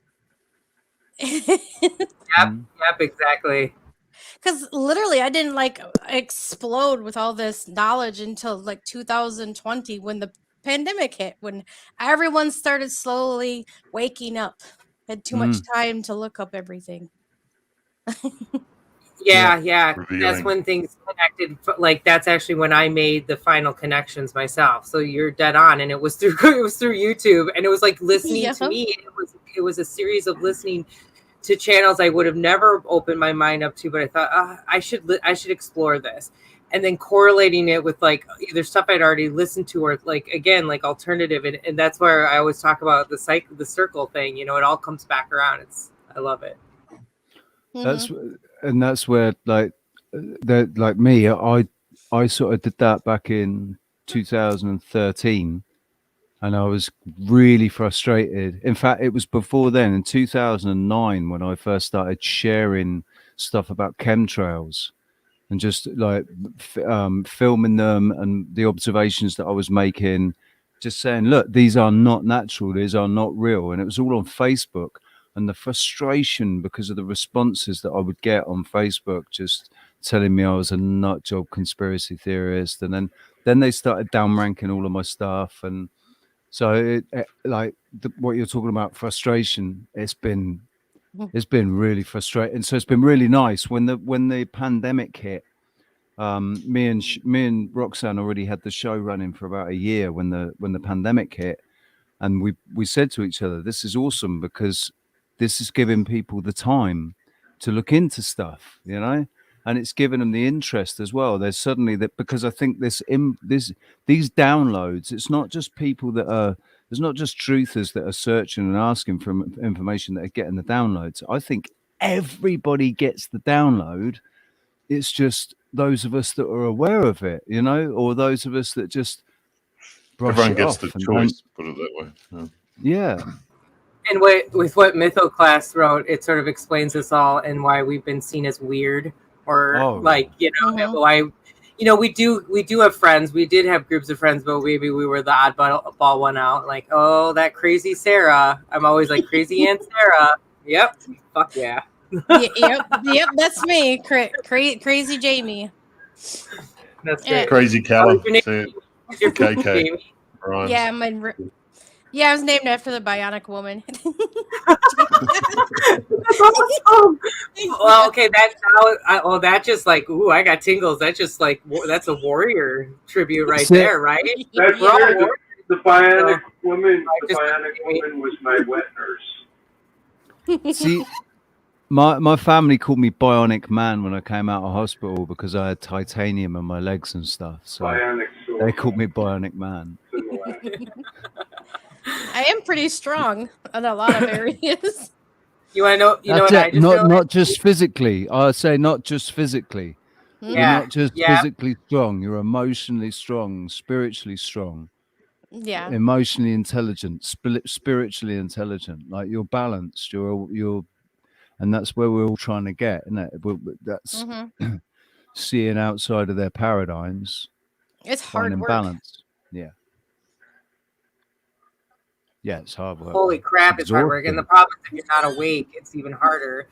Yep, exactly. Because literally, I didn't explode with all this knowledge until 2020 when the pandemic hit, when everyone started slowly waking up, had too much time to look up everything. Yeah. That's when things connected. That's actually when I made the final connections myself. So you're dead on, and it was through YouTube, and it was like listening to me. It was a series of listening to channels I would have never opened my mind up to, but I thought I should explore this. and then correlating it with like either stuff I'd already listened to or like again like alternative, and that's where I always talk about the circle thing. You know, it all comes back around. I love it. That's and that's where like that like me, I sort of did that back in 2013, and I was really frustrated. In fact, it was before then, in 2009, when I first started sharing stuff about chemtrails and just like filming them and the observations that I was making, just saying, look, these are not natural, these are not real. And it was all on Facebook. And the frustration because of the responses that I would get on Facebook, just telling me I was a nut job conspiracy theorist. And then they started downranking all of my stuff. And so like what you're talking about, frustration, it's been really frustrating. So it's been really nice when the pandemic hit. Me and Roxanne already had the show running for about a year when the pandemic hit, and we said to each other, this is awesome because this is giving people the time to look into stuff, you know, and it's given them the interest as well. There's suddenly that, because I think these downloads, it's not just people there's not just truthers that are searching and asking for information that are getting the downloads. I think everybody gets the download. It's just those of us that are aware of it, you know, or those of us that just brush Everyone it gets off the and choice, put it that way. yeah. And with what MythoClass wrote, it sort of explains this all and why we've been seen as weird or like, you know, why, you know, we do have friends. We did have groups of friends, but maybe we were the oddball one out. Like, oh, that crazy Sarah. I'm always like crazy Aunt Sarah. Yep. Fuck yeah. Yep, that's me. Crazy Jamie. That's great. Crazy Callum. What's your KK. Jamie? Rhymes. Yeah, I was named after the Bionic Woman. Well, okay, that's how. That just like, ooh, I got tingles. That's just like that's a warrior tribute right there, right? That's We're all weird. warriors. The Bionic Woman. The Bionic Woman was my wet nurse. See, my family called me Bionic Man when I came out of hospital because I had titanium in my legs and stuff. So they called me Bionic Man. I am pretty strong in a lot of areas. You want to know? You know what I just not just physically. I say not just physically. Yeah, You're not just yeah. physically strong. You're emotionally strong, spiritually strong. Yeah. Emotionally intelligent, spiritually intelligent. Like you're balanced. You're, and that's where we're all trying to get, isn't it? That's seeing outside of their paradigms. It's hard finding work. balance. Yeah. Yeah, it's hard work. Holy crap, it's hard work. And the problem is if you're not awake, it's even harder.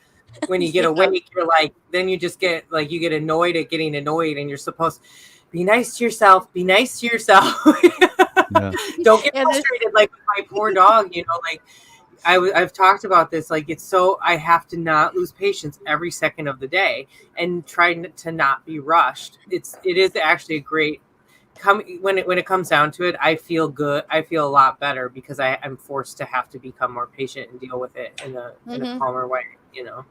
When you get awake, you're like, then you just get like, you get annoyed at getting annoyed, and you're supposed to be nice to yourself. Be nice to yourself. Don't get frustrated like with my poor dog, you know, like I've talked about this, like it's so, I have to not lose patience every second of the day and try to not be rushed. It is actually a great, when it comes down to it, I feel good. I feel a lot better because I'm forced to have to become more patient and deal with it in a calmer way, you know.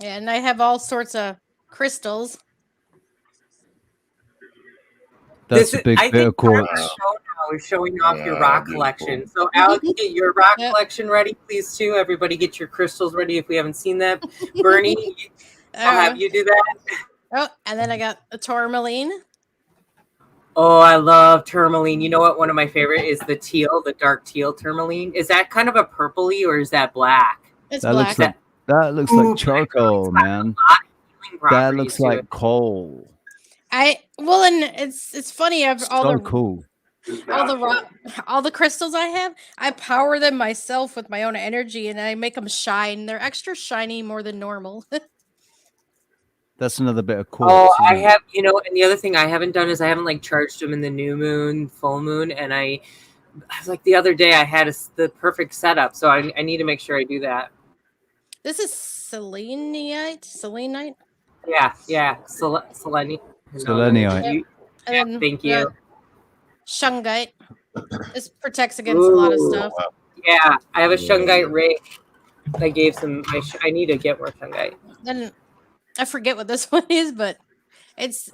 Yeah, and I have all sorts of crystals. That's a big bit of quartz. We're showing off your rock collection. So Alex, get your rock collection ready, please, too. Everybody get your crystals ready if we haven't seen that. Bernie, I'll have you do that. Oh, and then I got a tourmaline. Oh, I love tourmaline. You know what? One of my favorite is the dark teal tourmaline. Is that kind of a purpley or is that black? It's black. That looks like charcoal, man. That looks like coal. And it's funny. I've Cool. all the crystals I have, I power them myself with my own energy, and I make them shine. They're extra shiny more than normal. That's another bit of quartz. Oh, I have, you know, and the other thing I haven't done is I haven't like charged them in the new moon, full moon, and I was like the other day I had the perfect setup, so I need to make sure I do that. This is selenite. Yeah, selenite. Selenite. Thank you. Shungite. This protects against a lot of stuff. Yeah, I have a shungite ring. I gave some. I need to get more shungite. Then I forget what this one is, but It's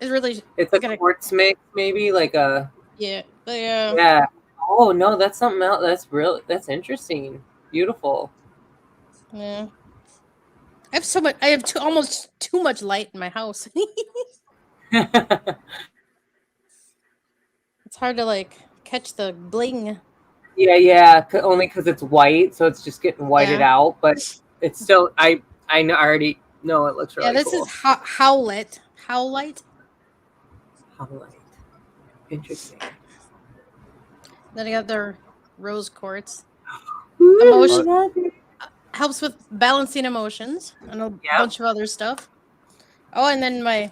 really. It's a quartz mix, maybe like a. Yeah. Yeah. Oh no, that's something else. That's interesting. Beautiful. Yeah. I have so much. I have almost too much light in my house. It's hard to like catch the bling. Yeah. Only because it's white, so it's just getting whited Yeah. out. But it's still. I know. I already know it looks really Yeah, this cool. is Howlite. Howlite. Interesting. Then I got their rose quartz. Emotion helps with balancing emotions and a bunch of other stuff. Oh, and then my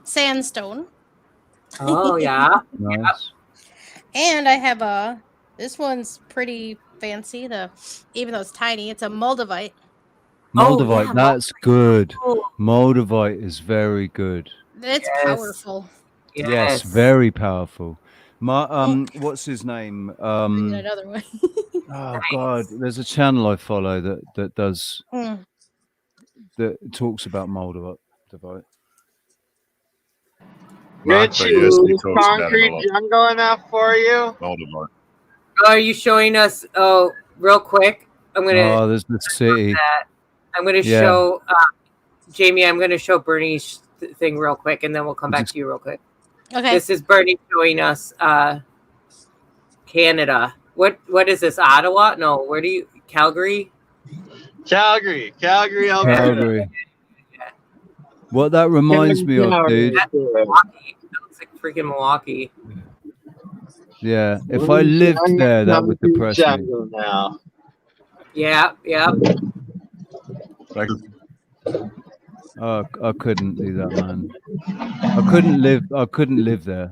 sandstone. Oh yeah. Nice. And I have this one's pretty fancy. Even though it's tiny, it's a moldavite. Moldavite, that's good. Moldavite is very good. It's powerful. Yes, very powerful. What's his name? Another one. Oh God, there's a channel I follow that does that talks about moldavite. Richie, yes, he is talks about it a concrete lot. jungle enough for you? Moldavite. Are you showing us? Oh, real quick. I'm gonna. Oh, there's the city. I'm gonna show Jamie. I'm gonna show Bernie's thing real quick, and then we'll come back to you real quick. Okay. This is Bernie showing us Canada. What is this? Ottawa? No. Where do you? Calgary, Alberta. Calgary. What that reminds me of, dude. That's Milwaukee. That looks like freaking Milwaukee. Yeah, if I lived there, that would depress me. Now. Yeah. Oh, I couldn't do that, man. I couldn't live there.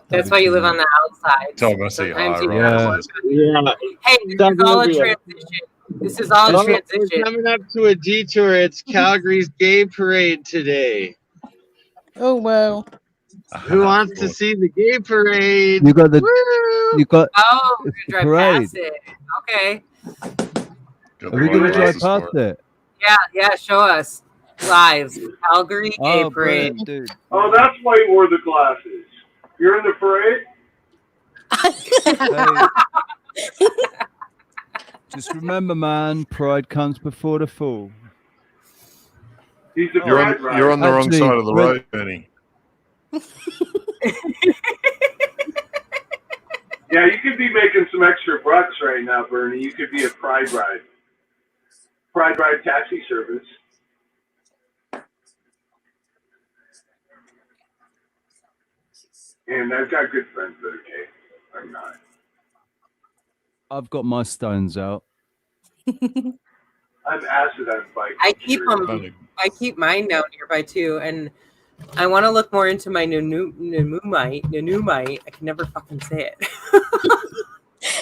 That's why you live on the outside. Tom, I see high rises. Hey, this is all a transition. This is all a transition. We're coming up to a detour. It's Calgary's gay parade today. Oh wow! Who wants to see the gay parade? You got the. Woo! You got. Oh, we're the gonna drive parade. past it. Okay. Are we gonna drive past it? Yeah. Show us live Calgary gay Oh, parade. brilliant, dude. Oh, that's why you wore the glasses. You're in the parade? Just remember, man, pride comes before the fall. He's the You're pride rider. on the wrong Actually, side of the road, Bernie. Yeah, you could be making some extra bucks right now, Bernie. You could be a pride ride. Pride ride taxi service. And I've got good friends that are gay. I'm not. I've got my stones out. I'm acid on bike. I keep them. I keep mine down nearby too, and I want to look more into my nanumite. I can never fucking say it.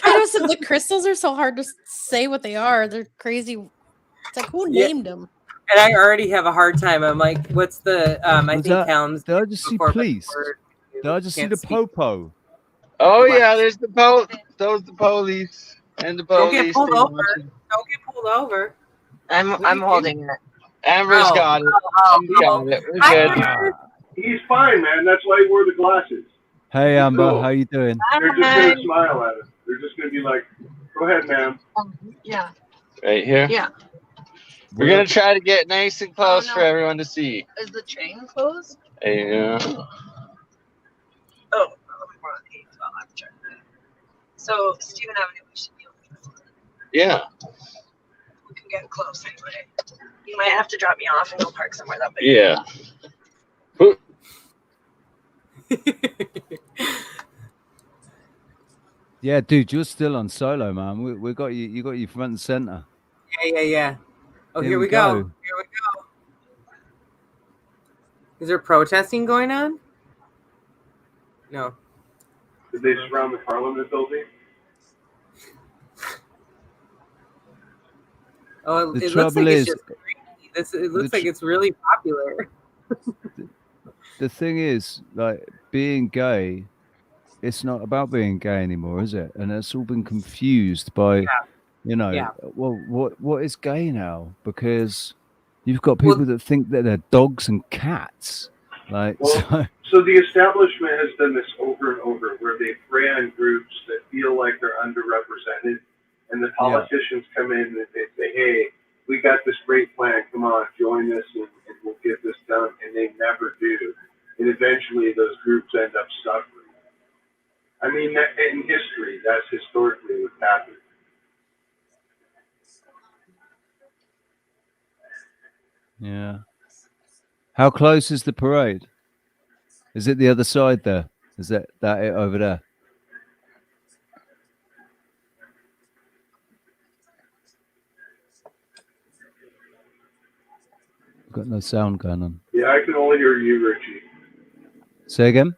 I know some the crystals are so hard to say what they are. They're crazy. It's like who named them? And I already have a hard time. I'm like, what's the? I think Helms. Did I just see police? Did I just see the popo? Oh yeah, there's the those the police and the Don't police. get pulled over. Don't get pulled over. I'm holding it. Amber's got it. Amber's got it. We're good. He's fine, man. That's why he wore the glasses. Hey, Amber, Cool. how you doing? They're just going to smile at us. They're just going to be like, go ahead, ma'am. Yeah. Right here. Yeah. We're gonna try to get nice and close for everyone to see. Is the train closed? Yeah. Oh, well, I'm trying. So Stephen Avenue, we should be able to. Yeah. We can get close anyway. You might have to drop me off and go park somewhere that big. Yeah. Yeah, dude, you're still on solo, man. We got you. You got you front and center. Yeah. Oh, here we go. Here we go. Is there protesting going on? No. Did they surround the Parliament building? Oh, The it looks like trouble it's is- just crazy. It looks like it's really popular. The thing is, like, being gay, it's not about being gay anymore, is it? And it's all been confused by You know, Yeah. well, what is gay now? Because you've got people that think that they're dogs and cats. Like, Well, so the establishment has done this over and over, where they prey on groups that feel like they're underrepresented, and the politicians come in and they say, "Hey, we got this great plan. Come on, join us, and we'll get this done." And they never do, and eventually those groups end up suffering. I mean, that, in history, that's historically what's happened. yeah. How close is the parade? Is it the other side there? Is that it over there? Got no sound going on. Yeah, I can only hear you, Richie. Say again.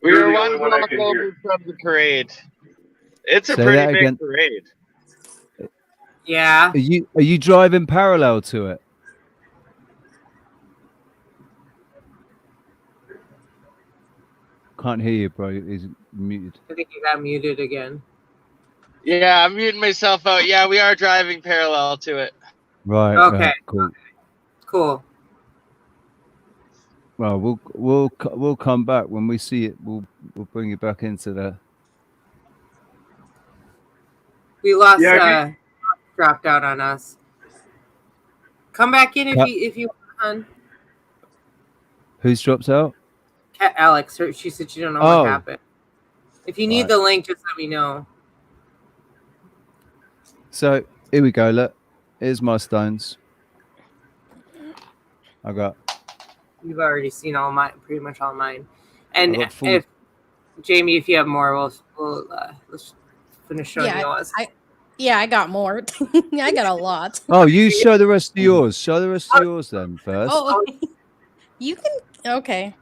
We You're were the one only one I block can over hear. from the parade. It's a Say pretty that big again. parade. Yeah. Are you driving parallel to it? Can't hear you, bro. He's muted. I think you got muted again. Yeah, I'm muting myself out. Yeah, we are driving parallel to it. Right. Okay. Right, cool. Cool. Well, we'll come back when we see it. We'll bring you back into the. We lost. Yeah, Dropped out on us. Come back in if you want. Who's dropped out? Alex, she said she don't know Oh. what happened. If you need Right. the link, just let me know. So here we go. Look, here's my stones. I got. You've already seen all mine, pretty much all mine. And I got full- if Jamie, if you have more, we'll let's finish showing Yeah, yours. I got more. I got a lot. Oh, you show the rest of yours. Show the rest of yours then first. Oh, you can. Okay.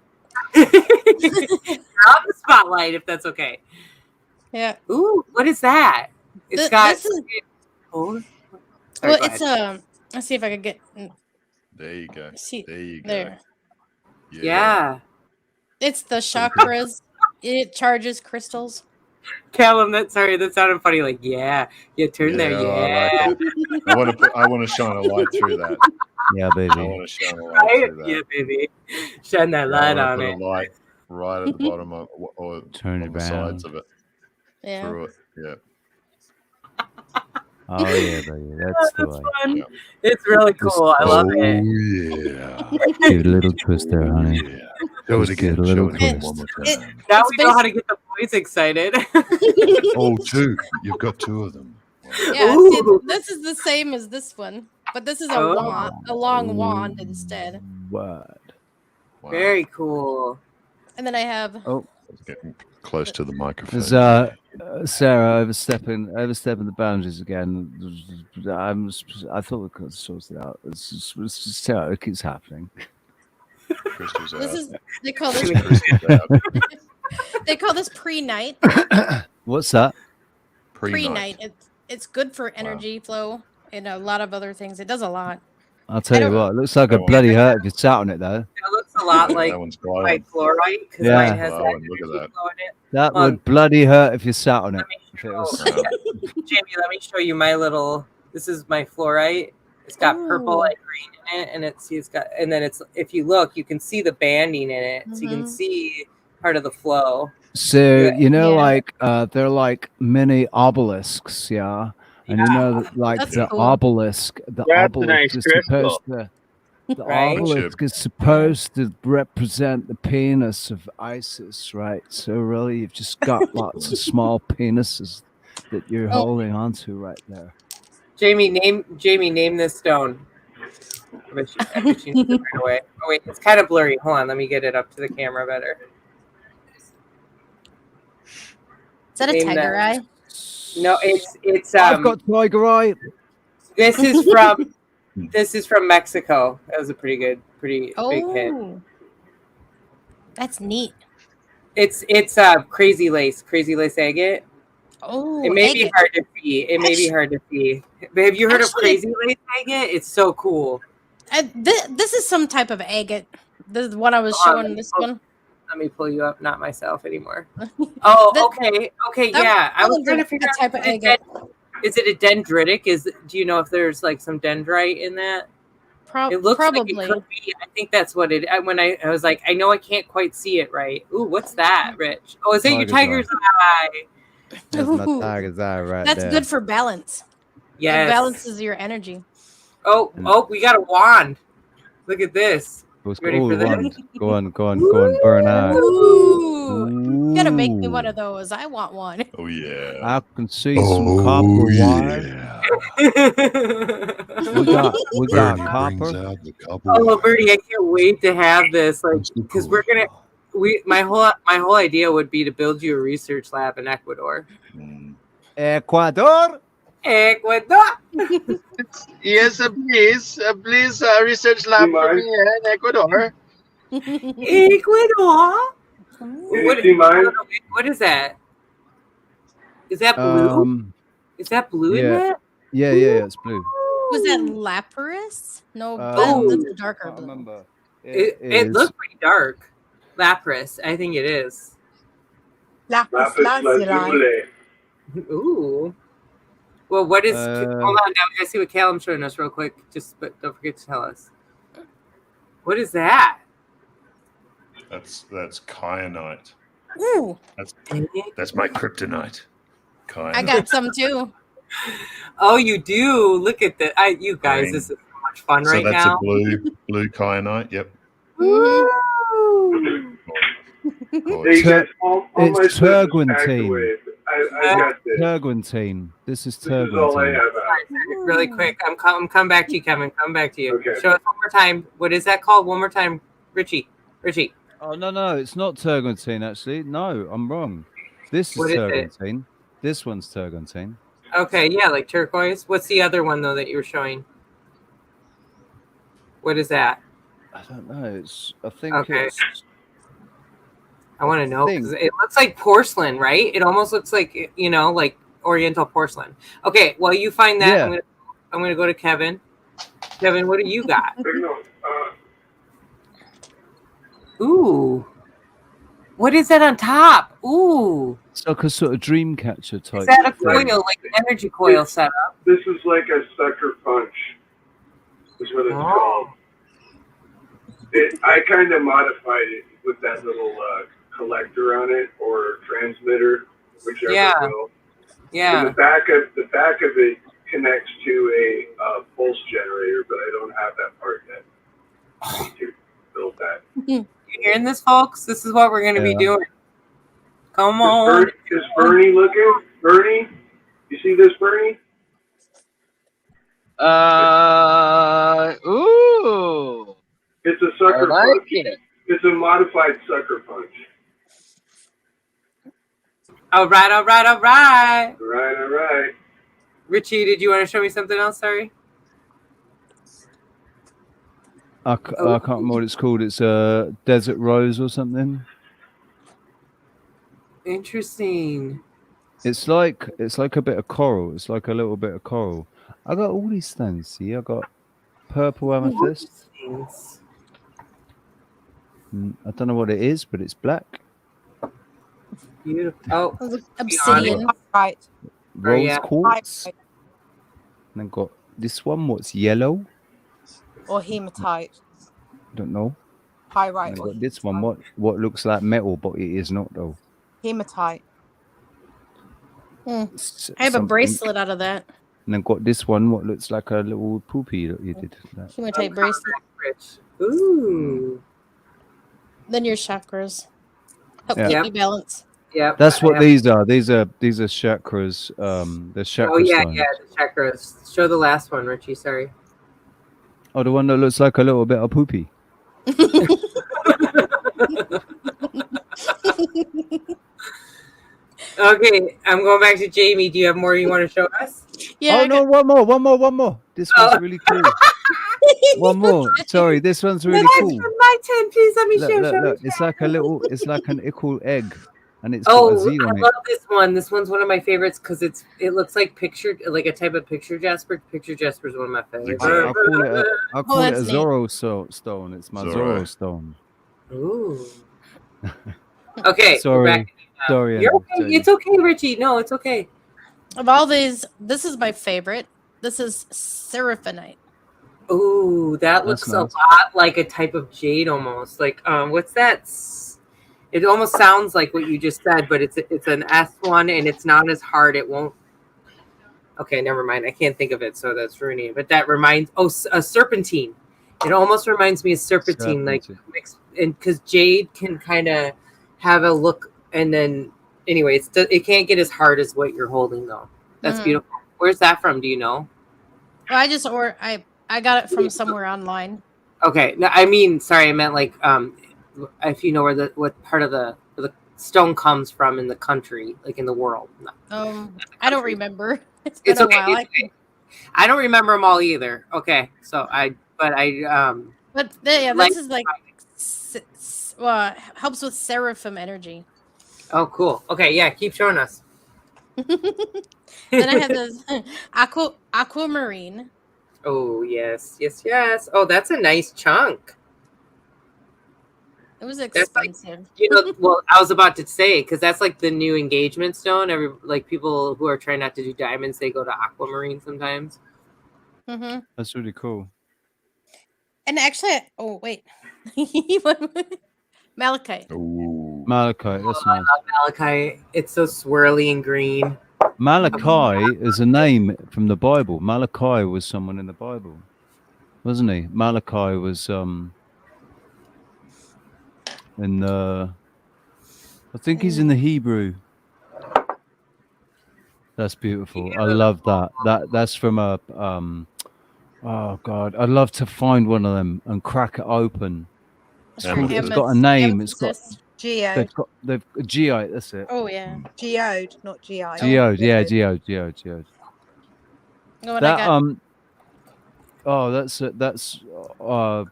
You're on the spotlight, if that's okay. Yeah. Ooh, what is that? It's got. This is, oh. well, it's let's see if I could get. There you go. See, There you go. there. Yeah. It's the chakras. It charges crystals. Callum, that sounded funny. Like, yeah, turn there, yeah. I like it. I want to shine a light through that. Yeah, baby. I want to shine a light through that. Yeah, baby. Shine that light on it. A light right at the bottom of, or turn on it the around. sides of it. Yeah. Through it. Yeah. Oh yeah, baby. That's the way. Fun. It's really cool. I love it. Yeah. Give it a little twist there, honey. Show it Just again. give it a little Show it again twist. one more time. Now we know how to get the boys excited. Oh, two. You've got two of them. Yeah, Ooh. see, this is the same as this one, but this is a Oh. wand, a long wand instead. Word. Wow. Very cool. And then I have Oh, It's getting close to the microphone. there's Sarah overstepping the boundaries again. I thought we could sort it out. It's just Sarah. It keeps happening. Crystal's this out. is they call this Crystal's out. they call this pre-night. What's that? Pre-night. It's good for energy flow and a lot of other things. It does a lot. I'll tell you what. It looks like a bloody hurt if you sat on it though. It looks a lot like That one's my glowing. fluorite because Yeah. mine has that Glowing, look at energy that. flow in it. That Well, would bloody hurt if you sat on it. If it Oh, was- Jamie, let me show you my little. This is my fluorite. It's got purple Ooh. and green in it, and it's got. And then it's if you look, you can see the banding in it, so you can Mhm. see part of the flow. So you know, Yeah. like they're like mini obelisks, yeah. And you know, that, like That's the cool. obelisk, the That's a obelisk nice is crystal. supposed to. The Right? obelisk is supposed to represent the penis of Isis, right? So really, you've just got lots of small penises that you're Oh. holding onto right there. Jamie, name this stone. I bet you knew it right away. Oh wait, it's kind of blurry. Hold on, let me get it up to the camera better. Is that a Name tiger that. eye? No, it's I've got tiger eye. This is from Mexico. That was a pretty big hit. Oh, that's neat. It's crazy lace agate. Oh, It may be agate. hard to see. But have you heard of Actually- crazy lace agate? It's so cool. This is some type of agate. This is what I was Hold on, showing. This one. Let me pull you up, not myself anymore. Oh, That- okay, that yeah. I was one's trying to a figure out type of agate. Is it a dendritic? Do you know if there's like some dendrite in that? It looks Probably. like it could be. I think that's what it. When I was like, I know I can't quite see it right. Ooh, what's that, Rich? Oh, is that your tiger's eye? That's my Ooh. tiger's eye right That's there. good for balance. Yes. It balances your energy. Oh, we got a wand. Look at this. Let's Ready go. for this? Go on, burn out. Ooh. You gotta make me one of those. I want one. Oh yeah. I can see some copper wire. We got Bernie copper. brings out the copper Oh, wire. Bertie, I can't wait to have this. Like, because my whole idea would be to build you a research lab in Ecuador. Ecuador. Yes, please. Please, research lab for me in Ecuador. Ecuador? What is that? Is that blue? Is that blue in that? Yeah, it's blue. Was that Lapras? No, Oh. that's a darker blue. Remember. It looks pretty dark. Lapras, I think it is. Lapis lazuli. Ooh. Well, what is? Hold on, now we gotta see what Callum's showing us real quick. But don't forget to tell us. What is that? That's kyanite. Ooh. That's my kryptonite. Kyanite. I got some too. Oh, you do. Look at that. You guys, Green. this is so much fun So right that's now. a blue kyanite. Yep. Woo! Hey, guys, all my It's stuff is packed turgentine. away. I got this. Turgentine. This is This is all I turgentine. have. Really quick. I'm coming back to you, Kevin. Come back to you. Okay. Show us one more time. What is that called? One more time, Richie. Oh no, it's not turgentine actually. No, I'm wrong. This is What is it? turgentine. This one's turgentine. Okay, yeah, like turquoise. What's the other one though that you were showing? What is that? I don't know. I think Okay. it's. I want to know because it looks like porcelain, right? It almost looks like like Oriental porcelain. Okay, while you find that, Yeah. I'm gonna go to Kevin. Kevin, what do you got? Ooh, what is that on top? Ooh, It's like a sort of dream catcher type. is that a thing. coil, like an energy coil setup? This is like a sucker punch. Is what it's called. I kind of modified it with that little collector on it or transmitter, whichever will. Yeah. And the back of it connects to a pulse generator, but I don't have that part yet. I need to build that. You hearing this, folks? This is what we're going to be doing. Come on. Is Bernie looking? Bernie? You see this, Bernie? Ooh. It's a sucker I like punch. it. It's a modified sucker punch. All right. All right. Richie, did you want to show me something else? Sorry. I can't remember what it's called. It's a desert rose or something. Interesting. It's like a bit of coral. It's like a little bit of coral. I got all these things. See, I got purple amethyst. I don't know what it is, but it's black. Beautiful. Oh, obsidian. Right. Rose quartz. And then got this one. What's yellow? Or hematite. Don't know. Pyrite. And I Or got this one. What looks like metal, but it is not though. hematite. I have a bracelet out of that. And then got this one. What looks like a little poopy that you did. That. Hematite bracelet. Ooh. Then your chakras help Yeah. keep you balanced. Yeah. That's what these are. These are chakras. The chakra Oh yeah, stones. the chakras. Show the last one, Richie. Sorry. Oh, the one that looks like a little bit of poopy. Okay, I'm going back to Jamie. Do you have more you want to show us? Yeah. Oh no, one more. This one's really cool. One more. Sorry, this one's really cool. My turn, please. Let me show. Look. It's like an equal egg, and it's got a Oh, Z I on it. love this one. This one's one of my favorites because it looks like like a type of picture jasper. Picture jasper is one of my favorites. I call it a that's neat. Zorro stone. It's my Zorro stone. Ooh. Okay. Sorry. You're okay. It's okay, Richie. No, it's okay. Of all these, this is my favorite. This is Seraphinite. Ooh, that That's looks a nice. lot like a type of jade almost. Like, what's that? It almost sounds like what you just said, but it's an S one and it's not as hard. It won't. Okay, never mind. I can't think of it, so that's ruining it. But that reminds. Oh, a serpentine. It almost reminds me of serpentine, like mixed, and because jade can kind of have a look, and then anyway, it can't get as hard as what you're holding though. That's beautiful. Where's that from? Do you know? Well, I got it from somewhere online. Okay, no, I mean, sorry, I meant like if you know what part of the stone comes from in the country, like in the world. No. I don't remember. It's been a while. It's okay. I don't remember them all either. Okay, so but yeah, like, this is like helps with seraphim energy. Oh, cool. Okay, yeah, keep showing us. Then I have this aquamarine. Oh yes. Oh, that's a nice chunk. It was expensive. Like, well, I was about to say, because that's like the new engagement stone. Like people who are trying not to do diamonds, they go to aquamarine sometimes. That's really cool. And actually, oh wait, malachite. Ooh. Malachite, that's nice. I love malachite. It's so swirly and green. Malachi is a name from the Bible. Malachi was someone in the Bible, wasn't he? Malachi was in the, I think he's in the Hebrew. That's beautiful. I love that. That's from a oh God, I'd love to find one of them and crack it open. It's got a name. It's got geode. They've geode. That's it. Oh yeah, geode, not GI. Geode, yeah, geode. That oh, that's oh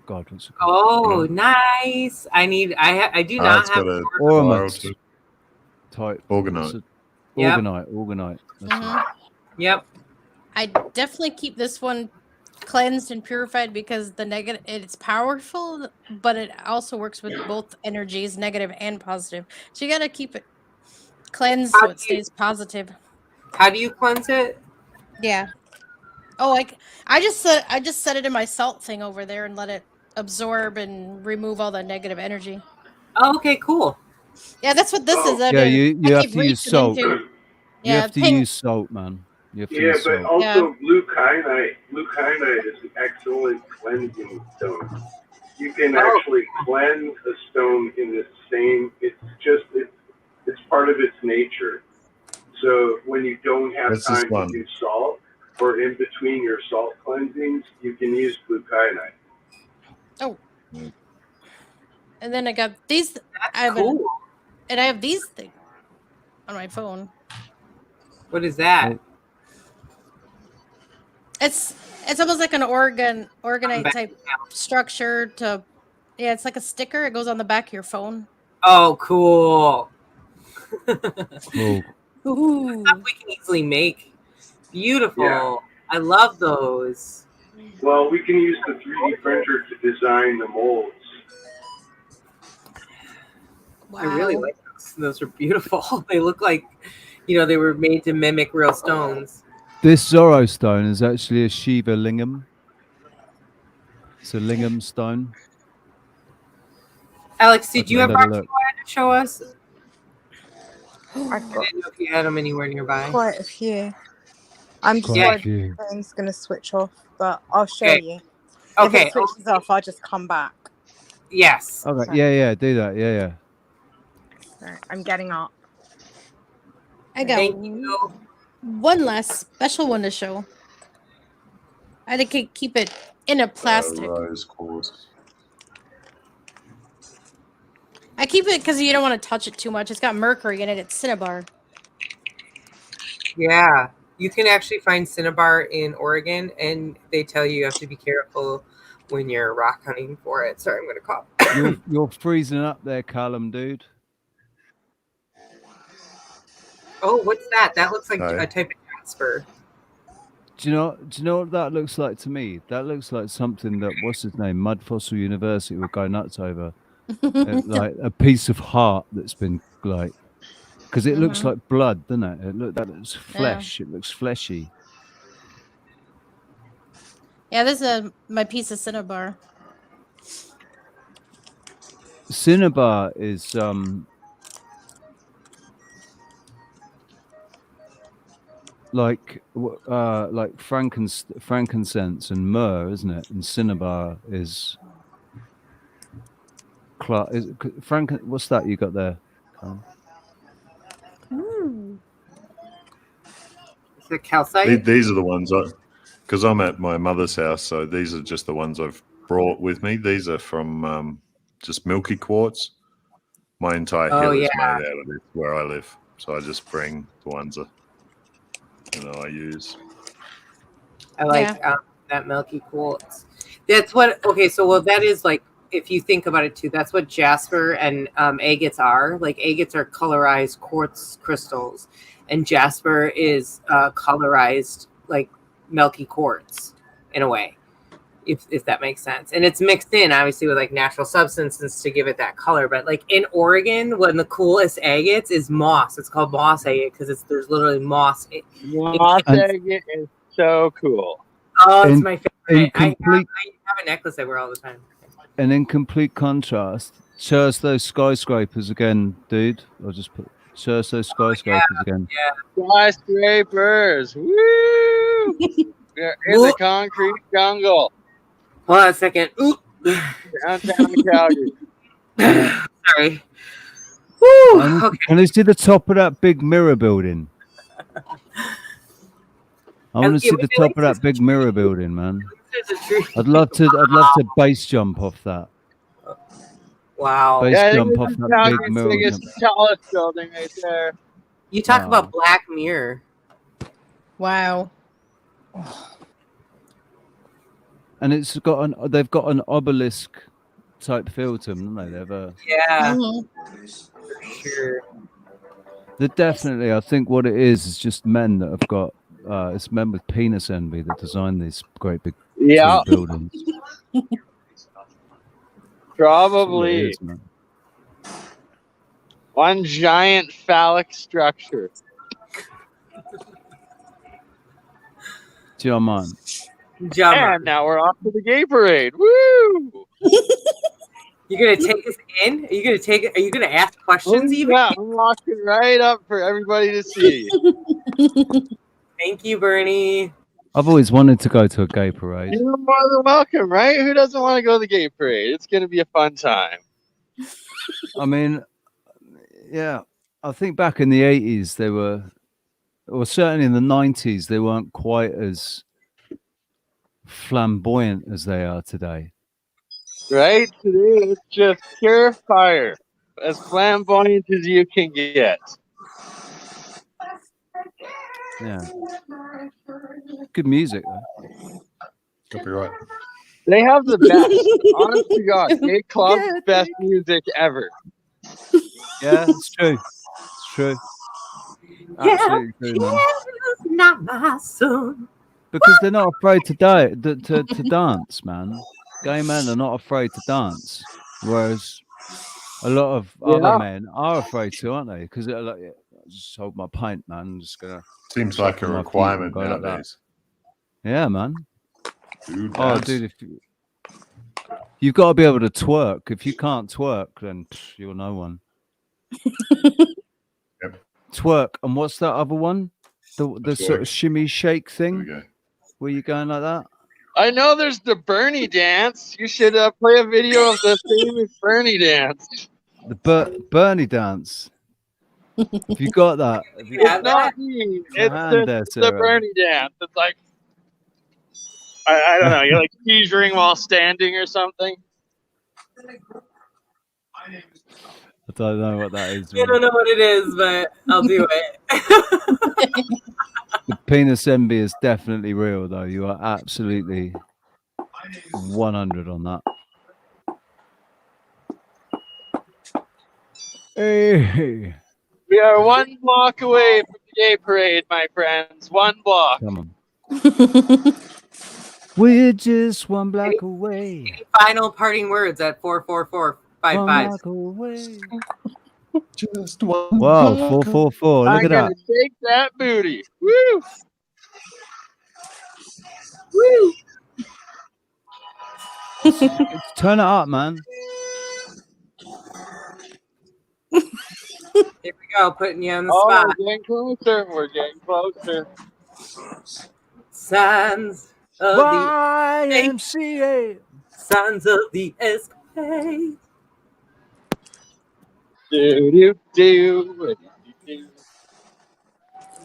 God, what's it called? Oh, nice. I do not have got ornament type. Orgonite. Yep. Orgonite. That's it. Yep. I definitely keep this one cleansed and purified because the negative, it's powerful, but it also works with both energies, negative and positive. So you got to keep it cleansed so it stays positive. How do you cleanse it? Yeah. Oh, I just set it in my salt thing over there and let it absorb and remove all the negative energy. Oh, okay, cool. Yeah, that's what this is. Yeah, you have to use salt. You have to use salt, man. You have to use but salt. also blue kyanite. Blue kyanite is an excellent cleansing stone. You can actually cleanse a stone in the same. It's part of its nature. So when you don't have time to do salt, or in between your salt cleansings, you can use blue kyanite. Oh. And then I got these. Cool. And I have these things on my phone. What is that? It's almost like an organite type structure to. Yeah, it's like a sticker. It goes on the back of your phone. Oh, cool. Ooh. Stuff we can easily make. Beautiful. Yeah. I love those. Well, we can use the 3D printer to design the molds. Wow. I really like those. Those are beautiful. They look like, they were made to mimic real stones. This Zorro stone is actually a Shiva lingam. It's a lingam stone. Alex, did you have rocks you look. wanted to show us? I didn't know if you had them anywhere nearby. Quite a few. I'm just Quite a worried few. the thing's going to switch off, but I'll show you. Okay. If it switches off, I'll just come back. Yes. Okay. Yeah. Do that. Yeah. Right, I'm getting up. I got one last special one to show. I had to keep it in a plastic. Rose quartz. I keep it because you don't want to touch it too much. It's got mercury in it. It's cinnabar. Yeah. You can actually find cinnabar in Oregon, and they tell you have to be careful when you're rock hunting for it. Sorry, I'm going to cough. You're freezing up there, Callum, dude. Oh, what's that? That looks like a type of jasper. Do you know what that looks like to me? That looks like something that, what's his name, Mud Fossil University would go nuts over. Like a piece of heart that's been like because it looks Mhm. like blood, doesn't it? That looks flesh. It looks fleshy. Yeah, this is my piece of cinnabar. Cinnabar is like frankincense and myrrh, isn't it? And cinnabar is what's that you got there? Is it calcite? These are the ones because I'm at my mother's house, so these are just the ones I've brought with me. These are from just milky quartz. My entire hill is made out of this where I live, so I just bring the ones that I use. I like that milky quartz. That's what. Okay, so that is like, if you think about it too, that's what jasper and agates are. Like agates are colorized quartz crystals, and jasper is colorized like milky quartz in a way, if that makes sense. And it's mixed in obviously with like natural substances to give it that color. But like in Oregon, one of the coolest agates is moss. It's called moss agate because there's literally moss. Moss agate is so cool. Oh, it's my favorite. I have a necklace I wear all the time. And in complete contrast, show us those skyscrapers again, dude. I'll just show us those skyscrapers again. Yeah. Skyscrapers. Woo! We're in the concrete jungle. Hold on a second. Oop. Downtown Calgary. Sorry. Can you see the top of that big mirror building? I want to see the top of that big mirror building, man. I'd love to base jump off that. Wow. Base jump off that big mirror. Biggest, tallest building right there. You talk about Black Mirror. Wow. And they've got an obelisk type feel to them, don't they? For sure. They're definitely, I think what it is just men that have got it's men with penis envy that design these great big buildings. Probably. Is, one giant phallic structure. John, man. And now we're off to the gay parade. Woo! You're gonna take us in? Are you gonna ask questions even? Yeah, I'm walking right up for everybody to see. Thank you, Bernie. I've always wanted to go to a gay parade. You're more than welcome, right? Who doesn't want to go to the gay parade? It's gonna be a fun time. I mean, yeah, I think back in the 80s they were, or certainly in the 90s, they weren't quite as flamboyant as they are today. Right? Today it's just pure fire. As flamboyant as you can get. Yeah. Good music, though. Copyright. They have the best. Honest to God, gay club's best music ever. Yeah, it's true. It's true. Absolutely true, man. Not my son. Because they're not afraid to dance, man. Gay men are not afraid to dance, whereas a lot of other men are afraid to, aren't they? Because they're like, just hold my pint, man. I'm just gonna. Seems like a requirement nowadays. Yeah, man. Dude, dude, you've got to be able to twerk. If you can't twerk, then you're no one. Yep. Twerk, and what's that other one? The sort of shimmy shake thing. Where you going like that? I know there's the Bernie dance. You should play a video of the famous Bernie dance. The Bernie dance. If you got that, It's not me. It's the Bernie dance. It's like I don't know. You're like seizuring while standing or something. I don't know what that is. I don't know what it is, but I'll do it. The penis envy is definitely real, though. You are absolutely 100 on that. Hey. We are one block away from the gay parade, my friends. One block. Come on. We're just one block away. Any final parting words at 44455? away. Just one. Wow, 444. Look I'm at that. gonna shake that booty. Woo! Woo! Turn it up, man. Here we go, putting you on the Oh, spot. we're getting closer. We're getting closer. Sons of YMCA. Sons of the Escapade. Do.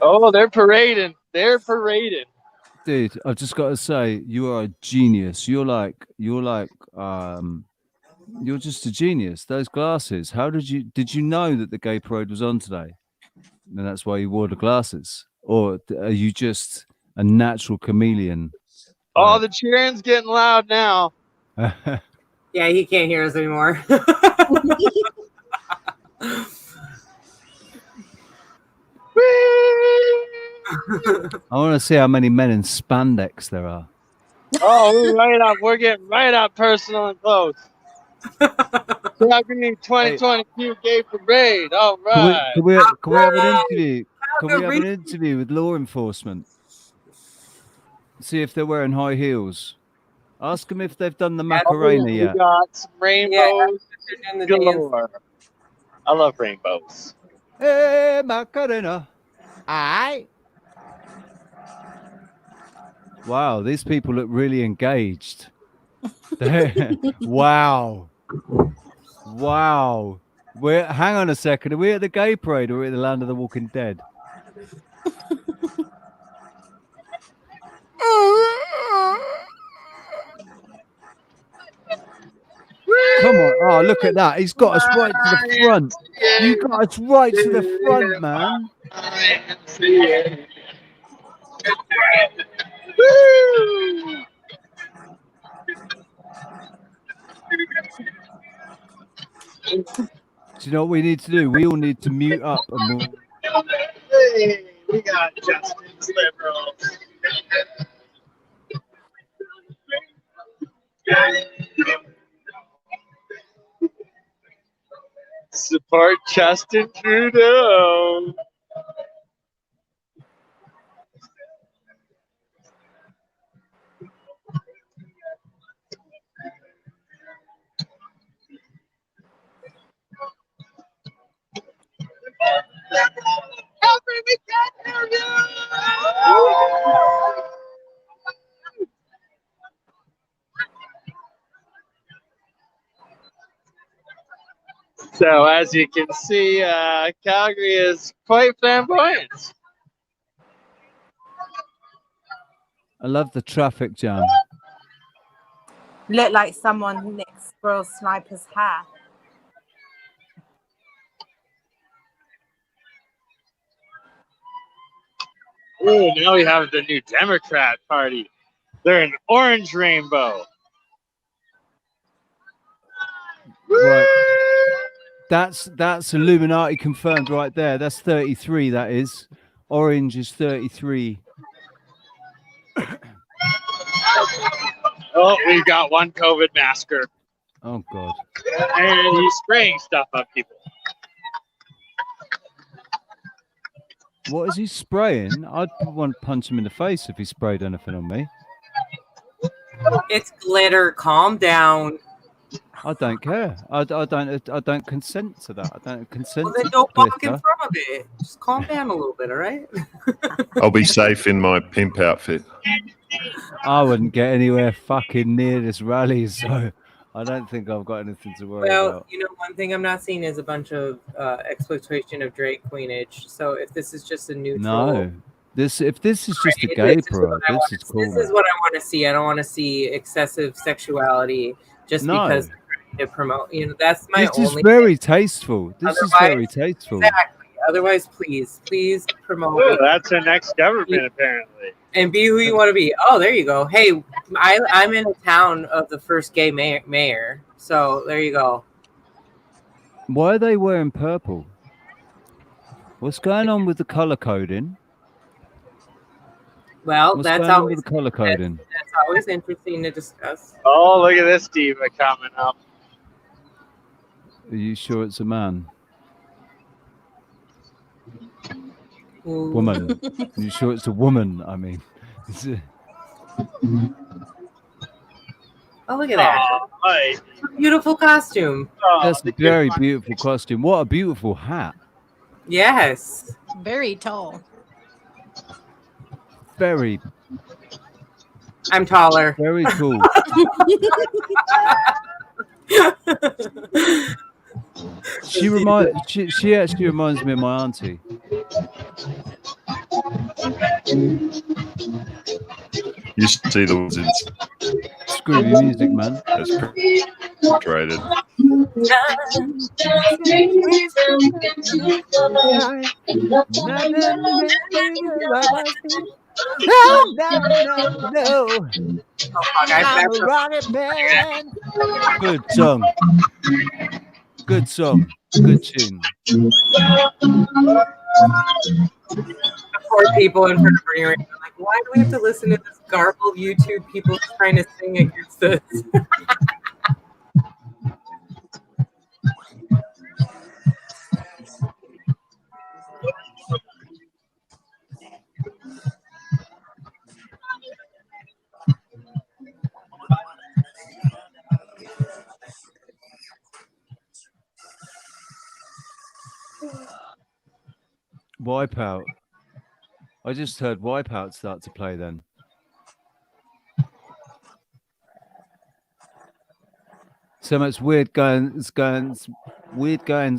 Oh, they're parading. They're parading. Dude, I've just got to say, you are a genius. You're just a genius. Those glasses. Did you know that the gay parade was on today? And that's why you wore the glasses? Or are you just a natural chameleon? Oh, the cheering's getting loud now. Yeah, he can't hear us anymore. I want to see how many men in spandex there are. Oh, we're getting right up personal and close. Calgary 2022 Gay Parade. All right. Can we have an interview? Can we have an interview with law enforcement? See if they're wearing high heels. Ask them if they've done the Macarena yet. We got some rainbows galore. I love rainbows. Hey, Macarena. Aye. Wow, these people look really engaged. Wow. Wow. Hang on a second. Are we at the gay parade or are we at the Land of the Walking Dead? Come on. Oh, look at that. He's got us right to the front. You got us right to the front, man. Do you know what we need to do? We all need to mute up and Hey, we got Justin's liberals. Support Justin Trudeau. Calgary, we can't hear you. So as you can see, Calgary is quite flamboyant. I love the traffic jam. Look like someone nicked Squirrel Sniper's hair. Oh, now we have the new Democrat Party. They're an orange rainbow. Right. That's Illuminati confirmed right there. That's 33, that is. Orange is 33. Oh, we've got one COVID masker. Oh, God. And he's spraying stuff on people. What is he spraying? I'd want to punch him in the face if he sprayed anything on me. It's glitter. Calm down. I don't care. I don't consent to that. I don't consent Well, then to don't walk in glitter. front of it. Just calm down a little bit, all right? I'll be safe in my pimp outfit. I wouldn't get anywhere fucking near this rally, so I don't think I've got anything to worry Well, about. you know, one thing I'm not seeing is a bunch of exploitation of drag queenage. So if this is just a neutral, No. If this is just a Right, gay this is what parade, I this want- is cool. This is what I want to see. I don't want to see excessive sexuality just No. because they're trying to promote. You know, that's my This is only. very tasteful. This is very Otherwise- tasteful. Exactly. Otherwise, please promote. Oh, that's our next government, apparently. And be who you want to be. Oh, there you go. Hey, I'm in a town of the first gay mayor. So there you go. Why are they wearing purple? What's going on with the color coding? Well, What's that's going on always with the color coding? that's always interesting to discuss. Oh, look at this diva coming up. Are you sure it's a man? Woman. You sure it's a woman? I mean, Oh, look at that. Beautiful costume. that's a very beautiful costume. What a beautiful hat. Yes. Very tall. Very, I'm taller. very cool. She actually reminds me of my auntie. You should see the wizards. Screw your music, man. That's rated. No. I'm a rocket man. Good song. Good song. Good tune. Poor people in front of Bernie right now, like, why do we have to listen to this garbled YouTube people trying to sing against us? Wipeout. I just heard Wipeout start to play then. So much weird goings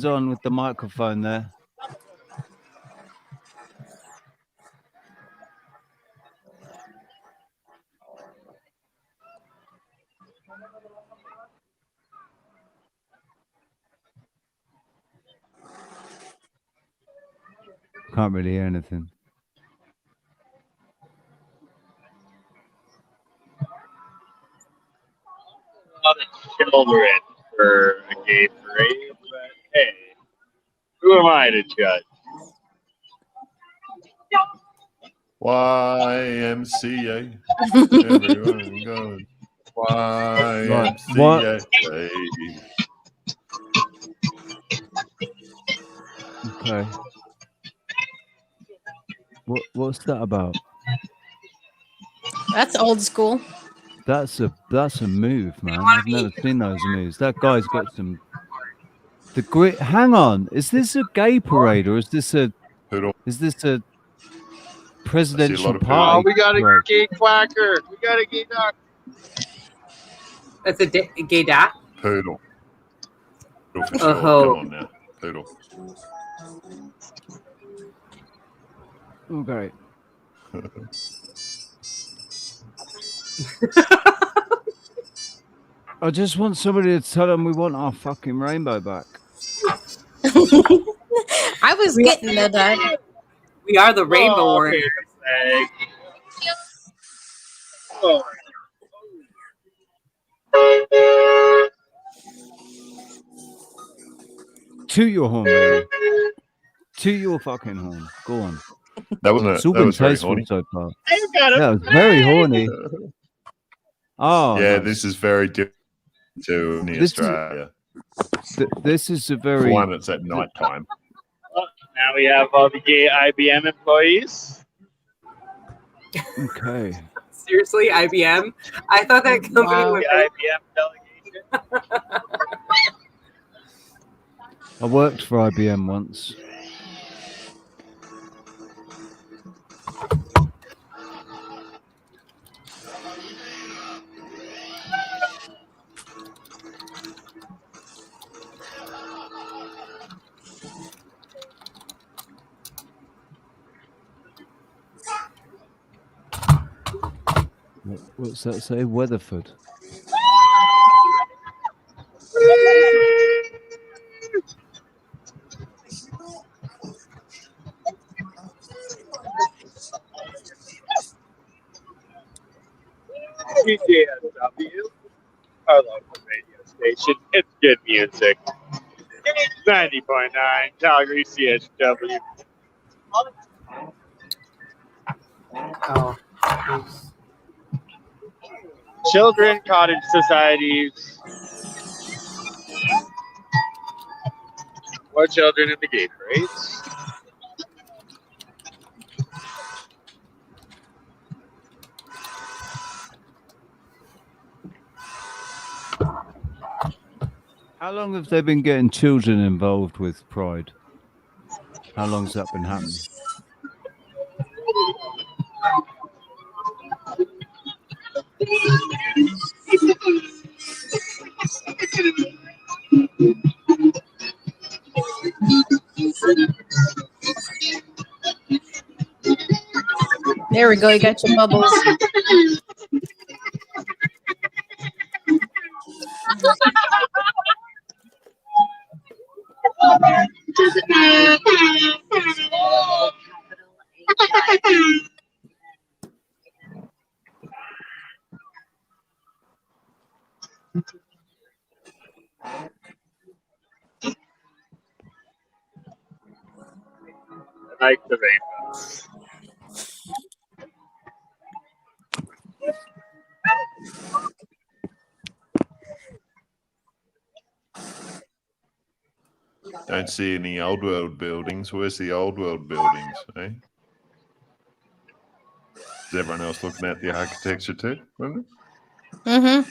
on with the microphone there. Can't really hear anything. A lot of children for a gay parade, but hey, who am I to judge? YMCA. Everyone going. YMCA. Okay. What's that about? That's old school. That's a move, man. I've never seen those moves. That guy's got some. The great. Hang on. Is this a gay parade or is this a? Is this a presidential party? Oh, we got a parade? gay quacker. We got a gay doc. That's a gay doc? Poodle. Poodle for sure. Oh. Come on now. Poodle. Okay. I just want somebody to tell them we want our fucking rainbow back. I was getting there, Dad. We are the Rainbow Warriors. Oh. To your horn, baby. To your fucking horn. Go on. That wasn't. It's all That been was very tasteful horny. so far. I got That was very horny. Oh, yeah, nice. this is very different to in Australia. This is a very one that's at night time. Well, now we have all the gay IBM employees. Okay. Seriously, IBM? I thought that company was The IBM delegation. I worked for IBM once. What's that say? Weatherford. GiveSendGo, our local radio station. It's good music. 90.9 Calgary CHW. Oh. Children cottage societies. More children in the gay parades. How long have they been getting children involved with Pride? How long's that been happening? There we go. You got your bubbles. I like the rainbow. Don't see any old world buildings. Where's the old world buildings, eh? Is everyone else looking at the architecture too? Mm-hmm.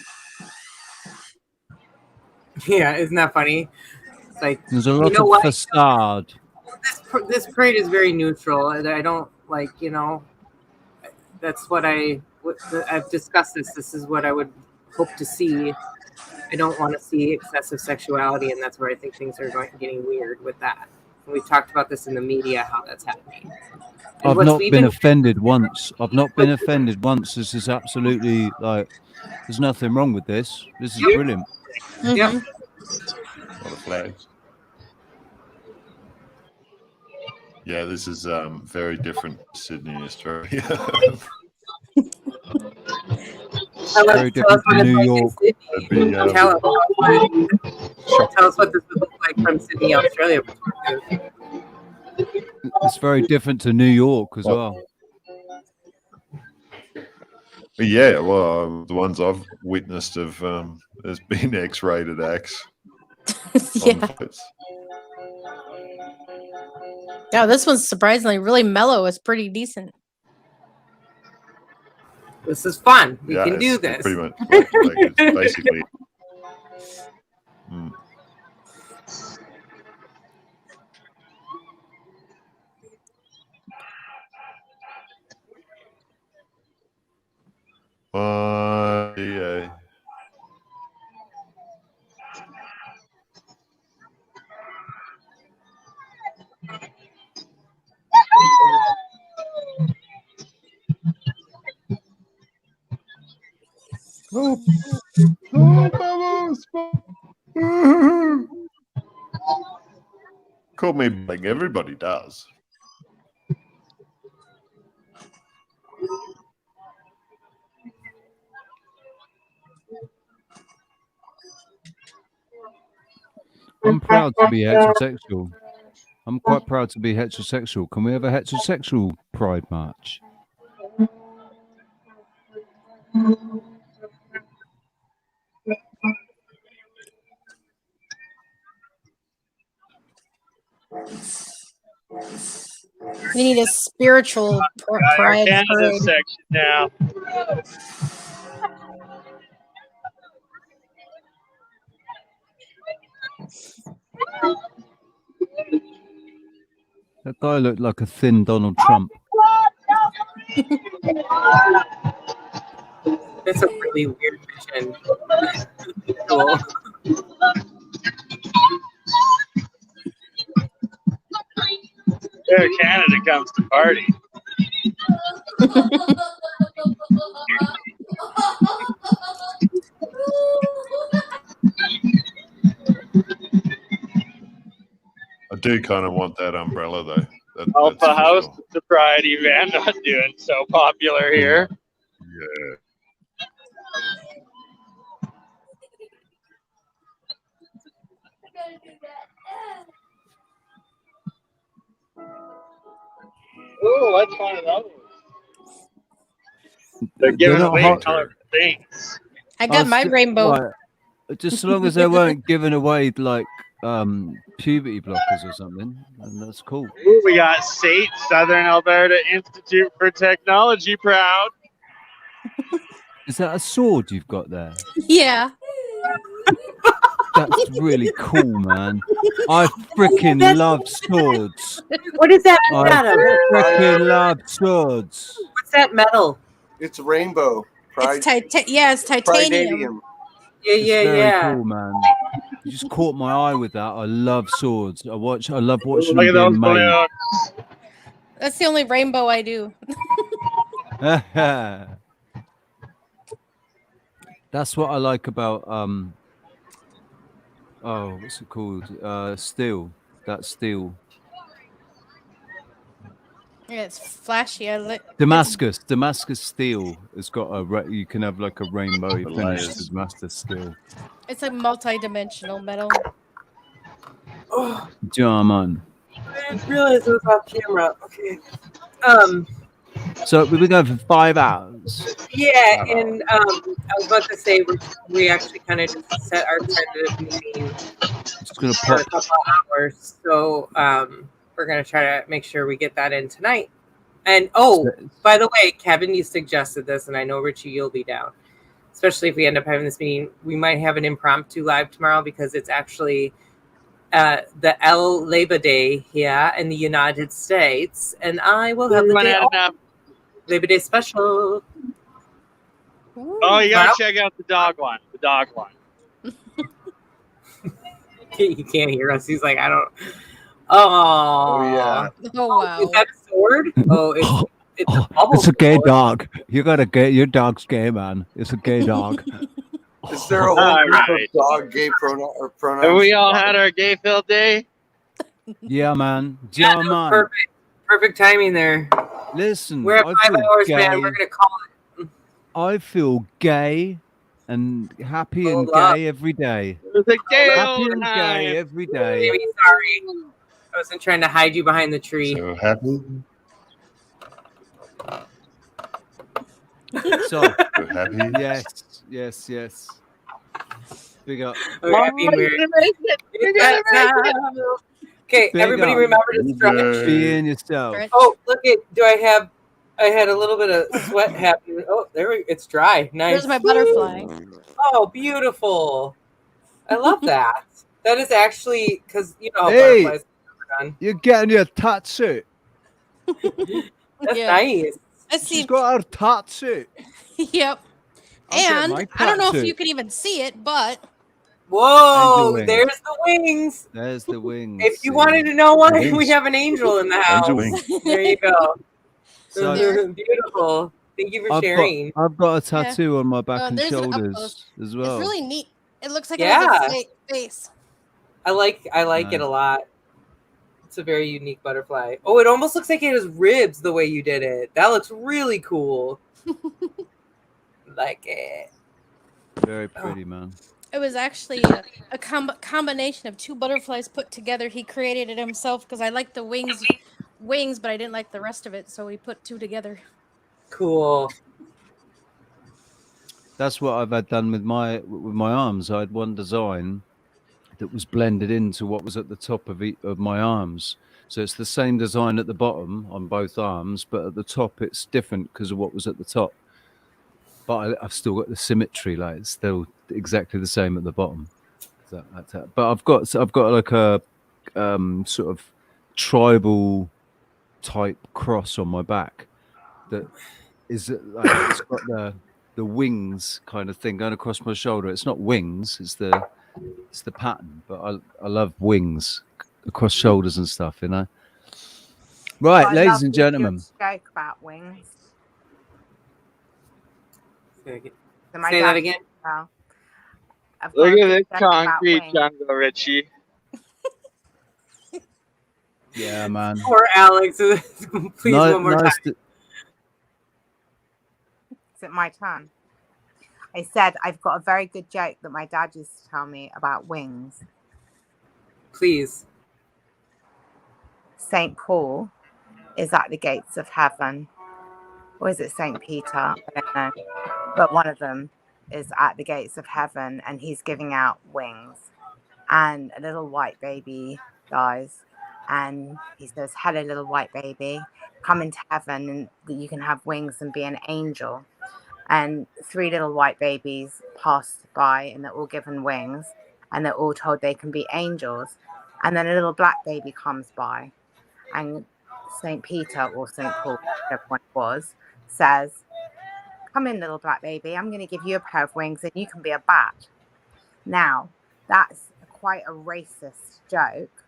Yeah, isn't that funny? It's like, There's a you lot know of what? facade. This parade is very neutral, and I don't like, that's what I've discussed this. This is what I would hope to see. I don't want to see excessive sexuality, and that's where I think things are getting weird with that. And we've talked about this in the media, how that's happening. And I've what's not been even offended once. I've not been offended once. This is absolutely like, there's nothing wrong with this. This is brilliant. Yeah. A lot of flags. Yeah, this is very different to Sydney, Australia. Very different to New York. Tell us what this would look like from Sydney, Australia perspective. It's very different to New York as well. Yeah, well, the ones I've witnessed have there's been X-rated acts. Yeah. Yeah, this one's surprisingly really mellow. It's pretty decent. This is fun. We Yeah, can do it's this. pretty much like it's basically. Mm. Yeah. Oh, Bubbles! Call me like everybody does. I'm proud to be heterosexual. I'm quite proud to be heterosexual. Can we have a heterosexual pride march? We need a spiritual pride Canada parade. section now. That guy looked like a thin Donald Trump. That's a really weird vision. Cool. Air Canada comes to party. I do kind of want that umbrella though. Alpha House sobriety van not doing so popular here. Yeah. Ooh, what's one of those? They're giving not away hot. colored things. I got my rainbow. Like, just so long as they weren't giving away like puberty blockers or something, and that's cool. Ooh, we got SATE, Southern Alberta Institute for Technology, proud. Is that a sword you've got there? Yeah. That's really cool, man. I freaking love swords. What is that I made out of? freaking love swords. What's that metal? It's rainbow. It's it's titanium. Yeah, It's yeah, very yeah. cool, man. You just caught my eye with that. I love swords. I love watching Look them at those being made. balloons. That's the only rainbow I do. That's what I like about oh, what's it called? Steel. That's steel. Yeah, it's flashy. Damascus steel has got you can have like a rainbow finish to Damascus steel. It's a multi-dimensional metal. Oh, German. I didn't realize it was off camera. Okay. So we've been going for 5 hours. Yeah, and I was about to say we actually kind of just set our tentative meeting Just gonna for a pop. couple of hours. So we're gonna try to make sure we get that in tonight. And by the way, Kevin, you suggested this, and I know Richie, you'll be down. Especially if we end up having this meeting, we might have an impromptu live tomorrow because it's actually the Labor Day here in the United States, and I will have the day off. Labor Day special. Oh, you gotta check out the dog one. The dog one. You can't hear us. He's like, I don't. Oh yeah. Oh wow. Is that a sword? Oh, it's a bubble. It's a gay dog. You gotta get your dog's gay, man. It's a gay dog. Is there a whole All group right. of dog gay pronouns? Have we all had our gay filled day? Yeah, man. Yeah, Yeah, man. perfect timing there. Listen, We're at I 5 feel hours, gay. man. We're gonna call it. I feel gay and happy and Hold up. gay every day. It's a gay Happy old and time. gay every day. Jamie, sorry. I wasn't trying to hide you behind the tree. So happy. So So happy. yes. Big up. Okay, Big everybody up. remember to stretch. Be in yourself. Oh, look at. I had a little bit of sweat happening. Oh, it's dry. Nice. There's my butterfly. Oh, beautiful. I love that. That is actually because you know how Hey, butterflies are done. you're getting your tattoo. That's Yeah. nice. Let's see. She's got her tattoo. Yep. I'll get And my I don't know if tattoo. you can even see it, but Whoa, wings. there's the wings. There's the wings. If you wanted to know why Wings. we have an angel in the house, Angel wings. there you go. So Beautiful. Thank you for sharing. I've got a tattoo on my back and there's an up shoulders close. as well. It's really neat. It looks like Yeah. a face. I like it a lot. It's a very unique butterfly. Oh, it almost looks like it has ribs the way you did it. That looks really cool. Like it. Very pretty, man. It was actually a combination of two butterflies put together. He created it himself because I liked the wings, but I didn't like the rest of it, so we put two together. Cool. That's what I've had done with my arms. I had one design that was blended into what was at the top of my arms. So it's the same design at the bottom on both arms, but at the top it's different because of what was at the top. But I've still got the symmetry, like it's still exactly the same at the bottom. But I've got like a sort of tribal type cross on my back that is like it's got the wings kind of thing going across my shoulder. It's not wings, it's the pattern. But I love wings across shoulders and stuff, you know. Right, I ladies love and the gentlemen. joke about wings. Say So that again. Well, I've Look got a at good this joke about concrete wings. jungle, Richie. Yeah, man. Poor Alex. Please, one more time. Is it my turn? I said I've got a very good joke that my dad used to tell me about wings. Please. St. Paul is at the gates of heaven. Or is it St. Peter? I don't know. But one of them is at the gates of heaven and he's giving out wings. And a little white baby dies. And he says, "Hello, little white baby. Come into heaven and you can have wings and be an angel." And 3 little white babies passed by and they're all given wings. and they're all told they can be angels. And then a little black baby comes by, and St. Peter or St. Paul, whichever one it was, says, "Come in, little black baby. I'm going to give you a pair of wings and you can be a bat." Now, that's quite a racist joke,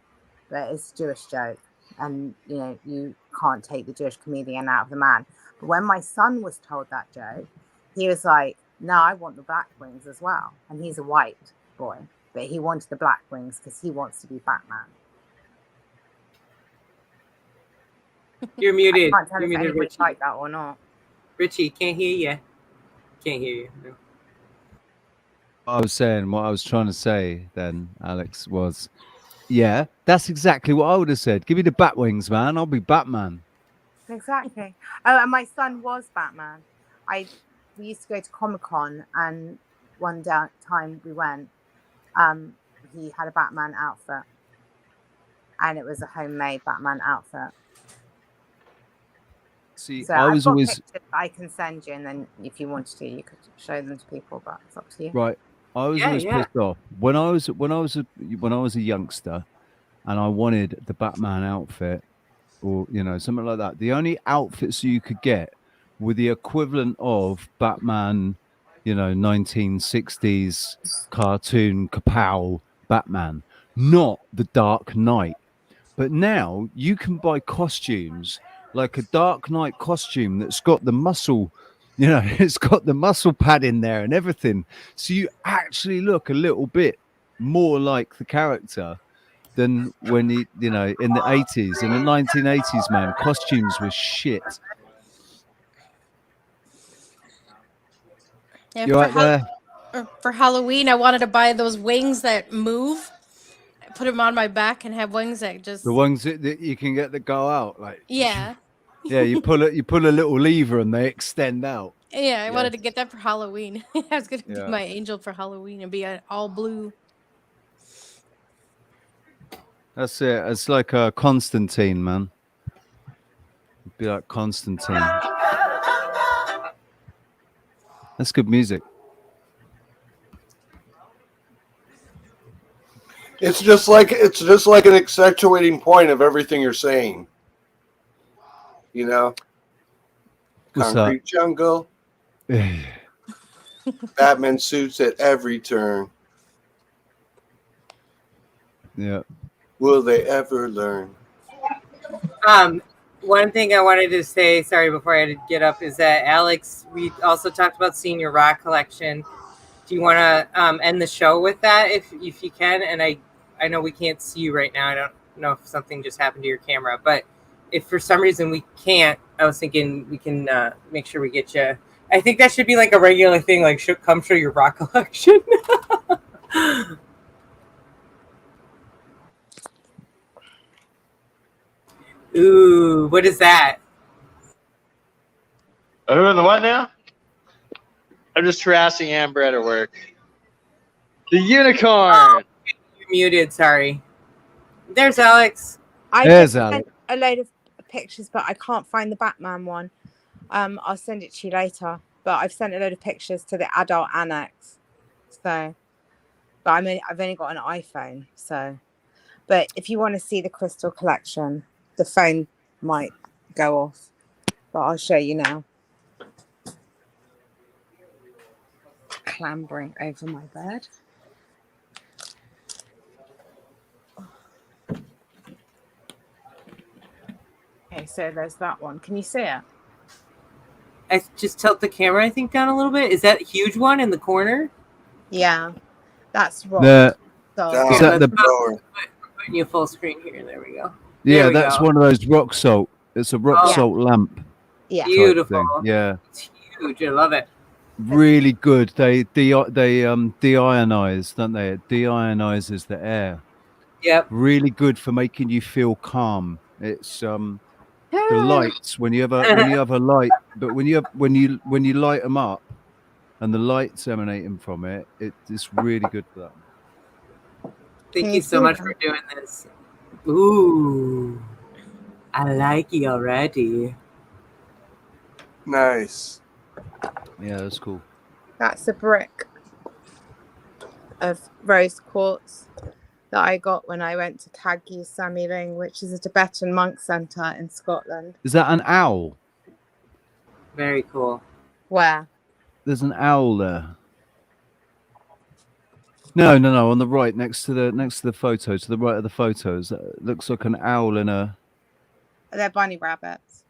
but it's a Jewish joke. And, you know, you can't take the Jewish comedian out of the man. But when my son was told that joke, he was like, "No, I want the black wings as well." And he's a white boy, but he wanted the black wings because he wants to be Batman. You're muted. I can't tell You're if muted, anybody Richie. like that or not. Richie, can't hear you. Can't hear you. No. What I was trying to say then, Alex, was, yeah, that's exactly what I would have said. Give me the bat wings, man. I'll be Batman. Exactly. Oh, and my son was Batman. We used to go to Comic-Con, and one time we went, he had a Batman outfit, and it was a homemade Batman outfit. See, So I I've was got always pictures I can send you, and then if you wanted to, you could show them to people, but it's up to you. right. I was always pissed off when I was a youngster, and I wanted the Batman outfit, or something like that. The only outfits you could get were the equivalent of Batman, 1960s cartoon kapow Batman, not the Dark Knight. But now you can buy costumes like a Dark Knight costume that's got the muscle, it's got the muscle pad in there and everything. So you actually look a little bit more like the character than when in the 80s. In the 1980s, man, costumes were shit. Yeah, You right there? For Halloween, I wanted to buy those wings that move. Put them on my back and have wings that just. The ones that you can get that go out, like. Yeah. Yeah, you pull a little lever and they extend out. Yeah, I wanted to get that for Halloween. I was gonna be Yeah. my angel for Halloween and be all blue. That's it. It's like Constantine, man. It'd be like Constantine. That's good music. It's just like an accentuating point of everything you're saying. What's Concrete jungle. Batman suits at every turn. Yeah. Will they ever learn? One thing I wanted to say, sorry, before I had to get up, is that Alex, we also talked about seeing your rock collection. Do you want to end the show with that, if you can? And I know we can't see you right now. I don't know if something just happened to your camera, but if for some reason we can't, I was thinking we can make sure we get you. I think that should be like a regular thing, like come show your rock collection. Ooh, what is that? Who in the what now? I'm just harassing Amber at her work. The unicorn. Oh, you're muted. Sorry. There's Alex. I just sent a load of pictures, but I can't find the Batman one. I'll send it to you later. But I've sent a load of pictures to the adult annex. So, but I've only got an iPhone. So, but if you want to see the crystal collection, the phone might go off. But I'll show you now. Clambering over my bed. Okay, so there's that one. Can you see it? I just tilt the camera, I think, down a little bit. Is that huge one in the corner? Yeah, that's wrong. Is that the putting you full screen here. There we go. Yeah, There we that's go. one of those rock salt. It's a rock salt lamp. Yeah, type beautiful. thing. Yeah, It's huge. I love it. really good. They deionize, don't they? It deionizes the air. Yep. Really good for making you feel calm. It's the lights when you have a light, but when you light them up, and the lights emanating from it, it's really good for that. Thank you so much for doing this. Ooh, I like you already. Nice. Yeah, that's cool. That's a brick. of rose quartz that I got when I went to Kagyu Sami Ring, which is a Tibetan monk center in Scotland. Is that an owl? Very cool. Where? There's an owl there. No, on the right, next to the photo, to the right of the photos. It looks like an owl in a. They're bunny rabbits.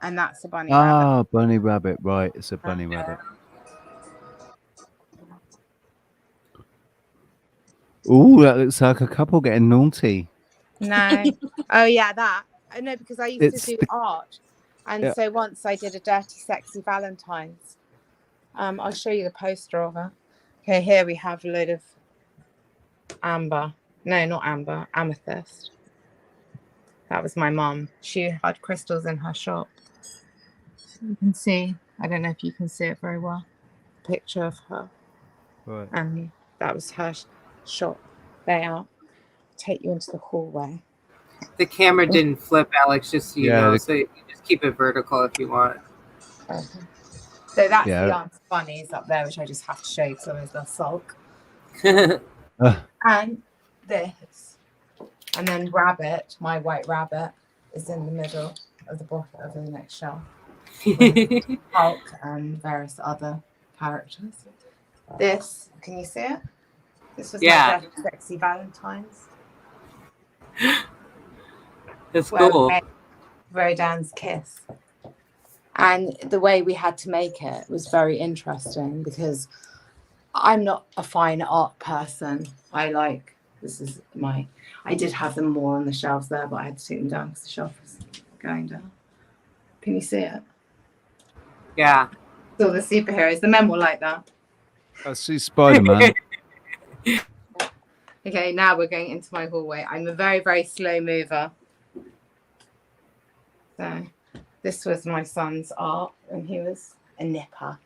And that's a bunny rabbit. Ah, bunny rabbit, right? It's a bunny rabbit. Ooh, that looks like a couple getting naughty. No. Oh yeah, that. I know, because I used It's to do the- art. And Yeah. so once I did a Dirty Sexy Valentine's. I'll show you the poster of it. Okay, here we have a load of amber. No, not amber, amethyst. That was my mum. She had crystals in her shop. You can see, I don't know if you can see it very well, picture of her. Right. And that was her shop layout. Take you into the hallway. The camera didn't flip, Alex, just so you Yeah, know. the- So you just keep it vertical if you want. Okay. So that's Yeah. the answer bunnies up there, which I just have to show you because otherwise they'll sulk. And this. And then rabbit, my white rabbit, is in the middle of the bottom of the next shelf. Hulk and various other characters. This, can you see it? This was Yeah. my Dirty Sexy Valentine's. That's where we cool. made Rodin's Kiss. And the way we had to make it was very interesting because I'm not a fine art person. I did have them more on the shelves there, but I had to take them down because the shelf was going down. Can you see it? Yeah. So the superheroes, the men were like that. I see Spider-Man. Okay, now we're going into my hallway. I'm a very, very slow mover. So this was my son's art when he was a nipper.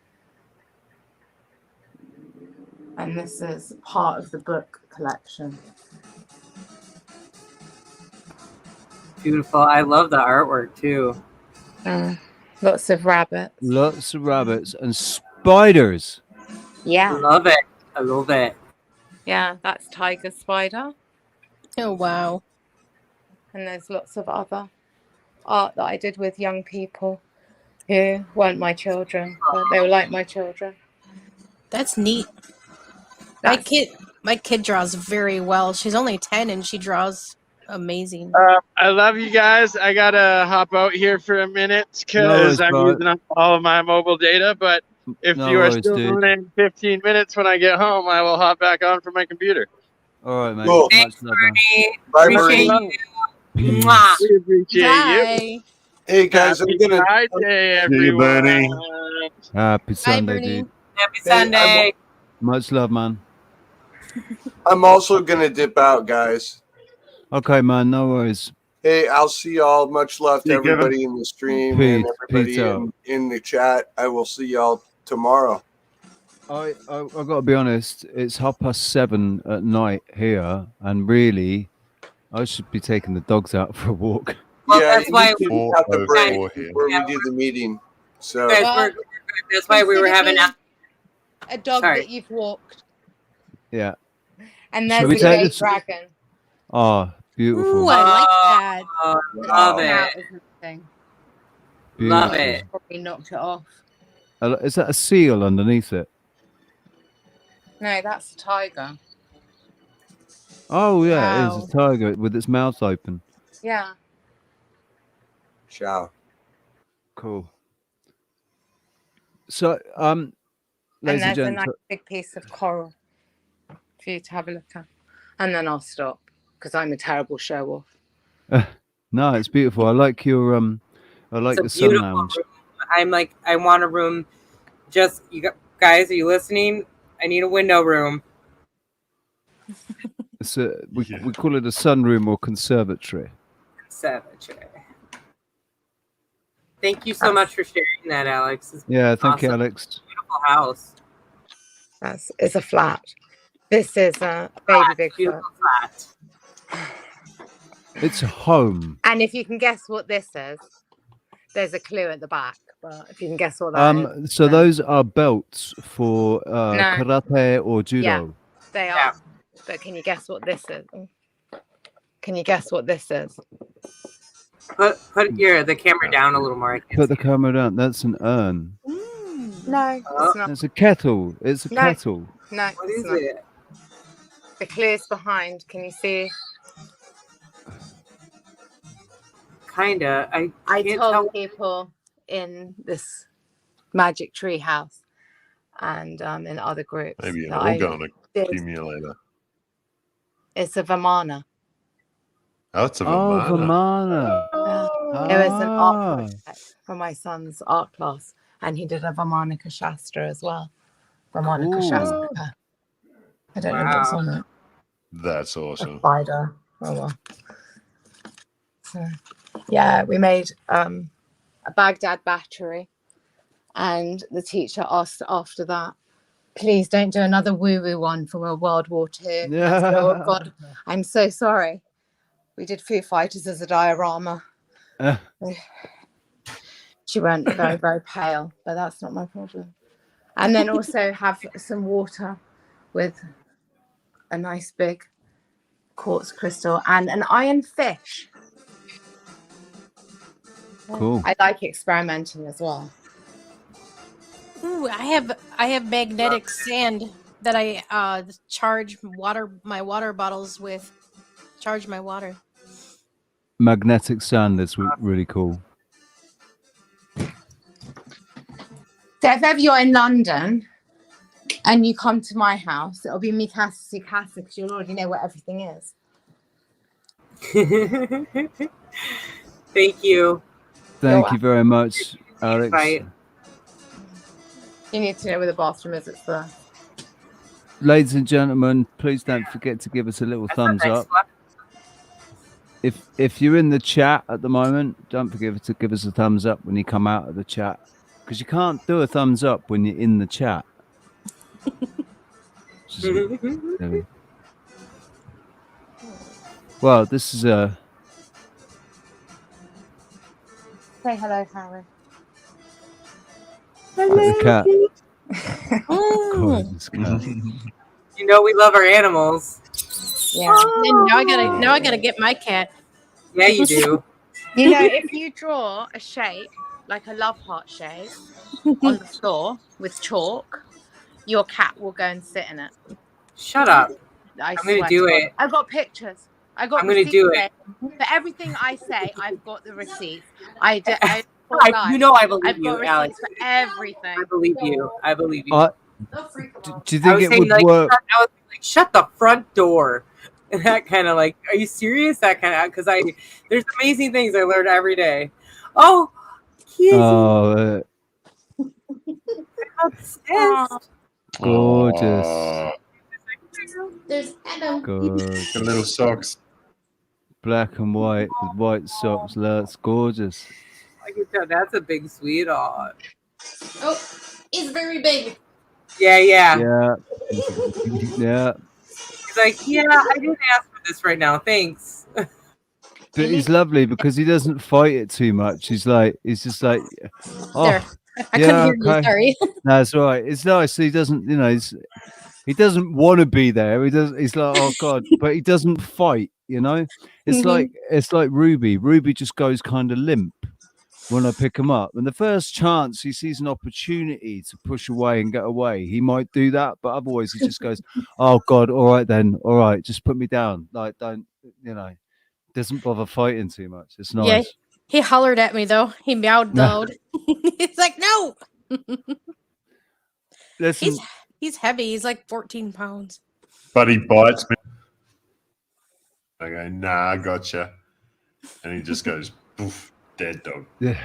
And this is part of the book collection. Beautiful. I love the artwork too. Lots of rabbits. Lots of rabbits and spiders. Yeah. I love it. I love it. Yeah, that's tiger spider. Oh, wow. And there's lots of other art that I did with young people who weren't my children, but they were like my children. That's neat. My kid draws very well. She's only 10 and she draws amazing. I love you guys. I gotta hop out here for a minute No worries, because I'm bud. using up all of my mobile data. But if No you are worries, still dude. on in 15 minutes when I get home, I will hop back on from my computer. All right, mate. Cool. Much love, man. Bye, Appreciate Bernie. you. Mwah. We appreciate Bye. Hey guys, Happy I'm gonna. Friday, See you, everyone. Bernie. Happy Sunday, Bernie. dude. Happy Hey, Sunday. Much love, man. I'm also gonna dip out, guys. Okay, man. No worries. Hey, I'll see y'all. Much love to Yeah, Kevin. everybody in the stream and Pete, everybody Pete out. in the chat. I will see y'all tomorrow. I got to be honest. It's 7:30 at night here, and really, I should be taking the dogs out for a walk. Well, Yeah, that's you why need to Four have the oh break four here. before we do the meeting. So guys, Well, we're good. That's why we were having a dog Sorry. that you've walked. Yeah. And Shall there's we the take gate this- dragon. Oh, beautiful. Ooh, I like that. love Now it. is the thing. Love Beautiful. it. Probably knocked it off. Is that a seal underneath it? No, that's a tiger. Oh yeah, it Wow. is a tiger with its mouth open. Yeah. ciao. Cool. So, And ladies and there's a gents, nice big piece of coral for you to have a look at. And then I'll stop because I'm a terrible show off. no, it's beautiful. I like your I like the It's a sun beautiful lounge. room. I'm like, I want a room. Just guys, are you listening? I need a window room. It's we call it a sunroom or conservatory. Conservatory. Thank you so much for sharing that, Alex. It's Yeah, thank you, awesome. Alex. Beautiful house. It's a flat. This is a baby Bigfoot. Beautiful flat. It's a home. And if you can guess what this is, there's a clue at the back. but if you can guess what that is. So those are belts for No. karate or Yeah, judo. they are. But can you guess what this is? Can you guess what this is? Put the camera down a little more. I can't Put the camera down. That's an urn. No, it's not. It's a kettle. It's a No. kettle. No, What it's is not. it? The clue's behind. Can you see? Kinda. I can't told tell. people in this magic tree house and in other groups. Maybe an that I orgone did. accumulator. It's a Vamana. Oh, it's a Oh, Vamana. Vamana. It was an art Ah. project for my son's art class, and he did a Vamanika Shastra as well. Vamanika Cool. Shastra. I don't know what's on it. That's awesome. Spider. Oh well. So, yeah, we made a Baghdad battery, and the teacher asked after that, please don't do another woo-woo one from a World War II. I said, oh God, I'm so sorry. We did Foo Fighters as a diorama. She went very, very pale, but that's not my problem. And then also have some water with a nice big quartz crystal and an iron fish. Cool. I like experimenting as well. Ooh, I have magnetic sand that I charge my water bottles with. Charge my water. Magnetic sand. That's really cool. So if ever you're in London and you come to my house, it'll be me Casa because you'll already know what everything is. Thank you. Thank you very much, Alex. Right. You need to know where the bathroom is. It's there. Ladies and gentlemen, please don't forget to give us a little thumbs up. If you're in the chat at the moment, don't forget to give us a thumbs up when you come out of the chat, because you can't do a thumbs up when you're in the chat. Well, this is a. Say hello, Harry. The cat. Oh. You know we love our animals. Yeah. Now I gotta get my cat. Yeah, you do. You know, if you draw a shape, like a love heart shape, on the floor with chalk, your cat will go and sit in it. Shut up. I'm gonna do it. I've got pictures. I'm gonna do it. For everything I say, I've got the receipts. I You know I believe I've you, got receipts Alex. for everything. I believe you. I believe you. Do you think it would work? I was like, shut the front door. And that kind of like, are you serious? That kind of, because there's amazing things I learn every day. Oh, Kizzy. Oh, I'm obsessed. gorgeous. There's Adam. Gorgeous. The little socks. Black and white with white socks. That's gorgeous. I can tell that's a big sweetheart. Oh, it's very big. Yeah. Yeah. Yeah. He's like, yeah, I didn't ask for this right now. Thanks. But he's lovely because he doesn't fight it too much. He's just like, oh, There. I couldn't hear you. Sorry. No, it's all right. It's nice. He doesn't, he doesn't want to be there. He does. He's like, oh God, but he doesn't fight. It's like Ruby. Ruby just goes kind of limp when I pick him up. And the first chance he sees an opportunity to push away and get away, he might do that. But otherwise, he just goes, oh God, all right then, all right, just put me down. Like, don't, doesn't bother fighting too much. It's nice. Yeah, he hollered at me though. He meowed loud. He's like, no. Listen, He's heavy. He's like 14 pounds. But he bites me. I go, nah, I gotcha. And he just goes, poof, dead dog. Yeah.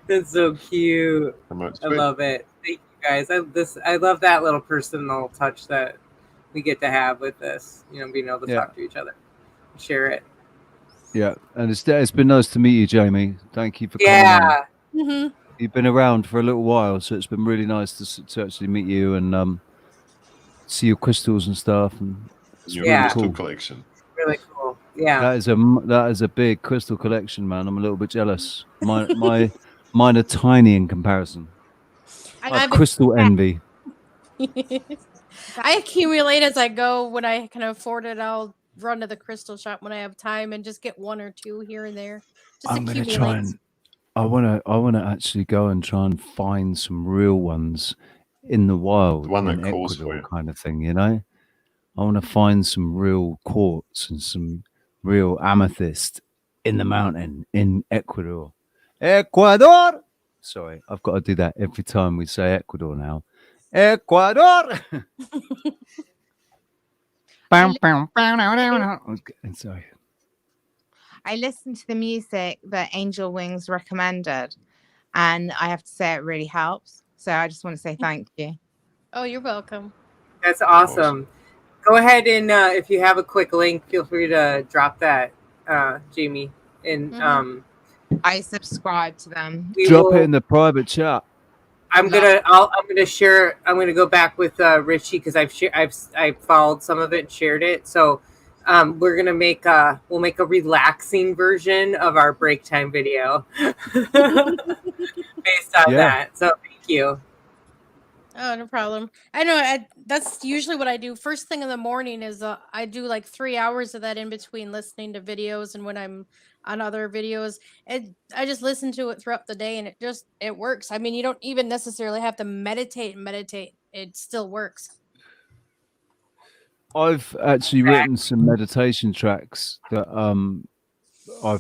That's so cute. I love it. Thank you guys. I love that little personal touch that we get to have with this. Being able to talk to each other, share it. Yeah, and it's been nice to meet you, Jamie. Thank you for coming on. Mm-hmm. You've been around for a little while, so it's been really nice to actually meet you and see your crystals and stuff. And it's Your really crystal cool. collection. Really cool. Yeah. That is a big crystal collection, man. I'm a little bit jealous. Mine are tiny in comparison. I have crystal envy. I accumulate as I go. When I can afford it, I'll run to the crystal shop when I have time and just get one or two here and there. Just I'm gonna accumulate. try and I wanna actually go and try and find some real ones in the wild, one that in calls for Ecuador, you. kind of thing. You know, I want to find some real quartz and some real amethyst in the mountain in Ecuador. Ecuador. Sorry, I've got to do that every time we say Ecuador now. Ecuador. Sorry. I listened to the music that Angel Wings recommended, and I have to say it really helps. So I just want to say thank you. Oh, you're welcome. That's awesome. Go ahead and if you have a quick link, feel free to drop that, Jamie. And I subscribe to them. Drop it in the private chat. I'm gonna share. I'm gonna go back with Richie because I've followed some of it and shared it. So we're gonna we'll make a relaxing version of our break time video based on that. So thank you. Oh, no problem. I know that's usually what I do. First thing in the morning is I do like 3 hours of that in between listening to videos and when I'm on other videos. I just listen to it throughout the day and it works. I mean, you don't even necessarily have to meditate. It still works. I've actually written some meditation tracks that I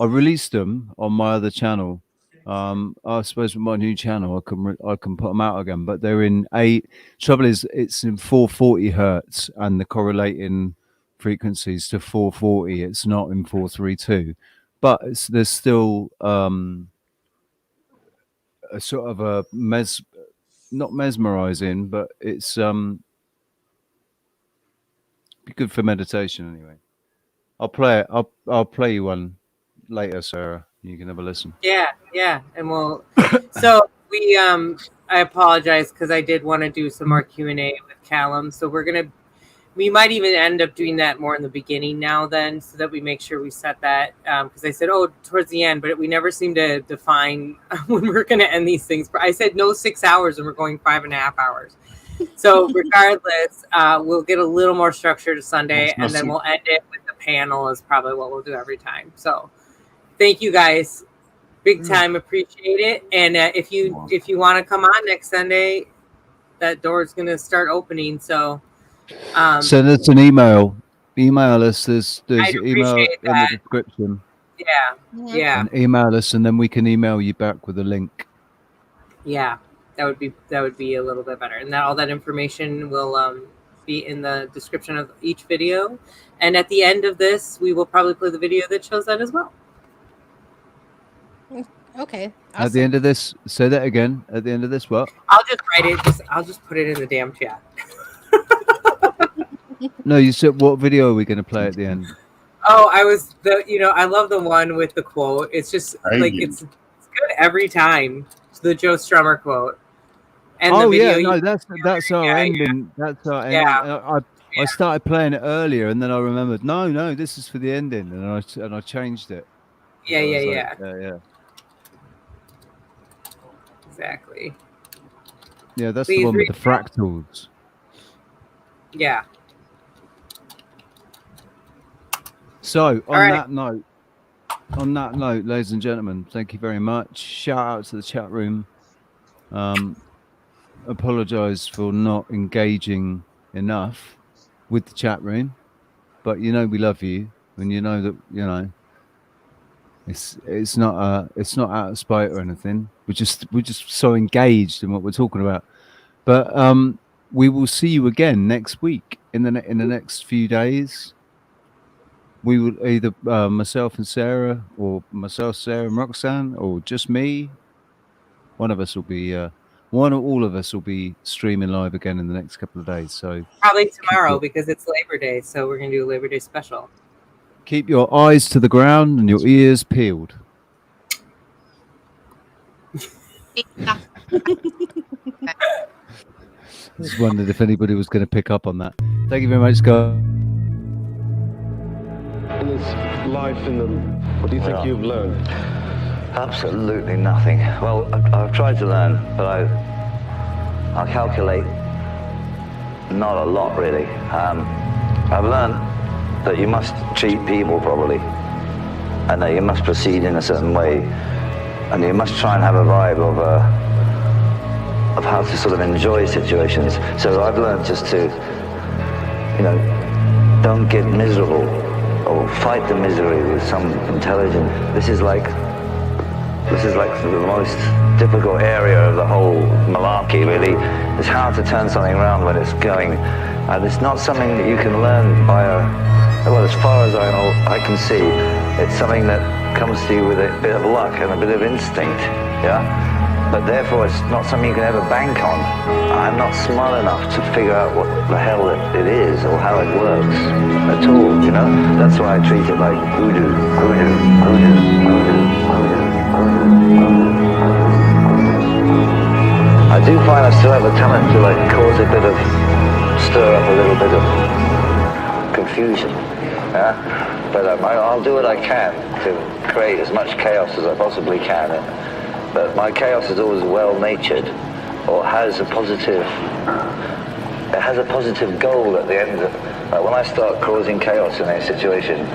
released them on my other channel. I suppose with my new channel I can put them out again, but they're in trouble is it's in 440 hertz and the correlating frequencies to 440. It's not in 432, but there's still a sort of a not mesmerizing, but it's be good for meditation anyway. I'll play it. I'll play you one later, Sarah. You can have a listen. Yeah, and we'll. So we I apologize because I did want to do some more Q&A with Callum. So we might even end up doing that more in the beginning now then, so that we make sure we set that because I said towards the end, but we never seem to define when we're going to end these things. I said no 6 hours and we're going 5.5 hours. So regardless, we'll get a little more structure to Sunday, and then we'll end it with the panel is probably what we'll do every time. So thank you guys, big time, appreciate it. And if you want to come on next Sunday, that door is going to start opening. So send us an email. Email us. There's email in the description. Yeah. And email us, and then we can email you back with a link. Yeah. That would be a little bit better, and all that information will be in the description of each video. And at the end of this, we will probably play the video that shows that as well. Okay. Awesome. At the end of this, say that again. At the end of this, what? I'll just write it. I'll just put it in the damn chat. No, you said what video are we going to play at the end? Oh, I love the one with the quote. It's just it's good every time. The Joe Strummer quote. And the video that's our ending. That's our ending. I started playing it earlier, and then I remembered. No, this is for the ending, and I changed it. Yeah. Like, Exactly. Yeah, that's the one with the fractals. Yeah. So on that note, ladies and gentlemen, thank you very much. Shout out to the chat room. Apologize for not engaging enough with the chat room, but we love you, and that it's not out of spite or anything. We're just so engaged in what we're talking about. But we will see you again next week in the next few days. We will either myself and Sarah, or myself, Sarah, and Roxanne, or just me. One of us will be. One or all of us will be streaming live again in the next couple of days. So probably tomorrow because it's Labor Day, so we're gonna do a Labor Day special. Keep your eyes to the ground and your ears peeled. Just wondered if anybody was going to pick up on that. Thank you very much, guys. this life in the... What do you think you've learned? Absolutely nothing. Well, I've tried to learn, but I'll calculate not a lot, really. I've learned that you must treat people properly, and that you must proceed in a certain way, and you must try and have a vibe of how to sort of enjoy situations. So I've learned just to, you know, don't get miserable or fight the misery with some intelligence. This is like the most difficult area of the whole malarkey, really. It's how to turn something around when it's going. And it's not something that you can learn by well, as far as I can see, it's something that comes to you with a bit of luck and a bit of instinct, yeah? But therefore, it's not something you can ever bank on. I'm not smart enough to figure out what the hell it is or how it works at all, you know? That's why I treat it like voodoo, voodoo, voodoo, voodoo, voodoo. I do find I still have a talent to like cause a bit of, stir up a little bit of confusion, yeah? But I'll do what I can to create as much chaos as I possibly can. But my chaos is always well-natured, or has a positive goal at the end of it. Like when I start causing chaos in a situation,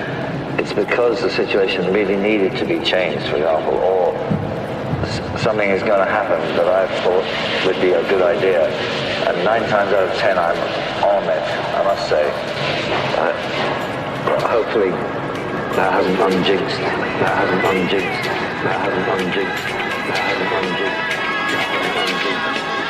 it's because the situation really needed to be changed, for example, or something is going to happen that I thought would be a good idea. And 9 times out of 10, I'm on it, I must say. Hopefully, that hasn't unjinxed. That hasn't unjinxed. That hasn't unjinxed. That hasn't unjinxed. That hasn't unjinxed.